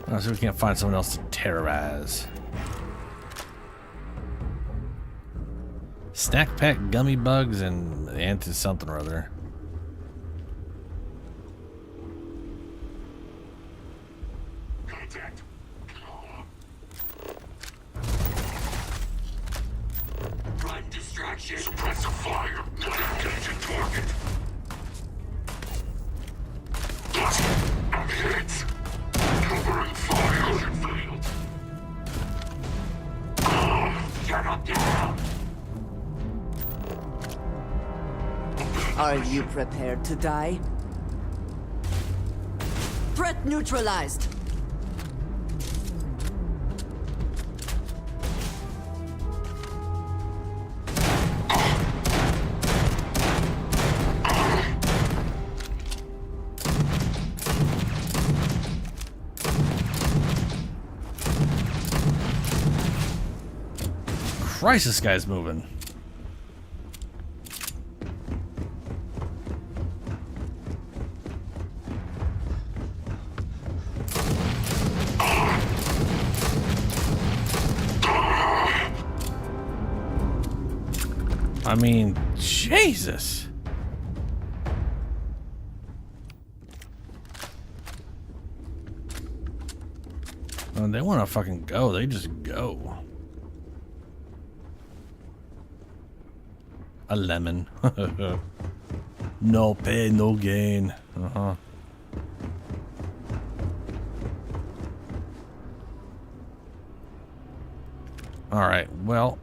Oh, so we can't find someone else to terrorize. Snack pack, gummy bugs, and anti something or other. Prime distraction. Suppressive fire. Not engaging target. I'm hit. Covering fire. Failed. Shut up down. Are you prepared to die? Threat neutralized. Christ, this guy's moving. I mean, Jesus. When they want to fucking go, they just go. A lemon. No pain, no gain. Uh-huh. Alright, well.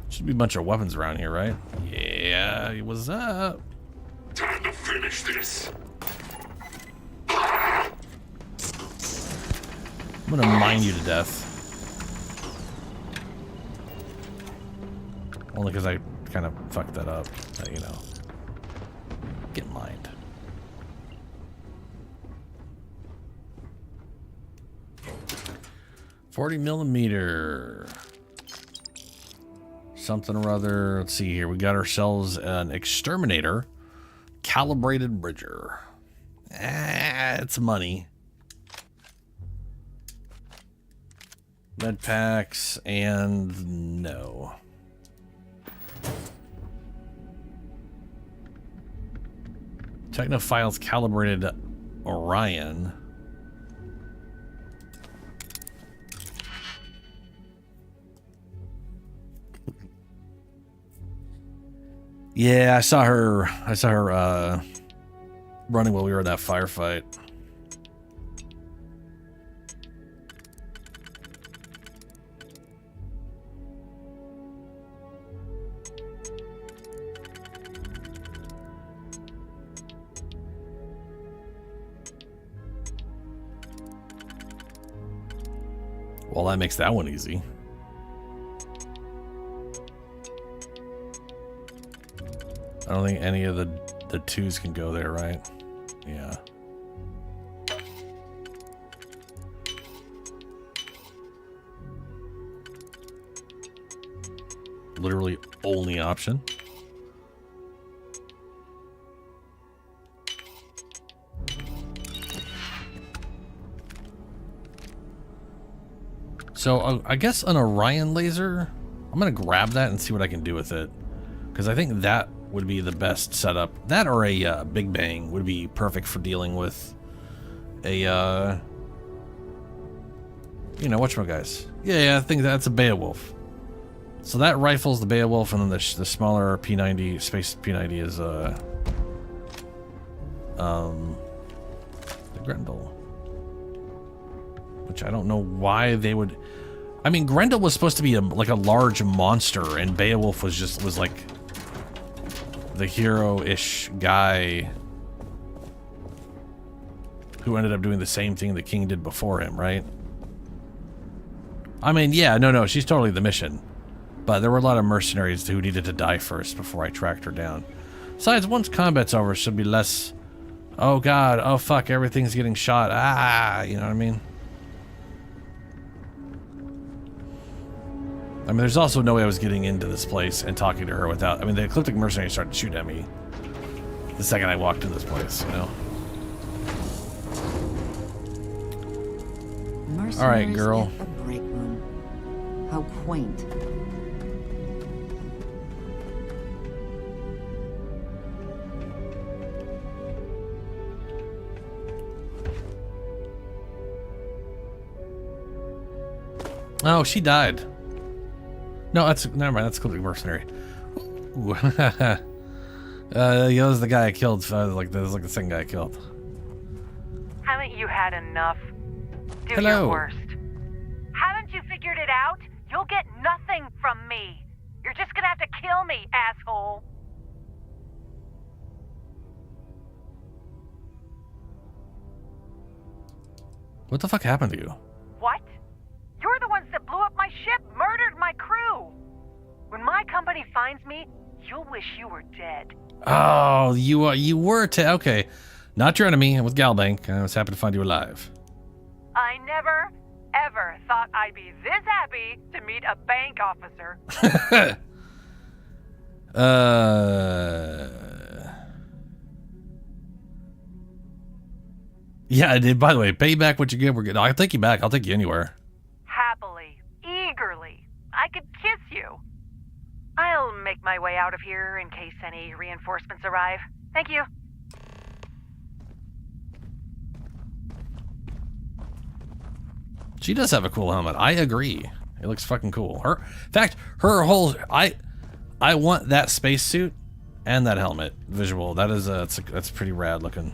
Should be a bunch of weapons around here, right? Yeah, what's up? Time to finish this. I'm gonna mine you to death. Only because I kind of fucked that up, but, you know. Get mined. .40mm. Something or other. Let's see here. We got ourselves an exterminator. Calibrated bridger. It's money. Med packs and no. Technophiles calibrated Orion. Yeah, I saw her running while we were in that firefight. Well, that makes that one easy. I don't think any of the twos can go there, right? Yeah. Literally only option. So I guess an Orion laser, I'm gonna grab that and see what I can do with it, because I think that would be the best setup. That or a Big Bang would be perfect for dealing with a you know, whatchamacallit. Yeah, I think that's a Beowulf. So that rifle's the Beowulf, and then the smaller P90, Space P90 is the Grendel. Which I don't know why they would. I mean, Grendel was supposed to be like a large monster, and Beowulf was like the hero-ish guy who ended up doing the same thing the king did before him, right? I mean, yeah, no, she's totally the mission. But there were a lot of mercenaries who needed to die first before I tracked her down. Besides, once combat's over, she'll be less, oh god, oh fuck, everything's getting shot, you know what I mean? I mean, there's also no way I was getting into this place and talking to her without, I mean, the Ecliptic mercenaries started to shoot at me the second I walked in this place, you know? Alright, girl. A break room. How quaint. Oh, she died. No, never mind. That's Ecliptic mercenary. Ooh. That was the guy I killed. That was like the second guy I killed. Haven't you had enough? Do Hello. your worst. Haven't you figured it out? You'll get nothing from me. You're just gonna have to kill me, asshole. What the fuck happened to you? What? You're the ones that blew up my ship, murdered my crew. When my company finds me, you'll wish you were dead. Oh, you were okay. Not your enemy. With Galbank. I was happy to find you alive. I never, ever thought I'd be this happy to meet a bank officer. Yeah, I did. By the way, pay back what you give. We're good. I'll take you back. I'll take you anywhere. Happily, eagerly. I could kiss you. I'll make my way out of here in case any reinforcements arrive. Thank you. She does have a cool helmet. I agree. It looks fucking cool. In fact, her whole I want that spacesuit and that helmet visual. That is that's pretty rad looking.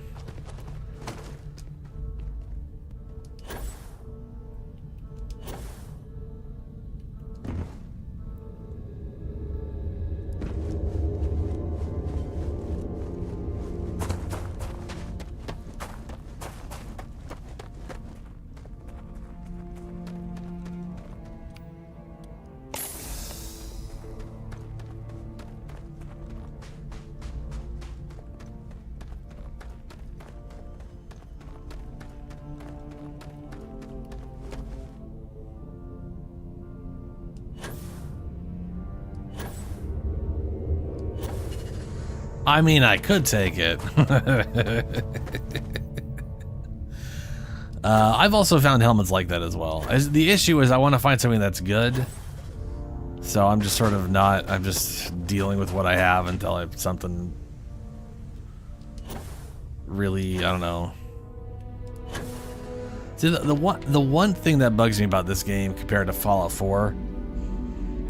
I mean, I could take it. I've also found helmets like that as well. The issue is I want to find something that's good. So I'm just sort of not, I'm just dealing with what I have until I have something really, I don't know. See, the one thing that bugs me about this game compared to Fallout 4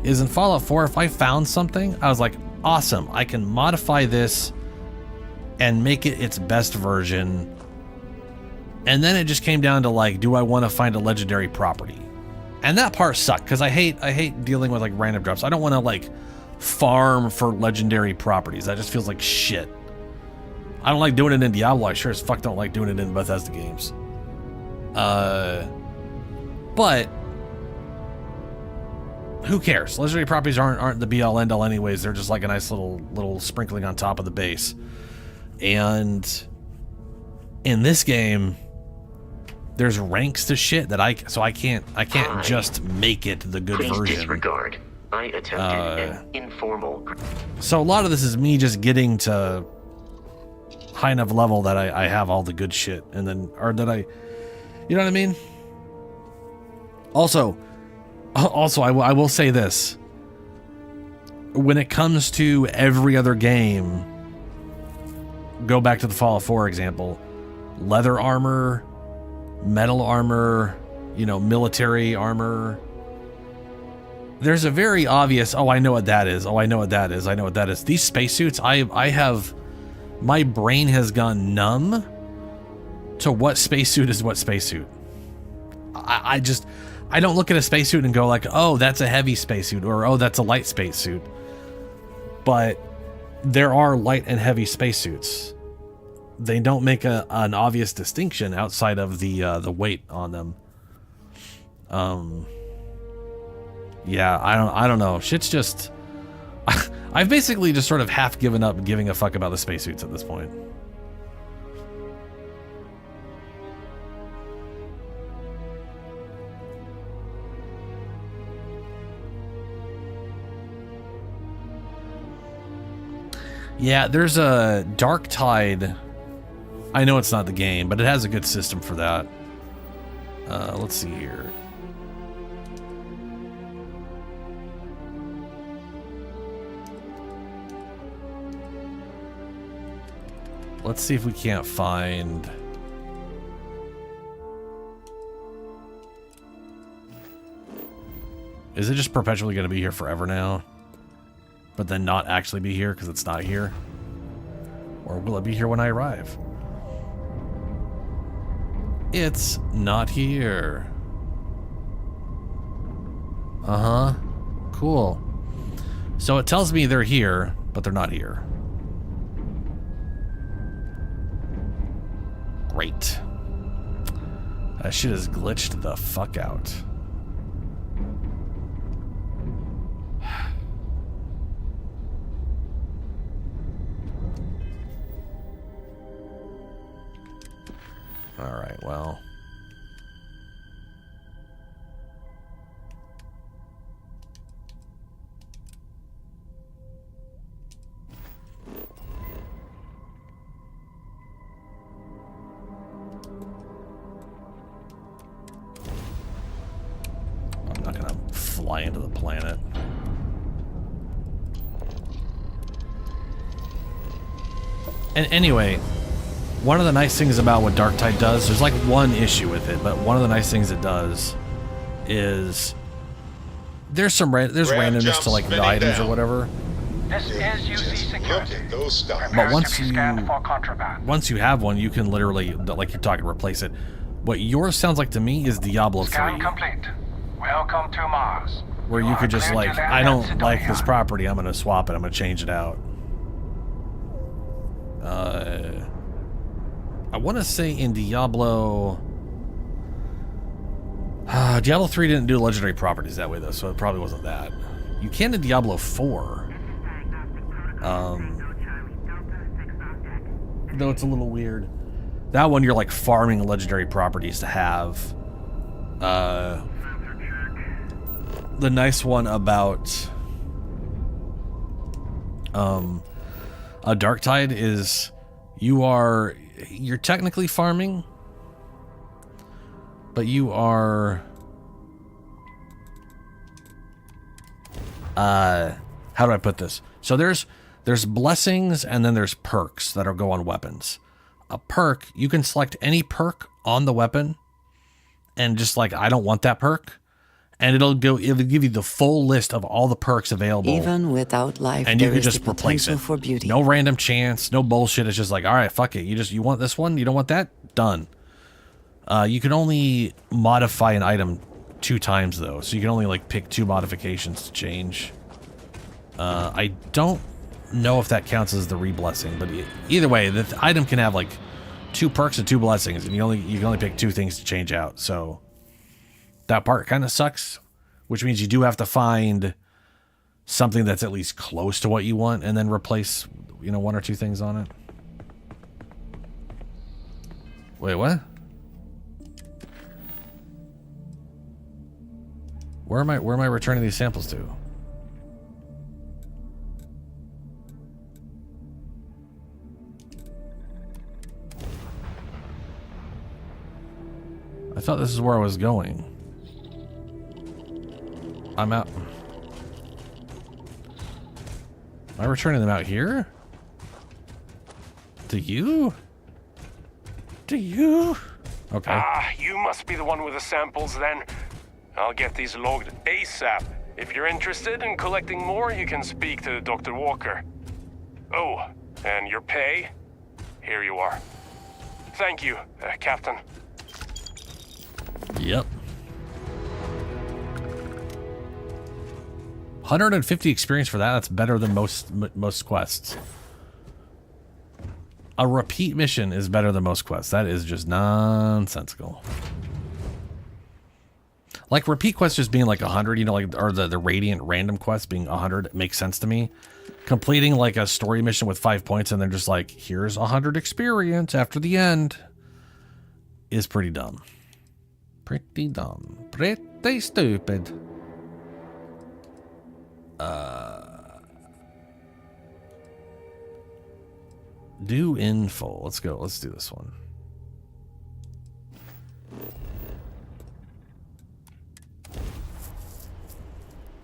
is in Fallout 4, if I found something, I was like, awesome. I can modify this and make it its best version. And then it just came down to like, do I want to find a legendary property? And that part sucked because I hate dealing with like random drops. I don't want to like farm for legendary properties. That just feels like shit. I don't like doing it in Diablo. I sure as fuck don't like doing it in Bethesda games. But who cares? Legendary properties aren't the be-all end-all anyways. They're just like a nice little sprinkling on top of the base. And in this game, there's ranks to shit that I can't just make it the good Please version. disregard. I attempted an informal. So a lot of this is me just getting to high enough level that I have all the good shit, and then you know what I mean? Also, I will say this. When it comes to every other game, go back to the Fallout 4 example, leather armor, metal armor, military armor. There's a very obvious, oh, I know what that is. Oh, I know what that is. I know what that is. These spacesuits, my brain has gone numb to what spacesuit is what spacesuit. I don't look at a spacesuit and go like, oh, that's a heavy spacesuit, or oh, that's a light spacesuit. But there are light and heavy spacesuits. They don't make an obvious distinction outside of the weight on them. Yeah, I don't know. Shit's just I've basically just sort of half given up giving a fuck about the spacesuits at this point. Yeah, there's a Dark Tide. I know it's not the game, but it has a good system for that. Let's see here. Let's see if we can't find... Is it just perpetually going to be here forever now? But then not actually be here because it's not here? Or will it be here when I arrive? It's not here. Uh-huh. Cool. So it tells me they're here, but they're not here. Great. That shit is glitched the fuck out. Alright, well. I'm not gonna fly into the planet. And anyway, one of the nice things about what Dark Tide does, there's like one issue with it, but one of the nice things it does is there's randomness to like the items or whatever. This is UC security. But once you have one, you can literally, like you're talking, replace it. What yours sounds like to me is Diablo 3. Scan complete. Welcome to Mars. Where you could just like, I don't like this property, I'm gonna swap it, I'm gonna change it out. I want to say in Diablo... Diablo 3 didn't do legendary properties that way, though, so it probably wasn't that. You can in Diablo 4. Though it's a little weird. That one, you're like farming legendary properties to have. The nice one about... a Dark Tide is you're technically farming, but you are how do I put this? So there's blessings and then there's perks that'll go on weapons. A perk, you can select any perk on the weapon and just like, I don't want that perk, and it'll give you the full list of all the perks available. Even without life, and you there can is just the replace potential it. for beauty. No random chance, no bullshit. It's just like, all right, fuck it. You want this one? You don't want that? Done. You can only modify an item 2 times though, so you can only like pick 2 modifications to change. I don't know if that counts as the re-blessing, but either way, the item can have like 2 perks and 2 blessings, and you can only pick 2 things to change out. So that part kind of sucks, which means you do have to find something that's at least close to what you want, and then replace 1 or 2 things on it. Wait, what? Where am I returning these samples to? I thought this is where I was going. I'm out. Am I returning them out here? To you? To you? Okay. Ah, you must be the one with the samples then. I'll get these logged ASAP. If you're interested in collecting more, you can speak to Dr. Walker. Oh, and your pay? Here you are. Thank you, Captain. Yep. 150 experience for that. That's better than most quests. A repeat mission is better than most quests. That is just nonsensical. Like repeat quests just being like 100, like, or the Radiant random quest being 100 makes sense to me. Completing like a story mission with 5 points and they're just like, here's 100 experience after the end is pretty dumb. Pretty dumb. Pretty stupid. Do in full. Let's go. Let's do this one.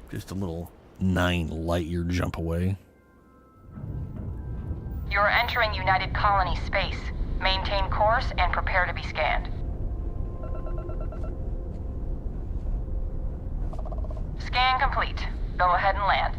Just a little 9 light-year jump away. You're entering United Colony space. Maintain course and prepare to be scanned. Scan complete. Go ahead and land.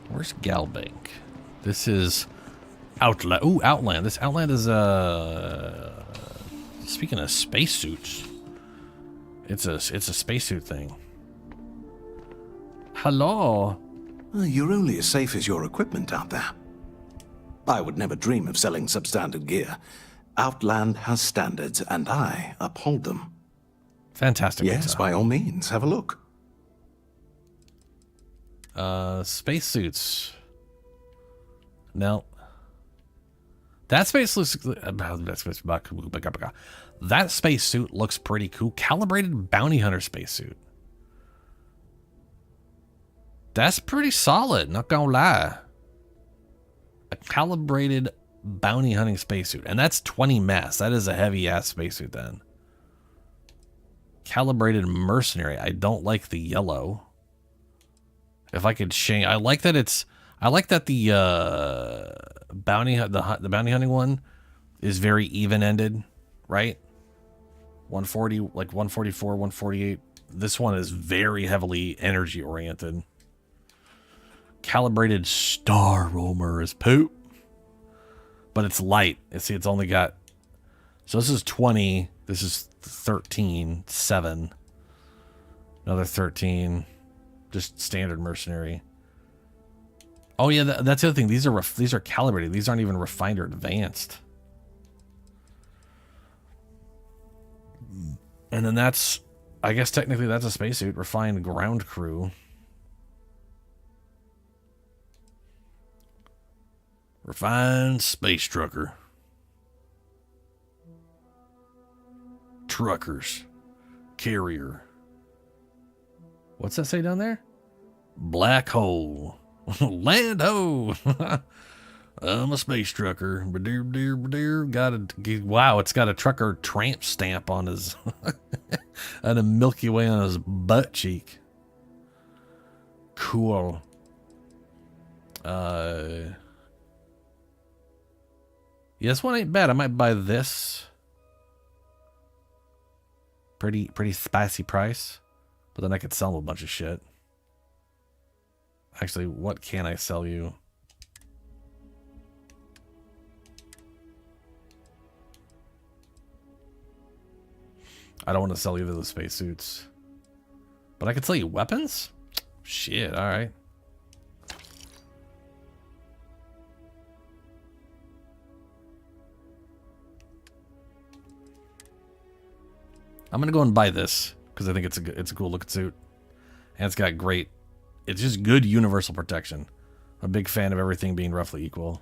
Where's Galbank? This is Outland. Ooh, Outland. This Outland is speaking of spacesuits, it's a spacesuit thing. Hello. You're only as safe as your equipment out there. I would never dream of selling substandard gear. Outland has standards, and I uphold them. Fantastic. Yes, by all means, have a look. Spacesuits. No. That spacesuit looks pretty cool. Calibrated bounty hunter spacesuit. That's pretty solid, not gonna lie. A calibrated bounty hunting spacesuit. And that's 20 mass. That is a heavy ass spacesuit then. Calibrated mercenary. I don't like the yellow. If I could change, I like that the bounty hunting one is very even ended, right? 140, like 144, 148. This one is very heavily energy oriented. Calibrated star roamer is poop, but it's light. See, it's only got, so this is 20. This is 13, 7. Another 13. Just standard mercenary. Oh yeah, that's the other thing. These are calibrated. These aren't even refined or advanced. And then that's, I guess technically that's a spacesuit. Refined ground crew. Refined space trucker. Truckers. Carrier. What's that say down there? Black hole. Land ho. I'm a space trucker. Wow, it's got a trucker tramp stamp on his and a Milky Way on his butt cheek. Cool. Yeah, this one ain't bad. I might buy this. Pretty spicy price. But then I could sell him a bunch of shit. Actually, what can I sell you? I don't want to sell either of the spacesuits. But I could sell you weapons? Shit, alright. I'm gonna go and buy this because I think it's a cool looking suit, and it's got great. It's just good universal protection. I'm a big fan of everything being roughly equal.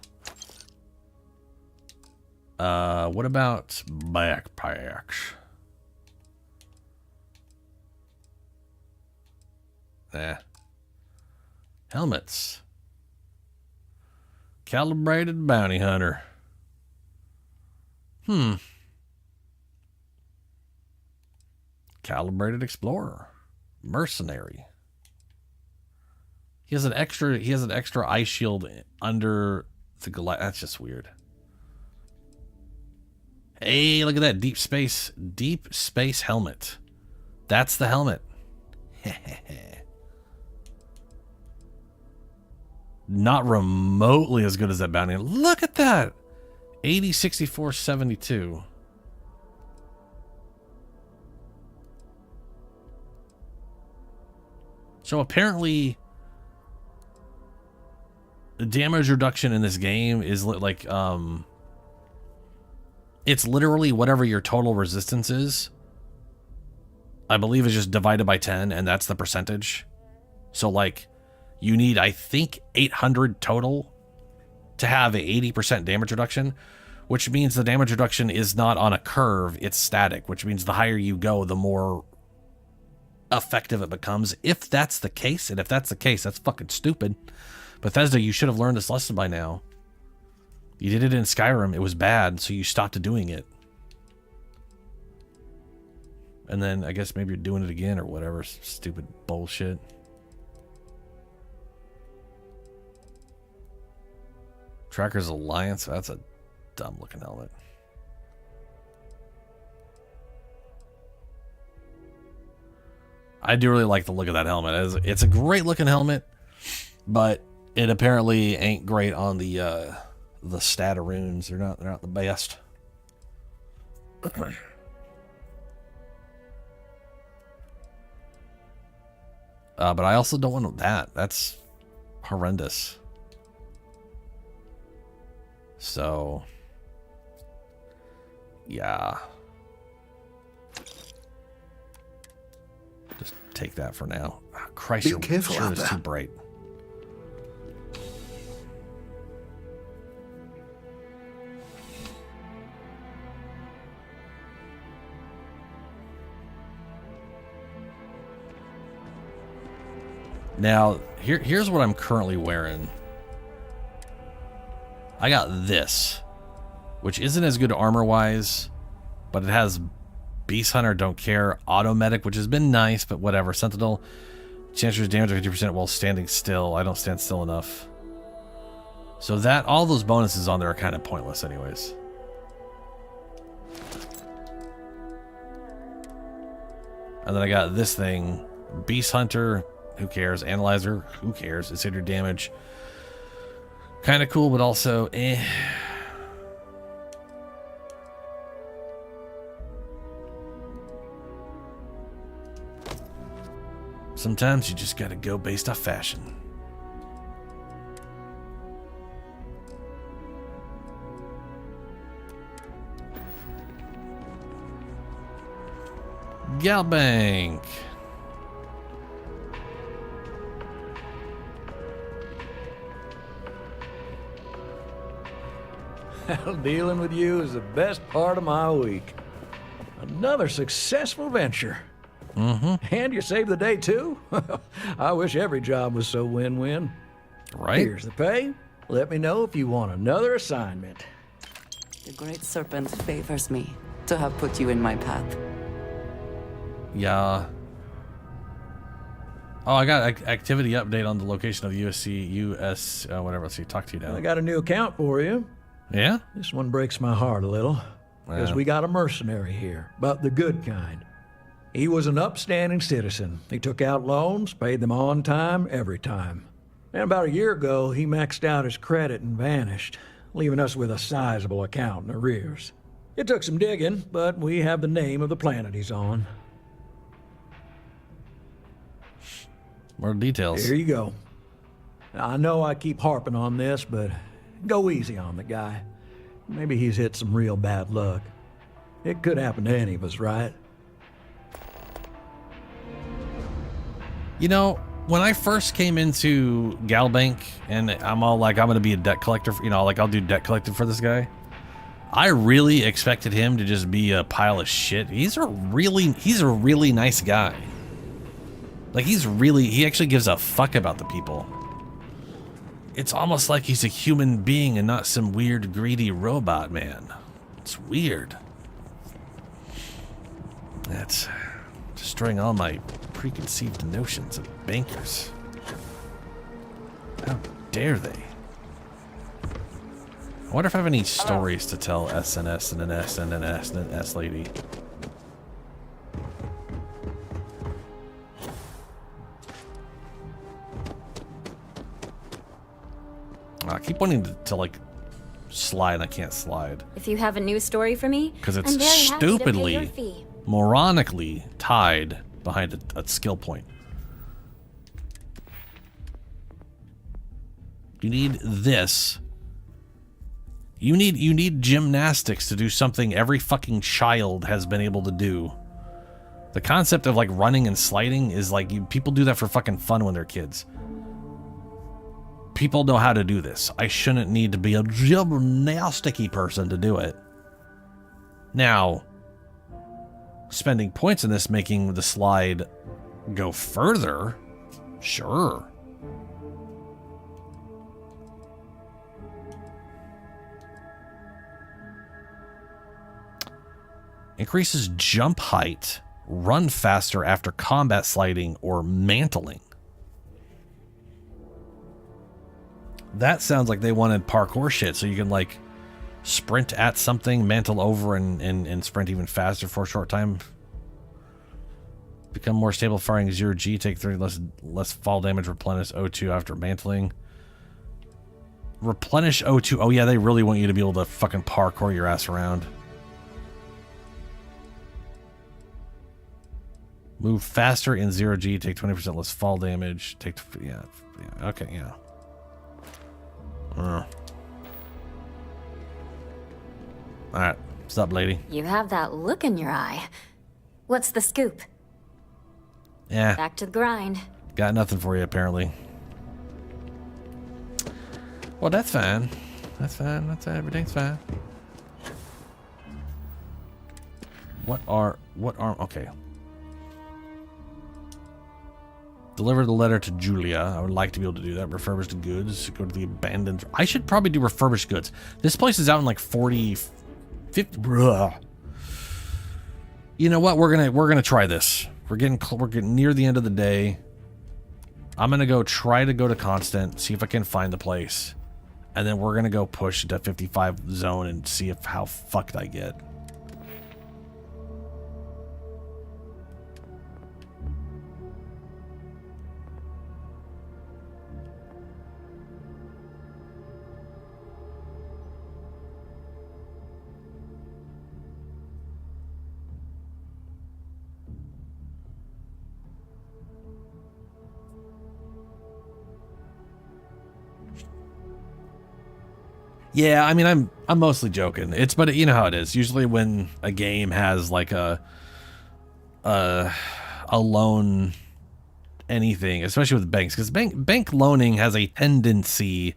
What about backpacks? Helmets. Calibrated bounty hunter. Calibrated explorer. Mercenary. He has an extra eye shield under the glass. That's just weird. Hey, look at that deep space helmet. That's the helmet. Not remotely as good as that bounty. Look at that. 80, 64, 72. So apparently the damage reduction in this game is like it's literally whatever your total resistance is. I believe is just divided by 10, and that's the percentage. So like you need, I think, 800 total to have a 80% damage reduction, which means the damage reduction is not on a curve, it's static, which means the higher you go, the more effective it becomes. If that's the case, and if that's the case, that's fucking stupid. Bethesda, you should have learned this lesson by now. You did it in Skyrim, it was bad, so you stopped doing it. And then I guess maybe you're doing it again or whatever, stupid bullshit. Trackers Alliance, that's a dumb looking helmet. I do really like the look of that helmet. It's a great looking helmet, but it apparently ain't great on the stataroons. They're not the best. But I also don't want that. That's horrendous. So, yeah. Just take that for now. Oh, Christ, your shirt is too bright. Now, here's what I'm currently wearing. I got this, which isn't as good armor-wise, but it has Beast Hunter, don't care, Auto-Medic, which has been nice, but whatever. Sentinel, chances damage 50% while standing still. I don't stand still enough. So that, all those bonuses on there are kind of pointless anyways. And then I got this thing, Beast Hunter, who cares? Analyzer, who cares? It's hit your damage. Kind of cool, but also, eh. Sometimes you just gotta go based off fashion. Galbank. Dealing with you is the best part of my week. Another successful venture. And you saved the day, too? I wish every job was so win-win. Right? Here's the pay. Let me know if you want another assignment. The Great Serpent favors me to have put you in my path. Yeah. Oh, I got activity update on the location of the US, whatever. Let's see, talk to you now. I got a new account for you. Yeah? This one breaks my heart a little, because we got a mercenary here, but the good kind. He was an upstanding citizen. He took out loans, paid them on time, every time. And about a year ago, he maxed out his credit and vanished, leaving us with a sizable account in arrears. It took some digging, but we have the name of the planet he's on. More details. Here you go. I know I keep harping on this, but go easy on the guy. Maybe he's hit some real bad luck. It could happen to any of us, right? You know, when I first came into Galbank, and I'm all like, I'm going to be a debt collector, you know, like I'll do debt collecting for this guy. I really expected him to just be a pile of shit. He's a really nice guy. Like he actually gives a fuck about the people. It's almost like he's a human being and not some weird, greedy robot man. It's weird. That's destroying all my preconceived notions of bankers. How dare they? I wonder if I have any stories to tell SNS and an S and an S and an S lady. I keep wanting to like slide. I can't slide. If you have a new story for me, Because it's I'm very happy to pay your stupidly, fee. moronically tied behind a skill point. You need this. You need gymnastics to do something every fucking child has been able to do. The concept of like running and sliding is like people do that for fucking fun when they're kids. People know how to do this. I shouldn't need to be a gymnasticy person to do it. Now, spending points in this making the slide go further, sure. Increases jump height, run faster after combat sliding or mantling. That sounds like they wanted parkour shit, so you can like sprint at something, mantle over, and sprint even faster for a short time. Become more stable firing 0G, take 30 less fall damage, replenish O2 after mantling. Replenish O2. Oh yeah, they really want you to be able to fucking parkour your ass around. Move faster in 0G, take 20% less fall damage. Take yeah, okay, yeah. Alright, what's up, lady? You have that look in your eye. What's the scoop? Yeah. Back to the grind. Got nothing for you, apparently. Well, that's fine. That's fine. That's everything's fine. What are okay. Deliver the letter to Julia. I would like to be able to do that. Refurbish the goods. Go to the abandoned. I should probably do refurbished goods. This place is out in like 40, 50. Bruh. You know what? We're gonna try this. We're getting near the end of the day. I'm gonna try to go to Constant, see if I can find the place, and then we're gonna go push to 55 zone and see how fucked I get. Yeah, I mean, I'm mostly joking. But you know how it is. Usually when a game has like a a loan anything, especially with banks, because bank loaning has a tendency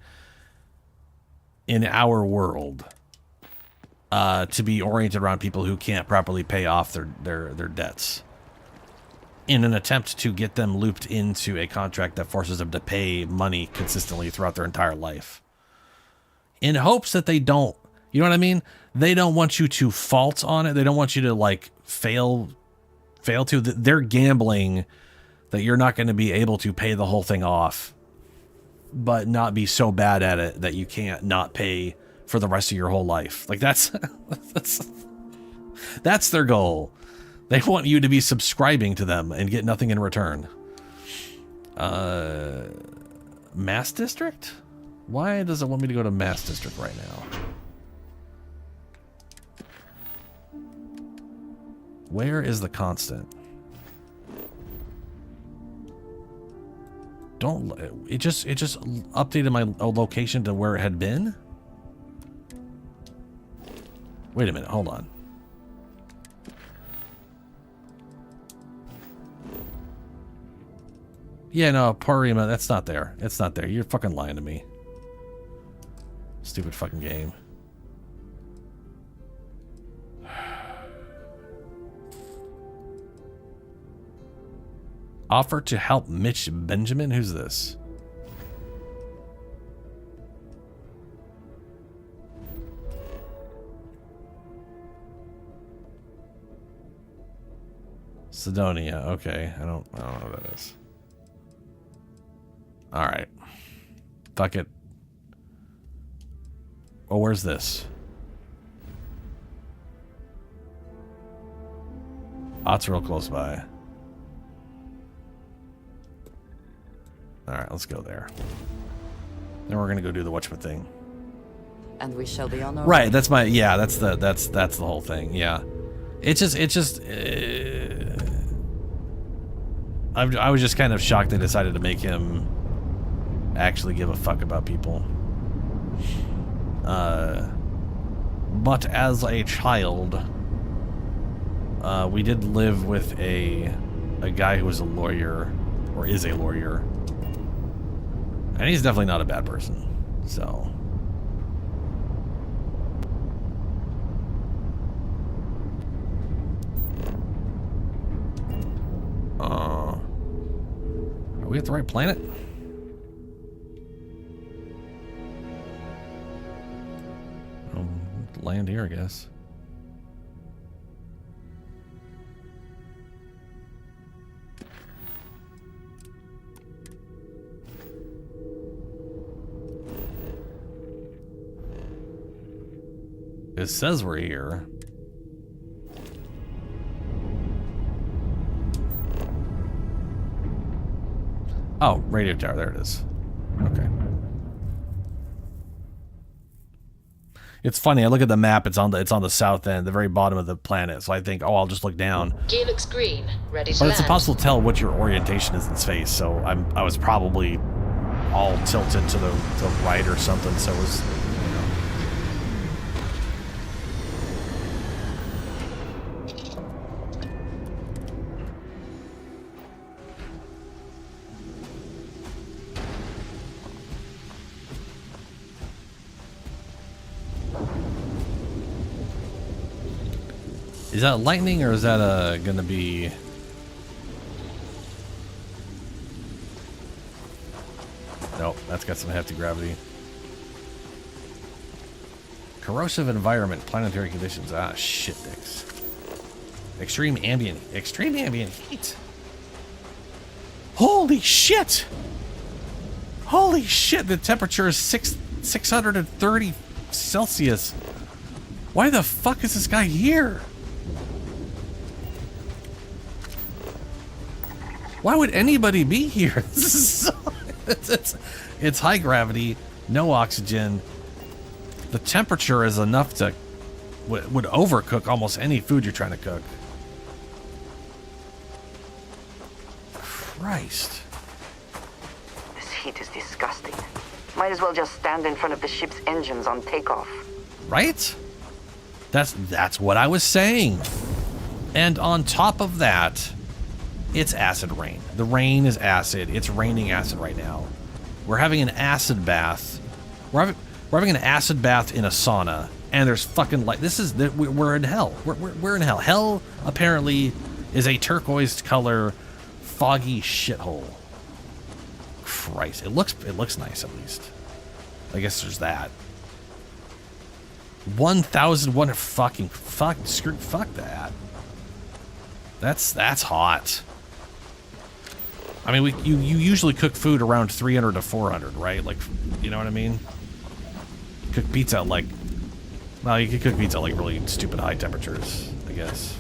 in our world to be oriented around people who can't properly pay off their debts in an attempt to get them looped into a contract that forces them to pay money consistently throughout their entire life in hopes that they don't, you know what I mean? They don't want you to fault on it. They don't want you to like fail to. They're gambling that you're not going to be able to pay the whole thing off, but not be so bad at it that you can't not pay for the rest of your whole life. Like that's their goal. They want you to be subscribing to them and get nothing in return. Mass District? Why does it want me to go to Mass District right now? Where is the constant? It just updated my location to where it had been. Wait a minute, hold on. Yeah, no, Parima, that's not there. It's not there. You're fucking lying to me. Stupid fucking game. Offer to help Mitch Benjamin? Who's this? Sidonia. Okay. I don't know what that is. Alright. Fuck it. Oh, where's this? Oh, it's real close by. Alright, let's go there. Then we're gonna go do the whatchamit thing. And we shall be on our Right, way. that's my, yeah, that's the whole thing, yeah. It's just I was just kind of shocked they decided to make him actually give a fuck about people. But as a child, we did live with a guy who was a lawyer, or is a lawyer. And he's definitely not a bad person, so. Are we at the right planet? Land here, I guess. It says we're here. Oh, radio tower. There it is. Okay. It's funny. I look at the map. It's on the south end, the very bottom of the planet. So I think, oh, I'll just look down. Gear looks green. Ready to But land. it's impossible to tell what your orientation is in space. So I was probably all tilted to the right or something. So it was. Is that lightning or is that gonna be? Nope, that's got some hefty gravity. Corrosive environment, planetary conditions. Ah, shit dicks. Extreme ambient heat. Holy shit! Holy shit! The temperature is 630 Celsius. Why the fuck is this guy here? Why would anybody be here? This is so, it's high gravity, no oxygen. The temperature is enough to would overcook almost any food you're trying to cook. Christ. This heat is disgusting. Might as well just stand in front of the ship's engines on takeoff. Right? That's what I was saying. And on top of that, it's acid rain. The rain is acid. It's raining acid right now. We're having an acid bath. We're having an acid bath in a sauna, and there's fucking like we're in hell. We're in hell. Hell apparently is a turquoise color, foggy shithole. Christ, it looks nice at least. I guess there's that. 1,001 fuck that. That's hot. I mean, you usually cook food around 300 to 400, right? Like, you know what I mean? Cook pizza like, well, you could cook pizza like really stupid high temperatures, I guess.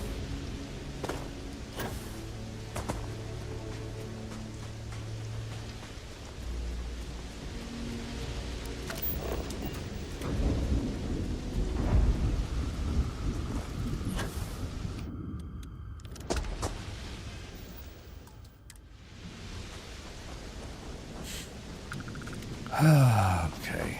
Okay.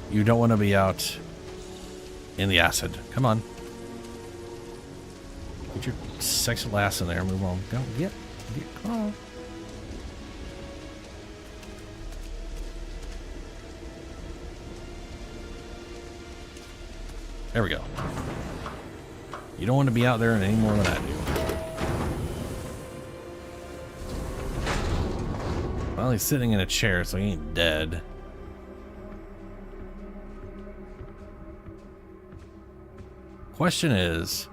You don't want to be out in the acid. Come on. Get your sexy ass in there. Move on. Go. Get. Come on. There we go. You don't want to be out there any more than I do. Well, he's sitting in a chair, so he ain't dead. Question is,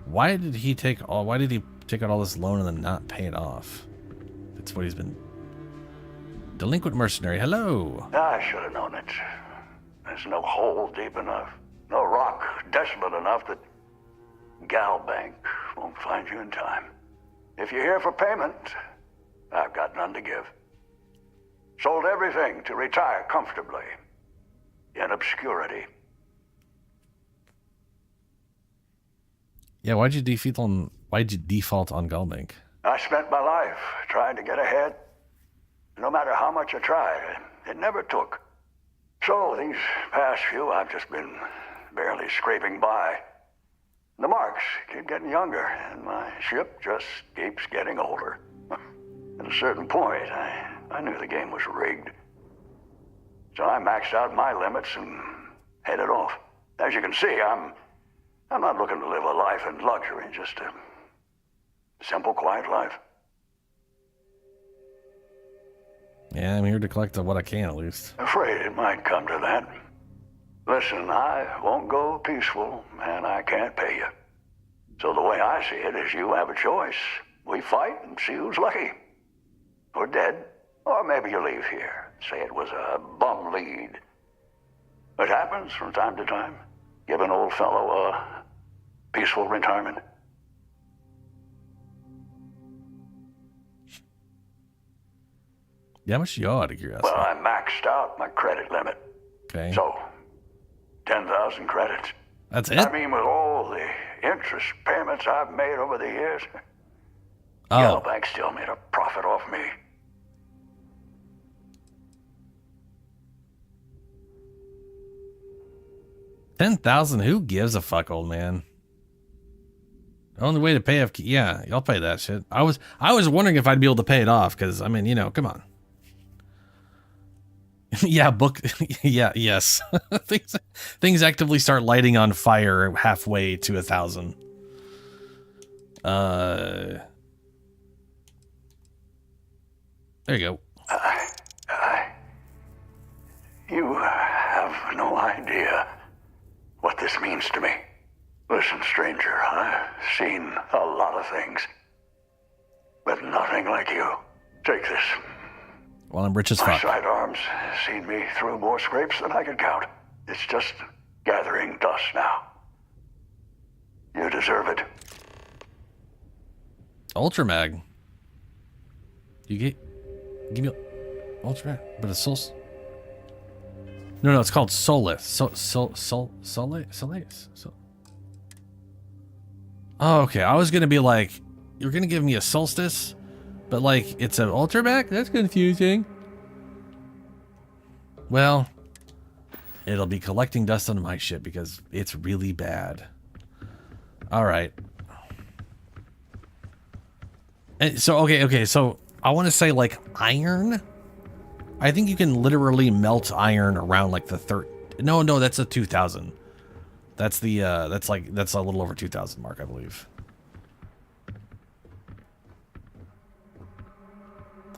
why did he take out all this loan and then not pay it off? That's what he's been. Delinquent mercenary. Hello. I should have known it. There's no hole deep enough. No rock desolate enough that Gal Bank won't find you in time. If you're here for payment, I've got none to give. Sold everything to retire comfortably in obscurity. Yeah, why'd you default on Gal Bank? I spent my life trying to get ahead. No matter how much I tried, it never took. So these past few, I've just been barely scraping by. The marks keep getting younger, and my ship just keeps getting older. At a certain point, I knew the game was rigged. So I maxed out my limits and headed off. As you can see, I'm not looking to live a life in luxury, just a simple, quiet life. Yeah, I'm here to collect what I can, at least. Afraid it might come to that. Listen, I won't go peaceful, and I can't pay you. So the way I see it is you have a choice. We fight and see who's lucky. Or dead. Or maybe you leave here. Say it was a bum lead. It happens from time to time. Give an old fellow a peaceful retirement. Yeah, how much you owe out of curiosity? Well, I maxed out my credit limit. Okay. So, 10,000 credits. That's it? I mean, with all the interest payments I've made over the years, Oh. Yellow Bank still made a profit off me. $10,000? Who gives a fuck, old man? The only way to pay off, yeah, I'll pay that shit. I was wondering if I'd be able to pay it off, because I mean, you know, come on. Yeah, book. Yeah, yes. things actively start lighting on fire halfway to 1,000. There you go. You have no idea what this means to me. Listen, stranger, I've seen a lot of things, but nothing like you. Take this. Well, I'm rich as My fuck. sidearms seen me through more scrapes than I could count. It's just gathering dust now. You deserve it. Ultra Mag. Give me Ultra Mag, but it's Sol. No, it's called Solace. Solace. Oh, okay. I was gonna be like, you're gonna give me a solstice, but like it's an ultraback? That's confusing. Well, it'll be collecting dust on my ship because it's really bad. Alright. So, okay, so I want to say like iron. I think you can literally melt iron around like the No, that's a 2000. That's the, that's a little over 2000 mark, I believe.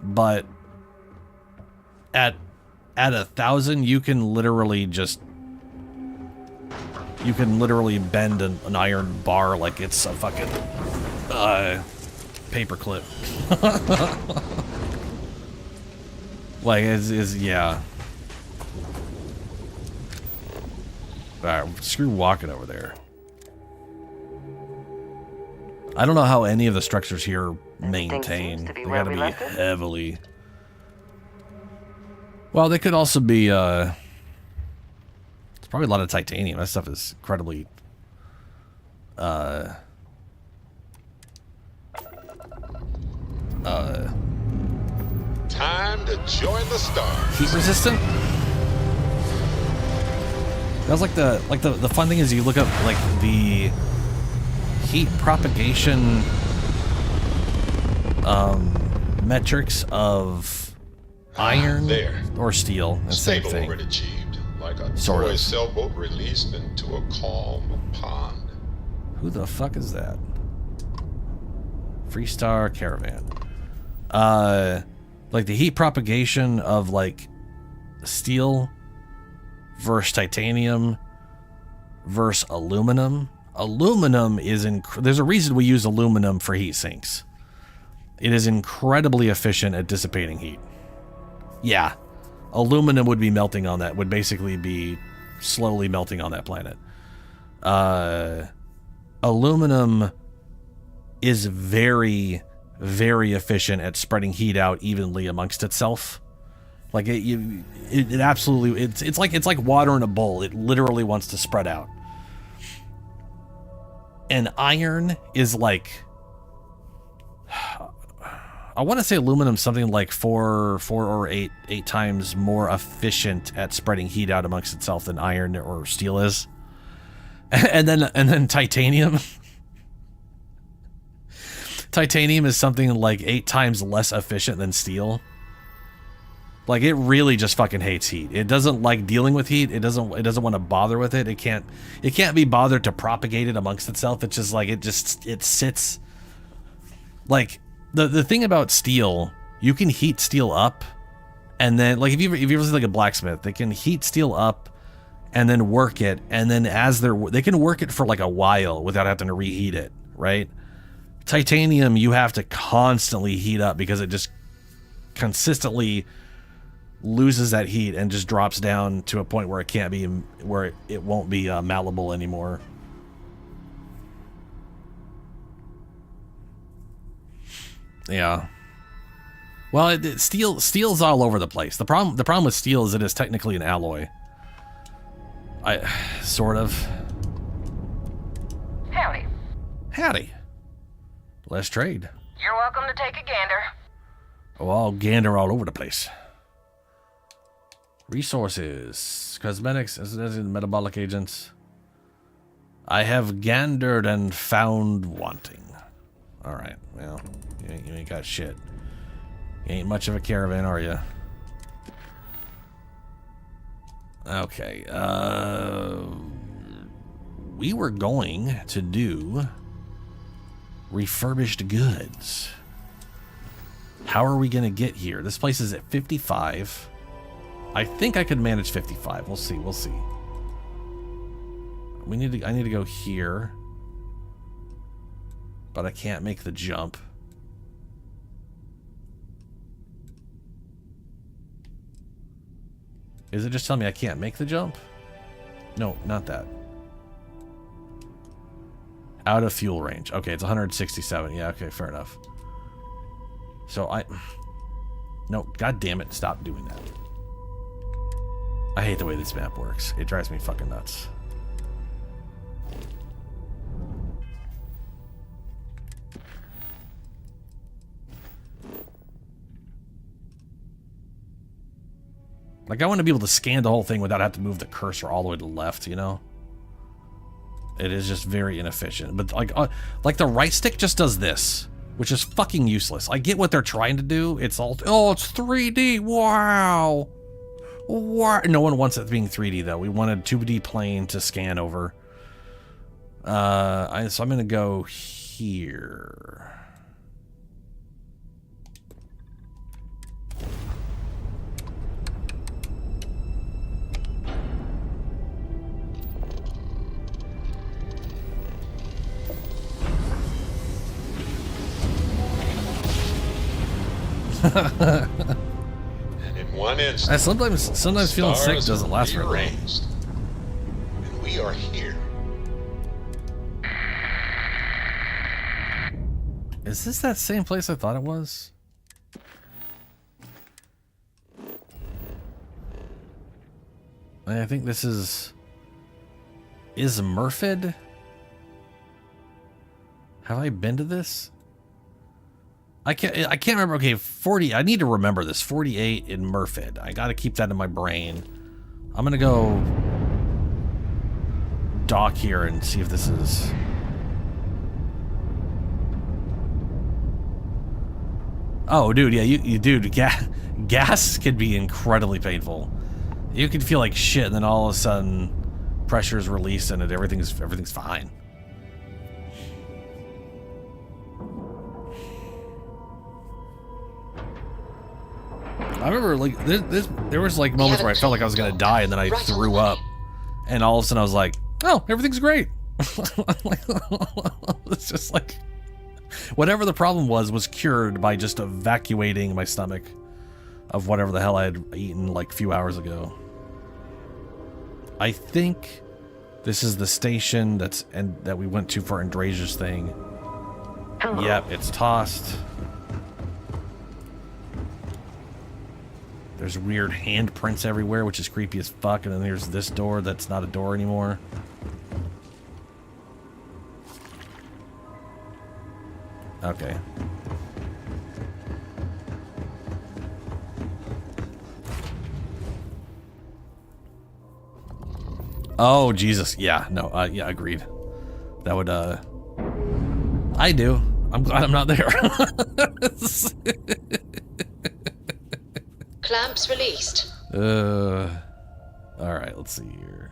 But at 1,000, you can literally bend an iron bar like it's a fucking paperclip. Like yeah. Alright, screw walking over there. I don't know how any of the structures here are maintained. They gotta be heavily. Well, they could also be it's probably a lot of titanium. That stuff is incredibly time to join the stars. Heat resistant? That's like the fun thing is you look up like the heat propagation metrics of iron or steel. Stable already achieved, like a toy sailboat released into a calm pond. Who the fuck is that? Freestar caravan. Like the heat propagation of like steel versus titanium versus aluminum. Aluminum is there's a reason we use aluminum for heat sinks. It is incredibly efficient at dissipating heat. Yeah, aluminum would be melting on that, would basically be slowly melting on that planet. Aluminum is very, very efficient at spreading heat out evenly amongst itself. Like it absolutely, it's like water in a bowl. It literally wants to spread out. And iron is like, I want to say aluminum something like 4 or 8 times more efficient at spreading heat out amongst itself than iron or steel is. And then titanium. Titanium is something like 8 times less efficient than steel. Like it really just fucking hates heat. It doesn't like dealing with heat. It doesn't want to bother with it. It can't be bothered to propagate it amongst itself. It's just like it sits. Like the thing about steel, you can heat steel up, and then like if you ever see like a blacksmith, they can heat steel up and then work it, and then they can work it for like a while without having to reheat it, right? Titanium, you have to constantly heat up because it just consistently loses that heat and just drops down to a point where it won't be malleable anymore. Yeah. Well, steel's all over the place. The problem with steel is it is technically an alloy. Sort of. Howdy. Howdy. Let's trade. You're welcome to take a gander. Oh, I'll gander all over the place. Resources, cosmetics, metabolic agents. I have gandered and found wanting. All right, well, you ain't got shit. You ain't much of a caravan, are you? Okay, we were going to do refurbished goods. How are we gonna get here? This place is at 55. I think I could manage 55. We'll see. I need to go here, but I can't make the jump. Is it just telling me I can't make the jump? No, not that. Out of fuel range. Okay, it's 167. Yeah, okay, fair enough. So no, god damn it, stop doing that. I hate the way this map works. It drives me fucking nuts. Like, I want to be able to scan the whole thing without having to move the cursor all the way to the left, you know? It is just very inefficient. But, like the right stick just does this, which is fucking useless. I get what they're trying to do. It's all, oh, it's 3D, wow! Wow. No one wants it being 3D, though. We wanted 2D plane to scan over. So I'm going to go here. And in one instant, I sometimes feeling sick doesn't last very long. rearranged. And we are here. Is this that same place I thought it was? I think this is Murfid? Have I been to this? I can't remember. Okay, 40. I need to remember this. 48 in Murfid. I got to keep that in my brain. I'm gonna go dock here and see if this is. Oh, dude, yeah, dude, gas can be incredibly painful. You can feel like shit, and then all of a sudden, pressure is released, and everything's fine. I remember, like, there was like moments where I felt like I was gonna die, and then I threw up, and all of a sudden I was like, "Oh, everything's great." It's just like. Whatever the problem was cured by just evacuating my stomach of whatever the hell I had eaten like a few hours ago. I think this is the station that we went to for Andrasia's thing. Hello. Yep, it's tossed. There's weird handprints everywhere, which is creepy as fuck, and then there's this door that's not a door anymore. Okay. Oh, Jesus. Yeah, no, yeah, agreed. That would, I do. I'm glad I'm not there. Clamps released. Alright, let's see here.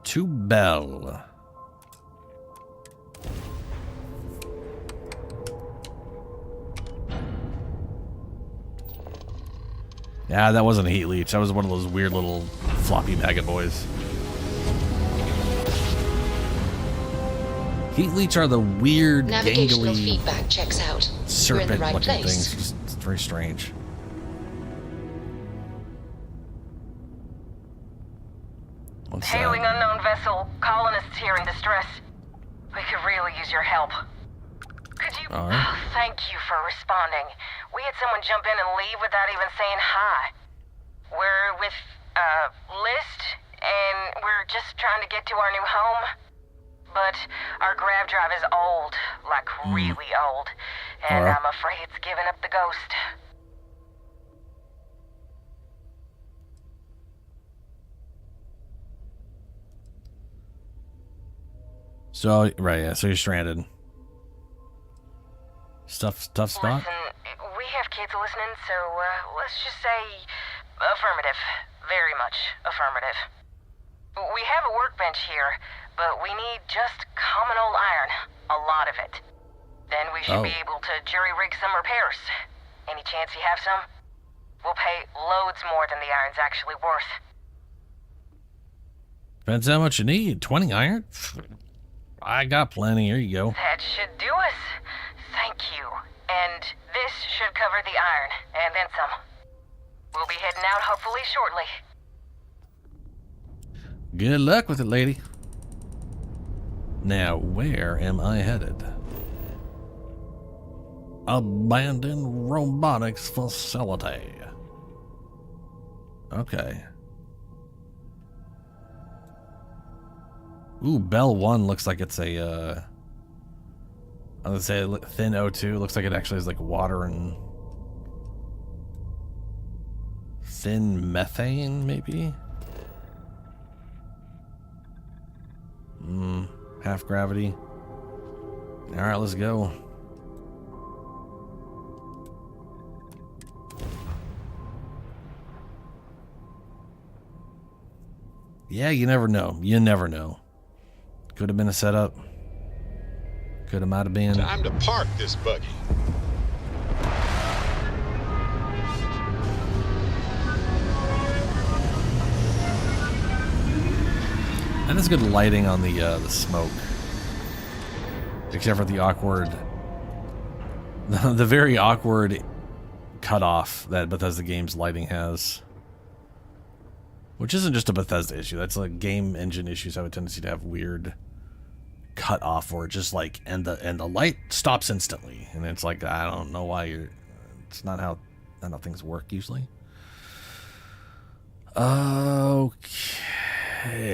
To Bell. Yeah, that wasn't a heat leech. That was one of those weird little floppy maggot boys. Heat leech are the weird, Navigational gangly, feedback checks out. serpent-looking things. It's very strange. Hailing unknown vessel. Colonists here in distress. We could really use your help. Could you... All right. Thank you for responding. We had someone jump in and leave without even saying hi. We're with, List, and we're just trying to get to our new home. But our grav drive is old. Like, really old. And I'm afraid it's giving up the ghost. So, right, yeah, so you're stranded. Tough spot? Listen, we have kids listening, so, let's just say affirmative. Very much affirmative. We have a workbench here, but we need just common old iron. A lot of it. Then we should be able to jury-rig some repairs. Any chance you have some? We'll pay loads more than the iron's actually worth. Depends how much you need. 20 iron? I got plenty. Here you go. That should do us. Thank you. And this should cover the iron, and then some. We'll be heading out hopefully shortly. Good luck with it, lady. Now, where am I headed? Abandoned robotics facility. Okay. Ooh, Bell 1 looks like it's a, I would say thin O2. Looks like it actually is like water and thin methane, maybe? Half gravity. Alright, let's go. Yeah, you never know. You never know. Could have been a setup. Could have, might have been. Time to park this buggy. And there's good lighting on the smoke. Except for the awkward, the very awkward cutoff that Bethesda Games lighting has. Which isn't just a Bethesda issue. That's like game engine issues have a tendency to have weird cut off where it just like and the light stops instantly. And it's like, I don't know why you're, it's not how things work usually. Okay.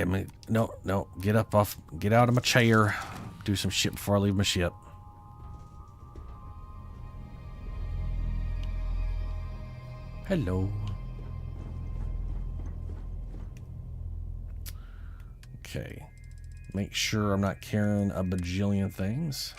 I mean, no, get out of my chair. Do some shit before I leave my ship. Hello. Okay. Make sure I'm not carrying a bajillion things.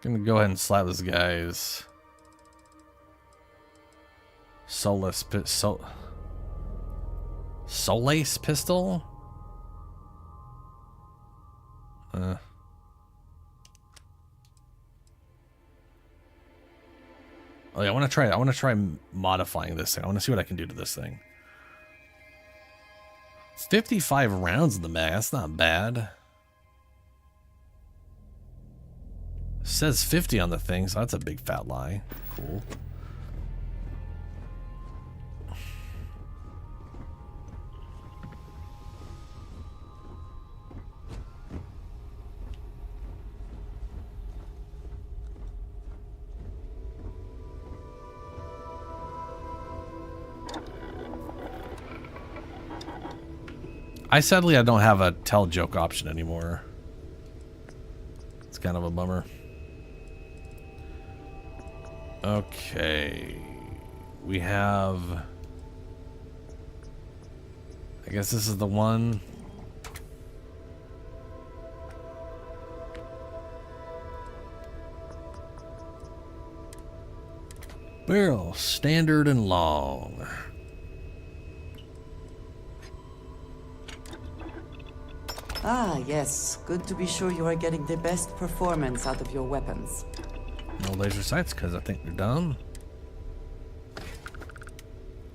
Gonna go ahead and slap this guy's Solace pistol. Oh yeah, I want to try modifying this thing. I want to see what I can do to this thing. 55 rounds in the mag. That's not bad. Says 50 on the thing, so that's a big fat lie. Cool. Sadly, I don't have a tell joke option anymore. It's kind of a bummer. Okay. We have... I guess this is the one. Barrel, standard and long. Ah, yes. Good to be sure you are getting the best performance out of your weapons. No laser sights, because I think they're done.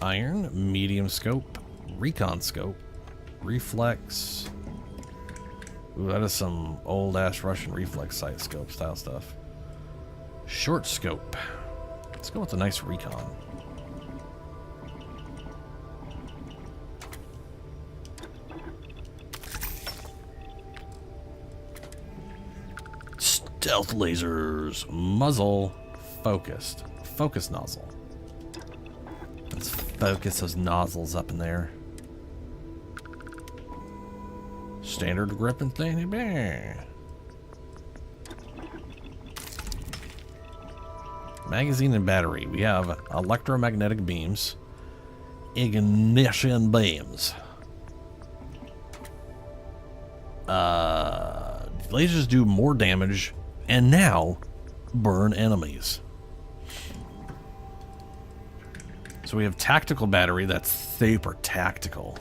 Iron, medium scope, recon scope, reflex. Ooh, that is some old-ass Russian reflex sight scope style stuff. Short scope. Let's go with a nice recon. Stealth lasers, muzzle, focused, focus nozzle. Let's focus those nozzles up in there. Standard grip and thingy bear. Magazine and battery. We have electromagnetic beams, ignition beams. Lasers do more damage and now burn enemies. So we have tactical battery, that's super tactical.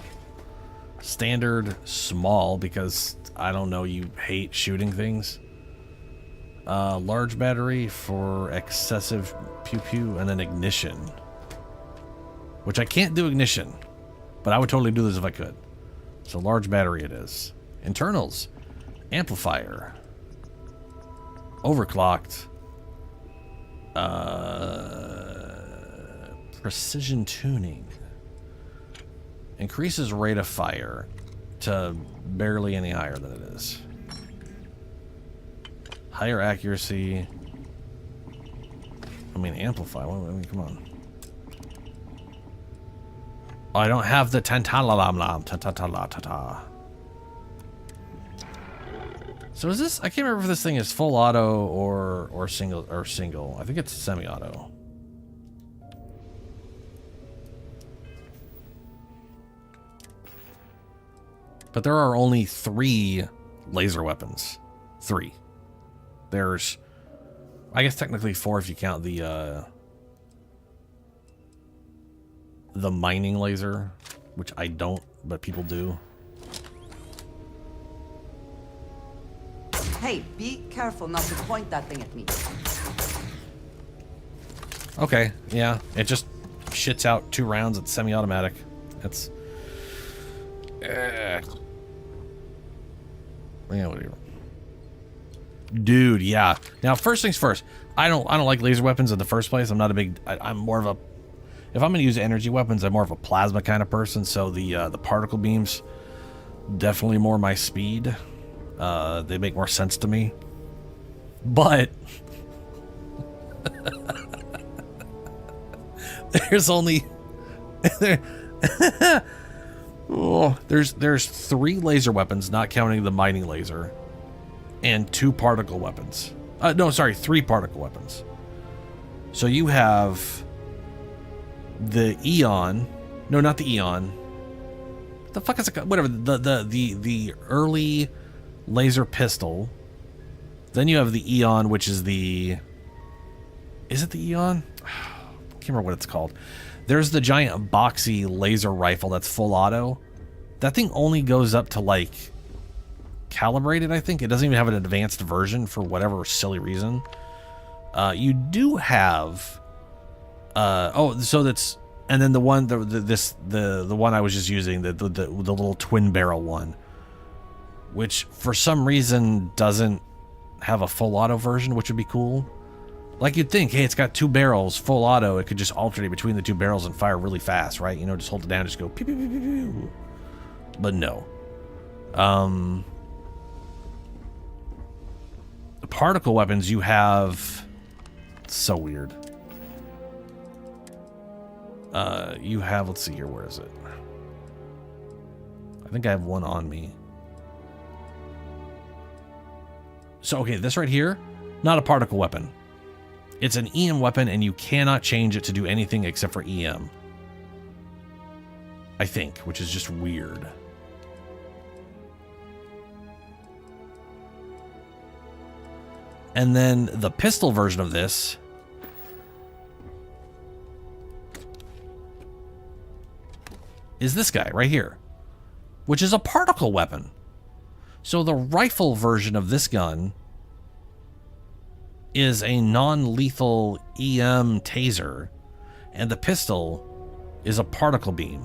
Standard, small, because I don't know, you hate shooting things. Large battery for excessive pew pew, and then ignition. Which I can't do ignition. But I would totally do this if I could. So large battery it is. Internals. Amplifier. Overclocked. Precision tuning. Increases rate of fire to barely any higher than it is. Higher accuracy. I mean, amplify. I mean, come on. Oh, I don't have the tantalalam ta. So is this? I can't remember if this thing is full auto or single. I think it's semi-auto. But there are only 3 laser weapons. 3. There's, I guess technically 4 if you count the mining laser, which I don't, but people do. Hey, be careful not to point that thing at me. Okay, yeah, it just shits out 2 rounds. It's semi-automatic. That's yeah, whatever. Dude, yeah. Now, first things first. I don't like laser weapons in the first place. I'm not a big. I'm more of a. If I'm going to use energy weapons, I'm more of a plasma kind of person. So the particle beams, definitely more my speed. They make more sense to me. But there's only there's 3 laser weapons, not counting the mining laser, and 2 particle weapons. No, sorry, 3 particle weapons. So you have the Eon. No, not the Eon. What the fuck is it? Whatever. The early laser pistol. Then you have the Eon, which is the. Is it the Eon? I can't remember what it's called. There's the giant boxy laser rifle that's full auto. That thing only goes up to like calibrated, I think. It doesn't even have an advanced version for whatever silly reason. You do have so that's, and then the one the one I was just using, the little twin barrel one, which for some reason doesn't have a full auto version, which would be cool. Like you'd think, hey, it's got 2 barrels, full auto, it could just alternate between the 2 barrels and fire really fast, right? You know, just hold it down, just go pew pew pew pew pew. But no. The particle weapons you have, so weird. You have, let's see here, where is it? I think I have one on me. So, okay, this right here, not a particle weapon. It's an EM weapon, and you cannot change it to do anything except for EM. I think, which is just weird. And then the pistol version of this is this guy right here, which is a particle weapon. So the rifle version of this gun is a non-lethal EM taser, and the pistol is a particle beam.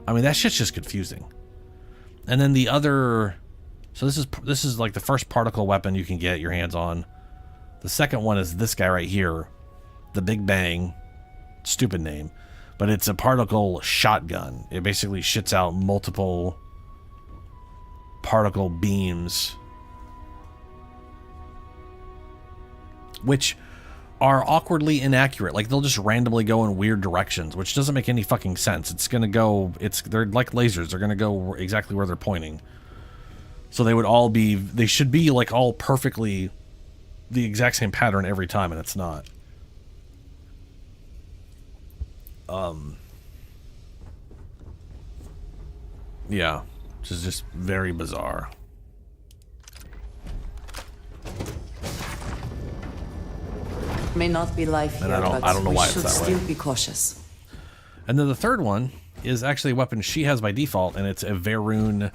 I mean, that shit's just confusing. And then the other, so this is like the first particle weapon you can get your hands on. The second one is this guy right here, the Big Bang. Stupid name, but it's a particle shotgun. It basically shits out multiple particle beams, which are awkwardly inaccurate. Like, they'll just randomly go in weird directions, which doesn't make any fucking sense. It's gonna go, they're like lasers. They're gonna go exactly where they're pointing. So they should be like all perfectly the exact same pattern every time, and it's not. Yeah, which is just very bizarre. May not be life here, but I don't know we why should it's that still way. be cautious. And then the third one is actually a weapon she has by default, and it's a Varun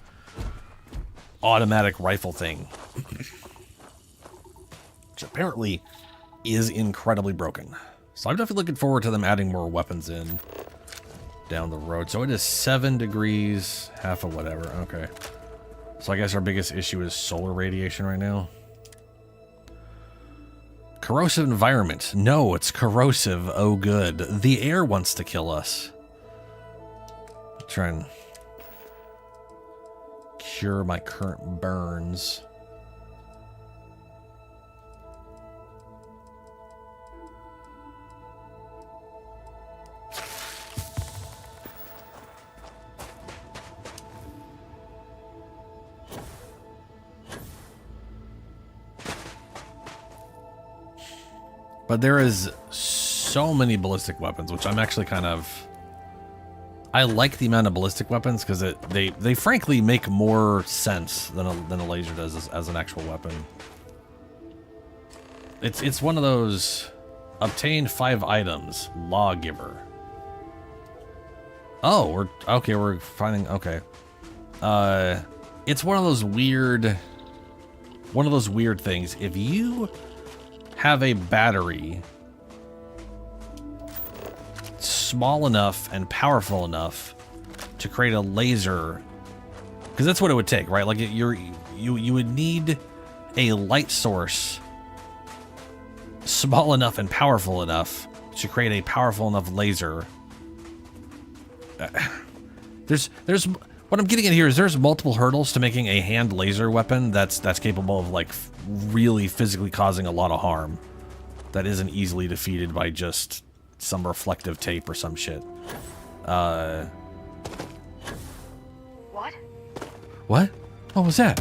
automatic rifle thing, which apparently is incredibly broken. So I'm definitely looking forward to them adding more weapons in down the road. So it is 7 degrees, half of whatever. Okay. So I guess our biggest issue is solar radiation right now. Corrosive environment. No, it's corrosive. Oh, good. The air wants to kill us. Try and cure my current burns. But there is so many ballistic weapons, which I'm actually kind of... I like the amount of ballistic weapons because they frankly make more sense than a laser does as an actual weapon. It's one of those obtain 5 items, lawgiver. Oh, we're finding okay. It's one of those weird things. If you have a battery small enough and powerful enough to create a laser, because that's what it would take, right? Like you would need a light source small enough and powerful enough to create a powerful enough laser. There's what I'm getting at here is there's multiple hurdles to making a hand laser weapon that's capable of like really physically causing a lot of harm that isn't easily defeated by just some reflective tape or some shit. What? What? What was that?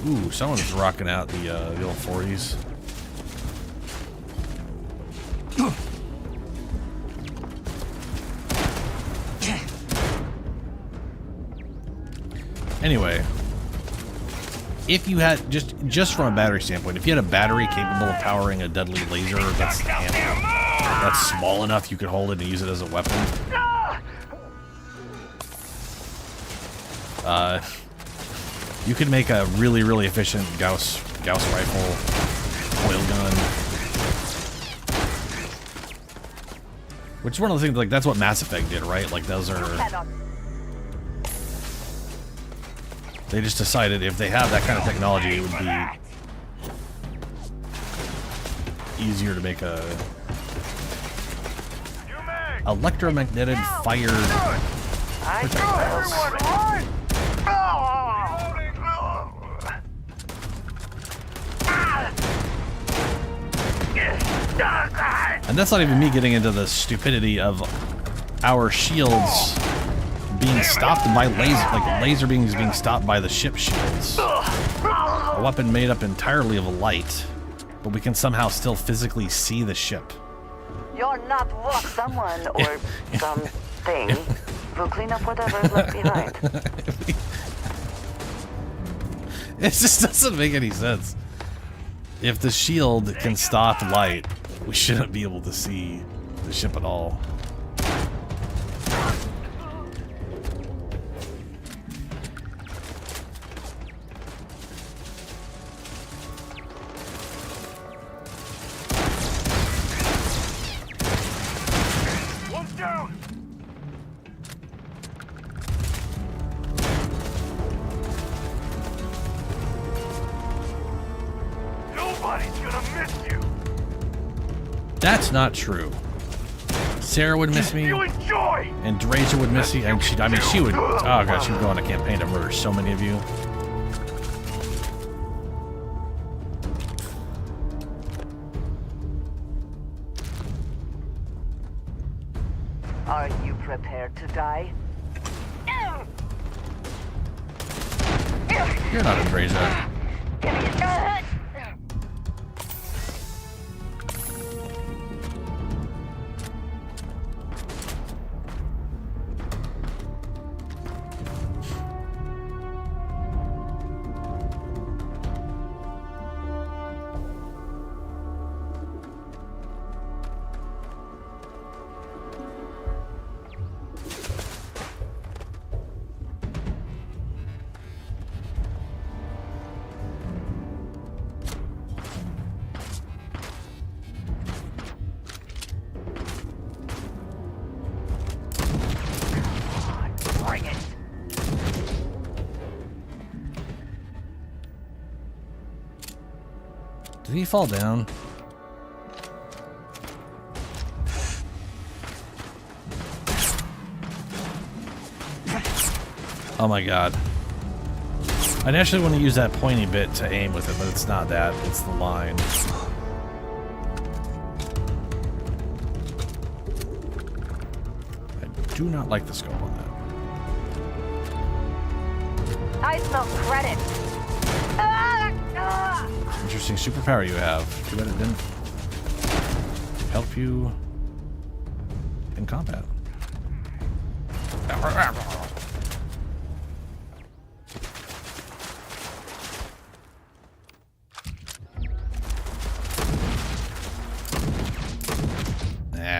Ooh, someone's rocking out the old 40s. Anyway, if you had just from a battery standpoint, if you had a battery capable of powering a deadly laser that's small enough you could hold it and use it as a weapon, you could make a really, really efficient Gauss rifle, oil gun. Which is one of the things, like, that's what Mass Effect did, right? Like, those are... They just decided if they have that kind of technology, it would be easier to make a electromagnetic fired projectiles. And that's not even me getting into the stupidity of our shields being stopped by laser beams being stopped by the ship shields. A weapon made up entirely of light, but we can somehow still physically see the ship. You're not what someone or something will clean up whatever is left behind. It just doesn't make any sense. If the shield can stop light, we shouldn't be able to see the ship at all. That's not true. Sarah would miss me, and Drasia would miss me, and she would. Oh god, she would go on a campaign to murder so many of you. Are you prepared to die? You're not a Drasia. Did he fall down? Oh my god. I actually want to use that pointy bit to aim with it, but it's not that. It's the line. I do not like the scope on that. I smell credit. Interesting superpower you have. Too bad it didn't help you in combat.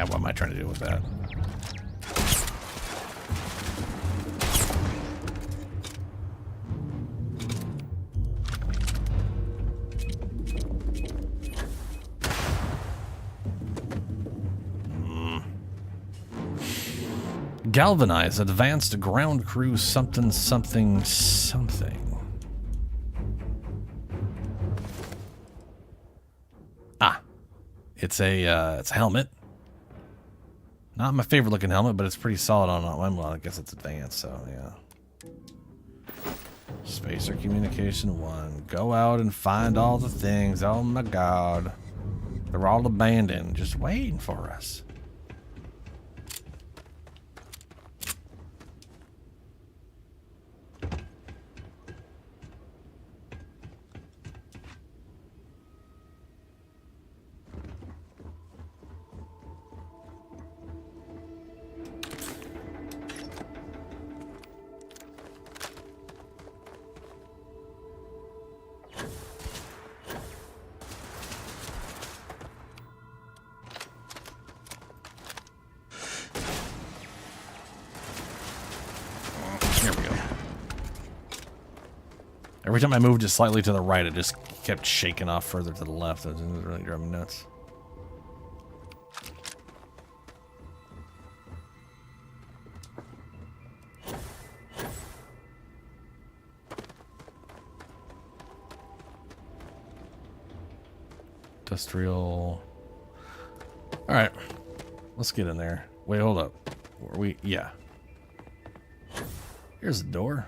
What am I trying to do with that? Galvanize advanced ground crew something. Ah, it's a helmet. Not my favorite looking helmet, but it's pretty solid on mine. Well, I guess it's advanced, so yeah. Spacer communication 1. Go out and find all the things. Oh my god. They're all abandoned, just waiting for us. Every time I moved just slightly to the right, it just kept shaking off further to the left. It was really driving me nuts. Industrial. All right, let's get in there. Wait, hold up. Were we? Yeah. Here's the door.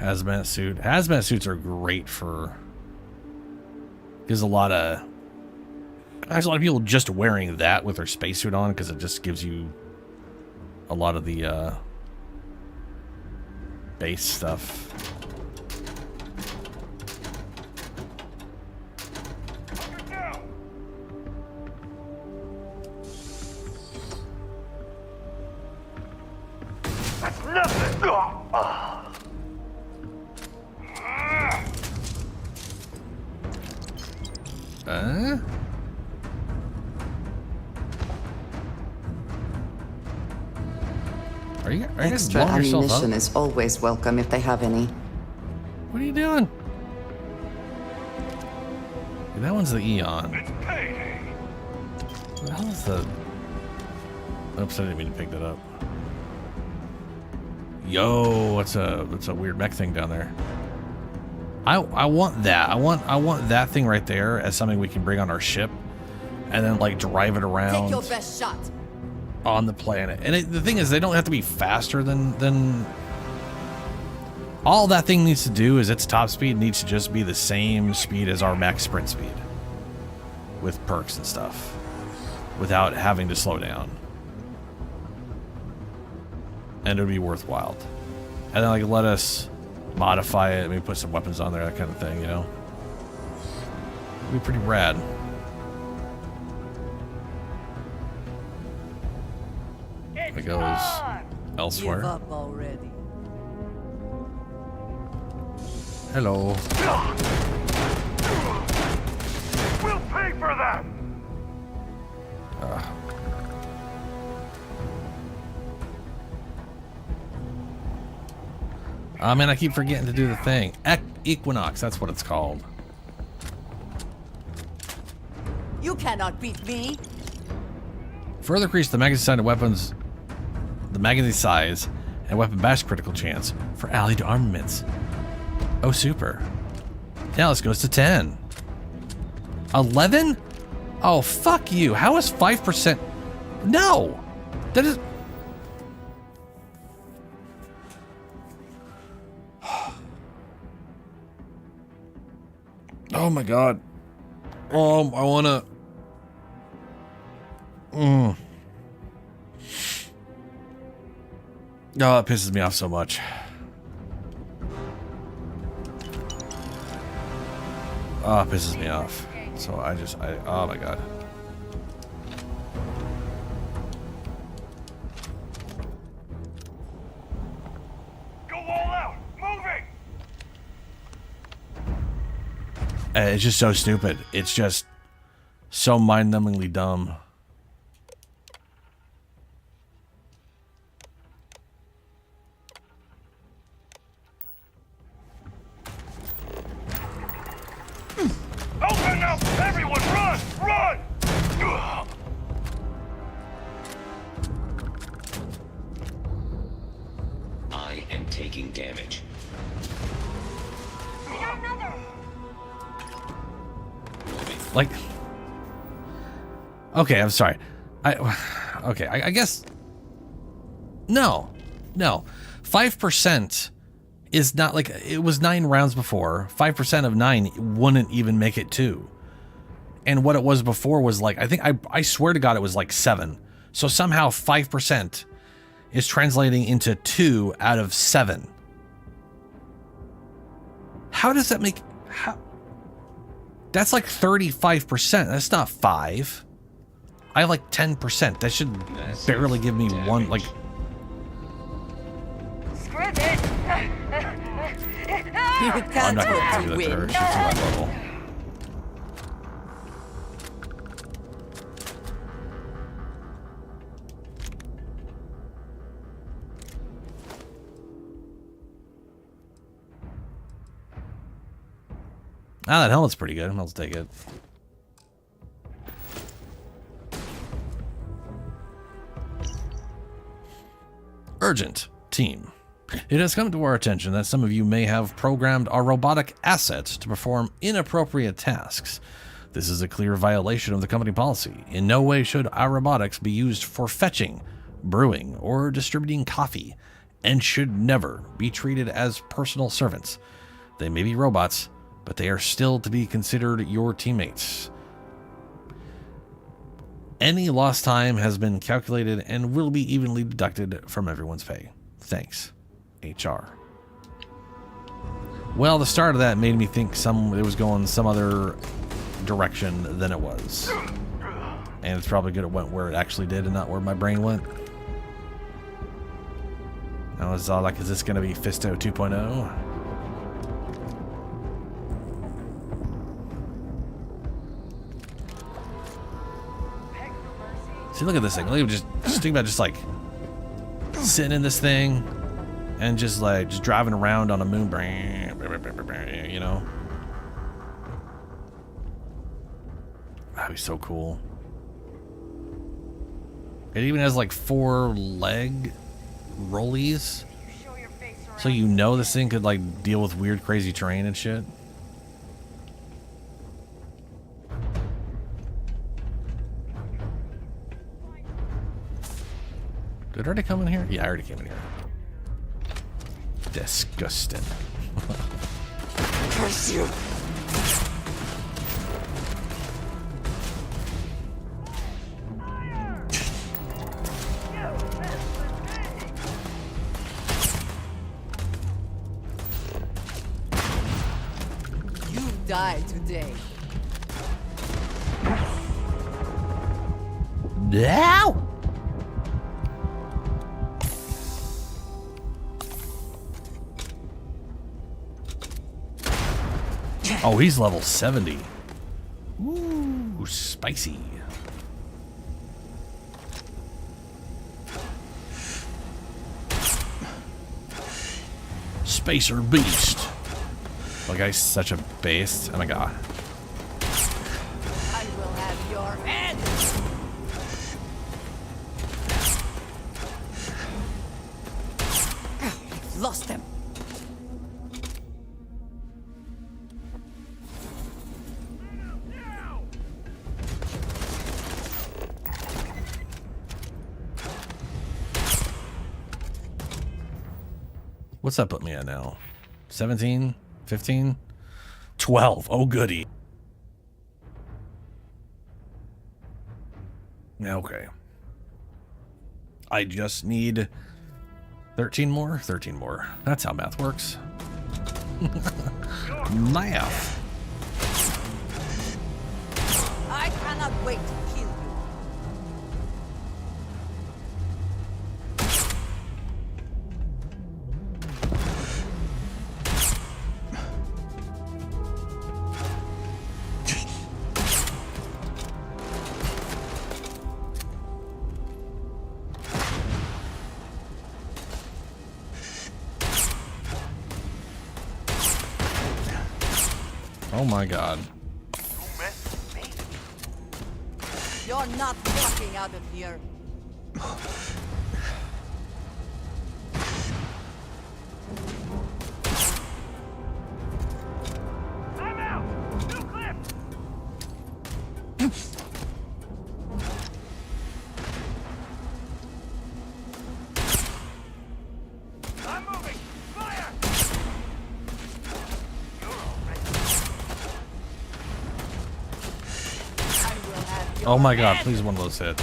Hazmat suit. Hazmat suits are great for... There's a lot of people just wearing that with their spacesuit on because it just gives you a lot of the base stuff. That's nothing. Are you Extra blowing yourself up? ammunition is always welcome if they have any. What are you doing? That one's the Eon. What the hell is the... Oops, I didn't mean to pick that up. Yo, what's a weird mech thing down there? I want that. I want that thing right there as something we can bring on our ship, and then like drive it around. Take your best shot. On the planet. And the thing is, they don't have to be faster than... All that thing needs to do is its top speed needs to just be the same speed as our max sprint speed. With perks and stuff. Without having to slow down. And it would be worthwhile. And then like let us modify it, maybe put some weapons on there, that kind of thing, you know? It'd be pretty rad. It goes elsewhere. Give up already. Hello. We'll pay for that! Oh man, I keep forgetting to do the thing. Equinox, that's what it's called. You cannot beat me. Further increase the magazine weapons, the magazine size, and weapon bash critical chance for allied armaments. Oh, super. Now this goes to 10. 11? Oh, fuck you. How is 5%? No! That is... Oh my god. I wanna... Oh, it pisses me off so much. Oh, it pisses me off. So oh my god. Go all out! Moving! It's just so stupid. It's just so mind-numbingly dumb. Open up! Everyone, run! Run! I am taking damage. We got another! Like, okay, I'm sorry. I guess, no. 5% is not like, it was 9 rounds before. 5% of 9 wouldn't even make it 2. And what it was before was like, I swear to God, it was like 7. So somehow 5% is translating into 2 out of 7. How does that make, that's like 35%. That's not 5. I have like 10%. That should barely give me damage. 1, like. I'm not gonna do that to her. She's too high level. Ah, that helmet's pretty good. I'll take it. Urgent, team. It has come to our attention that some of you may have programmed our robotic assets to perform inappropriate tasks. This is a clear violation of the company policy. In no way should our robotics be used for fetching, brewing, or distributing coffee, and should never be treated as personal servants. They may be robots, but they are still to be considered your teammates. Any lost time has been calculated and will be evenly deducted from everyone's pay. Thanks, HR. Well, the start of that made me think it was going some other direction than it was. And it's probably good it went where it actually did and not where my brain went. I was all like, is this going to be Fisto 2.0? See, look at this thing. Look at just think about just like sitting in this thing and just driving around on a moon, you know? That'd be so cool. It even has like 4 leg rollies, so you know this thing could like deal with weird, crazy terrain and shit. Did it already come in here? Yeah, I already came in here. Disgusting. Curse you! You die today. Now! Oh, he's level 70. Ooh, spicy. Spacer beast. Oh, guy's such a beast. Oh my god. I will have your head. Lost him. What's that put me at now? 17? 15? 12. Oh, goody. Okay. I just need 13 more? 13 more. That's how math works. Math. I cannot wait to kill you. Oh my god. You're not walking out of here. I'm out! New clip! I'm moving! Fire! Oh my god, please one of those hit.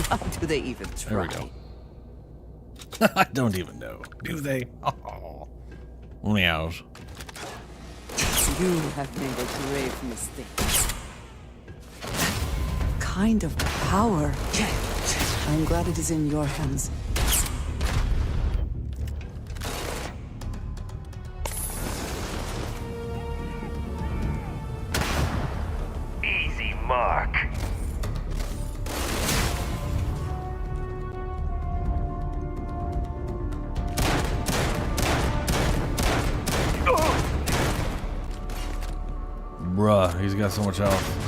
How do they even try? There we go. I don't even know. Do they? Oh. Meows. You have made a grave mistake. Kind of power. I'm glad it is in your hands. Easy mark. Bruh, he's got so much health.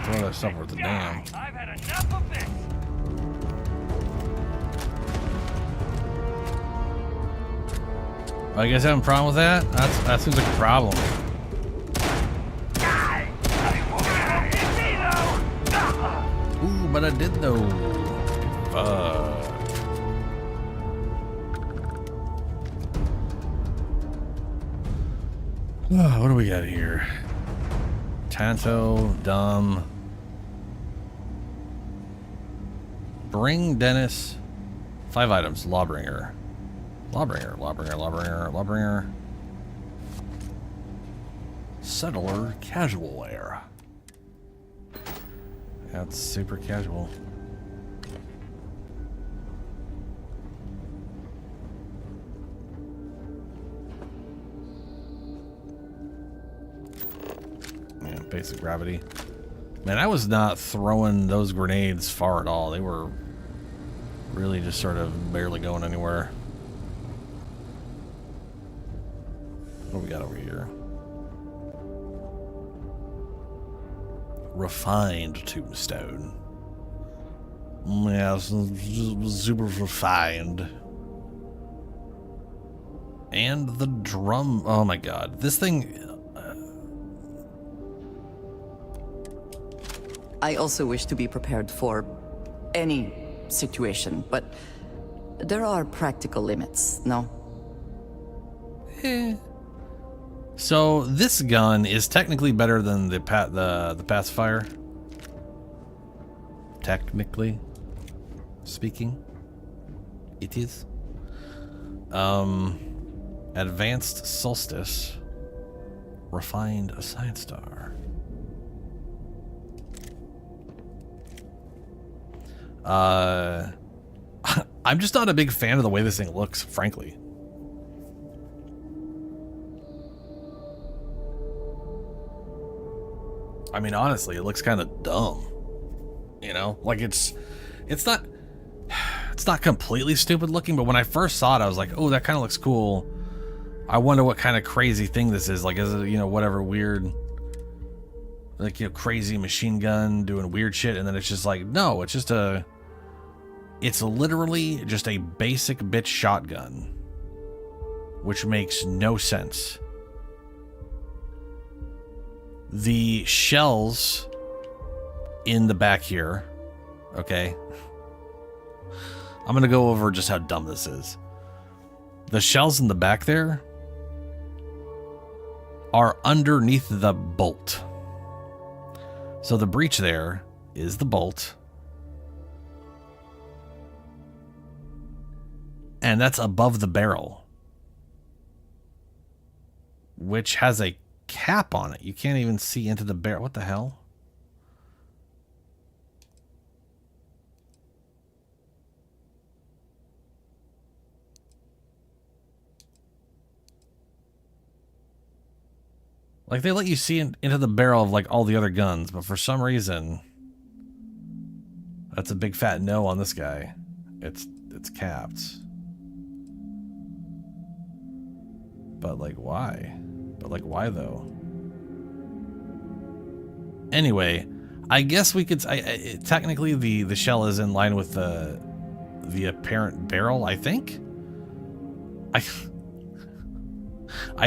Throw that stuff with the dam. I've had enough of this. Oh, you guys having a problem with that? That seems like a problem. Ooh, but I did though. What do we got here? Tanto, dumb. Bring Dennis. 5 items. Lawbringer. Lawbringer. Settler casual wear. That's super casual. Yeah, basic gravity. Man, I was not throwing those grenades far at all. They were really just sort of barely going anywhere. What do we got over here? Refined tombstone. Yeah, super refined. And the drum. Oh my god. This thing. I also wish to be prepared for any situation, but there are practical limits, no? So this gun is technically better than the pacifier. Technically speaking, it is. Advanced Solstice, refined Science Star. I'm just not a big fan of the way this thing looks, frankly. I mean, honestly, it looks kind of dumb. You know, like it's not completely stupid looking, but when I first saw it, I was like, oh, that kind of looks cool. I wonder what kind of crazy thing this is. Like, is it, you know, whatever weird, like, you know, crazy machine gun doing weird shit? And then it's just like, no, it's just it's literally just a basic bitch shotgun, which makes no sense. The shells in the back here, okay? I'm going to go over just how dumb this is. The shells in the back there are underneath the bolt. So the breech there is the bolt. And that's above the barrel, which has a cap on it. You can't even see into the barrel. What the hell? Like, they let you see into the barrel of, like, all the other guns, but for some reason, that's a big fat no on this guy. It's capped. But, like, why? But, like, why, though? Anyway, I guess we could... technically, the shell is in line with the apparent barrel, I think? I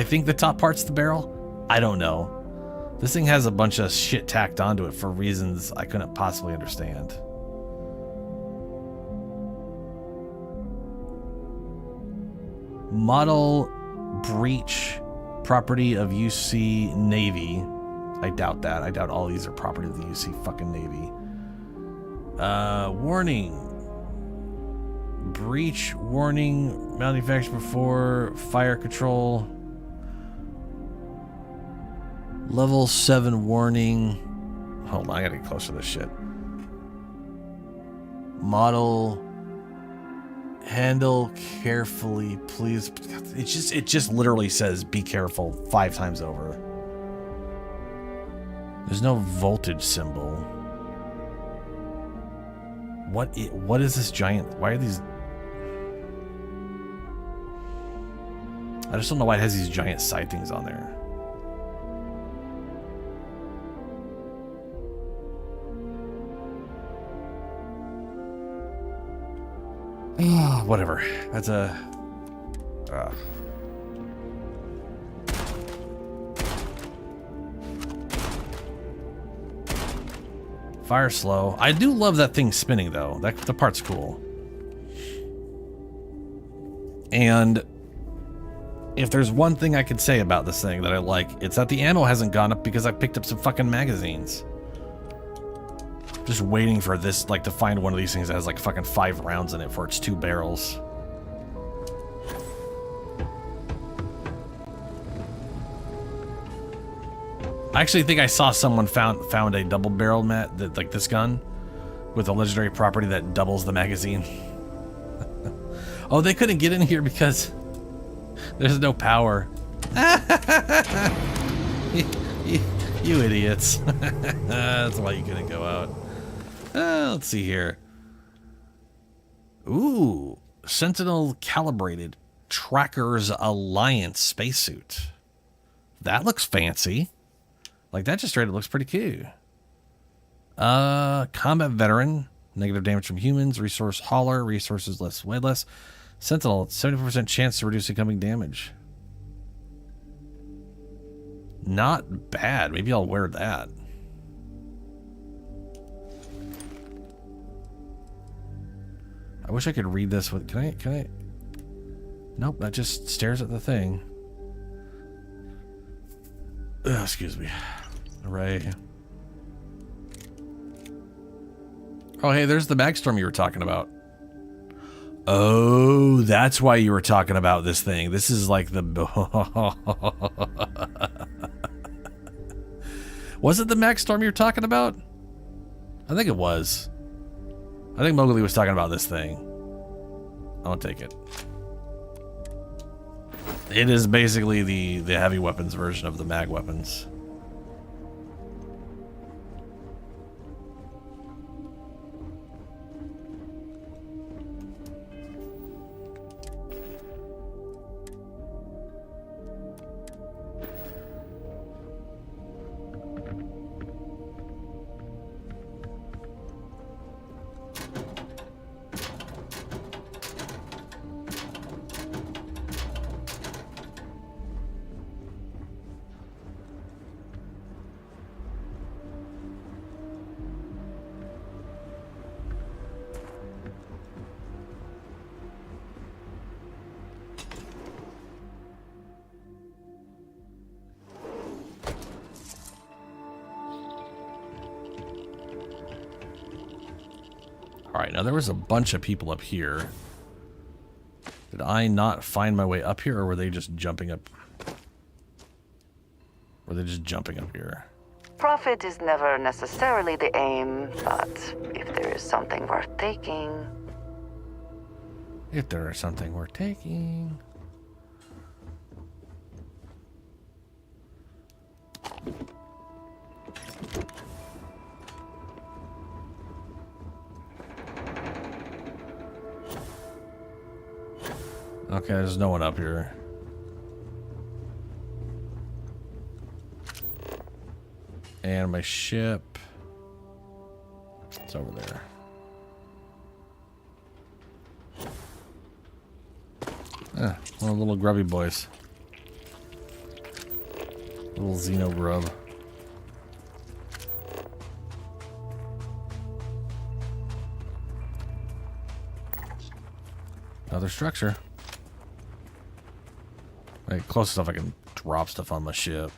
think the top part's the barrel. I don't know. This thing has a bunch of shit tacked onto it for reasons I couldn't possibly understand. Model breach, property of UC Navy. I doubt that. I doubt all these are property of the UC fucking Navy. Warning. Breach warning manufactured before fire control. Level 7 warning. Hold on, I gotta get closer to this shit. Model. Handle carefully, please. It just literally says be careful 5 times over. There's no voltage symbol. What is this giant? Why are these? I just don't know why it has these giant side things on there. Whatever. That's a... Fire slow. I do love that thing spinning, though. The part's cool. And if there's one thing I could say about this thing that I like, it's that the ammo hasn't gone up because I picked up some fucking magazines. Just waiting for this, like, to find one of these things that has like fucking 5 rounds in it for its 2 barrels. I actually think I saw someone found a double barrel like this gun with a legendary property that doubles the magazine. Oh, they couldn't get in here because there's no power. You idiots. That's why you couldn't go out. Let's see here. Ooh, Sentinel calibrated Trackers Alliance spacesuit. That looks fancy. Like, that just straight up looks pretty cool. Combat veteran, negative damage from humans, resource hauler, resources less, way less. Sentinel, 74% chance to reduce incoming damage. Not bad. Maybe I'll wear that. I wish I could read this with. Can I? Nope, that just stares at the thing. Ugh, excuse me. Right. Oh, hey, there's the Magstorm you were talking about. Oh, that's why you were talking about this thing. This is like the... Was it the Magstorm you were talking about? I think it was. I think Mowgli was talking about this thing. I'll take it. It is basically the heavy weapons version of the mag weapons. Alright, now there was a bunch of people up here. Did I not find my way up here, or were they just jumping up? Were they just jumping up here? Profit is never necessarily the aim, but if there is something worth taking... If there is something worth taking... Okay, there's no one up here. And my ship... It's over there. Ah, one of the little grubby boys. Little Xeno grub. Another structure. Right, close enough I can drop stuff on my ship.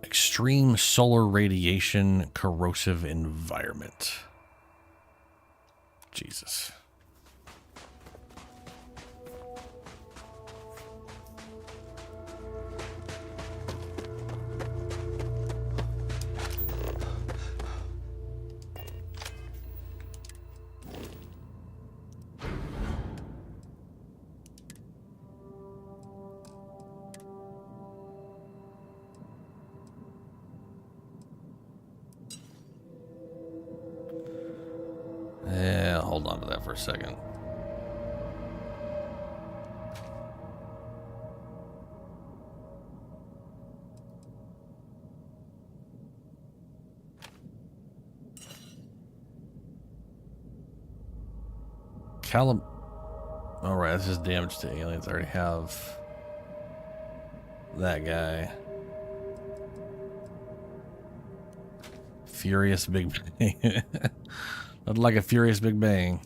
Extreme solar radiation corrosive environment. Jesus. Yeah, hold on to that for a second. Alright, this is damage to aliens. I already have that guy. Furious Big Bang. I'd like a Furious Big Bang.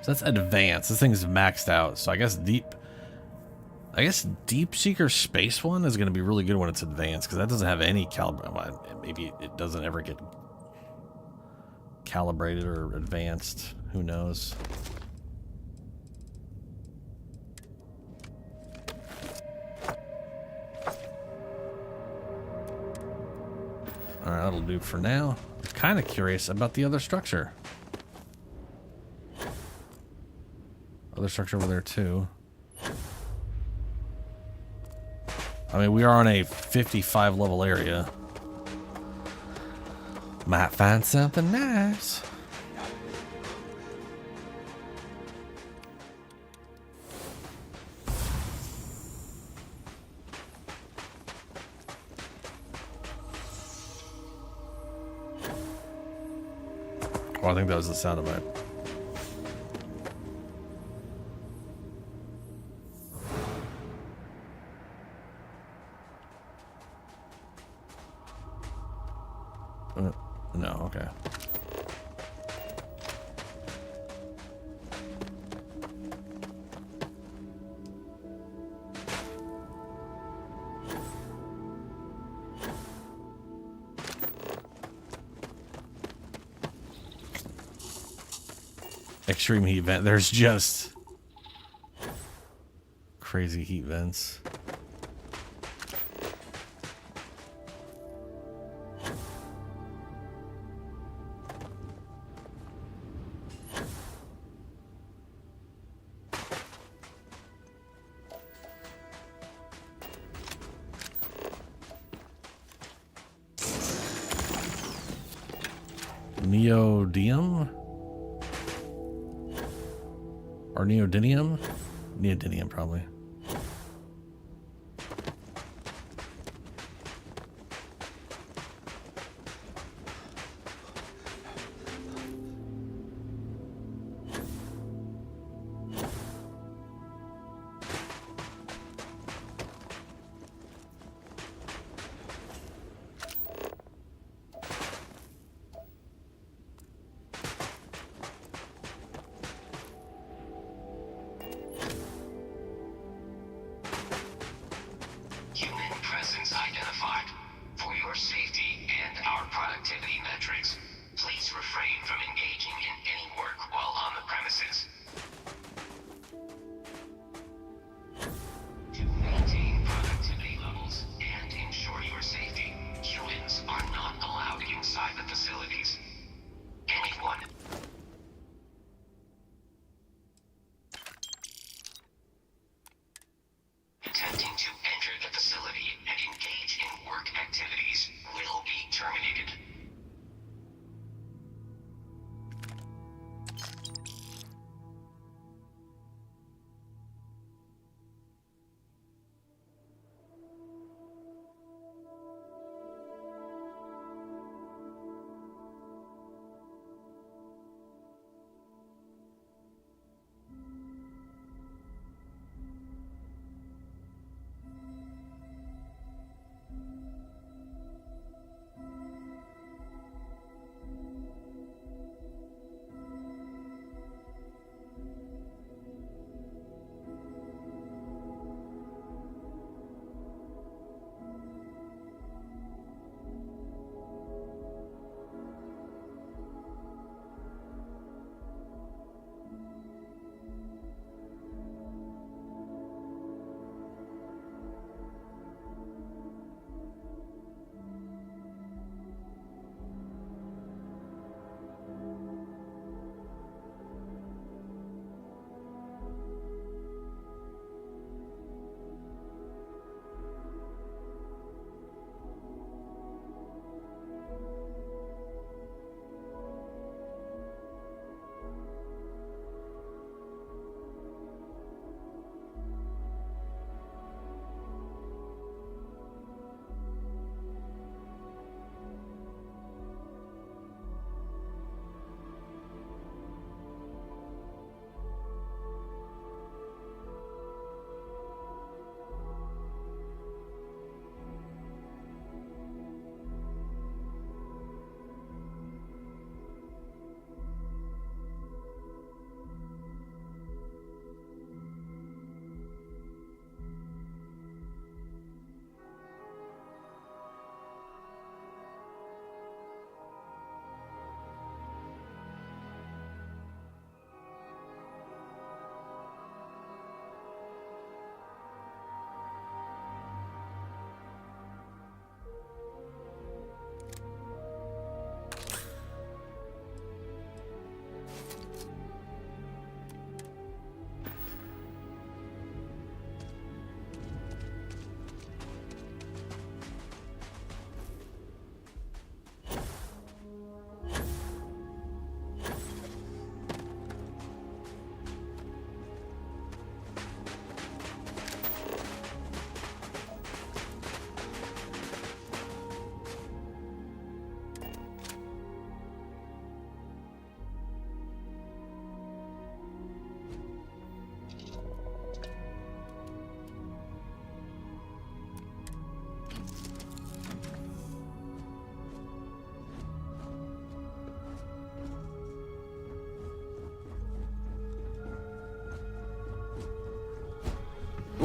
So that's advanced. This thing's maxed out. So I guess Deep Seeker Space one is going to be really good when it's advanced, because that doesn't have any well, maybe it doesn't ever get calibrated or advanced. Who knows? Alright, that'll do for now. I'm kind of curious about the other structure. Other structure over there too. I mean, we are on a 55 level area. Might find something nice. Oh, I think that was the sound of it. No, okay. Extreme heat vent. There's just crazy heat vents. Neodymium? Or neodymium? Neodymium, probably.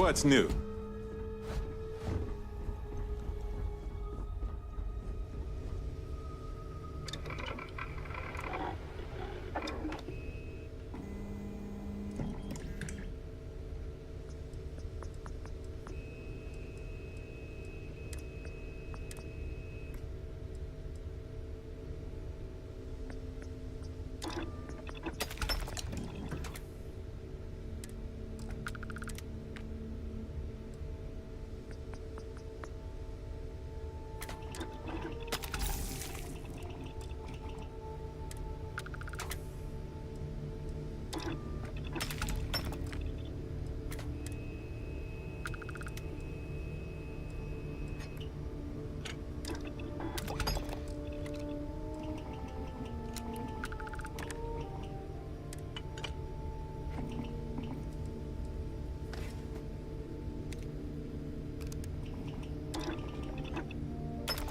What's new?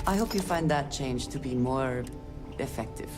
I hope you find that change to be more effective.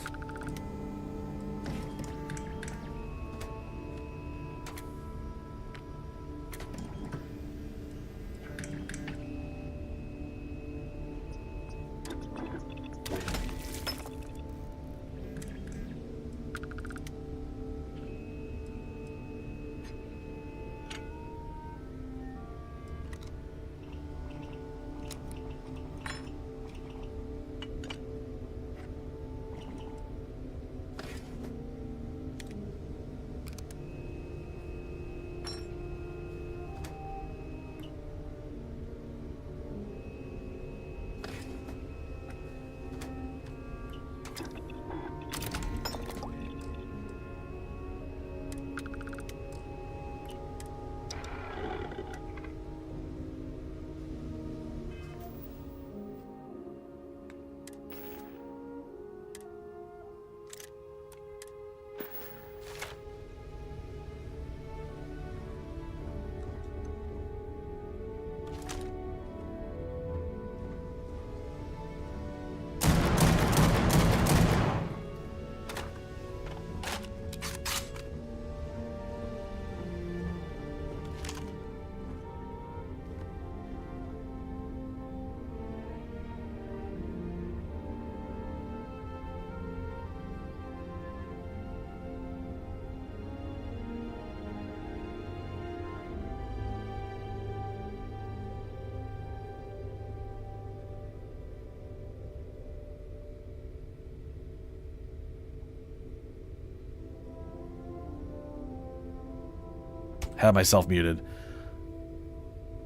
Have myself muted.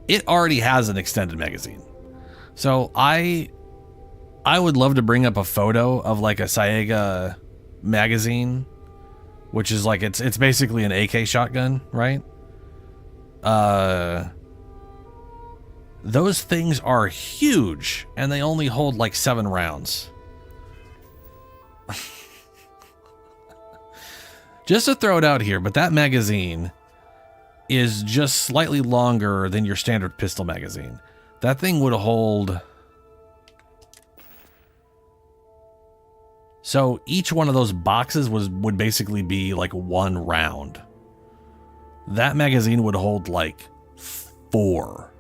It already has an extended magazine. So I would love to bring up a photo of like a Saega magazine, which is like it's basically an AK shotgun, right? Those things are huge and they only hold like 7 rounds. Just to throw it out here, but that magazine is just slightly longer than your standard pistol magazine. That thing would hold... So each one of those boxes would basically be like 1 round. That magazine would hold like 4.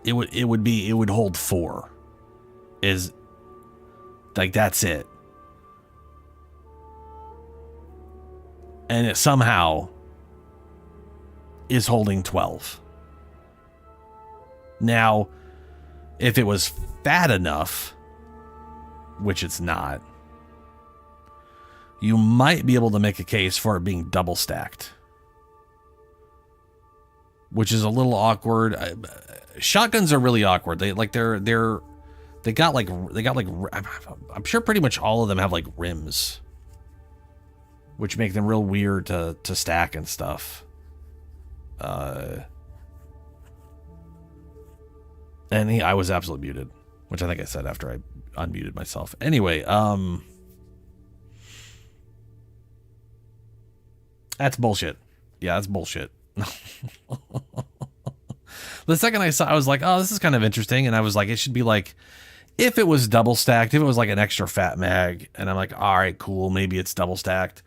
It would hold 4. Is like that's it. And it somehow is holding 12. Now, if it was fat enough, which it's not, you might be able to make a case for it being double stacked, which is a little awkward. Shotguns are really awkward. I'm sure pretty much all of them have like rims, which make them real weird to stack and stuff. And I was absolutely muted, which I think I said after I unmuted myself. Anyway, that's bullshit. Yeah, that's bullshit. The second I saw, I was like, oh, this is kind of interesting. And I was like, it should be like, if it was double stacked, if it was like an extra fat mag, and I'm like, all right, cool, maybe it's double stacked.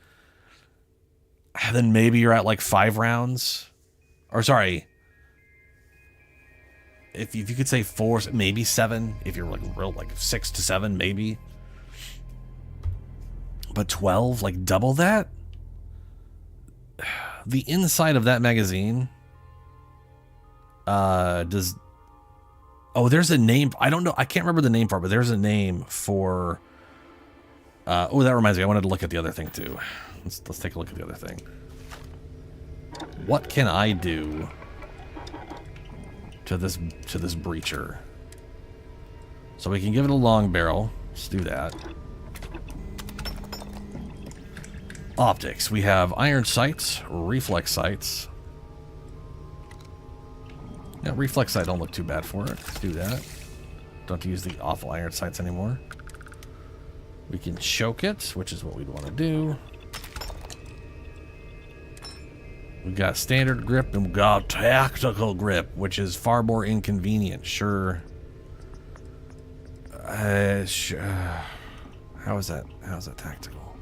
Then maybe you're at like 5 rounds. Or sorry. If you could say 4, maybe 7. If you're like real, like 6 to 7, maybe. But 12, like double that? The inside of that magazine does... Oh, there's a name. I don't know. I can't remember the name for it, but there's a name for... oh, that reminds me. I wanted to look at the other thing, too. Let's take a look at the other thing. What can I do to this breacher? So we can give it a long barrel. Let's do that. Optics. We have iron sights, reflex sights. Yeah, reflex sight don't look too bad for it. Let's do that. Don't have to use the awful iron sights anymore. We can choke it, which is what we'd want to do. We've got standard grip and we've got tactical grip, which is far more inconvenient. Sure. How is that? How is that tactical?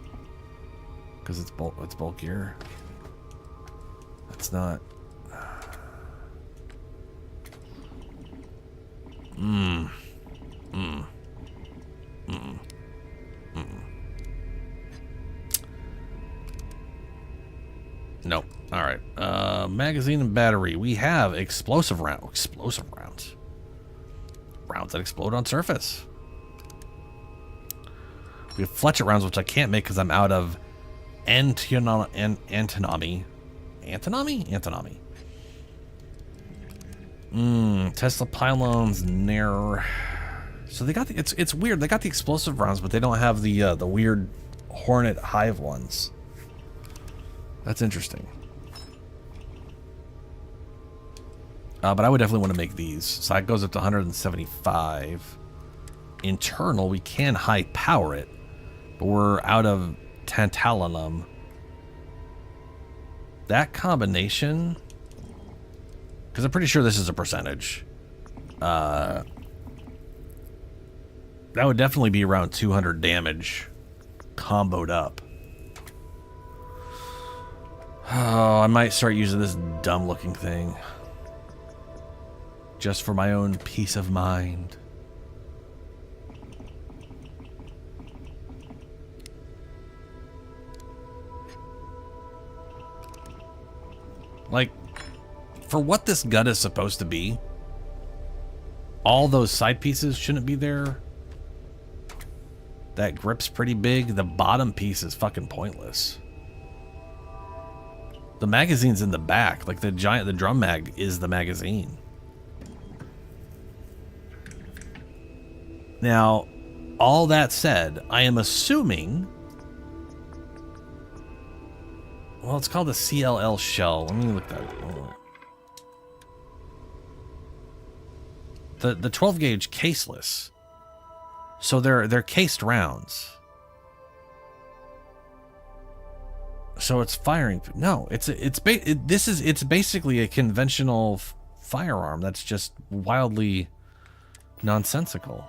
Because it's bulkier. That's not. Nope. All right. Magazine and battery. We have explosive rounds. Explosive rounds. Rounds that explode on surface. We have fletchet rounds, which I can't make because I'm out of antinomy. Antinomy? Tesla pylons, Nair. So they got the, it's weird. They got the explosive rounds, but they don't have the weird Hornet Hive ones. That's interesting. But I would definitely want to make these. So that goes up to 175. Internal, we can high power it, but we're out of tantalum. That combination, because I'm pretty sure this is a percentage. That would definitely be around 200 damage comboed up. Oh, I might start using this dumb looking thing. Just for my own peace of mind. Like, for what this gun is supposed to be, all those side pieces shouldn't be there. That grip's pretty big. The bottom piece is fucking pointless. The magazine's in the back. Like the drum mag is the magazine. Now, all that said, I am assuming... Well, it's called a CLL shell. Let me look that up. The 12 gauge caseless. So they're cased rounds. So it's firing. No, it's basically a conventional firearm that's just wildly nonsensical.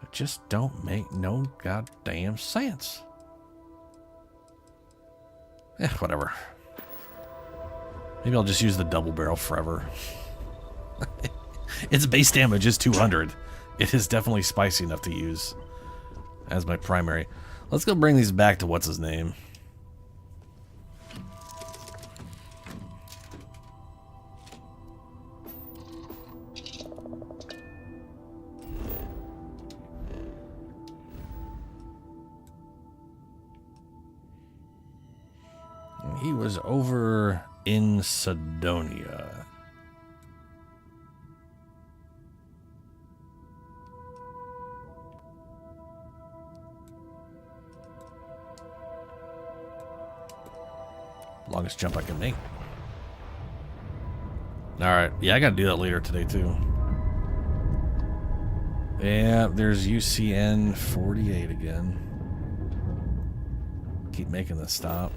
It just don't make no goddamn sense. Whatever. Maybe I'll just use the double barrel forever. Its base damage is 200. It is definitely spicy enough to use as my primary. Let's go bring these back to what's his name. He was over in Sidonia. Longest jump I can make. Alright, yeah, I gotta do that later today too. Yeah, there's UCN 48 again. Keep making this stop.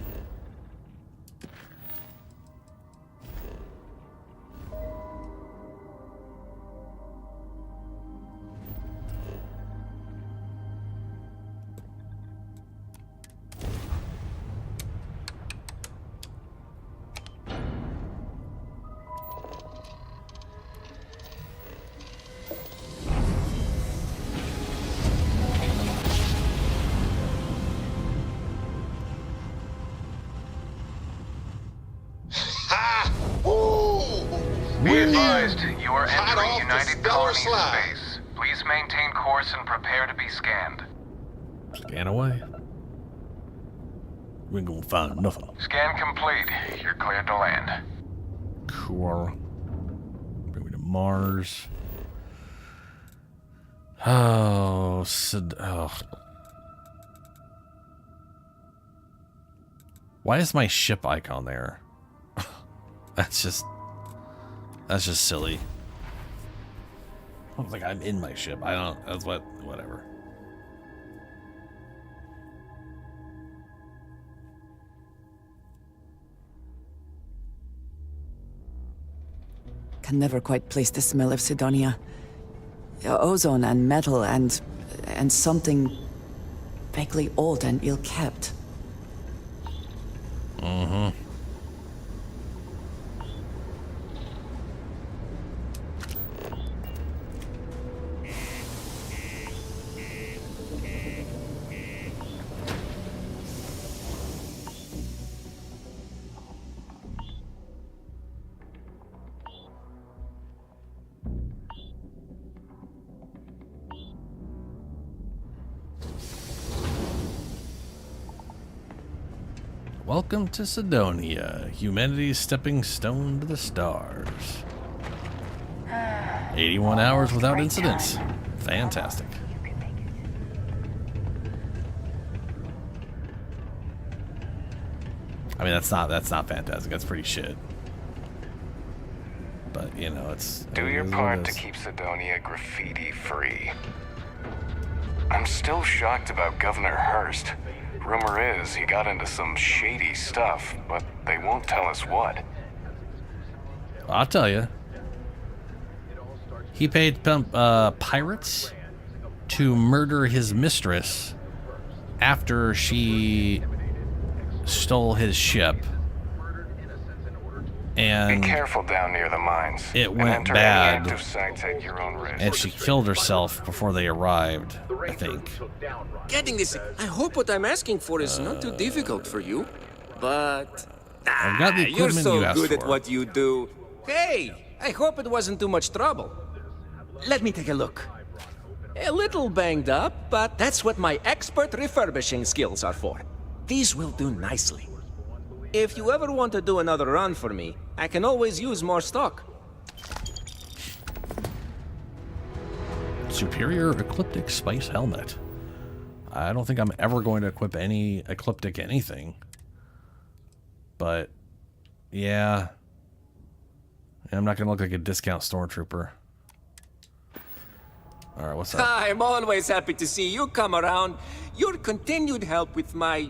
Be advised, you are Hot entering off the United stellar Colony slide. space. Please maintain course and prepare to be scanned. Scan away. We ain't gonna find nothing. Scan complete. You're cleared to land. Cool. Bring me to Mars. Oh, why is my ship icon there? That's just silly. I was like, I'm in my ship. I don't. That's whatever. Can never quite place the smell of Sidonia. Ozone and metal and something vaguely old and ill-kept. Mm-hmm. Welcome to Sidonia, humanity's stepping stone to the stars. 81 hours without incidents. Fantastic. I mean, that's not fantastic. That's pretty shit. But you know, Do your part to keep Sidonia graffiti free. I'm still shocked about Governor Hurst. Rumor is he got into some shady stuff, but they won't tell us what. I'll tell you. He paid pirates to murder his mistress after she stole his ship. And be careful down near the mines. It went enter bad. Any active sites at your own risk. And she killed herself before they arrived, I think. Getting this, I hope what I'm asking for is not too difficult for you, but I've got the you're equipment so you asked good at for. what you do. Hey, I hope it wasn't too much trouble. Let me take a look. A little banged up, but that's what my expert refurbishing skills are for. These will do nicely. If you ever want to do another run for me, I can always use more stock. Superior Ecliptic Space Helmet. I don't think I'm ever going to equip any Ecliptic anything. But, yeah. I'm not going to look like a discount stormtrooper. Alright, what's up? I'm always happy to see you come around. Your continued help with my,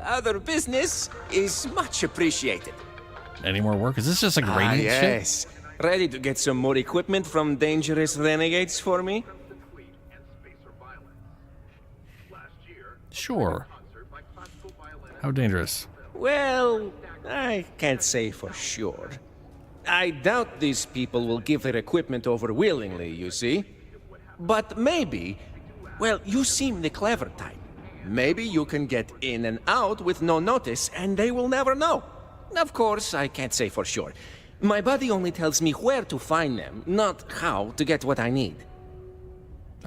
other business is much appreciated. Any more work? Is this just like radiant yes. Ready to get some more equipment from dangerous renegades for me? Sure. How dangerous? Well, I can't say for sure. I doubt these people will give their equipment over willingly, you see. But maybe, well, you seem the clever type. Maybe you can get in and out with no notice and they will never know. Of course, I can't say for sure. My body only tells me where to find them, not how to get what I need.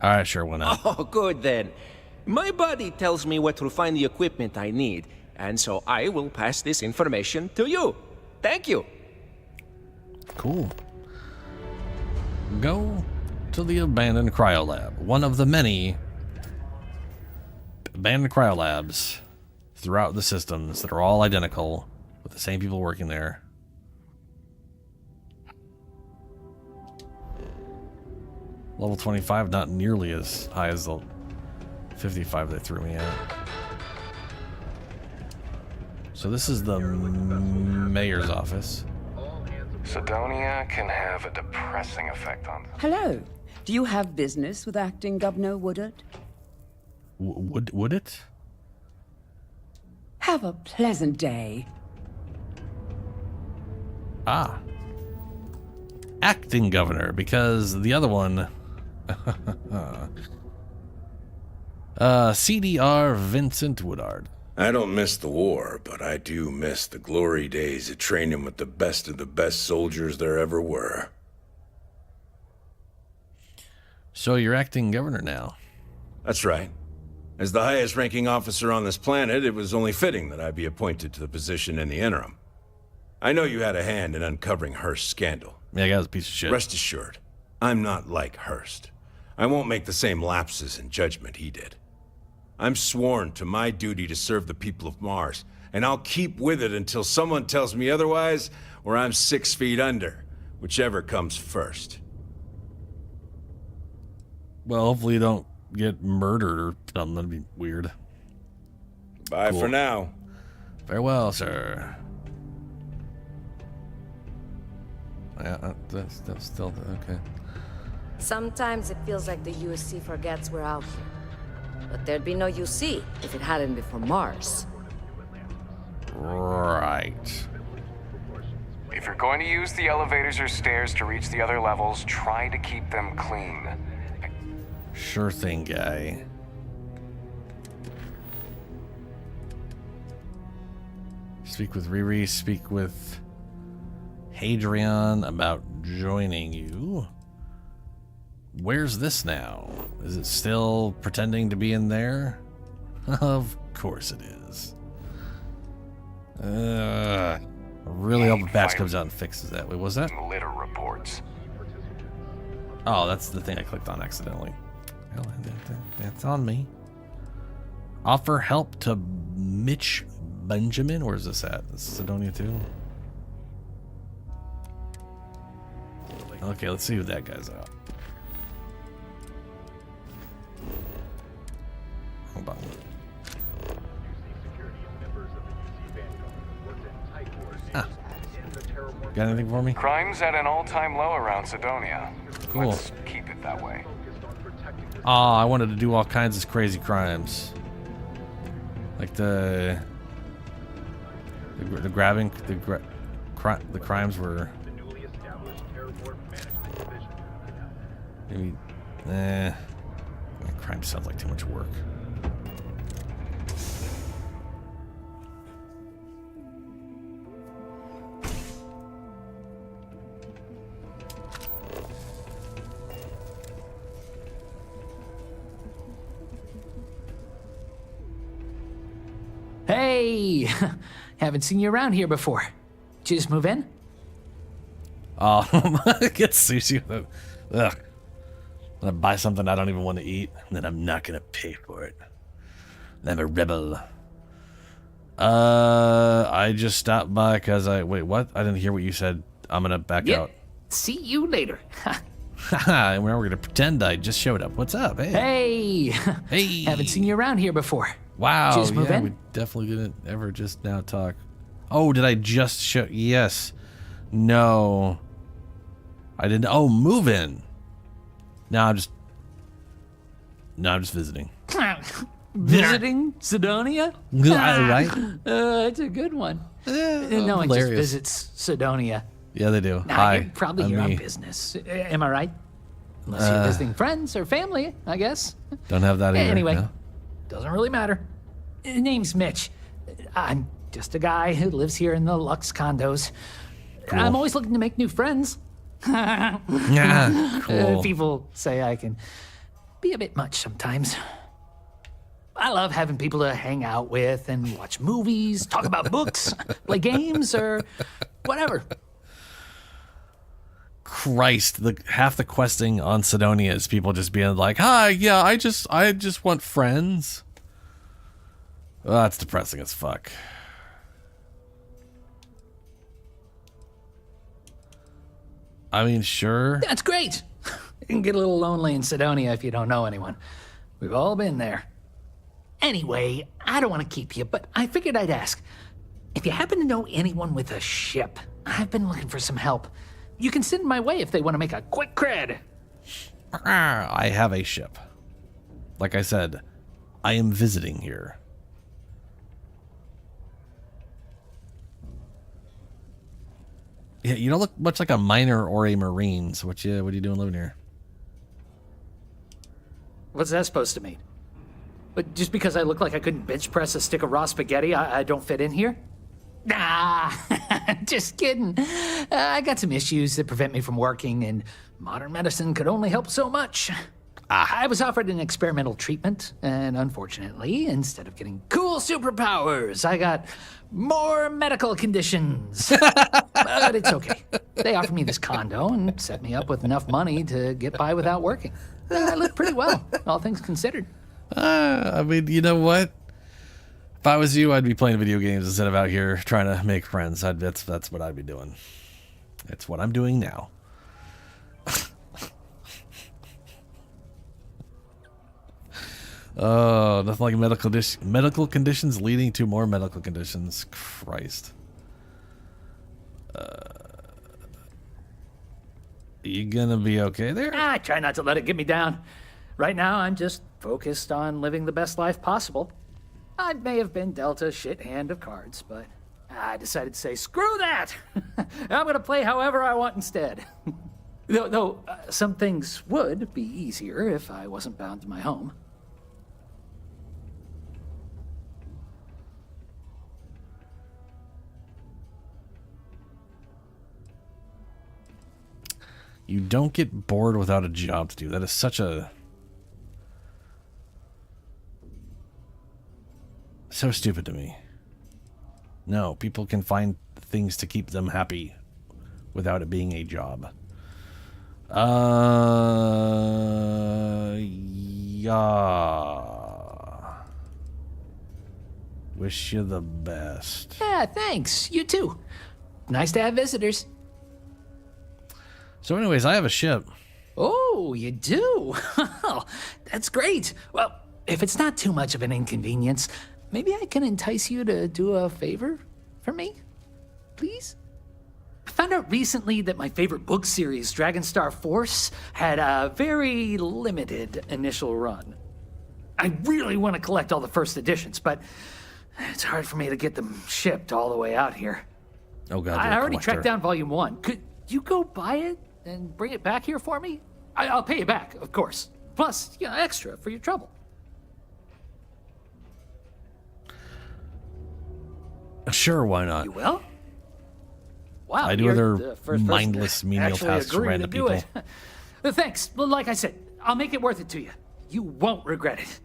Alright, sure, why not? Oh, good then. My body tells me where to find the equipment I need, and so I will pass this information to you. Thank you. Cool. Go to the abandoned cryolab. One of the many abandoned cryolabs throughout the systems that are all identical with the same people working there. Level 25, not nearly as high as the 55 they threw me at. So this is the mayor's office. Sidonia can have a depressing effect on them. Hello. Do you have business with Acting Governor Woodard? Would it? Have a pleasant day. Ah. Acting governor, because the other one... CDR Vincent Woodard. I don't miss the war, but I do miss the glory days of training with the best of the best soldiers there ever were. So you're acting governor now. That's right. As the highest ranking officer on this planet, it was only fitting that I be appointed to the position in the interim. I know you had a hand in uncovering Hurst's scandal. Yeah, I was a piece of shit. Rest assured, I'm not like Hurst. I won't make the same lapses in judgment he did. I'm sworn to my duty to serve the people of Mars, and I'll keep with it until someone tells me otherwise, or I'm 6 feet under, whichever comes first. Well, hopefully you don't get murdered or something. That'd be weird. Bye Cool. for now. Farewell, sir. Yeah, that's still okay. Sometimes it feels like the USC forgets we're out here. But there'd be no UC if it hadn't been for Mars. Right. If you're going to use the elevators or stairs to reach the other levels, try to keep them clean. Sure thing, guy. Speak with Riri, speak with Hadrian about joining you. Where's this now? Is it still pretending to be in there? Of course it is. I really hope the batch comes out and fixes that. Wait, was that? Litter reports. Oh, that's the thing I clicked on accidentally. Well, that's on me. Offer help to Mitch Benjamin. Where's this at? This is Sidonia too. Okay, let's see who that guy's out. Wrong button. Ah. Got anything for me? Crime's at an all-time low around Sidonia. Cool. Let's keep it that way. Oh, I wanted to do all kinds of crazy crimes. Like the grabbing, the crimes were maybe, crime sounds like too much work. Hey! Haven't seen you around here before. Did you just move in? Get sushi. Ugh. I'm gonna buy something I don't even want to eat, and then I'm not gonna pay for it. I'm a rebel. I just stopped by because wait, what? I didn't hear what you said. I'm gonna back out. See you later. And we're gonna pretend I just showed up. What's up? Hey. Hey! Haven't seen you around here before. Wow. Did you just move in? We definitely didn't ever just now talk. Oh, did I just show? Yes. No. I didn't. Oh, move in. No, I'm just visiting. Visiting Sidonia? Right? That's a good one. No one just visits Sidonia. Yeah, they do. Nah, Hi. you're probably I'm here on me. business. Am I right? Unless you're visiting friends or family, I guess. Don't have that either. Anyway, no? doesn't really matter. Name's Mitch. I'm just a guy who lives here in the Lux condos. Cool. I'm always looking to make new friends. Yeah, cool. People say I can be a bit much sometimes. I love having people to hang out with and watch movies, talk about books, play games, or whatever. Christ, half the questing on Sidonia is people just being like, "Hi, yeah, I just want friends." Oh, that's depressing as fuck. I mean, sure. That's great. You can get a little lonely in Sidonia if you don't know anyone. We've all been there. Anyway, I don't want to keep you, but I figured I'd ask. If you happen to know anyone with a ship, I've been looking for some help. You can send my way if they want to make a quick cred. I have a ship. Like I said, I am visiting here. Yeah, you don't look much like a miner or a marine. So what you doing living here? What's that supposed to mean? But just because I look like I couldn't bench press a stick of raw spaghetti, I don't fit in here? Nah, just kidding. I got some issues that prevent me from working, and modern medicine could only help so much. I was offered an experimental treatment, and unfortunately, instead of getting cool superpowers, I got more medical conditions. But it's okay. They offered me this condo and set me up with enough money to get by without working. I live pretty well, all things considered. I mean, you know what? If I was you, I'd be playing video games instead of out here trying to make friends. That's what I'd be doing. It's what I'm doing now. Oh, nothing like medical conditions leading to more medical conditions. Christ. You gonna be okay there? I try not to let it get me down. Right now, I'm just focused on living the best life possible. I may have been dealt a shit hand of cards, but I decided to say, screw that! I'm gonna play however I want instead. Though some things would be easier if I wasn't bound to my home. You don't get bored without a job to do. That is such a... so stupid to me. No, people can find things to keep them happy without it being a job. Yeah. Wish you the best. Yeah, thanks. You too. Nice to have visitors. So anyways, I have a ship. Oh, you do? That's great. Well, if it's not too much of an inconvenience, maybe I can entice you to do a favor for me? Please? I found out recently that my favorite book series, Dragonstar Force, had a very limited initial run. I really want to collect all the first editions, but it's hard for me to get them shipped all the way out here. Oh, God, I already tracked down Volume 1. Could you go buy it and bring it back here for me? I'll pay you back, of course. Plus, extra for your trouble. Sure, why not? You will? Wow, I do other mindless menial tasks for random people. Thanks. Well, like I said, I'll make it worth it to you. You won't regret it.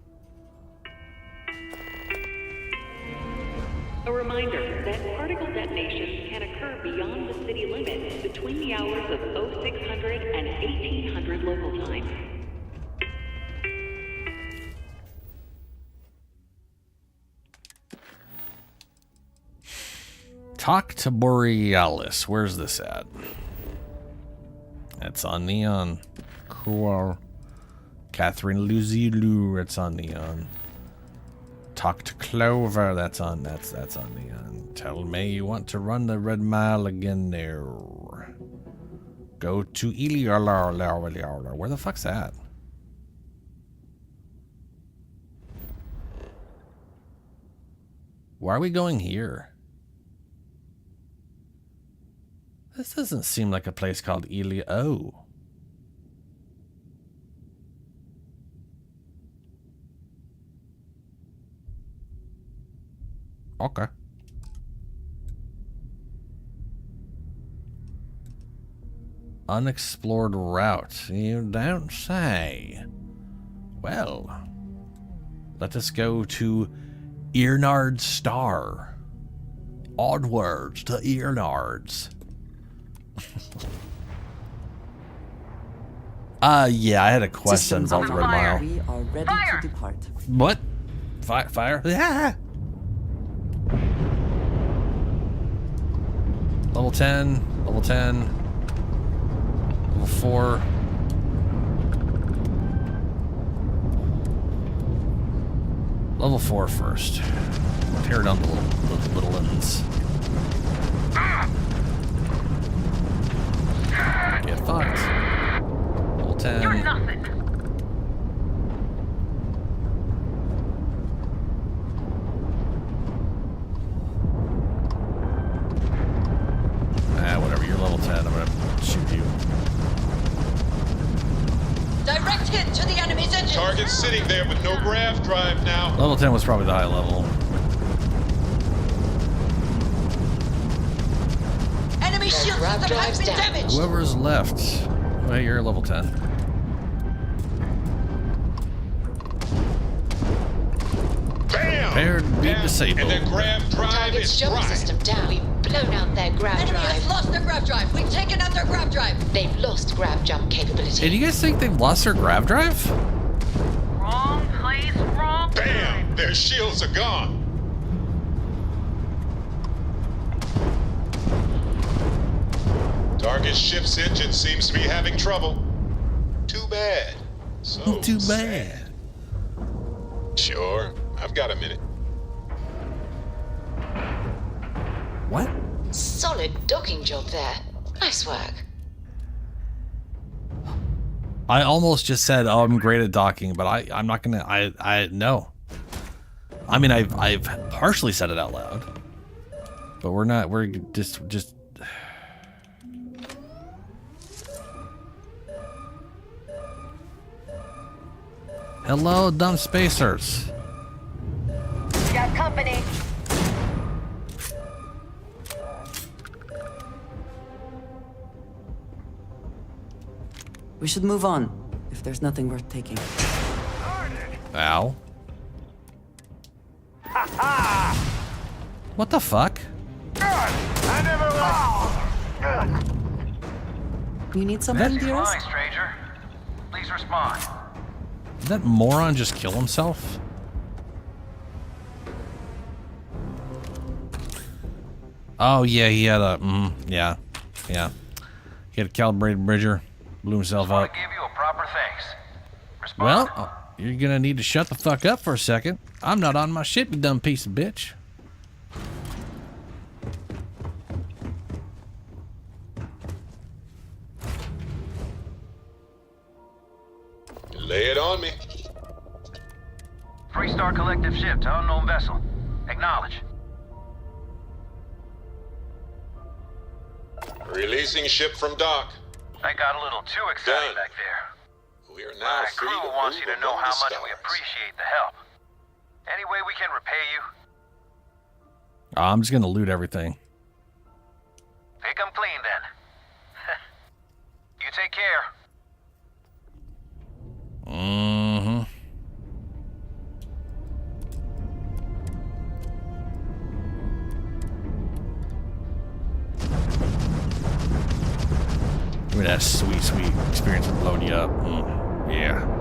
A reminder that particle detonations can occur beyond the city limits between the hours of 0600 and 1800 local time. Talk to Borealis. Where's this at? That's on Neon. Cool. Catherine Luzilu. It's on Neon. Talk to Clover. That's on Neon. Tell May you want to run the Red Mile again there. Go to Iliar. Where the fuck's that? Why are we going here? This doesn't seem like a place called Elia. Oh. Okay. Unexplored route. You don't say. Well, let us go to Earnard Star. Odd words to Earnards. Yeah, I had a question about the Red Mile. We are ready to depart. What? Fire? Yeah. Level 10. Level 10. Level 4. Level 4 first. Tear down the little ends. Get fucked. Level 10. You're nothing. Whatever. You're level 10. I'm gonna shoot you. Direct hit to the enemy's these engines! Target's sitting there with no grav drive now. Level 10 was probably the high level. Enemy shield system has been damaged! Whoever's left. Well, you're level 10. Bam! Prepared to be disabled. And their grav drive Target's is jump right. system down. We've blown out their grav drive. Enemy has lost their grav drive. We've taken out their grav drive. They've lost grav jump capability. Hey, do you guys think they've lost their grav drive? Wrong place, wrong Bam! Their shields are gone. Target ship's engine seems to be having trouble. Too bad. So Too sad. bad. Sure, I've got a minute. What? Solid docking job there. Nice work. I almost just said, "Oh, I'm great at docking," but I'm not gonna. I no. I mean, I've partially said it out loud, but we're not. We're just. Hello, dumb spacers. Got company. We should move on, if there's nothing worth taking. Ow. What the fuck? I never lost! You need something, dearest? Fine, stranger. Please respond. Did that moron just kill himself? Oh yeah, he had a yeah. He had a calibrated bridger, blew himself up. Give you a proper thanks. Respond. Well, you're gonna need to shut the fuck up for a second. I'm not on my ship, you dumb piece of bitch. Lay it on me. Freestar collective ship to unknown vessel. Acknowledge. Releasing ship from dock. I got a little too excited Done. back there. We are now My free crew to wants move you to know among how the much we stars. appreciate the help. Any way we can repay you? I'm just gonna loot everything. Pick 'em clean then. You take care. Mm-hmm. Give me that sweet, sweet experience of blowing you up. Yeah.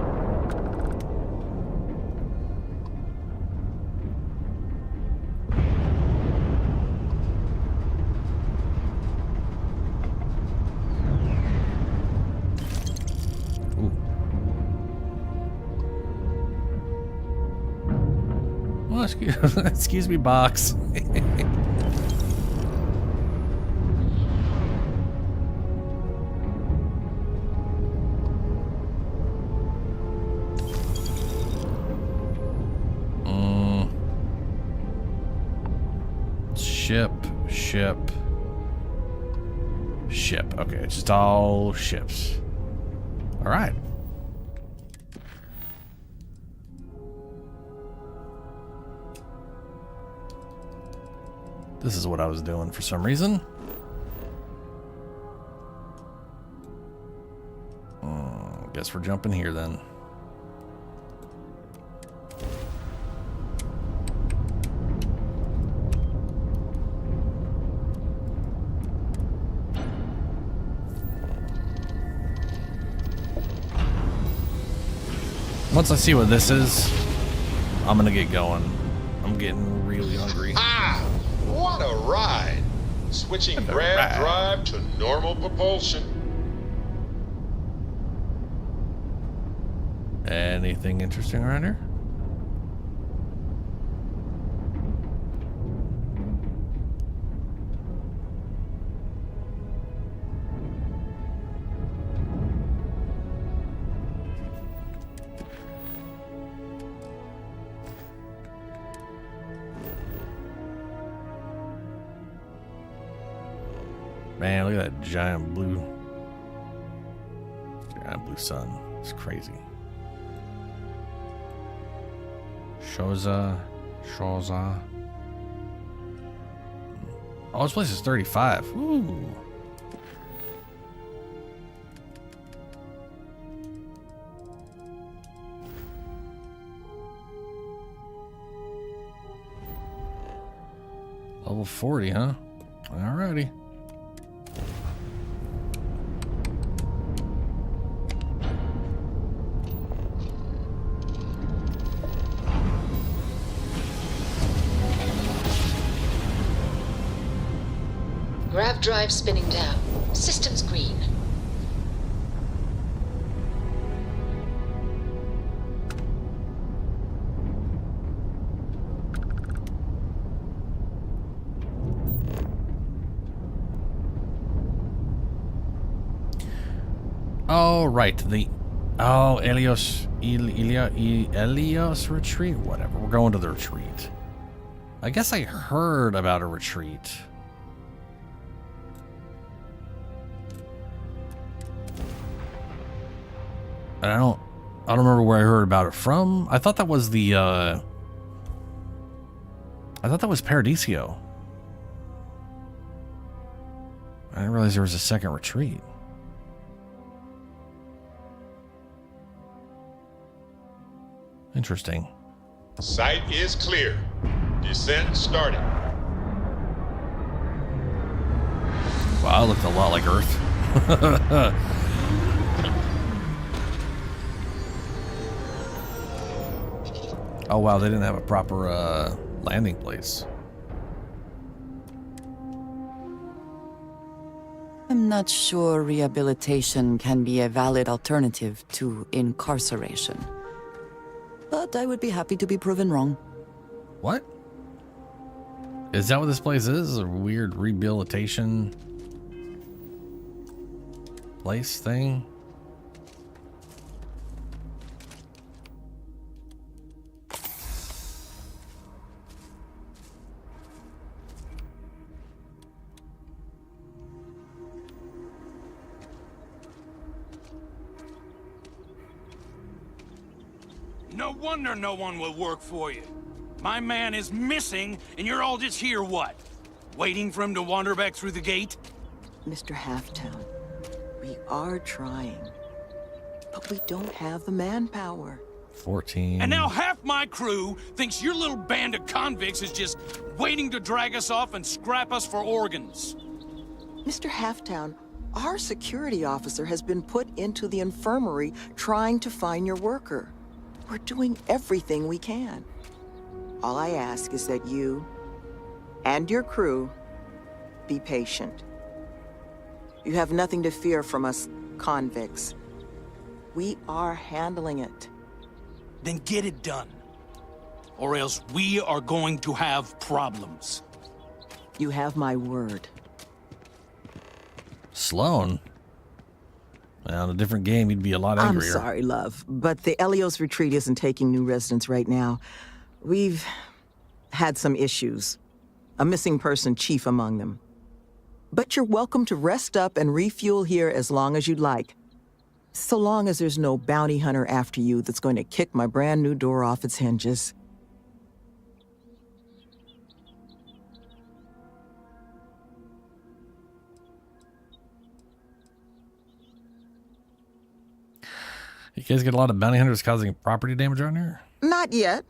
Well, excuse me, box. Ship. Okay, it's just all ships. All right. This is what I was doing for some reason. Guess we're jumping here then. Once I see what this is, I'm gonna get going. I'm getting really hungry. Ah! What a ride! Switching grav drive to normal propulsion. Anything interesting around here? Man, look at that giant blue sun. It's crazy. Shoza. Oh, this place is 35. Ooh. Level 40, huh? Alrighty. Grav drive spinning down. Systems green. Oh, right. Elios retreat? Whatever. We're going to the retreat. I guess I heard about a retreat. And I don't remember where I heard about it from. I thought that was I thought that was Paradiso. I didn't realize there was a second retreat. Interesting. Site is clear. Descent starting. Wow, it looked a lot like Earth. Oh wow, they didn't have a proper landing place. I'm not sure rehabilitation can be a valid alternative to incarceration. But I would be happy to be proven wrong. What? Is that what this place is? A weird rehabilitation place thing? No wonder no one will work for you. My man is missing, and you're all just here, what? Waiting for him to wander back through the gate? Mr. Halftown, we are trying, but we don't have the manpower. 14. And now half my crew thinks your little band of convicts is just waiting to drag us off and scrap us for organs. Mr. Halftown, our security officer has been put into the infirmary trying to find your worker. We're doing everything we can. All I ask is that you and your crew be patient. You have nothing to fear from us convicts. We are handling it. Then get it done. Or else we are going to have problems. You have my word. Sloan? Well, in a different game, he'd be a lot angrier. I'm sorry, love, but the Elios retreat isn't taking new residents right now. We've had some issues. A missing person chief among them. But you're welcome to rest up and refuel here as long as you'd like. So long as there's no bounty hunter after you that's going to kick my brand new door off its hinges. You guys get a lot of bounty hunters causing property damage around here? Not yet,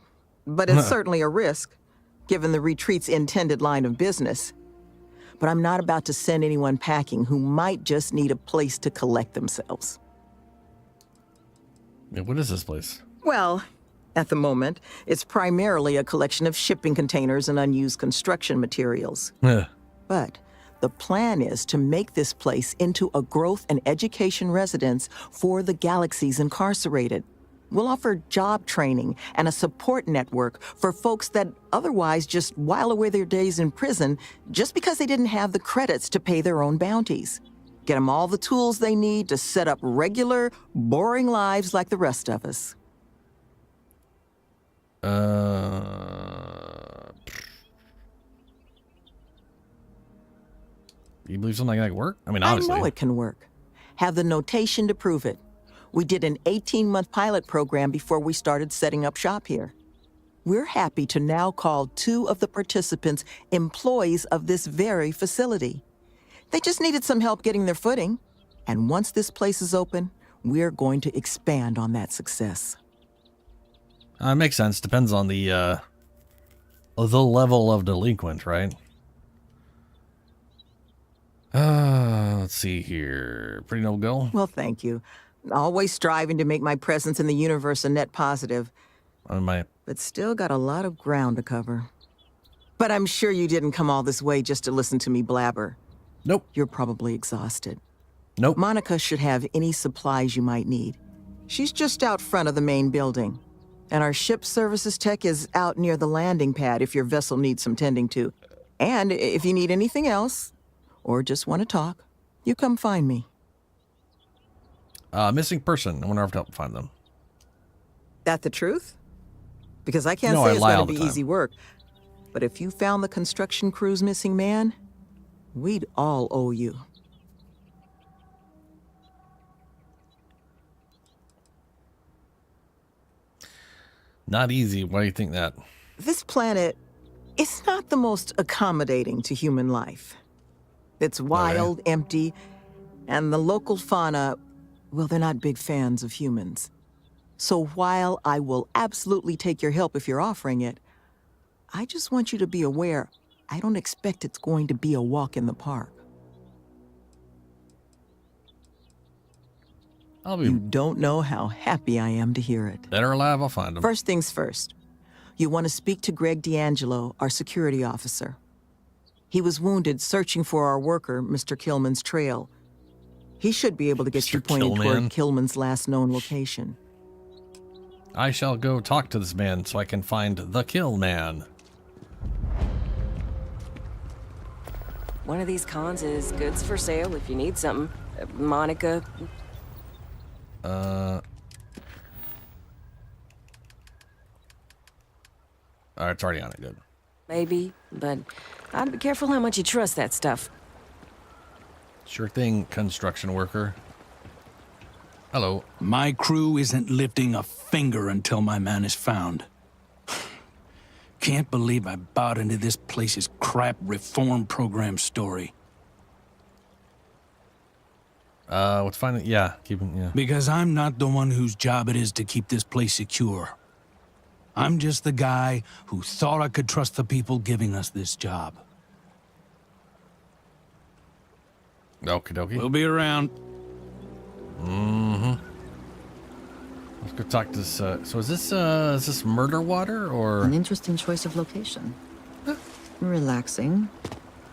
but it's certainly a risk, given the retreat's intended line of business. But I'm not about to send anyone packing who might just need a place to collect themselves. Yeah, what is this place? Well, at the moment, it's primarily a collection of shipping containers and unused construction materials. But the plan is to make this place into a growth and education residence for the galaxy's incarcerated. We'll offer job training and a support network for folks that otherwise just while away their days in prison just because they didn't have the credits to pay their own bounties. Get them all the tools they need to set up regular, boring lives like the rest of us. You believe something like that work? I mean, I honestly. know it can work. Have the notation to prove it. We did an 18-month pilot program before we started setting up shop here. we're happy to now call 2 of the participants employees of this very facility. They just needed some help getting their footing. And once this place is open, we're going to expand on that success. Makes sense. Depends on the level of delinquent, right? Let's see here. Pretty no go. Well, thank you. Always striving to make my presence in the universe a net positive. But still got a lot of ground to cover. But I'm sure you didn't come all this way just to listen to me blabber. Nope. You're probably exhausted. Nope. Monica should have any supplies you might need. She's just out front of the main building. And our ship services tech is out near the landing pad if your vessel needs some tending to. And if you need anything else, or just want to talk, you come find me. Missing person. I wonder if I help find them. That the truth? Because I can't No, say I it's lie going all to the be time. easy work. But if you found the construction crew's missing man, we'd all owe you. Not easy. Why do you think that? This planet is not the most accommodating to human life. It's wild, empty, and the local fauna, well, they're not big fans of humans. So while I will absolutely take your help if you're offering it, I just want you to be aware, I don't expect it's going to be a walk in the park. You don't know how happy I am to hear it. Dead or alive, I'll find them. First things first. You want to speak to Greg D'Angelo, our security officer. He was wounded searching for our worker, Mr. Killman's trail. He should be able to get you pointed toward Killman's last known location. I shall go talk to this man so I can find the kill man. One of these cons is goods for sale if you need something. Monica. It's already on it. Good. Maybe, but I'd be careful how much you trust that stuff. Sure thing, construction worker. Hello. My crew isn't lifting a finger until my man is found. Can't believe I bought into this place's crap reform program story. What's finding? Yeah, yeah. Because I'm not the one whose job it is to keep this place secure. I'm just the guy who thought I could trust the people giving us this job. Okie dokie. We'll be around. Mm-hmm. Let's go talk to this. So is this murder water or? An interesting choice of location. Relaxing,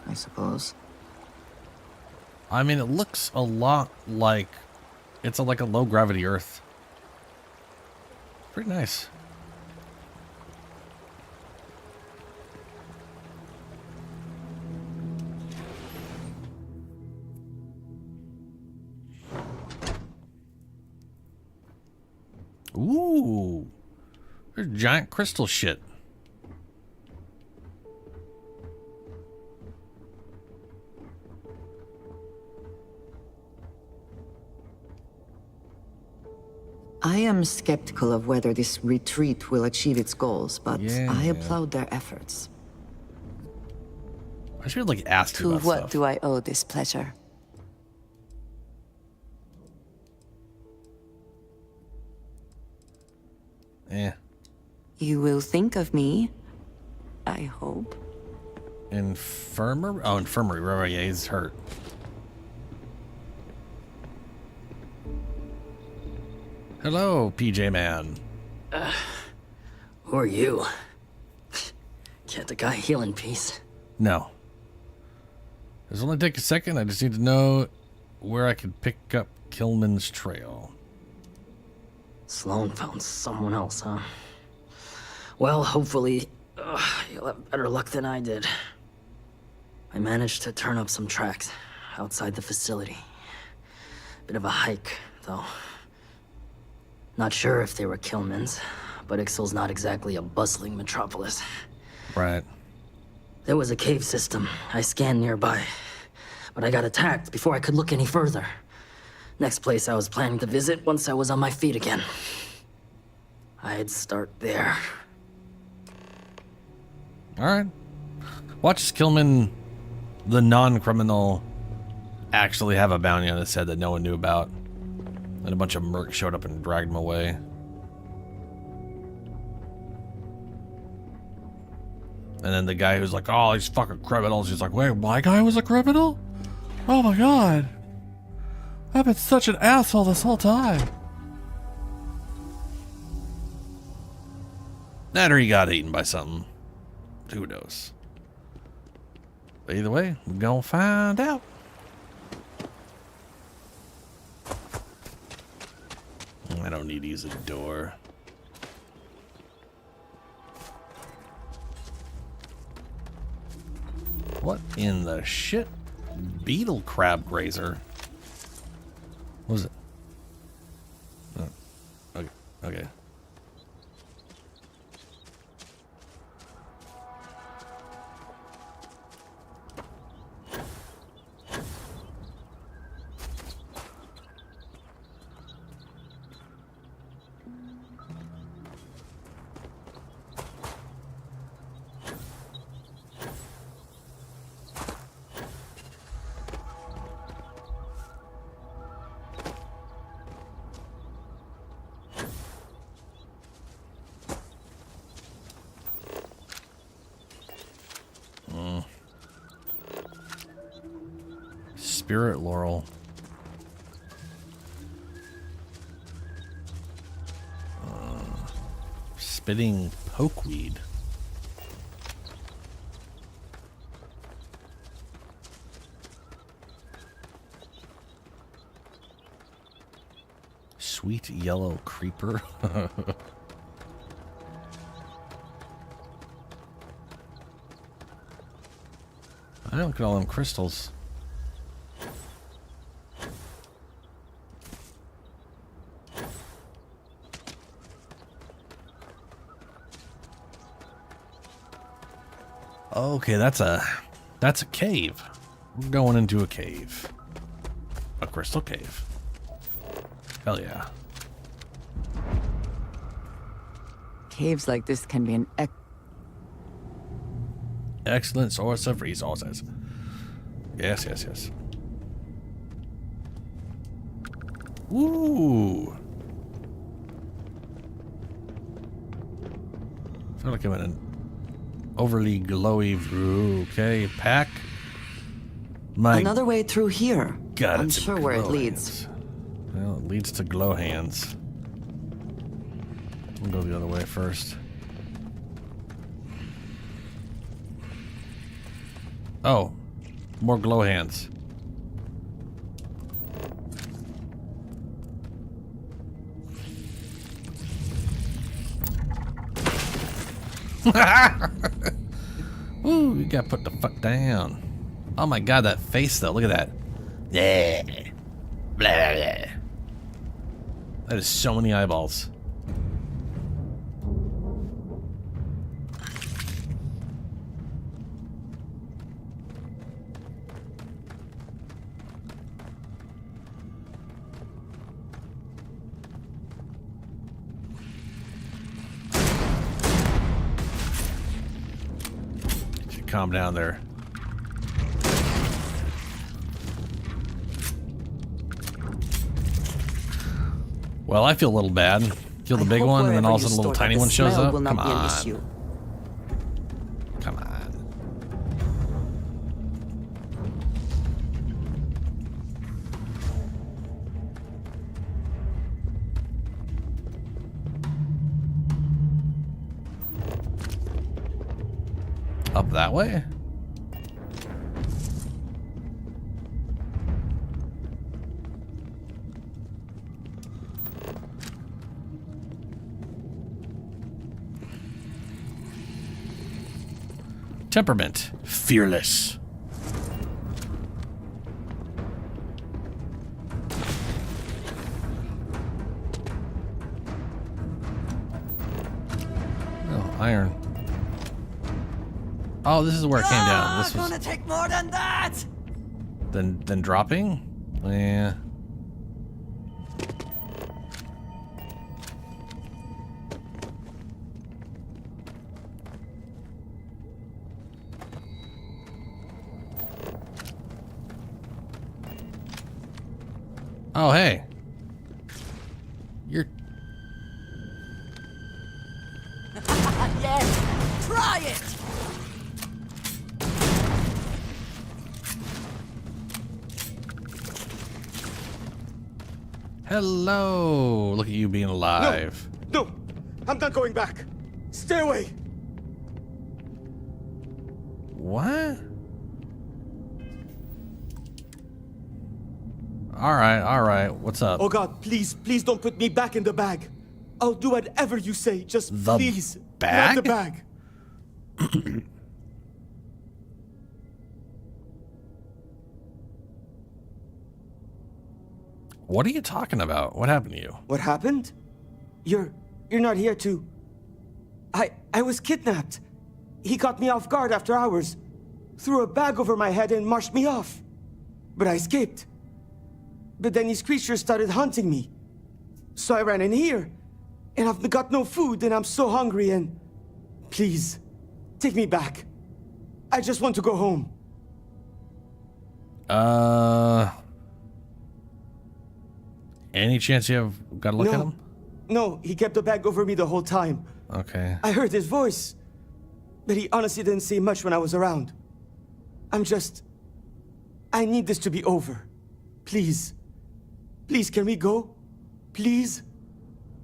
I suppose. I mean, it looks a lot like it's like a low gravity Earth. Pretty nice. Ooh, there's giant crystal shit. I am skeptical of whether this retreat will achieve its goals, but I applaud their efforts. I should like ask you To about what stuff. do I owe this pleasure? You will think of me, I hope. Infirmary? Oh, infirmary. Right, yeah, he's hurt. Hello, PJ Man. Who are you? Can't the guy heal in peace? No. This will only take a second. I just need to know where I could pick up Killman's trail. Sloan found someone else, huh? Well, hopefully, you'll have better luck than I did. I managed to turn up some tracks outside the facility. Bit of a hike, though. Not sure if they were Killman's, but Ixal's not exactly a bustling metropolis. Right. There was a cave system I scanned nearby, but I got attacked before I could look any further. Next place I was planning to visit once I was on my feet again. I'd start there. Alright. Watch Skillman, the non-criminal, actually have a bounty on his head that no one knew about. And a bunch of mercs showed up and dragged him away. And then the guy who's like, oh, these fucking criminals. He's like, wait, my guy was a criminal? Oh my god. I've been such an asshole this whole time. That or he got eaten by something. Who knows? But either way, we're gonna find out. I don't need to use a door. What in the shit? Beetle crab grazer. What was it? Oh, okay. Okay. Spirit laurel. Spitting pokeweed. Sweet yellow creeper. I don't look at all them crystals. Okay, that's a cave. We're going into a cave. A crystal cave. Hell yeah. Caves like this can be an excellent source of resources. Yes, yes, yes. Ooh. I feel like I'm in an overly glowy view. Okay, pack. Another way through here. God, I'm sure where it leads. Well, it leads to glow hands. We'll go the other way first. Oh, more glow hands. Ooh, you gotta put the fuck down. Oh my god, that face though, look at that. Yeah. Blah, blah, blah. That is so many eyeballs. Calm down there. Well, I feel a little bad. Kill the big one, and then all of a sudden a little tiny one shows up. Come on. Come on. Up that way? Temperament. Fearless. Oh, iron. Oh, this is where it came down. This was gonna take more than that. Than dropping? Yeah. Oh, hey. You're... Yes! Try it! Hello! Look at you being alive. No! I'm not going back! Stay away! What? Alright. What's up? Oh God, please don't put me back in the bag. I'll do whatever you say, just The please. bag? Not the bag. What are you talking about? What happened to you? What happened? You're not here to... I was kidnapped. He caught me off guard after hours, threw a bag over my head and marched me off. But I escaped. But then these creatures started hunting me. So I ran in here, and I've got no food, and I'm so hungry, and... Please, take me back. I just want to go home. Any chance you have got a look at him? No, he kept the bag over me the whole time. Okay. I heard his voice, but he honestly didn't say much when I was around. I need this to be over. Please. Please, can we go? Please?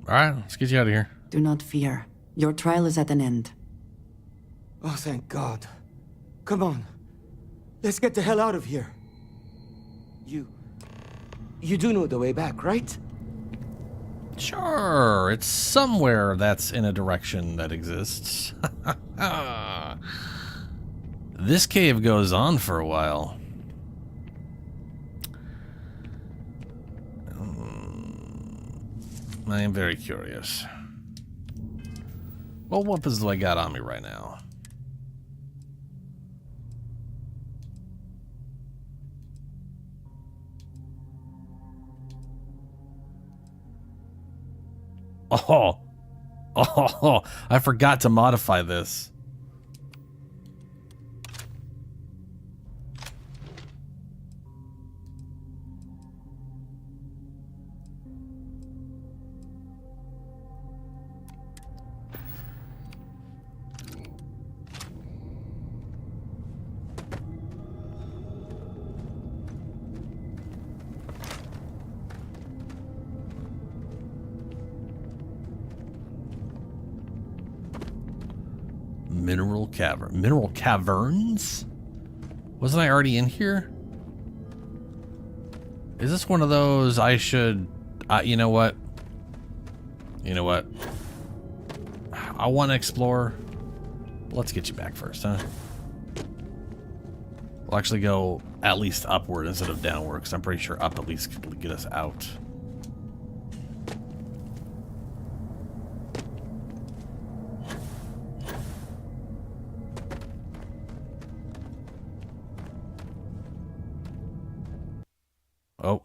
Alright, let's get you out of here. Do not fear. Your trial is at an end. Oh, thank God. Come on. Let's get the hell out of here. You do know the way back, right? Sure, it's somewhere that's in a direction that exists. This cave goes on for a while. I am very curious. What weapons do I got on me right now? Oh, I forgot to modify this. Mineral cavern. Mineral caverns? Wasn't I already in here? Is this one of those I should... you know what? You know what? I want to explore. Let's get you back first, huh? We'll actually go at least upward instead of downward, because I'm pretty sure up at least could get us out. Oh.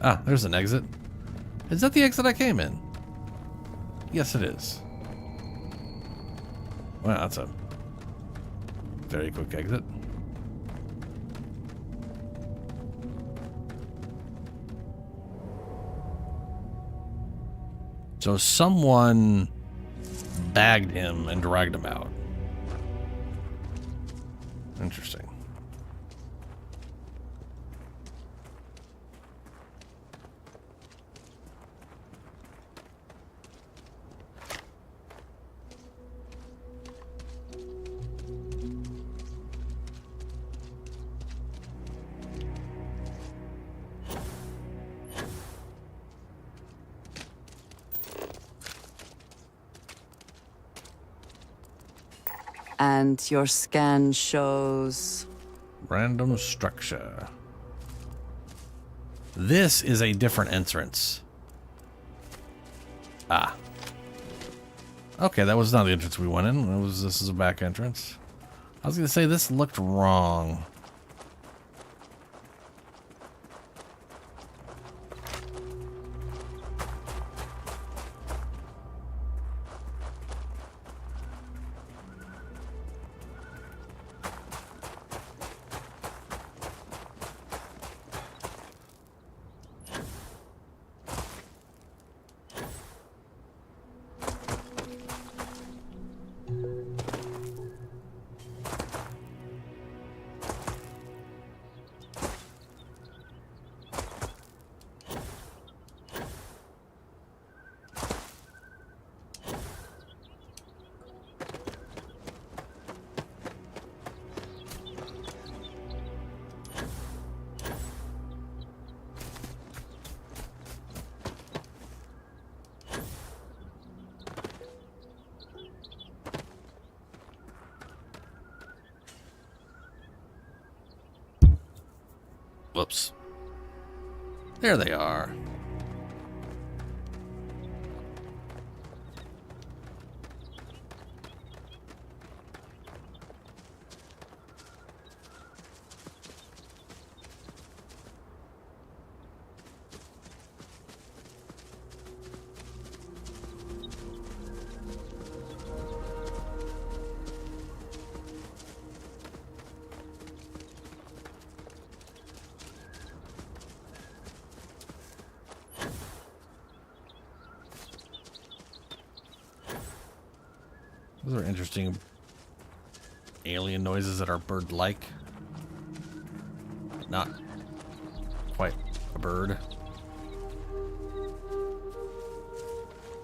Ah, there's an exit. Is that the exit I came in? Yes, it is. Well, that's a very quick exit. So someone bagged him and dragged him out. Interesting. And your scan shows... Random structure. This is a different entrance. Ah. Okay, that was not the entrance we went in. This is a back entrance. I was going to say this looked wrong. Whoops. There they are. Those are interesting alien noises that are bird-like. Not quite a bird.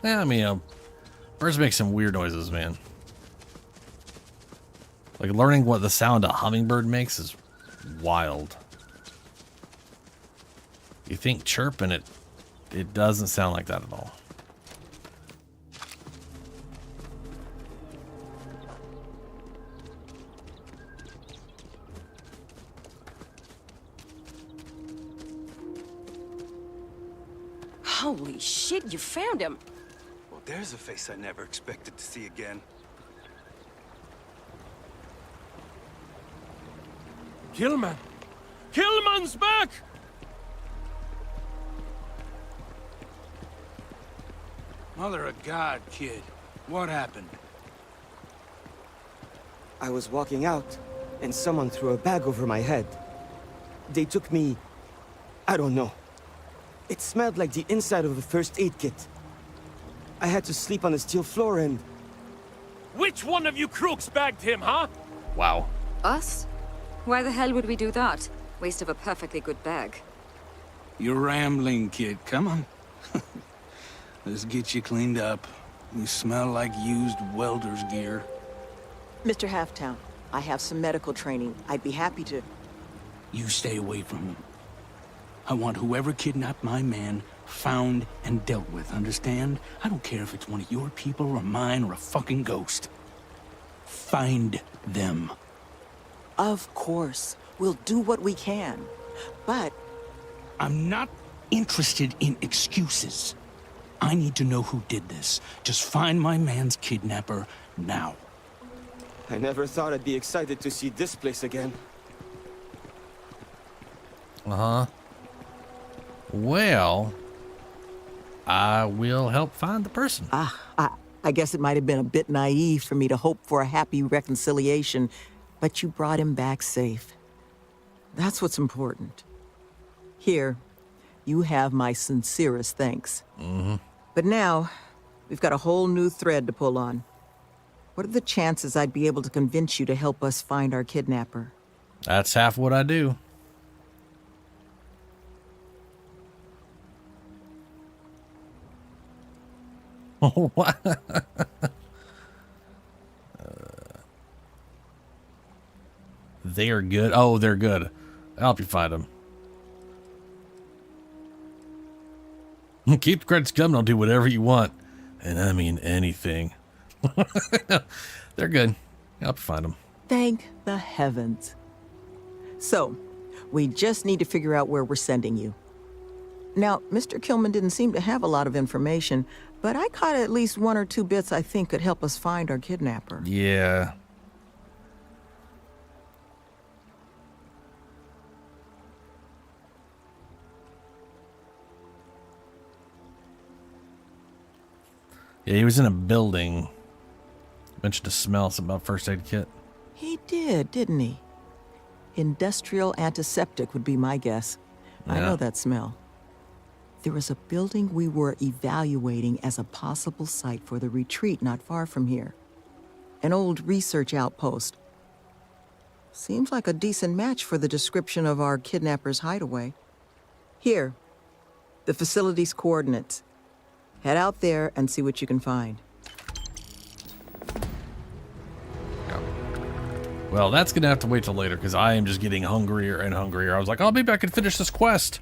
Yeah, I mean, birds make some weird noises, man. Like, learning what the sound a hummingbird makes is wild. You think chirp, and it doesn't sound like that at all. Holy shit, you found him. Well, there's a face I never expected to see again. Killman! Killman's back! Mother of God, kid. What happened? I was walking out, and someone threw a bag over my head. They took me... I don't know. It smelled like the inside of a first aid kit. I had to sleep on a steel floor and... Which one of you crooks bagged him, huh? Wow. Us? Why the hell would we do that? Waste of a perfectly good bag. You're rambling, kid. Come on. Let's get you cleaned up. You smell like used welder's gear. Mr. Halftown, I have some medical training. I'd be happy to... You stay away from him. I want whoever kidnapped my man found and dealt with, understand? I don't care if it's one of your people or mine or a fucking ghost. Find them. Of course. We'll do what we can. But... I'm not interested in excuses. I need to know who did this. Just find my man's kidnapper now. I never thought I'd be excited to see this place again. Uh-huh. Well, I will help find the person. I guess it might have been a bit naive for me to hope for a happy reconciliation, but you brought him back safe. That's what's important. Here, you have my sincerest thanks. Mm-hmm. But now, we've got a whole new thread to pull on. What are the chances I'd be able to convince you to help us find our kidnapper? That's half what I do. Oh, what? They're good. Oh, they're good. I'll help you find them. Keep the credits coming. I'll do whatever you want. And I mean anything. They're good. I'll help you find them. Thank the heavens. So, we just need to figure out where we're sending you. Now, Mr. Killman didn't seem to have a lot of information, but I caught at least one or two bits I think could help us find our kidnapper. Yeah. Yeah, he was in a building. Mentioned a smell, something about first aid kit. He did, didn't he? Industrial antiseptic would be my guess. Yeah. I know that smell. There was a building we were evaluating as a possible site for the retreat not far from here. An old research outpost. Seems like a decent match for the description of our kidnapper's hideaway. Here, the facility's coordinates. Head out there and see what you can find. Well, that's going to have to wait till later because I am just getting hungrier and hungrier. I was like, oh, maybe I could finish this quest.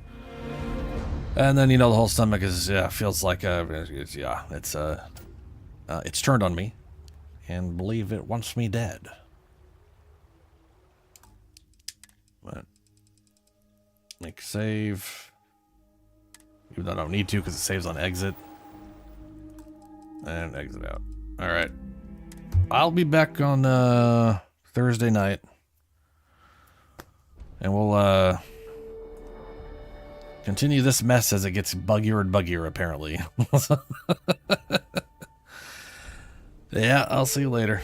And then, you know, the whole stomach is, feels like, it's turned on me. And believe it wants me dead. But Make save. Even though I don't need to because it saves on exit. And exit out. Alright. I'll be back on Thursday night. And we'll continue this mess as it gets buggier and buggier, apparently. Yeah, I'll see you later.